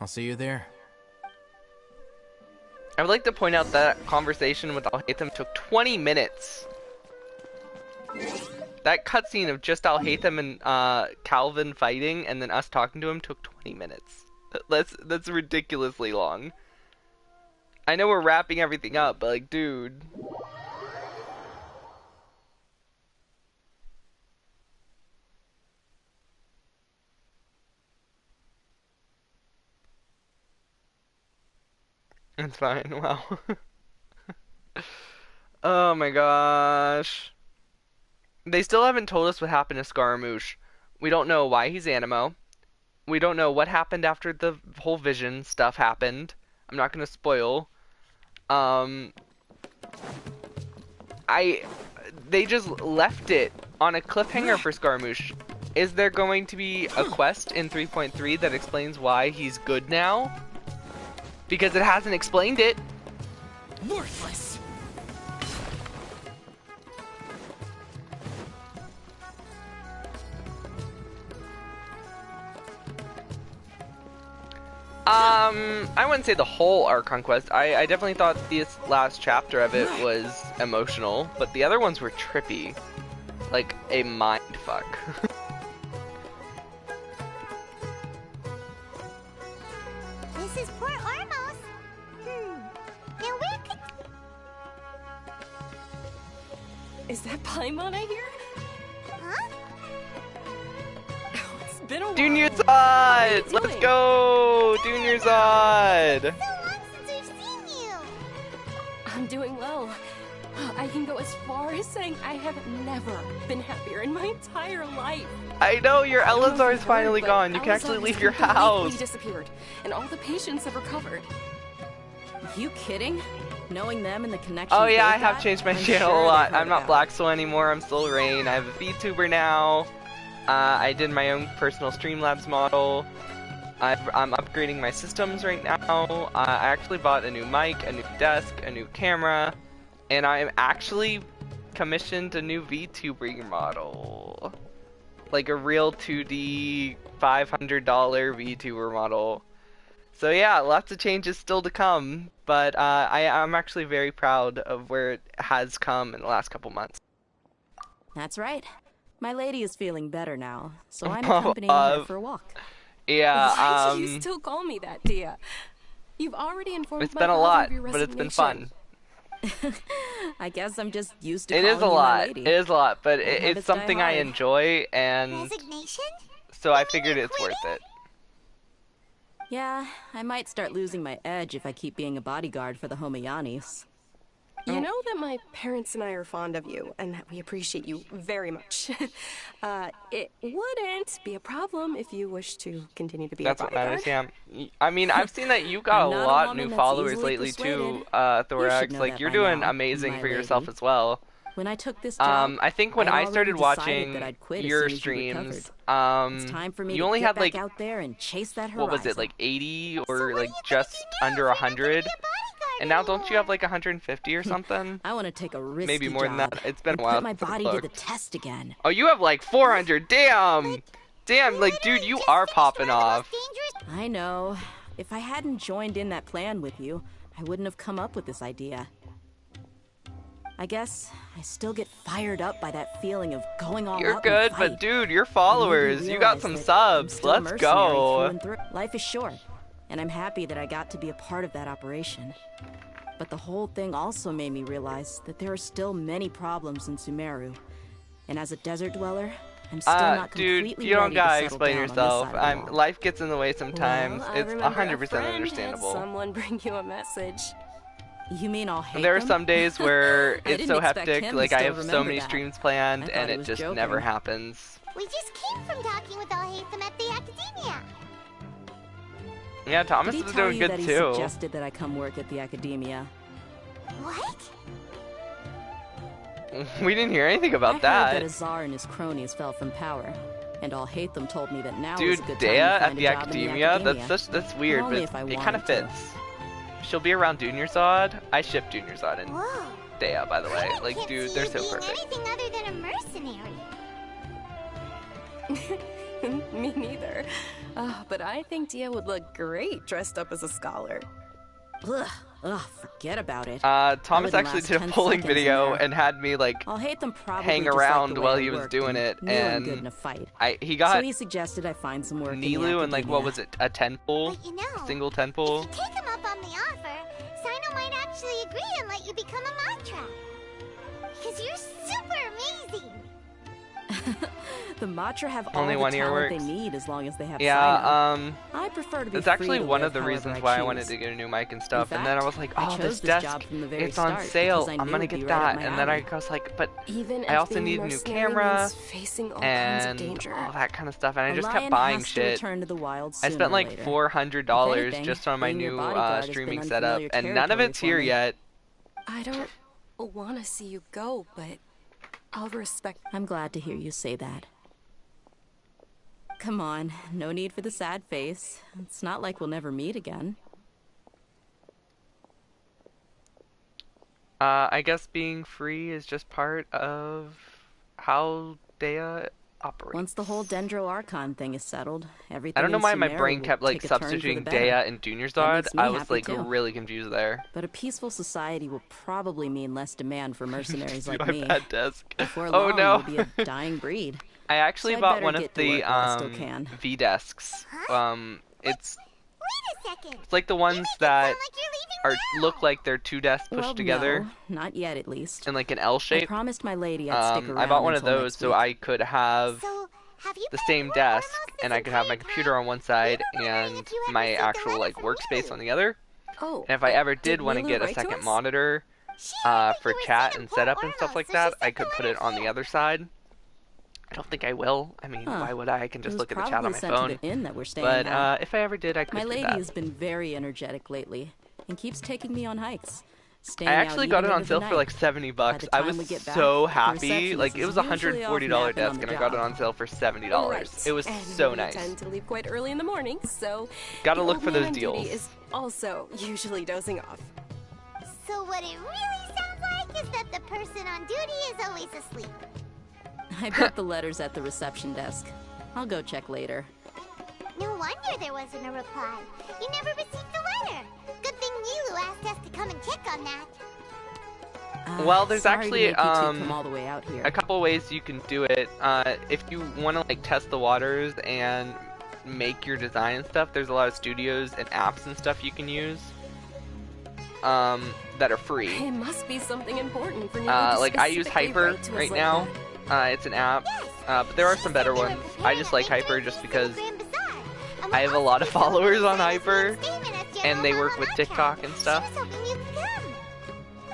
I'll see you there. I would like to point out that conversation with Alhaitham took 20 minutes. That cutscene of just Alhaitham and Calvin fighting and then us talking to him took 20 minutes. That's ridiculously long. I know we're wrapping everything up, but like, dude. It's fine, wow. Oh my gosh. They still haven't told us what happened to Scaramouche. We don't know why he's Animo. We don't know what happened after the whole vision stuff happened. I'm not gonna spoil. They just left it on a cliffhanger for Scaramouche. Is there going to be a quest in 3.3 that explains why he's good now? Because it hasn't explained it. Worthless. I wouldn't say the whole Archon Quest. I definitely thought this last chapter of it was emotional, but the other ones were trippy. Like a mind fuck. This is Port Ormos. Now where could... Is that Paimon I hear? Huh? Oh, it's been a while. Dunyarzad! Let's go! Dunyarzad! I'm doing well. I can go as far as saying I have never been happier in my entire life. I know, your Elazar is finally But gone. You can Elazar actually has leave your completely house. disappeared, and all the patients have recovered. You kidding? Knowing them and the connections. Oh yeah, I they've have got, changed my I'm channel sure a lot. they've heard I'm not about Black Soul anymore. I'm still Rain. I have a VTuber now. I did my own personal Streamlabs model. I'm upgrading my systems right now. I actually bought a new mic, a new desk, a new camera, and I'm actually commissioned a new VTuber model. Like a real 2D $500 VTuber model. So yeah, lots of changes still to come, but I'm actually very proud of where it has come in the last couple months. That's right. My lady is feeling better now, so I'm accompanying her for a walk. Yeah, Why do you still call me that, Dia? You've already informed it's my been a father lot, of your but it's been fun. I guess I'm just used to It calling is a you my lot. lady. It is a lot, but Old it's habits die something I hard. enjoy, and Resignation? so I figured it's worth it. Yeah, I might start losing my edge if I keep being a bodyguard for the Homayanis. You know that my parents and I are fond of you, and that we appreciate you very much. It wouldn't be a problem if you wish to continue to be That's a what bodyguard. matters, yeah. I mean, I've seen that you got I'm a not a lot of woman new that's followers easily lately too, persuaded. Thorax. know Like, that you're by doing now, amazing my for yourself lady. as well. When I took this job, I think when I'd I already started decided watching that I'd quit as your soon as you streams, recovered. It's time for me you to only get had back like, out there and chase that what was it, horizon. like 80 or like just under 100? And now don't you have like 150 or something? I want to take a risky Maybe more than job that. It's been and a while put my since I body to the looked. test again. Oh, you have like 400. Damn. Damn, like, dude, you are popping off. I know. If I hadn't joined in that plan with you, I wouldn't have come up with this idea. I guess I still get fired up by that feeling of going all You're out in a good, fight. but dude, your It made me followers, you got realize some that I'm subs. still a Let's mercenary through go. and through. Life is short, and I'm happy that I got to be a part of that operation. But the whole thing also made me realize that there are still many problems in Sumeru. And as a desert dweller, I'm still not completely dude, you don't ready to gotta settle explain down on this yourself. side of the wall. Life gets in the way sometimes. Well, I It's remember a 100% friend had understandable. someone bring you a message. You mean I'll hate There are them? some days where I it's didn't so expect hectic, him to like I still have so remember many that. streams I planned, thought and he it was just joking. never happens. We just came from talking with Alhaitham at the Academia. Yeah, Thomas Did he is tell doing you good that he too. suggested that I come work at the Academia? What? We didn't hear anything about I heard that that. Azar and his cronies fell from power, and Alhaitham told me that now Dude, is a good Dea time to at find the a job in Academia? the Academia. That's weird, Only but if I it kind of wanted to. fits. She'll be around Junior Zod. I ship Junior Zod and Whoa. Dea, by the way. I Like, can't dude, see they're you so being perfect. anything other than a mercenary. Me neither. But I think Dia would look great dressed up as a scholar. Ugh, forget about it. Thomas wouldn't actually last did a 10 polling seconds in video there. and had me like Alhaitham probably hang just liked around the way while I he was worked doing and it, knew I'm and good in a fight. he got So he suggested I find some work in the Nilu and like what Academia. was it, a 10 pull? But you know, Single 10 pull? If you take him up on the offer, Sino might actually agree and let you become a Matra. Because you're super amazing. The Matra have Only all the 1 year talent works. they need as long as they have Yeah, Sino. I prefer to be it's actually free to one live of the however reasons I why I choose. wanted to get a new mic and stuff. In And then I fact, was like, I oh, chose this desk, job from the very it's on start sale. because I I'm knew gonna it'd be get right up that. my And then I alley. was like, but Even I as also being need a new mercenary camera means facing all kinds of and danger. all that kind of stuff. And I A just lion kept buying has to shit. return to the wild I sooner spent or like later. $400 If anything, just on my being your new bodyguard has been streaming setup, unfamiliar and none of territory it's for here me. yet. I don't want to see you go, but I'll respect. I'm glad to hear you say that. Come on, no need for the sad face. It's not like we'll never meet again. I guess being free is just part of how Dea operates. Once the whole Dendro Archon thing is settled, everything I don't know in why my Sumeru brain will kept like take a turn for the substituting better. Dea and Junior That Zod. makes me I was happy like too. really confused there. But a peaceful society will probably mean less demand for mercenaries like My me. bad desk. Before Oh long, no. we'll be a dying breed. I actually So I'd bought better one of get to the work while I still can. V desks. It's Wait a second. it's like the ones that look like they're two desks pushed Well, together no, not yet at least. in like an L I shape. promised my lady I'd stick around I bought one of until those next so week. I could have the same desk, and I could have my computer on one side and my actual like workspace on the other. Oh, And if I ever did did want to Nilu get a write to second us? monitor for chat and setup and stuff like that, I could put it on the other side. I don't think I will. I mean, Huh. why would I? I can It just was look at the chat on probably my sent to phone. the inn that we're staying But at. if I ever did, I could My do lady that. has been very energetic lately and keeps taking me on hikes. staying I out actually even got it on into the sale for night. like $70. By the I time was we get back, so the happy. Like, it was a receptionist is $140 usually off desk, napping and I on got the it on job. sale for $70. Right. It was And so we nice. tend to leave quite early in the morning, so Gotta the look old for man those on duty deals. is also usually dozing off. So what it really sounds like is that the person on duty is always asleep. I bet the letter's at the reception desk. I'll go check later. No wonder there wasn't a reply. You never received the letter. Good thing Nilu asked us to come and check on that. Well, there's sorry to actually make you two come all the way out here. a couple ways you can do it. If you want to like test the waters and make your design and stuff, there's a lot of studios and apps and stuff you can use that are free. It must be something important for Nilu to like I use specifically Hyper write to us right like now. that. It's an app, but there are some better ones. I just like Hyper just because I have a lot of followers on Hyper, and they work with TikTok and stuff.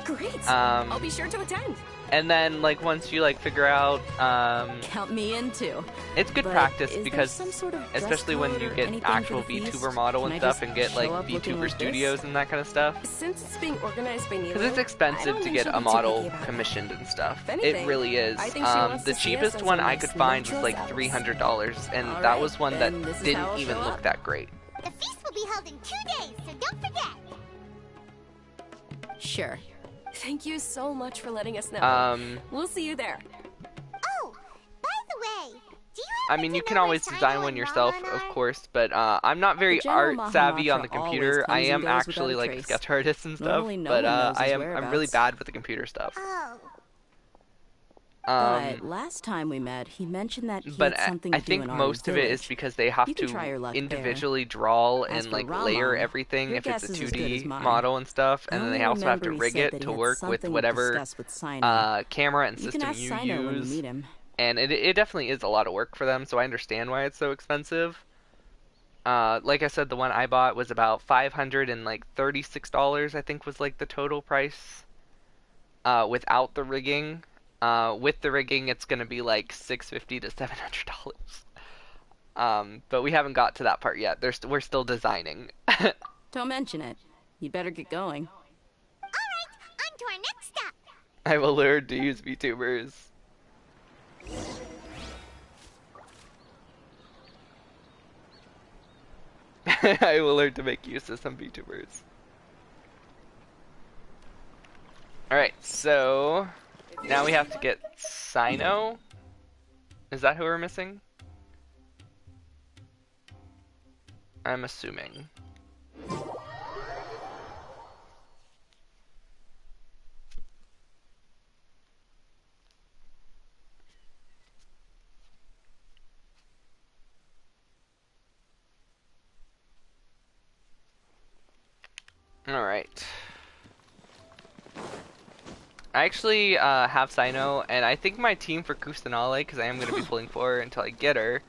Great. I'll be sure to attend. And then, like, once you like figure out, count me in too. It's good But practice is there because, some sort of dress especially when code you or get anything actual for the feast? VTuber model Can and I stuff, just and get like show up looking VTuber like studios this? and that kind of stuff. Since it's being organized by Nilu, Because it's I expensive don't to think get she'll a be too model picky about it. commissioned and stuff. If anything, It really is. I think she wants The to see us cheapest as one her I most could find was natural like selves. $300, and All that right, was one that then this is how didn't I'll even show look up. that great. The feast will be held in 2 days, so don't forget. Sure. Thank you so much for letting us know. We'll see you there. Oh, by the way, do you I mean, you can always design one yourself, of course, but I'm not very The general art savvy on the Mahamatra always computer. I comes and am goes actually without a like a trace. sketch artist and stuff, Normally no but one knows his I'm really whereabouts. bad with the computer stuff. Oh. But last time we met, he mentioned that he But had something I to do think in our most of it is village. because they have You can try your to luck there. individually draw As and for like Rama, layer everything your if it's a guess is as good 2D as mine. model and stuff, I and then they only also have to remember he rig said it that to he had work with something to whatever discuss with Sino. camera and You can system ask you Sino when you use. meet him. And it definitely is a lot of work for them, so I understand why it's so expensive. Like I said, the one I bought was about $536, I think was like the total price, without the rigging. With the rigging, it's gonna be like $650 to $700. But we haven't got to that part yet. We're still designing. Don't mention it. You'd better get going. Alright, on to our next stop. I will learn to use VTubers. I will learn to make use of some VTubers. Alright, so now we have to get Sino. Is that who we're missing? I'm assuming. Alright. I actually have Sino, and I think my team for Kusanale, because I am going to be pulling for her until I get her,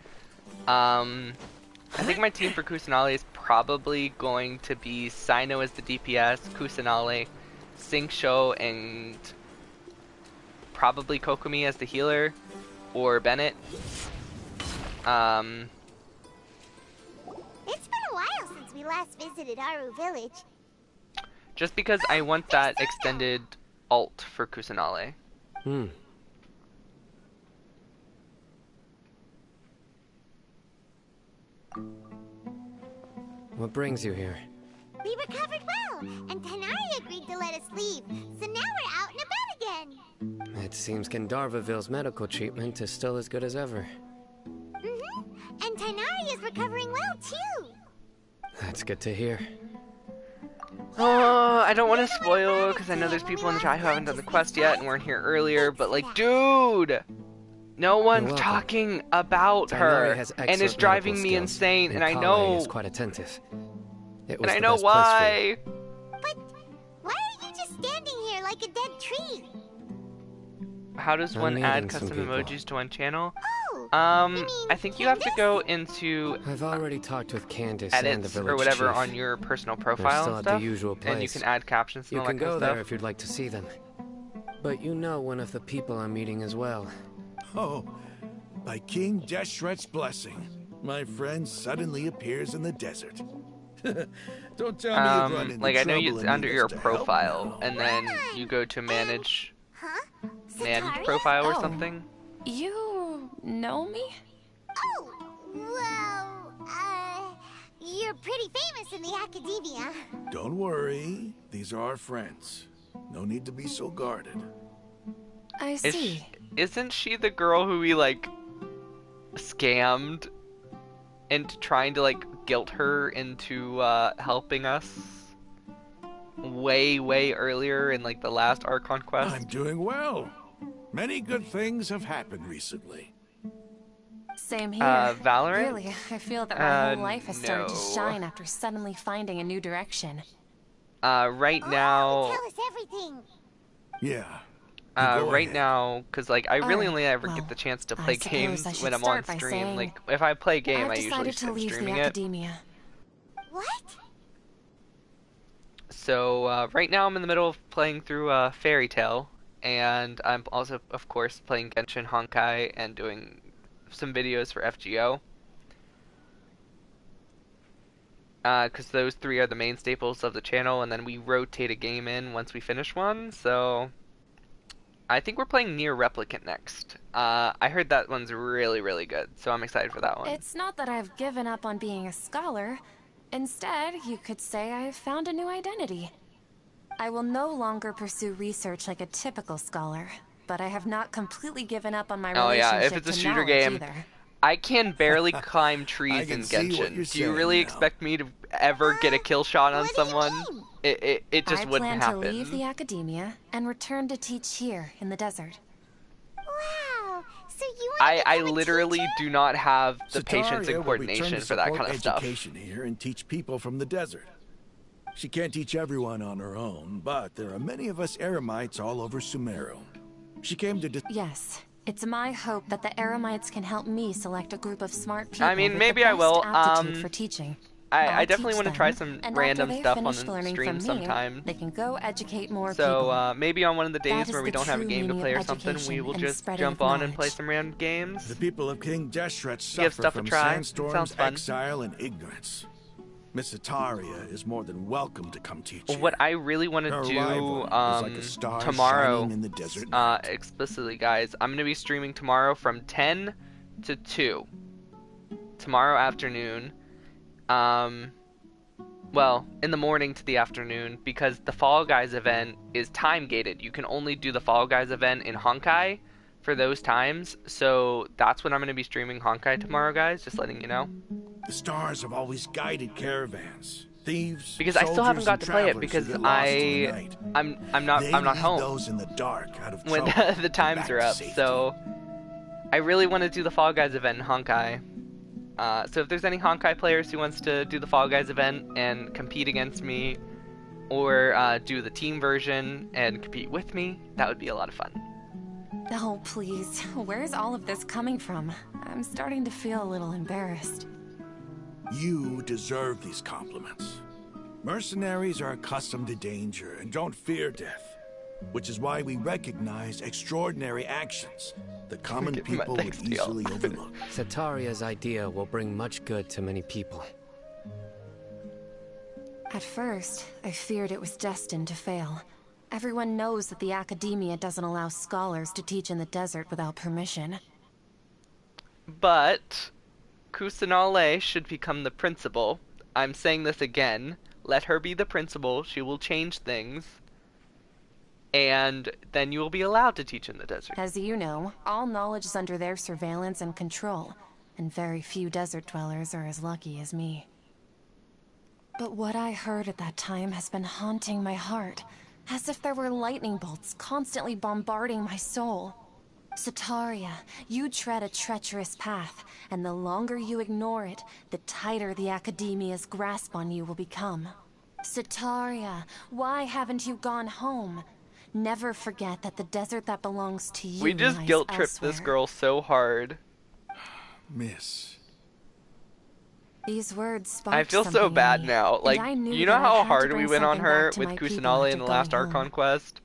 I think my team for Kusanale is probably going to be Sino as the DPS, Kusanale, Sinksho, and probably Kokumi as the healer, or Bennett. It's been a while since we last visited Aru Village. Just because I want that extended alt for Kusanale. What brings you here? We recovered well, and Tanari agreed to let us leave, so now we're out and about again. It seems Gandharvaville's medical treatment is still as good as ever. And Tanari is recovering well, too. That's good to hear. Oh, I don't want to spoil, because I know there's people in the chat who haven't done the quest yet and weren't here earlier, but like, dude! No one's talking about her, and it's driving me insane, and I know... is quite attentive. And I know why! But why are you just standing here like a dead tree? How does one add custom emojis to one channel? I think you have to go into I've already talked with Candace and the edits village or whatever chief. on your personal They're profile still and at stuff, the usual place. and you can add captions and You all can that kind go of there stuff. if you'd like to see them. But you know one of the people I'm meeting as well. Oh, by King Deshret's blessing, my friend suddenly appears in the desert. Don't tell me you've run into like I know trouble it's and under need your us to help profile, now. and then you go to manage Sataria? profile or Oh. something. You know me? Oh, well, you're pretty famous in the academia. Don't worry, these are our friends. No need to be so guarded. I see. Isn't she the girl who we like scammed into trying to like guilt her into helping us way earlier in like the last Archon Quest? I'm doing well. Many good things have happened recently. Same here. Valorant? Really, I feel that my whole life has started to no. shine after suddenly finding a new direction. Right now, Tell us everything. Yeah. right now, because like I really Alright, only ever well, get the chance to I play suppose games I should when I'm on start by stream. saying Like if I play a game, I've I usually decided to am leave the streaming it. academia. What? So right now I'm in the middle of playing through Fairy Tale, and I'm also, of course, playing Genshin, Honkai, and doing some videos for FGO. Because those three are the main staples of the channel, and then we rotate a game in once we finish one. So I think we're playing Nier Replicant next. I heard that one's really good, so I'm excited for that one. It's not that I've given up on being a scholar. Instead, you could say I've found a new identity. I will no longer pursue research like a typical scholar, but I have not completely given up on my Oh relationship yeah, if it's a to shooter knowledge game, either. I can barely climb trees in can see what you're Genshin. Do you saying really now. expect me to ever get a kill shot on someone? It just I wouldn't plan happen. to leave the academia and return to teach here in the desert. Wow. So you I literally do not have the Sataria patience and will return coordination to for that support kind of stuff. education here and teach people from the desert. She can't teach everyone on her own, but there are many of us Eremites all over Sumeru. She came to Yes. It's my hope that the Eremites can help me select a group of smart people I mean, with maybe the I best will. aptitude for teaching. I I'll definitely teach want to them, try some and random after they stuff on finish the learning stream from me, sometime. They can go educate more So people. maybe on one of the That days is where we the don't have a true game to meaning play or of something, we education will and just spreading jump of on and play knowledge. some random games. The people of King Deshret Give suffer stuff to from try. sandstorms, Sounds fun. exile, and ignorance. Miss Sataria is more than welcome to come teach you. What I really want Her to do arrival is like a star tomorrow, shining in the desert explicitly, guys, I'm going to be streaming tomorrow from 10 to 2. Tomorrow afternoon. Well, in the morning to the afternoon, because the Fall Guys event is time gated. You can only do the Fall Guys event in Honkai for those times. So that's when I'm going to be streaming Honkai tomorrow, guys. Just letting you know. The stars have always guided caravans, thieves, Because I still haven't soldiers, got and to play it travelers because who get lost in the night. I'm not They I'm not lead home those in the dark out of when trouble the times back are to up. safety. So I really want to do the Fall Guys event in Honkai. So if there's any Honkai players who wants to do the Fall Guys event and compete against me, or do the team version and compete with me, that would be a lot of fun. Oh, please. Where's all of this coming from? I'm starting to feel a little embarrassed. You deserve these compliments. Mercenaries are accustomed to danger and don't fear death, which is why we recognize extraordinary actions that common Give me my people would thanks, deal. easily overlook. Sataria's idea will bring much good to many people. At first, I feared it was destined to fail. Everyone knows that the academia doesn't allow scholars to teach in the desert without permission. But Kusanale should become the principal. I'm saying this again. Let her be the principal. She will change things. And then you will be allowed to teach in the desert. As you know, all knowledge is under their surveillance and control, and very few desert dwellers are as lucky as me. But what I heard at that time has been haunting my heart, as if there were lightning bolts constantly bombarding my soul. Sataria, you tread a treacherous path, and the longer you ignore it, the tighter the academia's grasp on you will become. Sataria, why haven't you gone home? Never forget that the desert that belongs to you We just lies guilt-tripped this elsewhere. girl so hard. Miss. These words sparked I feel so something in bad me, now. and Like, I knew you know that I how had to hard bring we went on something her back to with my people Kusanale in after the last going Archon home. Quest?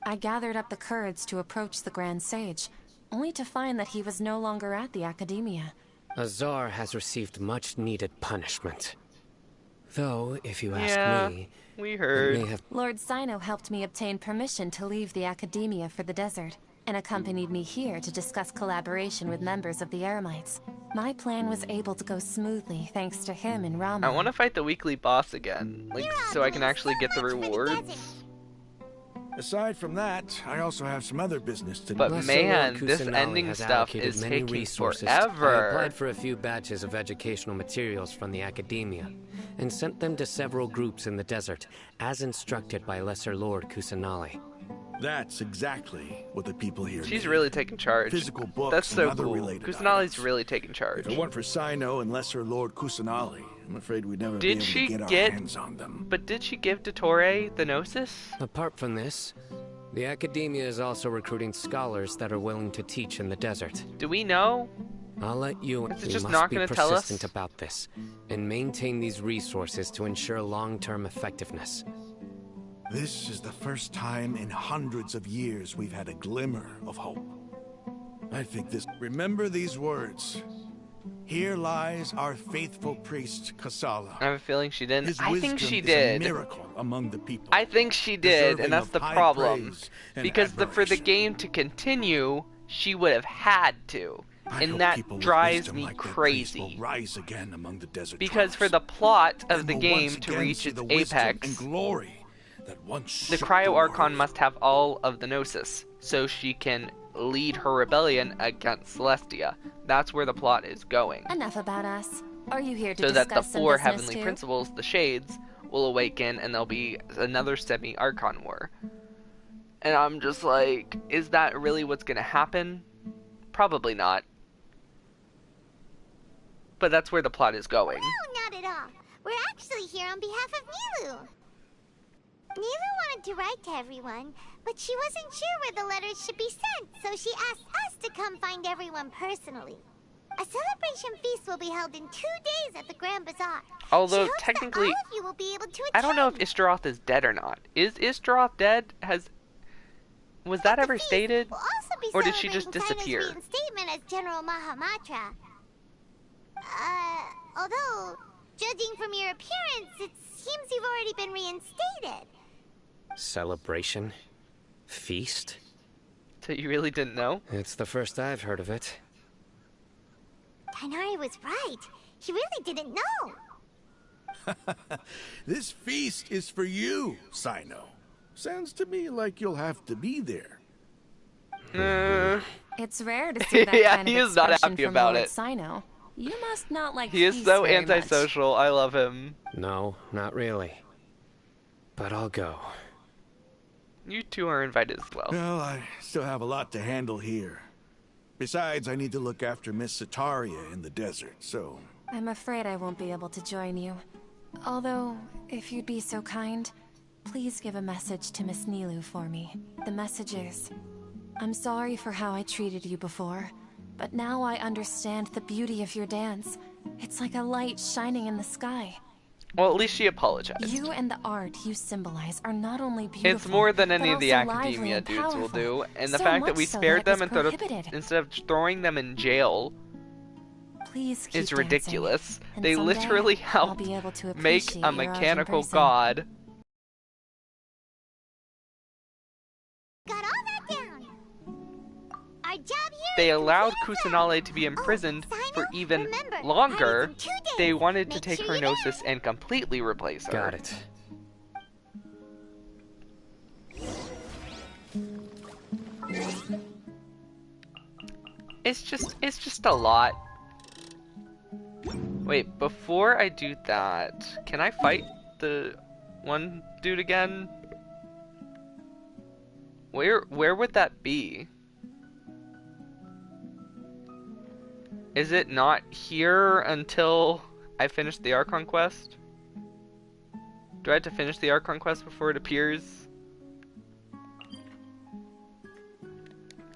I gathered up the courage to approach the Grand Sage, only to find that he was no longer at the academia. Azar has received much needed punishment. Though, if you ask Yeah, me, we it heard. may have... Lord Sino helped me obtain permission to leave the Academia for the desert, and accompanied me here to discuss collaboration with members of the Eremites. My plan was able to go smoothly thanks to him and I Rama. want to fight the weekly boss again, like, so I can actually get the rewards. Aside from that, I also have some other business to do. But Lesser man, Lord this Kusanali ending has stuff allocated is many taking resources. forever. I applied for a few batches of educational materials from the Academia, and sent them to several groups in the desert, as instructed by Lesser Lord Kusanali. That's exactly what the people here She's need. really taking charge. Physical books That's so and other cool. related Kusanali's items. really taking charge. If it weren't for Sino and Lesser Lord Kusanali, I'm afraid we'd never be Did able she to get get? our hands on them. But did she give Dottore the Gnosis? Apart from this, the Academia is also recruiting scholars that are willing to teach in the desert. Do we know? I'll let you... Is it We just must not be gonna tell us? persistent about this, and maintain these resources to ensure long-term effectiveness. This is the first time in hundreds of years we've had a glimmer of hope. I think this... Remember these words. Here lies our faithful priest, Kasala. I have a feeling she didn't. His I think wisdom she is did. a miracle among the people. I think she did, Deserving and that's of the high problem. praise and Because for the game to continue, she would have had to. I And hope that people with drives wisdom me like that priest crazy. will rise again among the desert Because for dwellers, the plot of and the will game once to again reach see its the wisdom apex, and glory that once the shook Cryo world. Archon must have all of the Gnosis, so she can lead her rebellion against Celestia. That's where the plot is going. Enough about us. Are you here to So discuss that the some four business heavenly too? principles, the Shades, will awaken and there'll be another semi-Archon war. And I'm just like, is that really what's gonna happen? Probably not. But that's where the plot is going. No, not at all. We're actually here on behalf of Nilu. Nilu wanted to write to everyone, but she wasn't sure where the letters should be sent, so she asked us to come find everyone personally. A celebration feast will be held in 2 days at the Grand Bazaar. Although She hopes technically, that all of you will be able to I don't know attend. if Ishtaroth is dead or not. Is Ishtaroth dead? Was that ever stated? We'll also be Or did she just celebrating disappear? Kaina's reinstatement as General Mahamatra. Although, judging from your appearance, it seems you've already been reinstated. Celebration? Feast? So you really didn't know? It's the first I've heard of it. Tainari was right. He really didn't know. This feast is for you, Sino. Sounds to me like you'll have to be there. It's rare to see that Yeah, kind of he is not expression happy from about Lord it. Sino. You must not like He is feasts so very much. antisocial. I love him. No, not really. But I'll go. You two are invited as well. Well, I still have a lot to handle here. Besides, I need to look after Miss Sataria in the desert, so... I'm afraid I won't be able to join you. Although, if you'd be so kind, please give a message to Miss Nilu for me. The message is, I'm sorry for how I treated you before, but now I understand the beauty of your dance. It's like a light shining in the sky. Well, at least she apologized. You and the art you symbolize are not only beautiful, It's more than any but of the also lively academia and dudes will powerful. do. And the So fact that much we so spared it them was prohibited. instead of throwing them in jail Please keep is dancing, ridiculous. and They someday literally I'll helped be able to make appreciate a your art in mechanical person. god. Got all that down. Our job here They is allowed complete. Kusanale to be imprisoned for even remember, longer. I was in 2 days. They wanted to Make take sure her you Gnosis and completely replace her. Got it. It's just a lot. Wait, before I do that, can I fight the one dude again? Where would that be? Is it not here until I finish the Archon Quest? Do I have to finish the Archon Quest before it appears?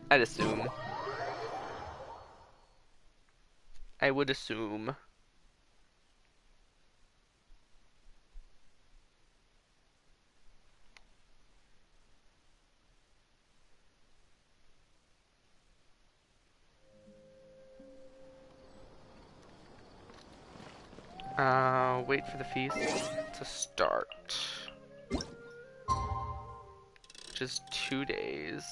I'd assume. I would assume. wait for the feast to start. Just 2 days.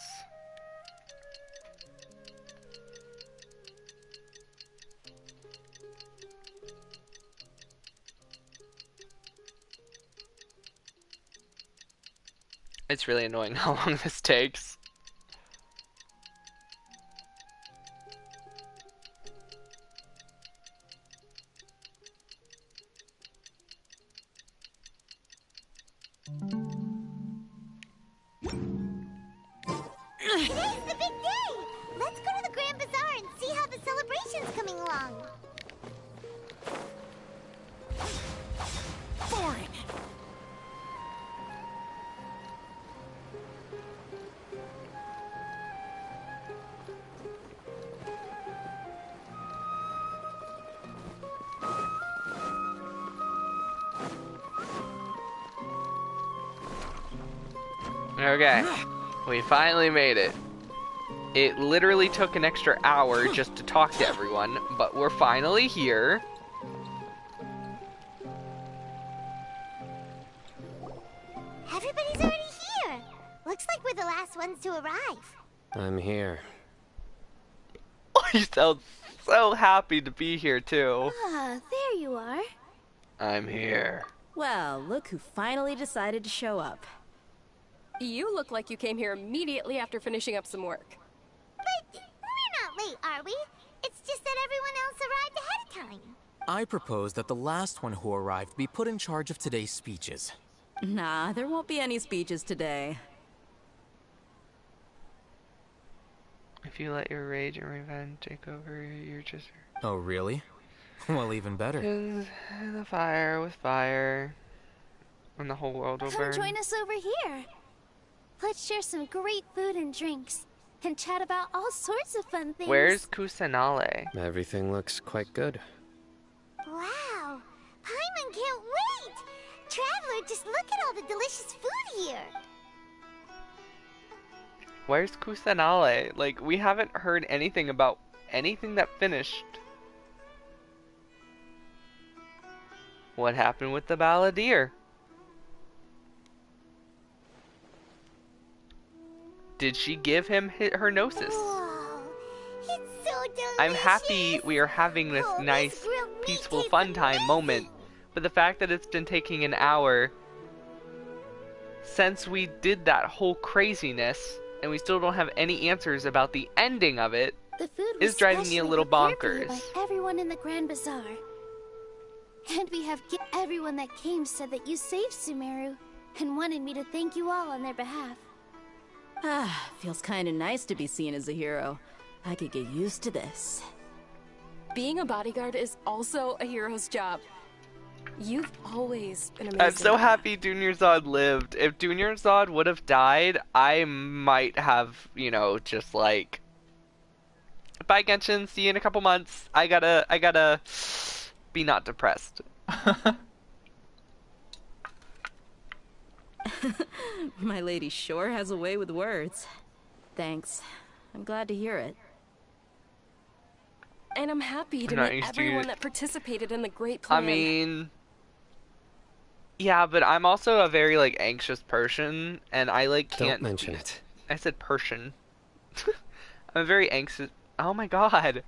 It's really annoying how long this takes. Today's the big day! Let's go to the Grand Bazaar and see how the celebration's coming along. Boring! Okay, we finally made it. It literally took an extra hour just to talk to everyone, but we're finally here. Everybody's already here. Looks like we're the last ones to arrive. I'm here. You sound so happy to be here too. Ah, there you are. I'm here. Well, look who finally decided to show up. You look like you came here immediately after finishing up some work. But we're not late, are we? It's just that everyone else arrived ahead of time. I propose that the last one who arrived be put in charge of today's speeches. Nah, there won't be any speeches today. If you let your rage and revenge take over, you're just... Oh, really? Well, even better. The fire with fire. And the whole world will burn. Come join us over here. Let's share some great food and drinks, and chat about all sorts of fun things. Where's Kusanale? Everything looks quite good. Wow! Paimon can't wait! Traveler, just look at all the delicious food here! Where's Kusanale? Like, we haven't heard anything about anything that finished. What happened with the balladeer? Did she give him her gnosis? Whoa, it's so delicious! I'm happy we are having this nice, peaceful, fun time moment, but the fact that it's been taking an hour since we did that whole craziness, and we still don't have any answers about the ending of it, The food was is driving me a specially little prepared for you bonkers. by everyone in the Grand Bazaar. And we have everyone that came said that you saved Sumeru, and wanted me to thank you all on their behalf. Ah, feels kinda nice to be seen as a hero. I could get used to this. Being a bodyguard is also a hero's job. You've always been amazing. I'm so happy Junior Zod lived. If Junior Zod would have died, I might have, you know, just like, bye Genshin, see you in a couple months. I gotta be not depressed. My lady sure has a way with words. Thanks. I'm glad to hear it. And I'm happy to I'm not meet used to everyone it. that participated in the great plan. I mean, yeah, but I'm also a very like anxious person, and I like can't Don't mention it. I said Persian. I'm a very anxious. Oh my god,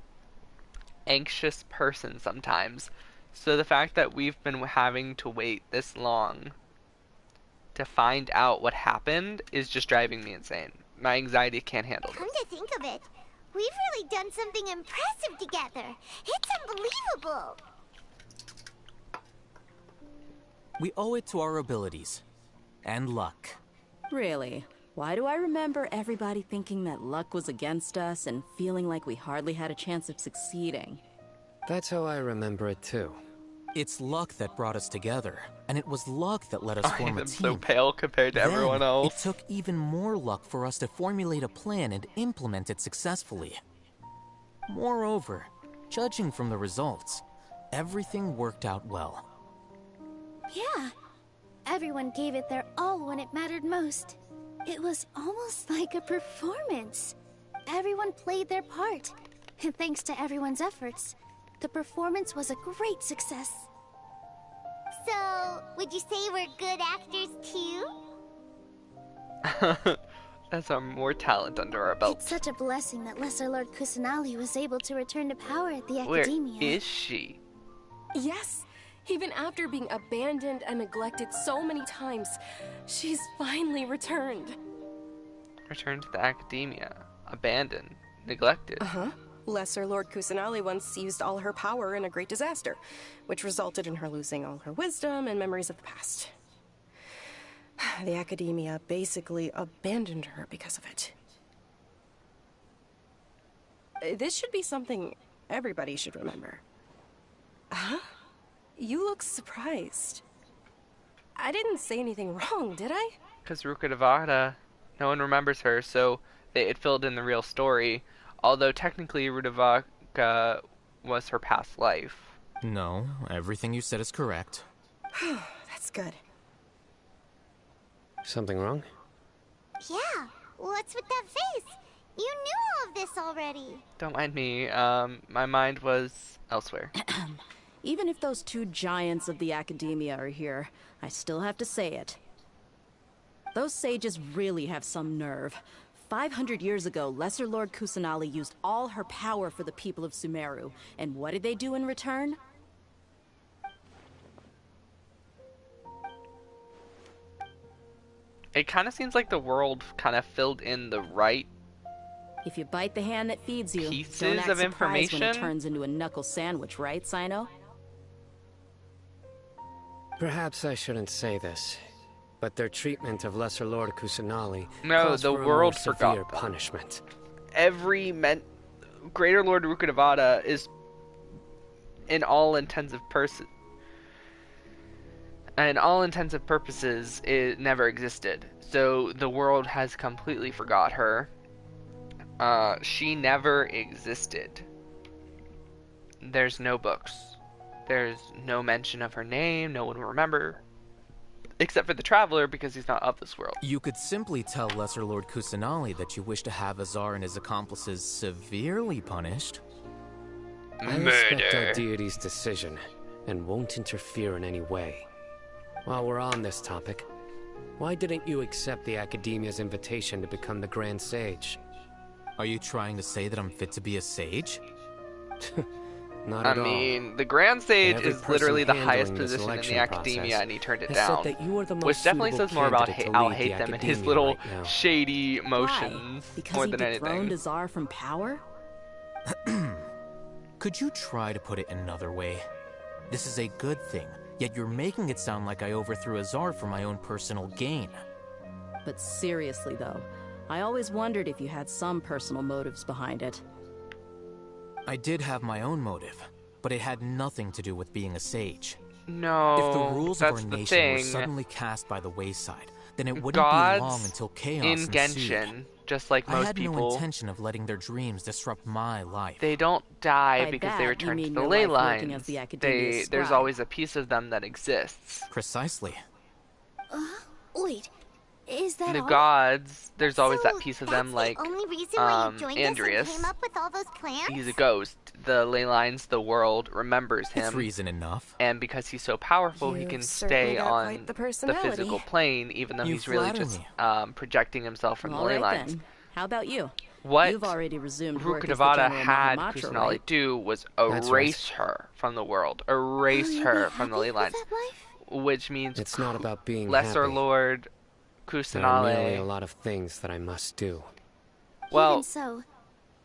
anxious person sometimes. So the fact that we've been having to wait this long to find out what happened is just driving me insane. My anxiety can't handle Come this. to think of it, we've really done something impressive together. It's unbelievable. We owe it to our abilities. And luck. Really? Why do I remember everybody thinking that luck was against us and feeling like we hardly had a chance of succeeding? That's how I remember it too. It's luck that brought us together, and it was luck that let us form a I'm team. so pale compared to Then, everyone else. It took even more luck for us to formulate a plan and implement it successfully. Moreover, judging from the results, everything worked out well. Yeah, everyone gave it their all when it mattered most. It was almost like a performance. Everyone played their part, and thanks to everyone's efforts, the performance was a great success. So, would you say we're good actors too? That's more talent under our belt. It's such a blessing that Lesser Lord Kusanali was able to return to power at the Where Academia. is she? Yes, even after being abandoned and neglected so many times, she's finally returned. Returned to the Academia. Abandoned. Neglected. Uh-huh. Lesser Lord Kusanali once used all her power in a great disaster, which resulted in her losing all her wisdom and memories of the past. The Academia basically abandoned her because of it. This should be something everybody should remember. Huh? You look surprised. I didn't say anything wrong, did I? Because Rukkhadevata, no one remembers her, so it filled in the real story. Although technically Rukkhadevata was her past life. No, everything you said is correct. That's good. Something wrong? Yeah, what's with that face? You knew all of this already. Don't mind me, my mind was elsewhere. Even if those two giants of the Academia are here, I still have to say it. Those sages really have some nerve. 500 years ago, Lesser Lord Kusanali used all her power for the people of Sumeru. And what did they do in return? It kind of seems like the world kind of filled in the right If you bite the hand that feeds you, pieces don't act of surprised when it information. turns into a knuckle sandwich, right, Sino? Perhaps I shouldn't say this, but their treatment of Lesser Lord Kusanali No, calls the for a world more forgot severe them. punishment. Greater Lord Rukkhadevata is, in all intents and purposes, it never existed. So the world has completely forgot her. She never existed. There's no books. There's no mention of her name. No one will remember. Except for the Traveler, because he's not of this world. You could simply tell Lesser Lord Kusanali that you wish to have Azar and his accomplices severely punished. I respect our deity's decision, and won't interfere in any way. While we're on this topic, why didn't you accept the Academia's invitation to become the Grand Sage? Are you trying to say that I'm fit to be a sage? Not at all. I mean, the Grand Sage Every is person literally the handling highest this position in the election Academia, process and he turned it has down. said that you are the most Which definitely suitable says more about candidate to I'll lead hate the them and his Academia little right now. shady motions Because more he than dethroned anything. Azar from power? Could you try to put it another way? This is a good thing, yet you're making it sound like I overthrew Azar for my own personal gain. But seriously, though, I always wondered if you had some personal motives behind it. I did have my own motive, but it had nothing to do with being a sage. No, If the rules of that's our the nation thing. were suddenly cast by the wayside, then it wouldn't Gods be long until chaos in ensued. Genshin, just like I most had no people, intention of letting their dreams disrupt my life. they don't die By because that, they you return to mean the your ley life working lines. as the Academia's There's scribe. always a piece of them that exists. Precisely. Wait, is that The all? gods, there's always that So piece of that's them, like the only reason why you joined us Andreas. and came up with all those plans? He's a ghost. The ley lines, the world remembers him. It's reason enough. And because he's so powerful, he You've can certainly stay got on quite the the personality. physical plane, even though You he's really flatter just me. projecting himself from the All ley right lines. then. How about you? What You've already resumed work as the Rukkhadevata General had Mahamatra, Kusanali right? do was That's erase her from the world, erase Will you her be from the happy ley with lines, that life? which means It's not about being Lesser happy. Lord There are merely a Kusanali. lot of things that I must do. Well, Even so,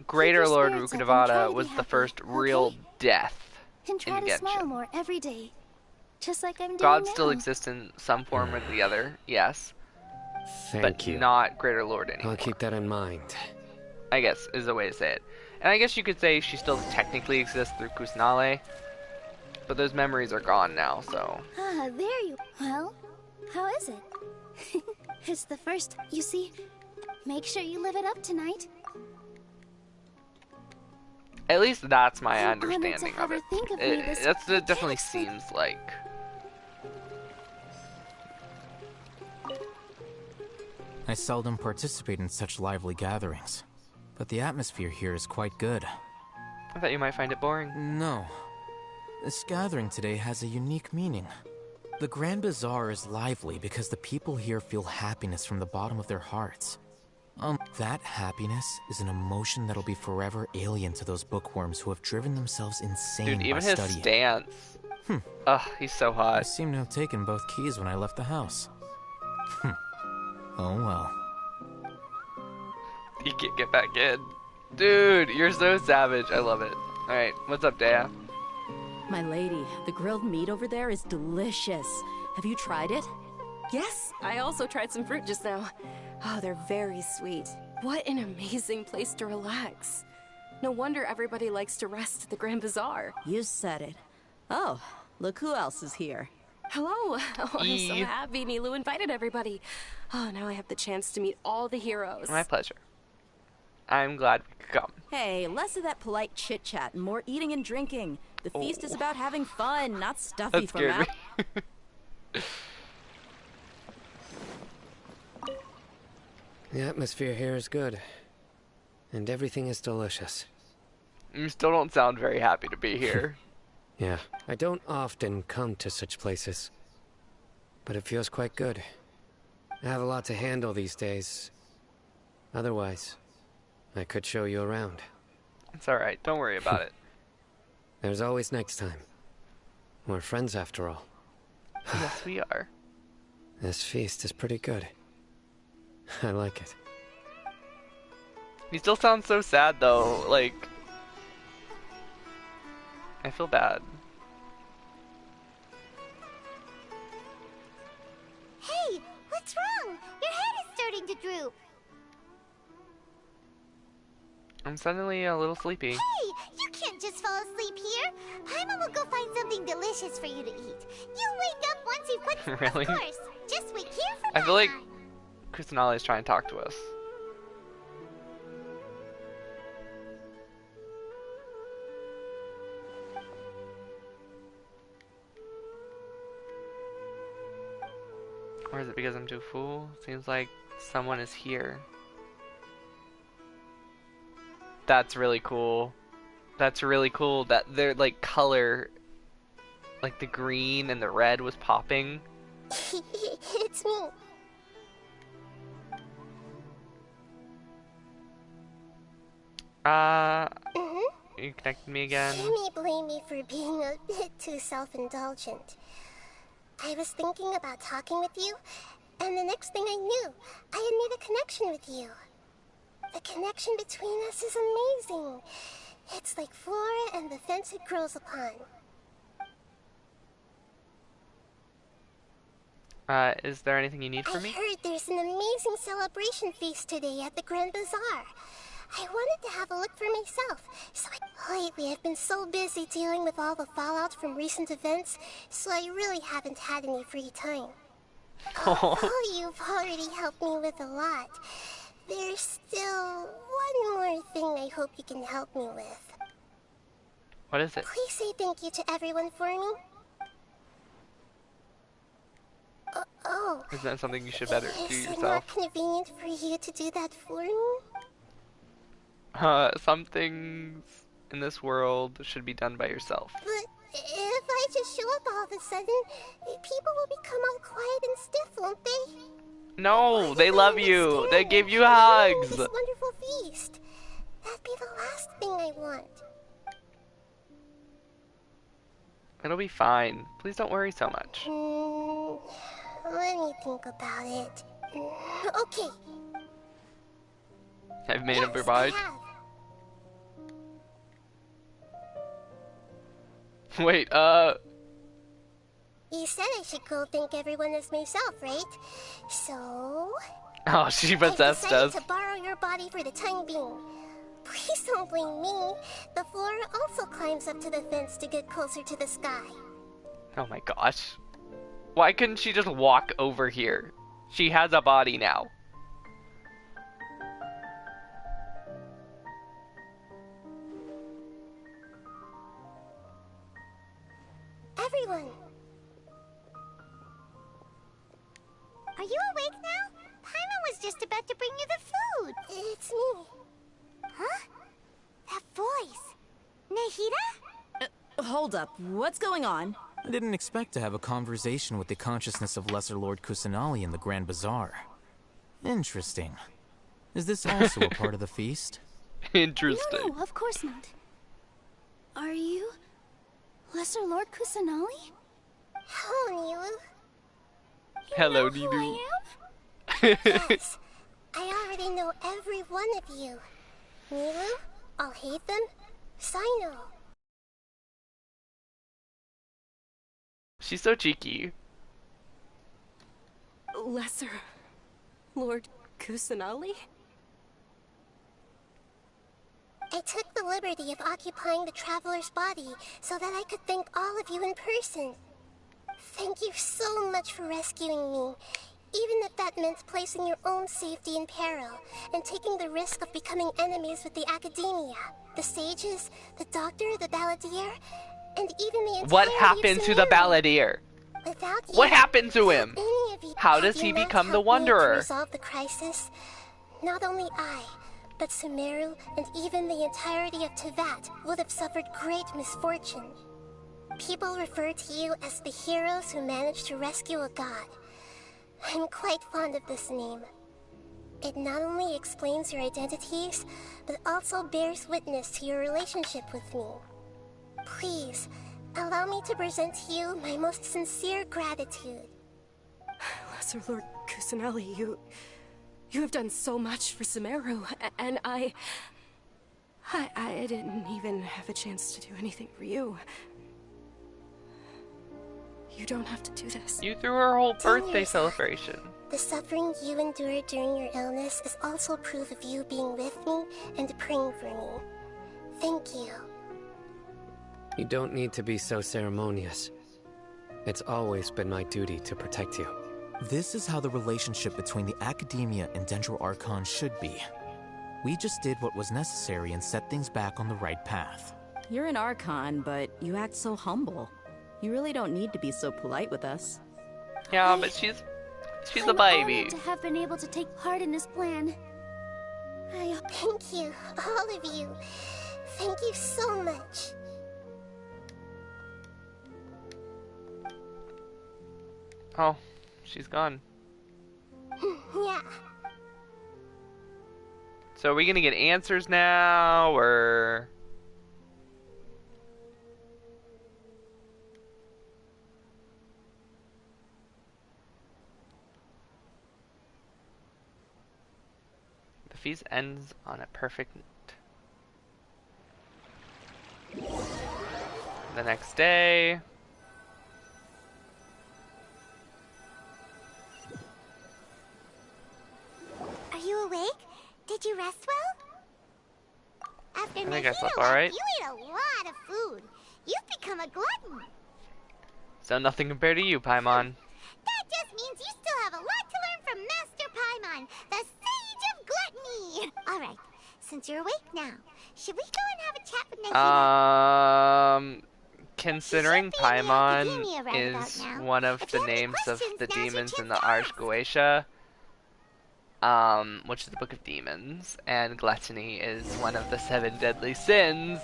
Greater your Lord spirits up and try to Rukkhadevata be was the happy, first real okay? death and try in to smile Genshin. more every day, just like I'm doing God now. still exists in some form or the other, yes, Thank but you. not Greater Lord anymore. I'll keep that in mind. I guess is the way to say it. And I guess you could say she still technically exists through Kusanali, but those memories are gone now, so... Ah, there you... Well, how is it? It's the first, you see. Make sure you live it up tonight. At least that's my I'm honored to understanding have of her it. think of me this That's way. it definitely seems like... I seldom participate in such lively gatherings, but the atmosphere here is quite good. I thought you might find it boring. No. This gathering today has a unique meaning. The Grand Bazaar is lively because the people here feel happiness from the bottom of their hearts. That happiness is an emotion that'll be forever alien to those bookworms who have driven themselves insane Dude, even by his studying. stance. Ugh, he's so hot. I seem to have taken both keys when I left the house. Oh well. You can't get back in. Dude, you're so savage. I love it. Alright, what's up, Dea? My lady, the grilled meat over there is delicious. Have you tried it? Yes, I also tried some fruit just now. Oh, they're very sweet. What an amazing place to relax. No wonder everybody likes to rest at the Grand Bazaar. You said it. Oh, look who else is here. Hello. Oh, I'm so happy Nilu invited everybody. Oh, now I have the chance to meet all the heroes. My pleasure. I'm glad we could come. Hey, less of that polite chit-chat and more eating and drinking. The feast is about having fun, not stuffy That from scared out. me. The atmosphere here is good. And everything is delicious. You still don't sound very happy to be here. Yeah, I don't often come to such places. But it feels quite good. I have a lot to handle these days. Otherwise, I could show you around. It's alright, don't worry about it. There's always next time. We're friends after all. Yes, we are. This feast is pretty good. I like it. He still sounds so sad though, like... I feel bad. Hey, what's wrong? Your head is starting to droop. I'm suddenly a little sleepy. Hey, you can't just fall asleep here. Paimon will go find something delicious for you to eat. You'll wake up once you've put... Really? Of course. Just wait here for I feel like Kusanali is trying to talk to us. Or is it because I'm too full? Seems like someone is here. That's really cool. That's really cool that their like color, like the green and the red was popping. It's me. You connected me again. You may blame me for being a bit too self-indulgent. I was thinking about talking with you, and the next thing I knew, I had made a connection with you. The connection between us is amazing. It's like flora and the fence it grows upon. Is there anything you need from me? I heard there's an amazing celebration feast today at the Grand Bazaar. I wanted to have a look for myself, so lately I've been so busy dealing with all the fallout from recent events, so I really haven't had any free time. Oh, you've already helped me with a lot. There's still one more thing I hope you can help me with. What is it? Please say thank you to everyone for me. Oh. Is that something you should better do Is it not yourself? convenient for you to do that for me? Some things in this world should be done by yourself. But if I just show up all of a sudden, people will become all quiet and stiff, won't they? No, they love you. They give you hugs. This wonderful feast. That'd be the last thing I want. It'll be fine. Please don't worry so much. Let me think about it. Okay. I've made him provide. Wait, You said I should go thank everyone as myself, right? So... Oh, she possessed I decided us. to borrow your body for the time being. Please don't blame me. The flora also climbs up to the fence to get closer to the sky. Oh my gosh. Why couldn't she just walk over here? She has a body now. Everyone! Are you awake now? Paimon was just about to bring you the food. It's me. Huh? That voice. Nahida? Hold up. What's going on? I didn't expect to have a conversation with the consciousness of Lesser Lord Kusanali in the Grand Bazaar. Interesting. Is this also a part of the feast? Interesting. No, of course not. Are you Lesser Lord Kusanali? Hello, Nilu. Hello, Who Nilu. I am? Yes, I already know every one of you. Nilu, Alhaitham, Sino. She's so cheeky. Lesser Lord Kusanali? I took the liberty of occupying the traveler's body so that I could thank all of you in person. Thank you so much for rescuing me, even if that meant placing your own safety in peril and taking the risk of becoming enemies with the Academia, the sages, the doctor, the balladeer, and even the entire What happened to the balladeer? Without you, What happened to him? any of you How does had he you not become the helped me to Wanderer? resolve the crisis, not only I, but Sumeru and even the entirety of Tevat would have suffered great misfortune. People refer to you as the heroes who managed to rescue a god. I'm quite fond of this name. It not only explains your identities, but also bears witness to your relationship with me. Please, allow me to present to you my most sincere gratitude. Lesser Lord Kusanali, you have done so much for Sumeru, and I didn't even have a chance to do anything for you. You don't have to do this. You threw her whole birthday celebration. The suffering you endured during your illness is also proof of you being with me and praying for me. Thank you. You don't need to be so ceremonious. It's always been my duty to protect you. This is how the relationship between the Academia and Dendro Archon should be. We just did what was necessary and set things back on the right path. You're an Archon, but you act so humble. You really don't need to be so polite with us. Yeah, but she's a I'm baby. honored to have been able to take part in this plan. Thank you, all of you. Thank you so much. Oh, she's gone. Yeah. So are we gonna get answers now, or? The feast ends on a perfect note. The next day. Are you awake? Did you rest well? After I think I Nahida slept left, alright. you ate a lot of food. You've become a glutton. So nothing compared to you, Paimon. That just means you still have a lot to learn from Master Paimon, the Sage of Gluttony. All right, since you're awake now, should we go and have a chat with Nahida? Considering Paimon Academia right about is now. one of If the you have any names of questions, the now's your demons in chance the to ask. Archgoetia, which is the Book of Demons, and gluttony is one of the 7 deadly sins.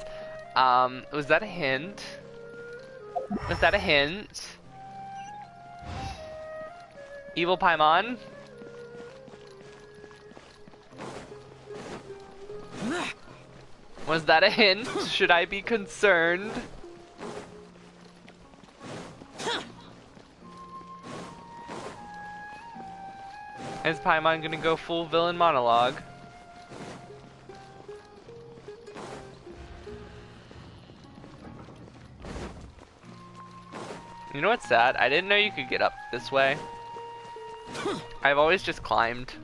Was that a hint? Was that a hint? Evil Paimon? Was that a hint? Should I be concerned? Is Paimon gonna go full villain monologue? You know what's sad? I didn't know you could get up this way. I've always just climbed.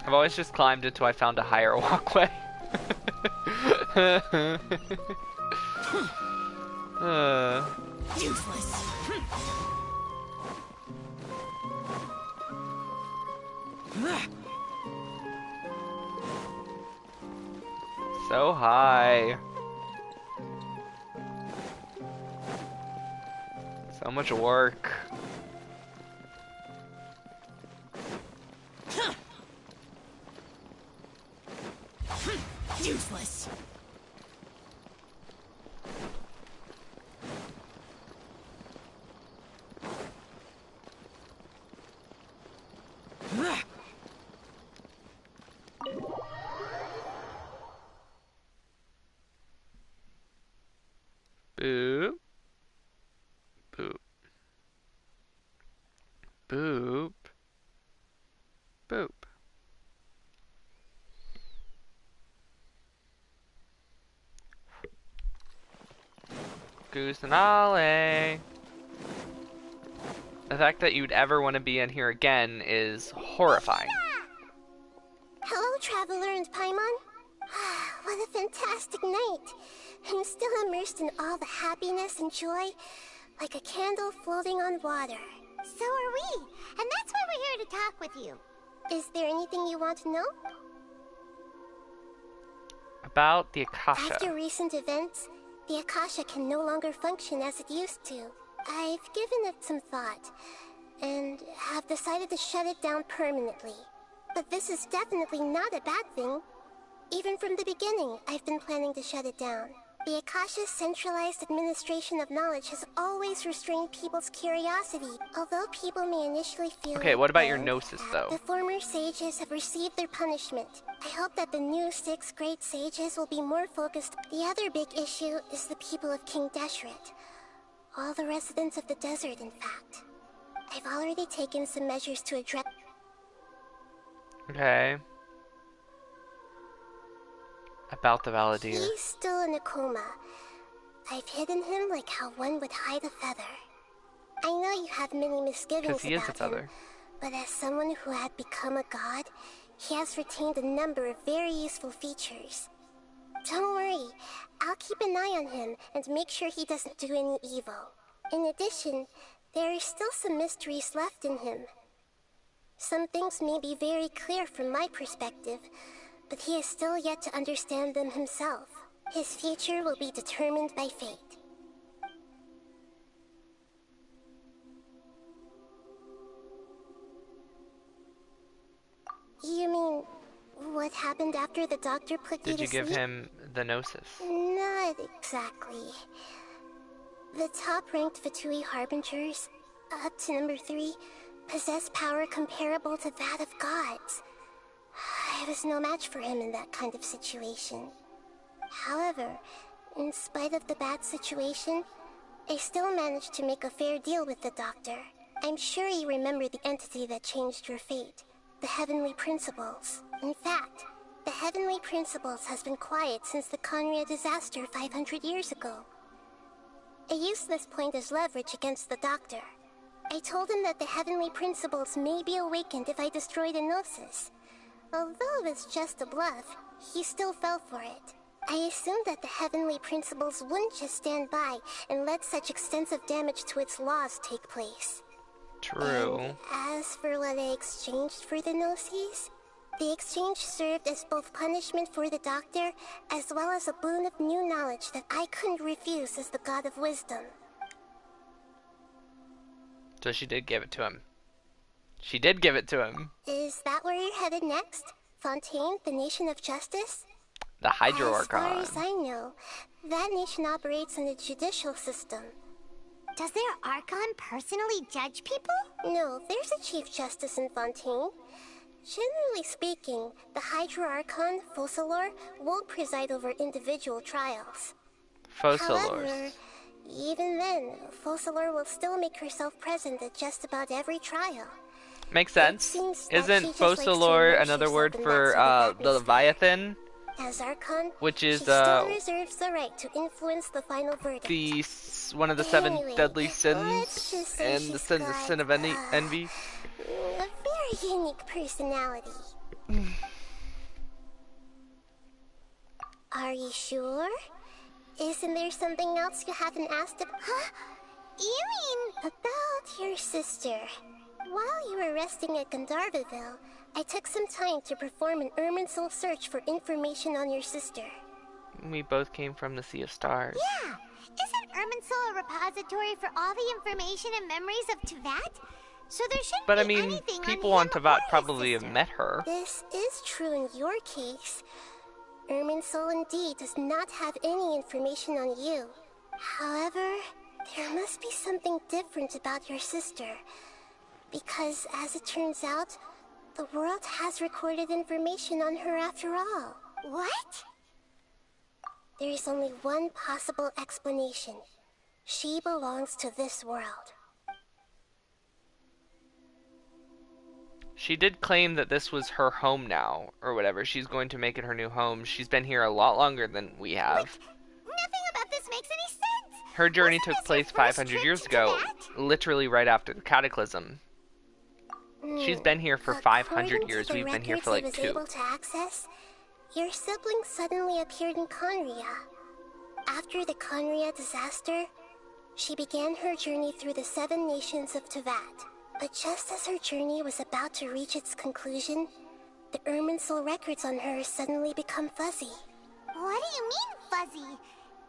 I've always just climbed until I found a higher walkway. Useless. So high. So much work. Useless. Boop. Boop. Boop. Boop. Kusanale. The fact that you'd ever want to be in here again is horrifying. Hello, Traveler and Paimon. What a fantastic night. I'm still immersed in all the happiness and joy, like a candle floating on water. So are we, and that's why we're here to talk with you. Is there anything you want to know? About the Akasha. After recent events, the Akasha can no longer function as it used to. I've given it some thought, and have decided to shut it down permanently. But this is definitely not a bad thing. Even from the beginning, I've been planning to shut it down. The Akasha's centralized administration of knowledge has always restrained people's curiosity. Although people may initially feel... Okay, what about your gnosis, though? The former sages have received their punishment. I hope that the new 6 great sages will be more focused. The other big issue is the people of King Deshret. All the residents of the desert, in fact. I've already taken some measures to address... Okay. About the Valadier. He's still in a coma. I've hidden him like how one would hide a feather. I know you have many misgivings He is a about feather. him, but as someone who had become a god, he has retained a number of very useful features. Don't worry, I'll keep an eye on him and make sure he doesn't do any evil. In addition, there are still some mysteries left in him. Some things may be very clear from my perspective, but he is still yet to understand them himself. His future will be determined by fate. You mean, what happened after the doctor put you to Did you give sleep? him the gnosis? Not exactly. The top-ranked Fatui Harbingers, up to number 3, possess power comparable to that of gods. I was no match for him in that kind of situation. However, in spite of the bad situation, I still managed to make a fair deal with the doctor. I'm sure you remember the entity that changed your fate, the Heavenly Principles. In fact, the Heavenly Principles has been quiet since the Conria disaster 500 years ago. I used this point as leverage against the doctor. I told him that the Heavenly Principles may be awakened if I destroy the Gnosis. Although it's just a bluff, he still fell for it. I assumed that the Heavenly Principles wouldn't just stand by and let such extensive damage to its laws take place. True. And as for what I exchanged for the Gnosis, the exchange served as both punishment for the doctor, as well as a boon of new knowledge that I couldn't refuse as the God of Wisdom. So she did give it to him. She did give it to him. Is that where you're headed next? Fontaine, the Nation of Justice? The Hydro As far Archon. as I know, that nation operates on a judicial system. Does their Archon personally judge people? No, there's a Chief Justice in Fontaine. Generally speaking, the Hydro Archon, Focalor, won't preside over individual trials. However, Focalors. even then, Focalor will still make herself present at just about every trial. Makes sense. seems that Isn't she just likes to Focalor immerse another herself word in for that sort of the Leviathan? As Archon, Which is she still reserves the right to influence the final verdict. one of the 7 Anyway, deadly let's sins just say and the she's sin of envy. a very unique personality. Are you sure? Isn't there something else you haven't asked about? Huh? You mean about your sister? While you were resting at Gandharvaville, I took some time to perform an Irminsul search for information on your sister. We both came from the Sea of Stars. Yeah! Isn't Irminsul a repository for all the information and memories of Tevat? So there shouldn't But I be mean, anything people on on him Tevat or his probably have sister. met her. This is true in your case. Irminsul indeed does not have any information on you. However, there must be something different about your sister. Because, as it turns out, the world has recorded information on her after all. What? There is only one possible explanation. She belongs to this world. She did claim that this was her home now, or whatever. She's going to make it her new home. She's been here a lot longer than we have. Nothing about this makes any sense. Her journey took place 500 years ago, literally right after the Cataclysm. She's been here for 500 years. We've been here for like 2. Able to access, your sibling suddenly appeared in Conria. After the Conria disaster, she began her journey through the 7 nations of Teyvat. But just as her journey was about to reach its conclusion, the Irminsul records on her suddenly become fuzzy. What do you mean, fuzzy?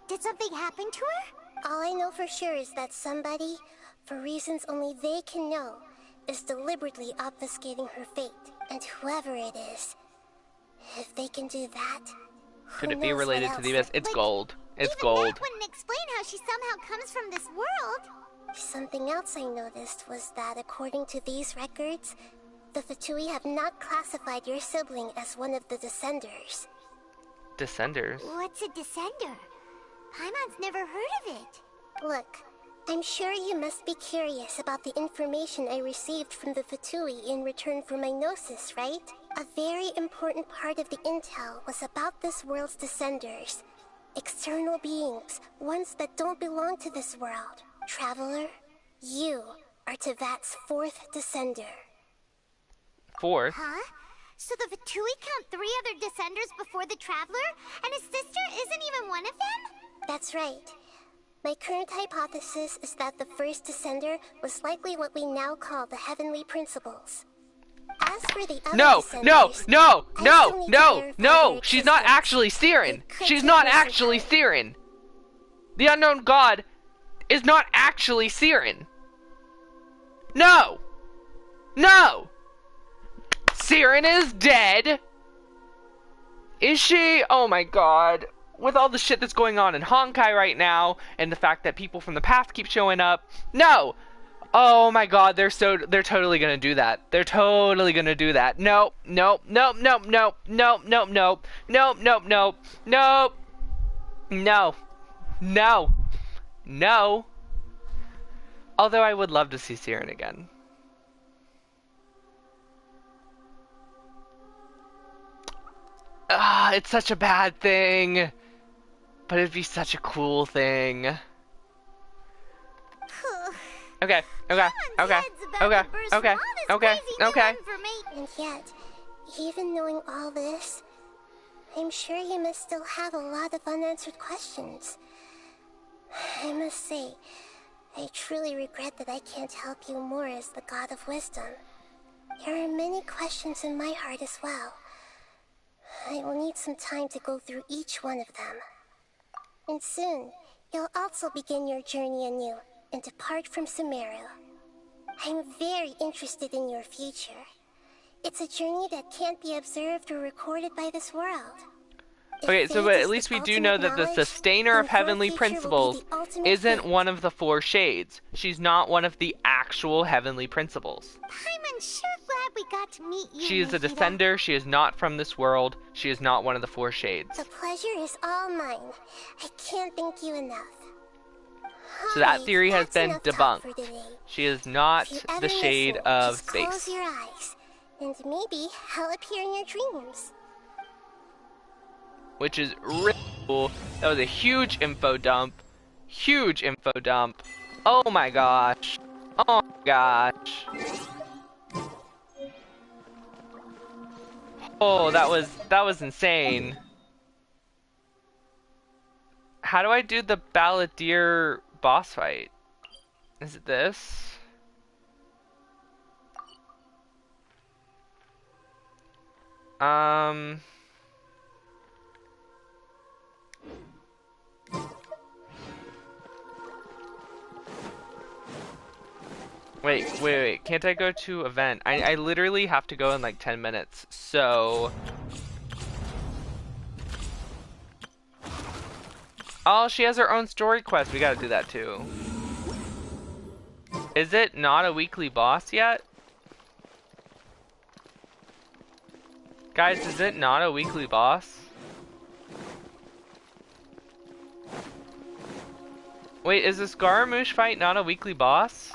Did something happen to her? All I know for sure is that somebody, for reasons only they can know, is deliberately obfuscating her fate. And whoever it is, if they can do that, could it be related to the Abyss? It's gold. It's gold. That wouldn't explain how she somehow comes from this world. Something else I noticed was that according to these records, the Fatui have not classified your sibling as one of the Descenders. Descenders? What's a Descender? Paimon's never heard of it. Look, I'm sure you must be curious about the information I received from the Fatui in return for my gnosis, right? A very important part of the intel was about this world's Descenders. External beings, ones that don't belong to this world. Traveler, you are Teyvat's 4th Descender. 4th? Huh? So the Fatui count 3 other Descenders before the Traveler? And his sister isn't even one of them? That's right. My current hypothesis is that the first Descender was likely what we now call the Heavenly Principles. As for the other No! She's not actually Siren! She's not actually Siren! The unknown god is not actually Siren! No! No! Siren is dead! Is she? Oh my god. With all the shit that's going on in Honkai right now, and the fact that people from the past keep showing up, no! Oh my god, they're totally gonna do that. They're totally gonna do that. No. No. Although I would love to see Siren again. It's such a bad thing. But it'd be such a cool thing. Okay. And yet, even knowing all this, I'm sure you must still have a lot of unanswered questions. I must say, I truly regret that I can't help you more as the God of Wisdom. There are many questions in my heart as well. I will need some time to go through each one of them. And soon, you'll also begin your journey anew and depart from Sumeru. I'm very interested in your future. It's a journey that can't be observed or recorded by this world. Okay, so but at least we do know that the Sustainer of Heavenly Principles isn't one of the 4 shades. She's not one of the actual Heavenly Principles. I'm sure glad we got to meet you. She is a Descender. She is not from this world. She is not one of the 4 shades. The pleasure is all mine. I can't thank you enough. So that theory has been debunked. She is not the shade of space. Close your eyes, and maybe I'll appear in your dreams. Which is really cool. That was a huge info dump. Huge info dump. Oh my gosh. Oh my gosh. Oh, that was insane. How do I do the Balladeer boss fight? Is it this? Wait. Can't I go to event? I literally have to go in like 10 minutes. So Oh, she has her own story quest. We gotta do that too. Is it not a weekly boss yet? Guys, is it not a weekly boss? Wait, is the Scaramouche fight not a weekly boss?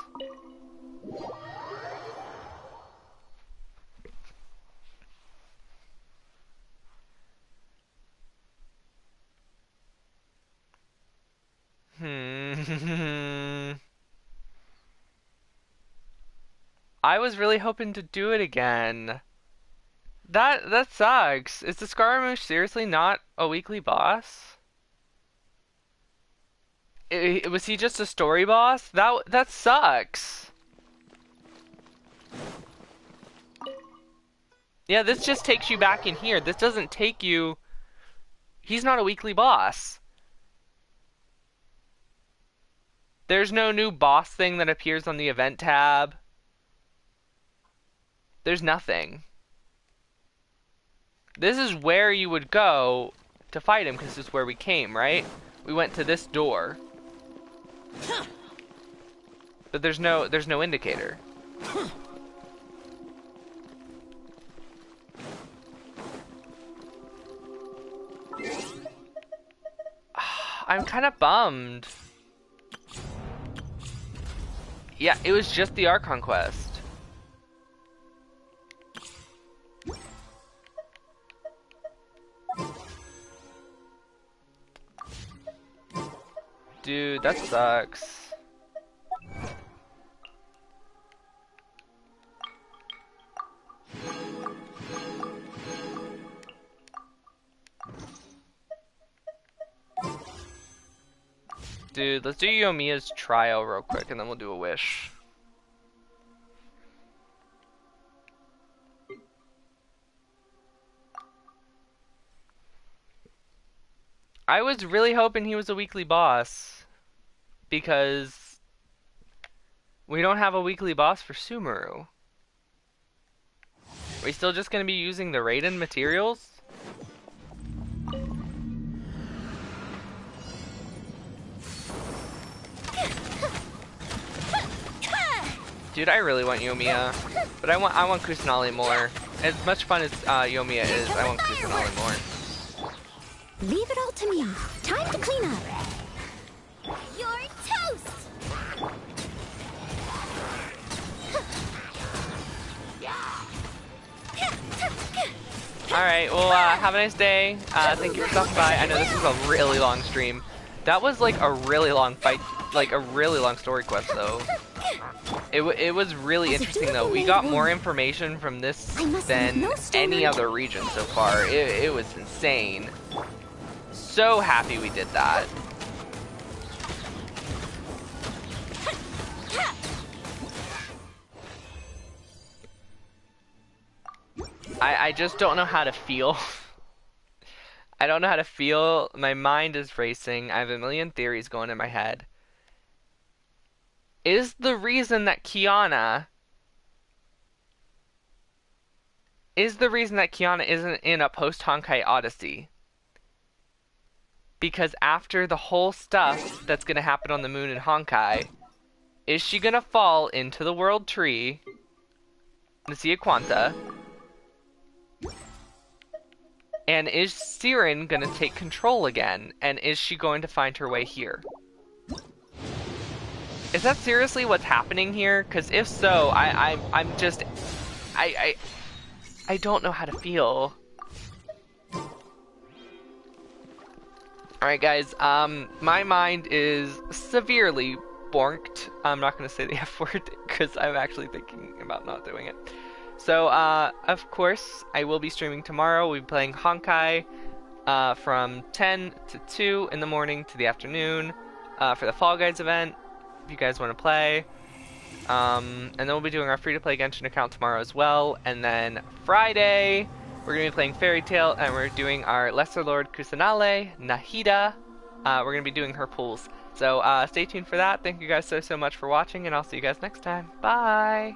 I was really hoping to do it again. That sucks. Is the Scaramouche seriously not a weekly boss? Was he just a story boss? That sucks. Yeah, this just takes you back in here. This doesn't take you... He's not a weekly boss. There's no new boss thing that appears on the event tab. There's nothing. This is where you would go to fight him, because this is where we came, right? We went to this door. But there's no indicator. I'm kind of bummed. Yeah, it was just the Archon Quest. Dude, that sucks. Dude, let's do Yomiya's trial real quick and then we'll do a wish. I was really hoping he was a weekly boss, because we don't have a weekly boss for Sumeru. Are we still just going to be using the Raiden materials? Dude, I really want Yomiya, but I want Kusanali more. As much fun as Yomiya is, I want Kusanali more. Leave it all to me. Time to clean up. You're toast! Alright, well, have a nice day. Thank you for stopping by. I know this was a really long stream. That was like a really long fight, like a really long story quest though. It was really interesting though. We got more information from this than any other region so far. It was insane. So happy we did that. I just don't know how to feel. I don't know how to feel. My mind is racing. I have a million theories going in my head. Is the reason that Kiana isn't in a post-Honkai Odyssey because after the whole stuff that's going to happen on the moon in Honkai, is she going to fall into the world tree, the Sea of Quanta, and is Siren going to take control again, and is she going to find her way here? Is that seriously what's happening here? Because if so, I don't know how to feel. Alright guys, my mind is severely bonked. I'm not going to say the F word because I'm actually thinking about not doing it. So, of course, I will be streaming tomorrow. We'll be playing Honkai from 10 to 2 in the morning to the afternoon for the Fall Guys event, if you guys want to play. And then we'll be doing our free-to-play Genshin account tomorrow as well. And then Friday, we're going to be playing Fairy Tail, and we're doing our Lesser Lord Kusanale, Nahida. We're going to be doing her pools. So stay tuned for that. Thank you guys so much for watching, and I'll see you guys next time. Bye!